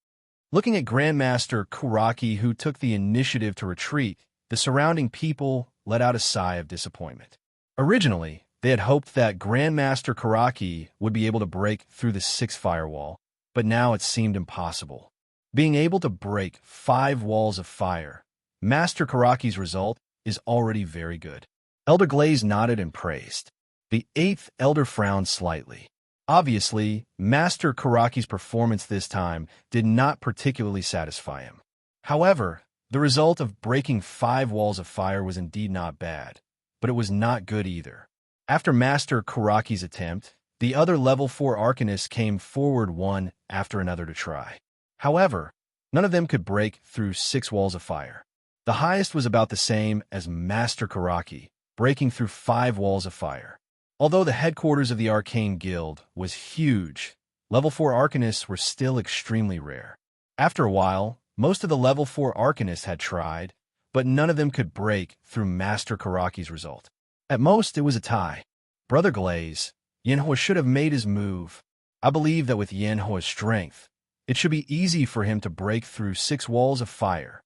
Speaker 1: Looking at Grandmaster Karaki, who took the initiative to retreat, the surrounding people let out a sigh of disappointment. Originally, they had hoped that Grandmaster Karaki would be able to break through the sixth firewall, but now it seemed impossible. Being able to break 5 walls of fire, Master Karaki's result is already very good. Elder Glaze nodded and praised. The 8th Elder frowned slightly. Obviously, Master Karaki's performance this time did not particularly satisfy him. However, the result of breaking 5 walls of fire was indeed not bad, but it was not good either. After Master Karaki's attempt, the other level 4 Arcanists came forward one after another to try. However, none of them could break through 6 walls of fire. The highest was about the same as Master Karaki, breaking through 5 walls of fire. Although the headquarters of the Arcane Guild was huge, level 4 Arcanists were still extremely rare. After a while, most of the level 4 Arcanists had tried, but none of them could break through Master Karaki's result. At most, it was a tie. Brother Glaze, Yanhua should have made his move. I believe that with Yanhua's strength, it should be easy for him to break through 6 walls of fire.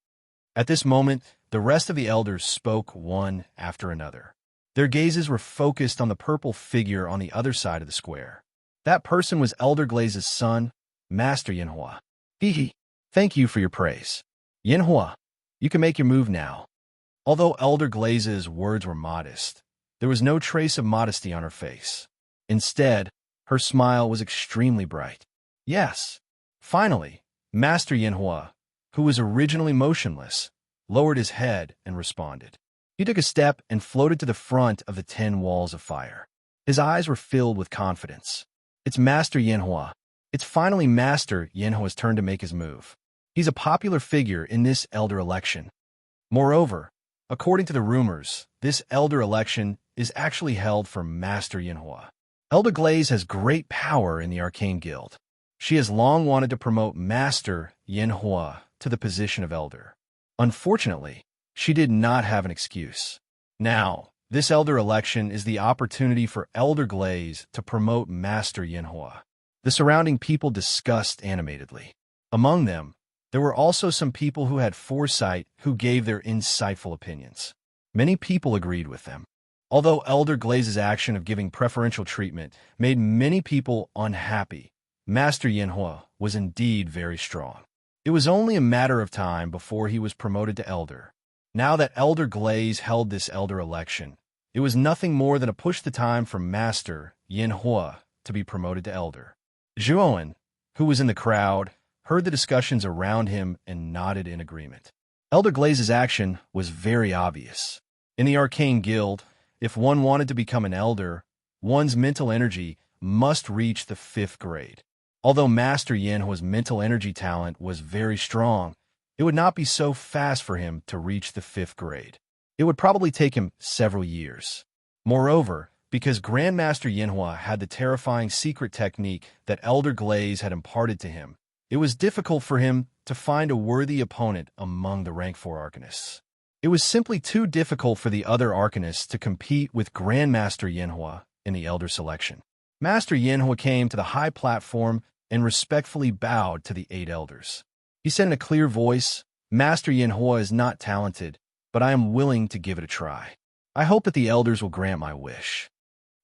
Speaker 1: At this moment, the rest of the elders spoke one after another. Their gazes were focused on the purple figure on the other side of the square. That person was Elder Glaze's son, Master Yanhua. Hee. Thank you for your praise. Yanhua, you can make your move now. Although Elder Glaze's words were modest, there was no trace of modesty on her face. Instead, her smile was extremely bright. Yes. Finally, Master Yanhua, who was originally motionless, lowered his head and responded. He took a step and floated to the front of the 10 walls of fire. His eyes were filled with confidence. It's Master Yanhua. It's finally Master Yanhua's turn to make his move. He's a popular figure in this elder election. Moreover, according to the rumors, this elder election is actually held for Master Yanhua. Elder Glaze has great power in the Arcane Guild. She has long wanted to promote Master Yanhua to the position of elder. Unfortunately, she did not have an excuse. Now, this elder election is the opportunity for Elder Glaze to promote Master Yanhua. The surrounding people discussed animatedly. Among them, there were also some people who had foresight who gave their insightful opinions. Many people agreed with them. Although Elder Glaze's action of giving preferential treatment made many people unhappy, Master Yanhua was indeed very strong. It was only a matter of time before he was promoted to elder. Now that Elder Glaze held this elder election, it was nothing more than a push the time for Master Yanhua to be promoted to elder. Zhuowen, who was in the crowd, heard the discussions around him and nodded in agreement. Elder Glaze's action was very obvious. In the Arcane Guild, if one wanted to become an elder, one's mental energy must reach the 5th grade. Although Master Yanhua's mental energy talent was very strong, it would not be so fast for him to reach the 5th grade. It would probably take him several years. Moreover, because Grandmaster Yanhua had the terrifying secret technique that Elder Glaze had imparted to him, it was difficult for him to find a worthy opponent among the rank 4 Arcanists. It was simply too difficult for the other Arcanists to compete with Grandmaster Yanhua in the elder selection. Master Yanhua came to the high platform and respectfully bowed to the 8 elders. He said in a clear voice, Master Yanhua is not talented, but I am willing to give it a try. I hope that the elders will grant my wish.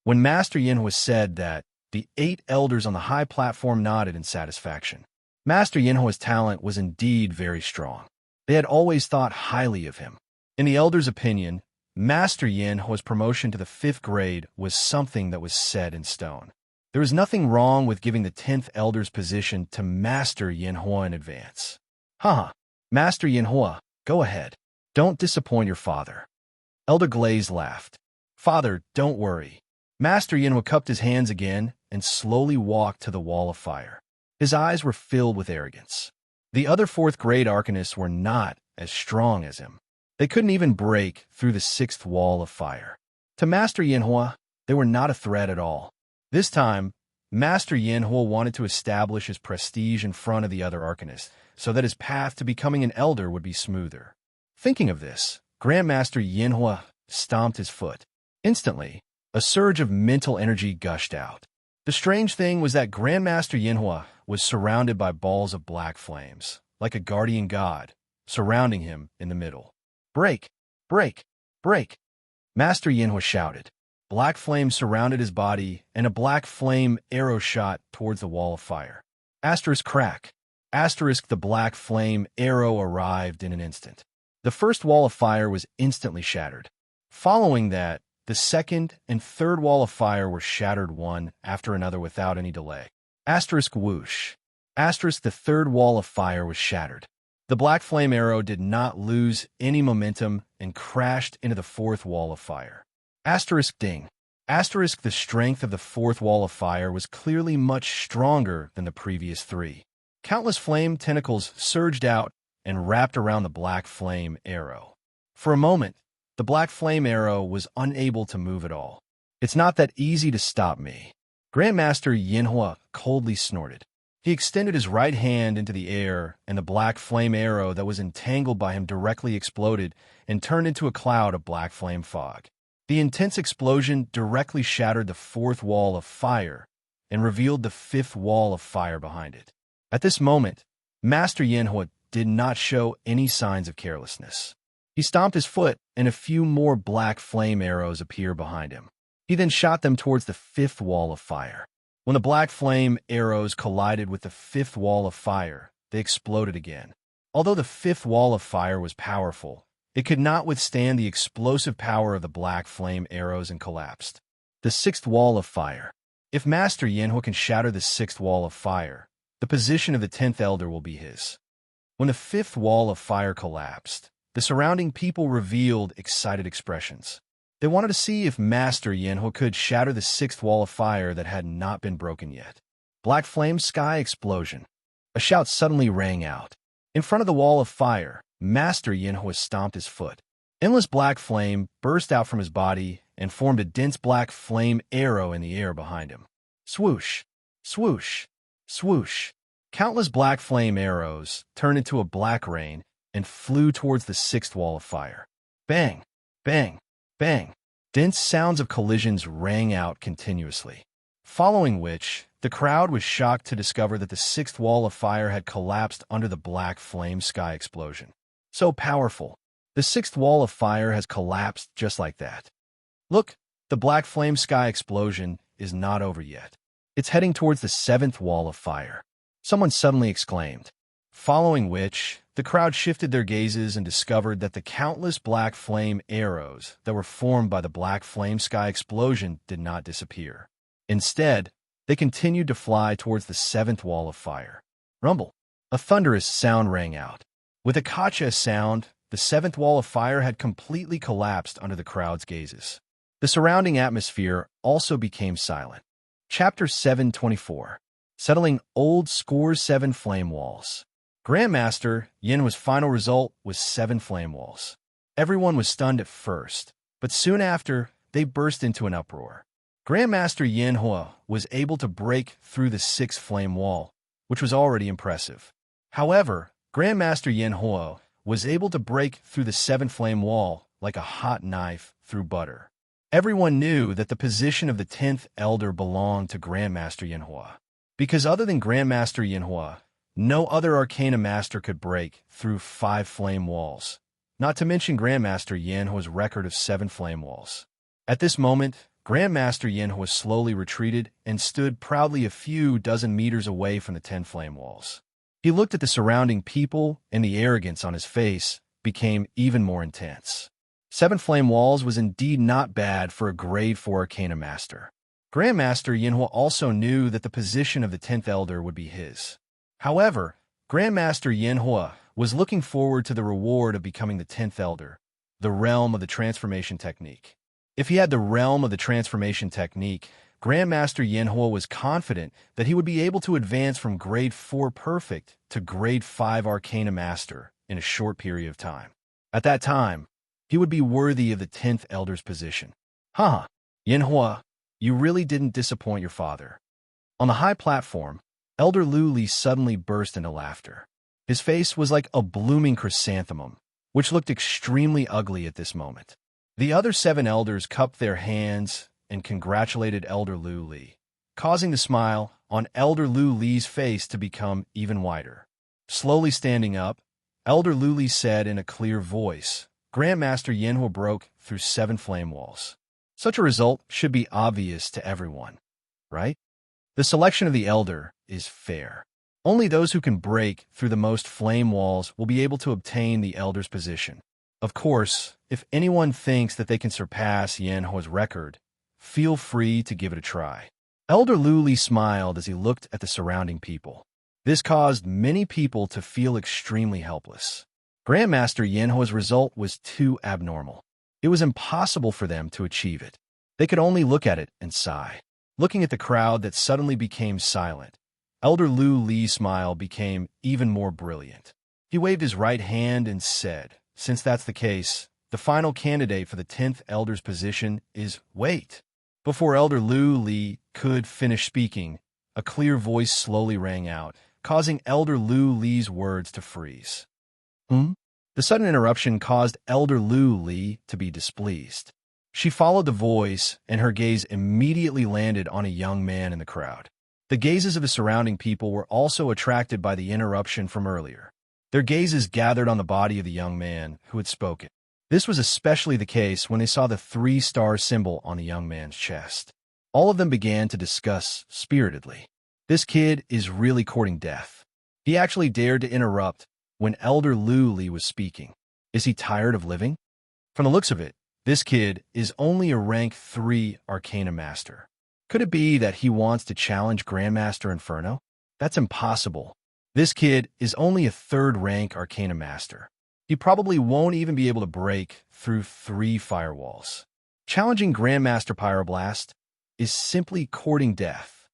Speaker 1: When Master Yanhua said that, the 8 elders on the high platform nodded in satisfaction. Master Yanhua's talent was indeed very strong. They had always thought highly of him. In the elders' opinion, Master Yanhua's promotion to the 5th grade was something that was set in stone. There was nothing wrong with giving the 10th elder's position to Master Yanhua in advance. Master Yanhua, go ahead. Don't disappoint your father. Elder Glaze laughed. Father, don't worry. Master Yanhua cupped his hands again and slowly walked to the wall of fire. His eyes were filled with arrogance. The other 4th grade Arcanists were not as strong as him. They couldn't even break through the 6th wall of fire. To Master Yanhua, they were not a threat at all. This time, Master Yanhua wanted to establish his prestige in front of the other arcanists, so that his path to becoming an elder would be smoother. Thinking of this, Grandmaster Yanhua stomped his foot. Instantly, a surge of mental energy gushed out. The strange thing was that Grandmaster Yanhua was surrounded by balls of black flames, like a guardian god, surrounding him in the middle. Break! Break! Break! Master Yanhua shouted. Black flame surrounded his body, and a black flame arrow shot towards the wall of fire. Asterisk crack. Asterisk the black flame arrow arrived in an instant. The first wall of fire was instantly shattered. Following that, the second and third wall of fire were shattered one after another without any delay. Asterisk whoosh. Asterisk the third wall of fire was shattered. The black flame arrow did not lose any momentum and crashed into the fourth wall of fire. Asterisk ding. Asterisk the strength of the fourth wall of fire was clearly much stronger than the previous three. Countless flame tentacles surged out and wrapped around the black flame arrow. For a moment, the black flame arrow was unable to move at all. It's not that easy to stop me. Grandmaster Yanhua coldly snorted. He extended his right hand into the air, and the black flame arrow that was entangled by him directly exploded and turned into a cloud of black flame fog. The intense explosion directly shattered the fourth wall of fire and revealed the fifth wall of fire behind it. At this moment, Master Yanhua did not show any signs of carelessness. He stomped his foot, and a few more black flame arrows appeared behind him. He then shot them towards the fifth wall of fire. When the black flame arrows collided with the fifth wall of fire, they exploded again. Although the fifth wall of fire was powerful, it could not withstand the explosive power of the black flame arrows and collapsed. The sixth wall of fire. If Master Yanhua can shatter the sixth wall of fire, the position of the 10th elder will be his. When the fifth wall of fire collapsed, the surrounding people revealed excited expressions. They wanted to see if Master Yanhua could shatter the sixth wall of fire that had not been broken yet. Black flame sky explosion. A shout suddenly rang out. In front of the wall of fire, Master Yanhua stomped his foot. Endless black flame burst out from his body and formed a dense black flame arrow in the air behind him. Swoosh! Swoosh! Swoosh! Countless black flame arrows turned into a black rain and flew towards the sixth wall of fire. Bang! Bang! Bang! Dense sounds of collisions rang out continuously, following which the crowd was shocked to discover that the sixth wall of fire had collapsed under the black flame sky explosion. So powerful. The sixth wall of fire has collapsed just like that. Look, the black flame sky explosion is not over yet. It's heading towards the seventh wall of fire. Someone suddenly exclaimed, following which the crowd shifted their gazes and discovered that the countless black flame arrows that were formed by the black flame sky explosion did not disappear. Instead, they continued to fly towards the seventh wall of fire. Rumble! A thunderous sound rang out. With a kacha sound, the seventh wall of fire had completely collapsed under the crowd's gazes. The surrounding atmosphere also became silent. Chapter 724. Settling Old Score 7 Flame Walls. Grandmaster Yanhua's final result was 7 flame walls. Everyone was stunned at first, but soon after, they burst into an uproar. Grandmaster Yanhua was able to break through the 6th flame wall, which was already impressive. However, Grandmaster Yanhua was able to break through the 7th flame wall like a hot knife through butter. Everyone knew that the position of the 10th elder belonged to Grandmaster Yanhua, because other than Grandmaster Yanhua, no other Arcana Master could break through 5 flame walls, not to mention Grandmaster Yanhua's record of 7 flame walls. At this moment, Grandmaster Yanhua slowly retreated and stood proudly a few dozen meters away from the 10 flame walls. He looked at the surrounding people, and the arrogance on his face became even more intense. 7 flame walls was indeed not bad for a grade 4 Arcana Master. Grandmaster Yanhua also knew that the position of the 10th elder would be his. However, Grandmaster Yanhua was looking forward to the reward of becoming the 10th elder, the realm of the transformation technique. If he had the realm of the transformation technique, Grandmaster Yanhua was confident that he would be able to advance from grade 4 perfect to grade 5 Arcana Master in a short period of time. At that time, he would be worthy of the 10th elder's position. Yanhua, You really didn't disappoint your father." On the high platform, Elder Luli suddenly burst into laughter. His face was like a blooming chrysanthemum, which looked extremely ugly at this moment. The other 7 elders cupped their hands and congratulated Elder Luli, causing the smile on Elder Luli's face to become even wider. Slowly standing up, Elder Luli said in a clear voice, "Grandmaster Yenhua broke through 7 flame walls." Such a result should be obvious to everyone, right? The selection of the elder is fair. Only those who can break through the most flame walls will be able to obtain the elder's position. Of course, if anyone thinks that they can surpass Yenhua's record, feel free to give it a try. Elder Luli smiled as he looked at the surrounding people. This caused many people to feel extremely helpless. Grandmaster Yenhua's result was too abnormal. It was impossible for them to achieve it. They could only look at it and sigh. Looking at the crowd that suddenly became silent, Elder Lu Li's smile became even more brilliant. He waved his right hand and said, "Since that's the case, the final candidate for the 10th elder's position is wait." Before Elder Lu Li could finish speaking, a clear voice slowly rang out, causing Elder Lu Li's words to freeze. The sudden interruption caused Elder Lu Li to be displeased. She followed the voice, and her gaze immediately landed on a young man in the crowd. The gazes of the surrounding people were also attracted by the interruption from earlier. Their gazes gathered on the body of the young man who had spoken. This was especially the case when they saw the 3-star symbol on the young man's chest. All of them began to discuss spiritedly. This kid is really courting death. He actually dared to interrupt when Elder Lu Li was speaking. Is he tired of living? From the looks of it, this kid is only a rank 3 Arcana Master. Could it be that he wants to challenge Grandmaster Inferno? That's impossible. This kid is only a 3rd rank Arcana Master. He probably won't even be able to break through 3 firewalls. Challenging Grandmaster Pyroblast is simply courting death.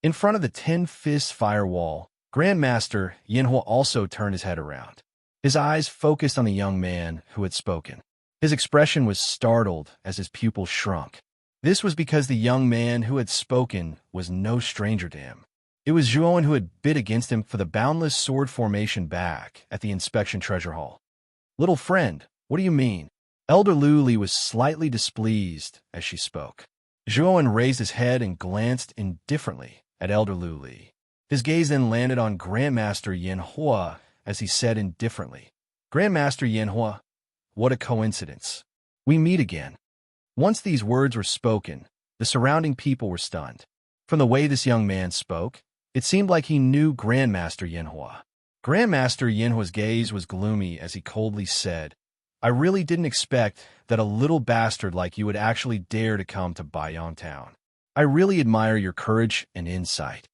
Speaker 1: In front of the 10-fist firewall, Grandmaster Yenhua also turned his head around. His eyes focused on the young man who had spoken. His expression was startled as his pupils shrunk. This was because the young man who had spoken was no stranger to him. It was Zhuowen who had bid against him for the boundless sword formation back at the inspection treasure hall. "Little friend, what do you mean?" Elder Lu Li was slightly displeased as she spoke. Zhuowen raised his head and glanced indifferently at Elder Lu Li. His gaze then landed on Grandmaster Yenhua as he said indifferently, "Grandmaster Yenhua, what a coincidence. We meet again." Once these words were spoken, the surrounding people were stunned. From the way this young man spoke, it seemed like he knew Grandmaster Yenhua. Grandmaster Yenhua's gaze was gloomy as he coldly said, "I really didn't expect that a little bastard like you would actually dare to come to Baiyang Town. I really admire your courage and insight."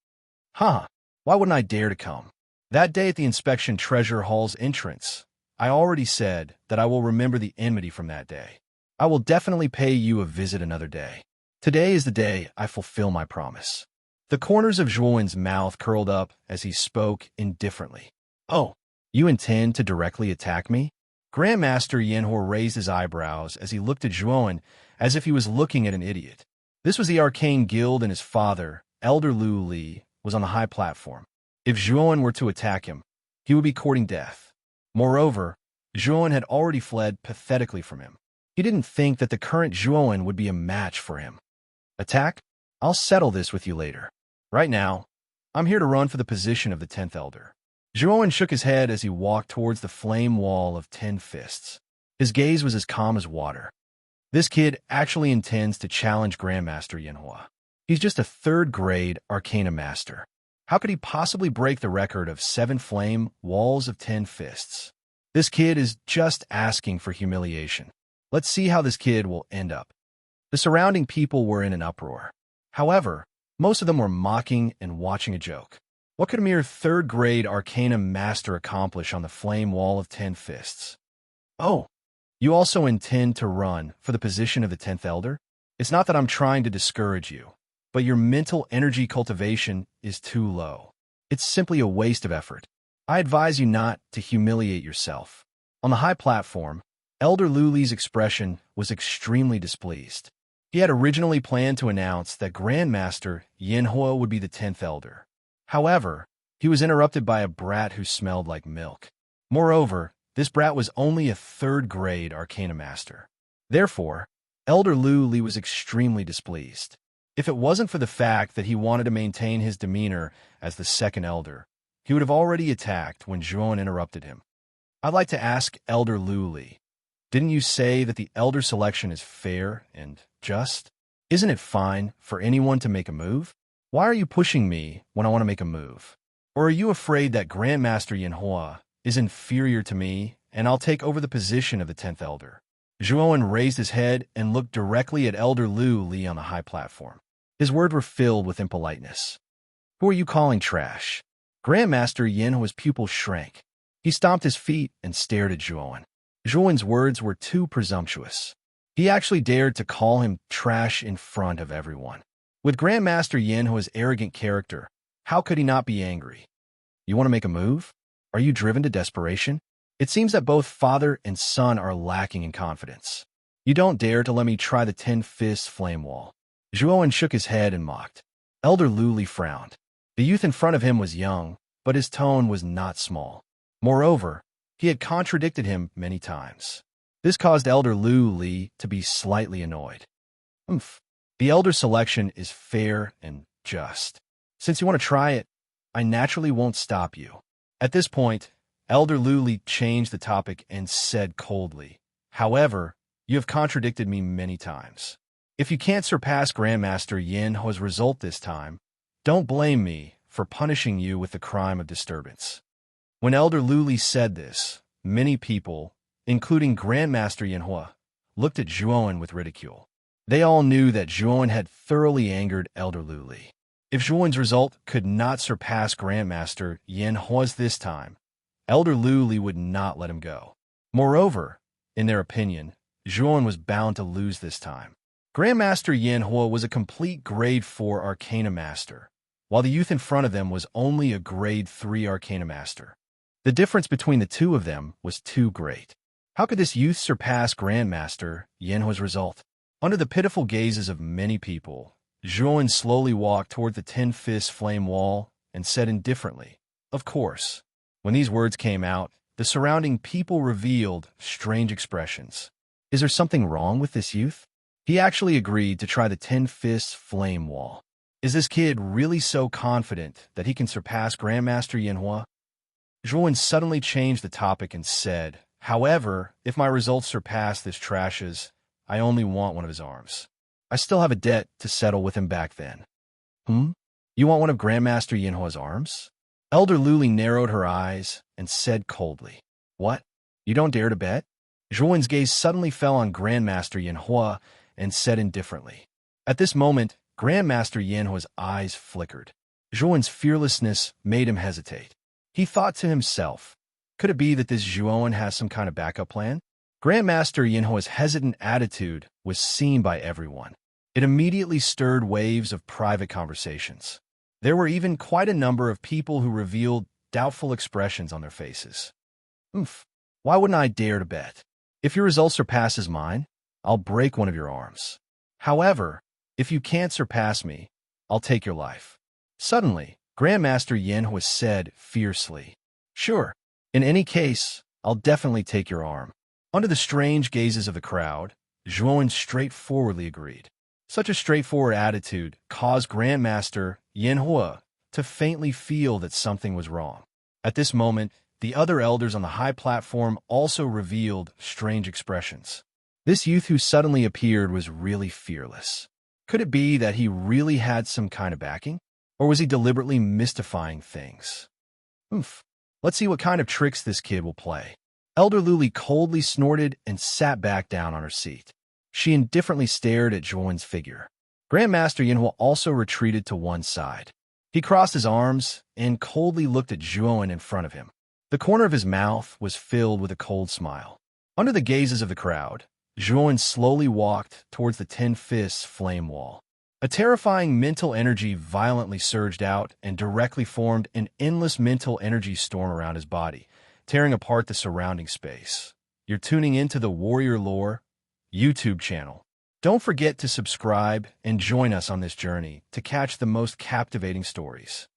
Speaker 1: "Huh, why wouldn't I dare to come?" That day at the inspection treasure hall's entrance, I already said that I will remember the enmity from that day. I will definitely pay you a visit another day. Today is the day I fulfill my promise. The corners of Zhuowen's mouth curled up as he spoke indifferently. "Oh, you intend to directly attack me?" Grandmaster Yenhua raised his eyebrows as he looked at Zhuowen as if he was looking at an idiot. This was the Arcane Guild, and his father, Elder Lu Li, was on the high platform. If Zhuowen were to attack him, he would be courting death. Moreover, Zhuowen had already fled pathetically from him. He didn't think that the current Zhuowen would be a match for him. "Attack? I'll settle this with you later. Right now, I'm here to run for the position of the 10th Elder." Zhuowen shook his head as he walked towards the flame wall of 10 fists. His gaze was as calm as water. This kid actually intends to challenge Grandmaster Yenhua. He's just a 3rd-grade Arcana Master. How could he possibly break the record of 7 flame walls of 10 fists? This kid is just asking for humiliation. Let's see how this kid will end up. The surrounding people were in an uproar. However, most of them were mocking and watching a joke. What could a mere 3rd-grade Arcana Master accomplish on the flame wall of 10 fists? "Oh, you also intend to run for the position of the 10th Elder? It's not that I'm trying to discourage you, but your mental energy cultivation is too low. It's simply a waste of effort. I advise you not to humiliate yourself." On the high platform, Elder Lu Li's expression was extremely displeased. He had originally planned to announce that Grandmaster Yanhua would be the 10th elder. However, he was interrupted by a brat who smelled like milk. Moreover, this brat was only a third-grade Arcana Master. Therefore, Elder Lu Li was extremely displeased. If it wasn't for the fact that he wanted to maintain his demeanor as the second elder, he would have already attacked when Zhuan interrupted him. I'd like to ask Elder Lu Li, didn't you say that the elder selection is fair and just? Isn't it fine for anyone to make a move? Why are you pushing me when I want to make a move? Or are you afraid that Grandmaster Yanhua is inferior to me and I'll take over the position of the 10th elder? Zhuan raised his head and looked directly at Elder Lu Li on the high platform. His words were filled with impoliteness. Who are you calling trash? Grandmaster Yanhua's pupil shrank. He stomped his feet and stared at Zhuan. Zhuan's words were too presumptuous. He actually dared to call him trash in front of everyone. With Grandmaster Yanhua's arrogant character, how could he not be angry? You want to make a move? Are you driven to desperation? It seems that both father and son are lacking in confidence. You don't dare to let me try the 10-fist flame wall. Zhuan shook his head and mocked. Elder Lu Li frowned. The youth in front of him was young, but his tone was not small. Moreover, he had contradicted him many times. This caused Elder Lu Li to be slightly annoyed. The elder selection is fair and just. Since you want to try it, I naturally won't stop you. At this point, Elder Lu Li changed the topic and said coldly, however, you have contradicted me many times. If you can't surpass Grandmaster Yanhua's result this time, don't blame me for punishing you with the crime of disturbance. When Elder Lu Li said this, many people, including Grandmaster Yanhua, looked at Zhuan with ridicule. They all knew that Zhuan had thoroughly angered Elder Lu Li. If Zhuan's result could not surpass Grandmaster Yanhua's this time, Elder Lu Li would not let him go. Moreover, in their opinion, Zhuan was bound to lose this time. Grandmaster Yanhua was a complete Grade 4 Arcana Master, while the youth in front of them was only a Grade 3 Arcana Master. The difference between the two of them was too great. How could this youth surpass Grandmaster Yanhua's result? Under the pitiful gazes of many people, Zhuan slowly walked toward the 10-fist flame wall and said indifferently, of course. When these words came out, the surrounding people revealed strange expressions. Is there something wrong with this youth? He actually agreed to try the 10-fist flame wall. Is this kid really so confident that he can surpass Grandmaster Yanhua? Zhuan suddenly changed the topic and said, however, if my results surpass this trash's, I only want one of his arms. I still have a debt to settle with him back then. You want one of Grandmaster Yanhua's arms? Elder Lu Li narrowed her eyes and said coldly, what? You don't dare to bet? Zhuan's gaze suddenly fell on Grandmaster Yanhua and said indifferently. At this moment, Grandmaster Yanhua's eyes flickered. Zhuan's fearlessness made him hesitate. He thought to himself, could it be that this Zhuan has some kind of backup plan? Grandmaster Yanhua's hesitant attitude was seen by everyone. It immediately stirred waves of private conversations. There were even quite a number of people who revealed doubtful expressions on their faces. Why wouldn't I dare to bet? If your result surpasses mine, I'll break one of your arms. However, if you can't surpass me, I'll take your life. Suddenly, Grandmaster Yanhua said fiercely, sure, in any case, I'll definitely take your arm. Under the strange gazes of the crowd, Zhuan straightforwardly agreed. Such a straightforward attitude caused Grandmaster Yanhua to faintly feel that something was wrong. At this moment, the other elders on the high platform also revealed strange expressions. This youth who suddenly appeared was really fearless. Could it be that he really had some kind of backing? Or was he deliberately mystifying things? Let's see what kind of tricks this kid will play. Elder Lu Li coldly snorted and sat back down on her seat. She indifferently stared at Zhuan's figure. Grandmaster Yanhua also retreated to one side. He crossed his arms and coldly looked at Zhuan in front of him. The corner of his mouth was filled with a cold smile. Under the gazes of the crowd, Zhuan slowly walked towards the 10-fist flame wall. A terrifying mental energy violently surged out and directly formed an endless mental energy storm around his body, tearing apart the surrounding space. You're tuning into the Warrior Lore YouTube channel. Don't forget to subscribe and join us on this journey to catch the most captivating stories.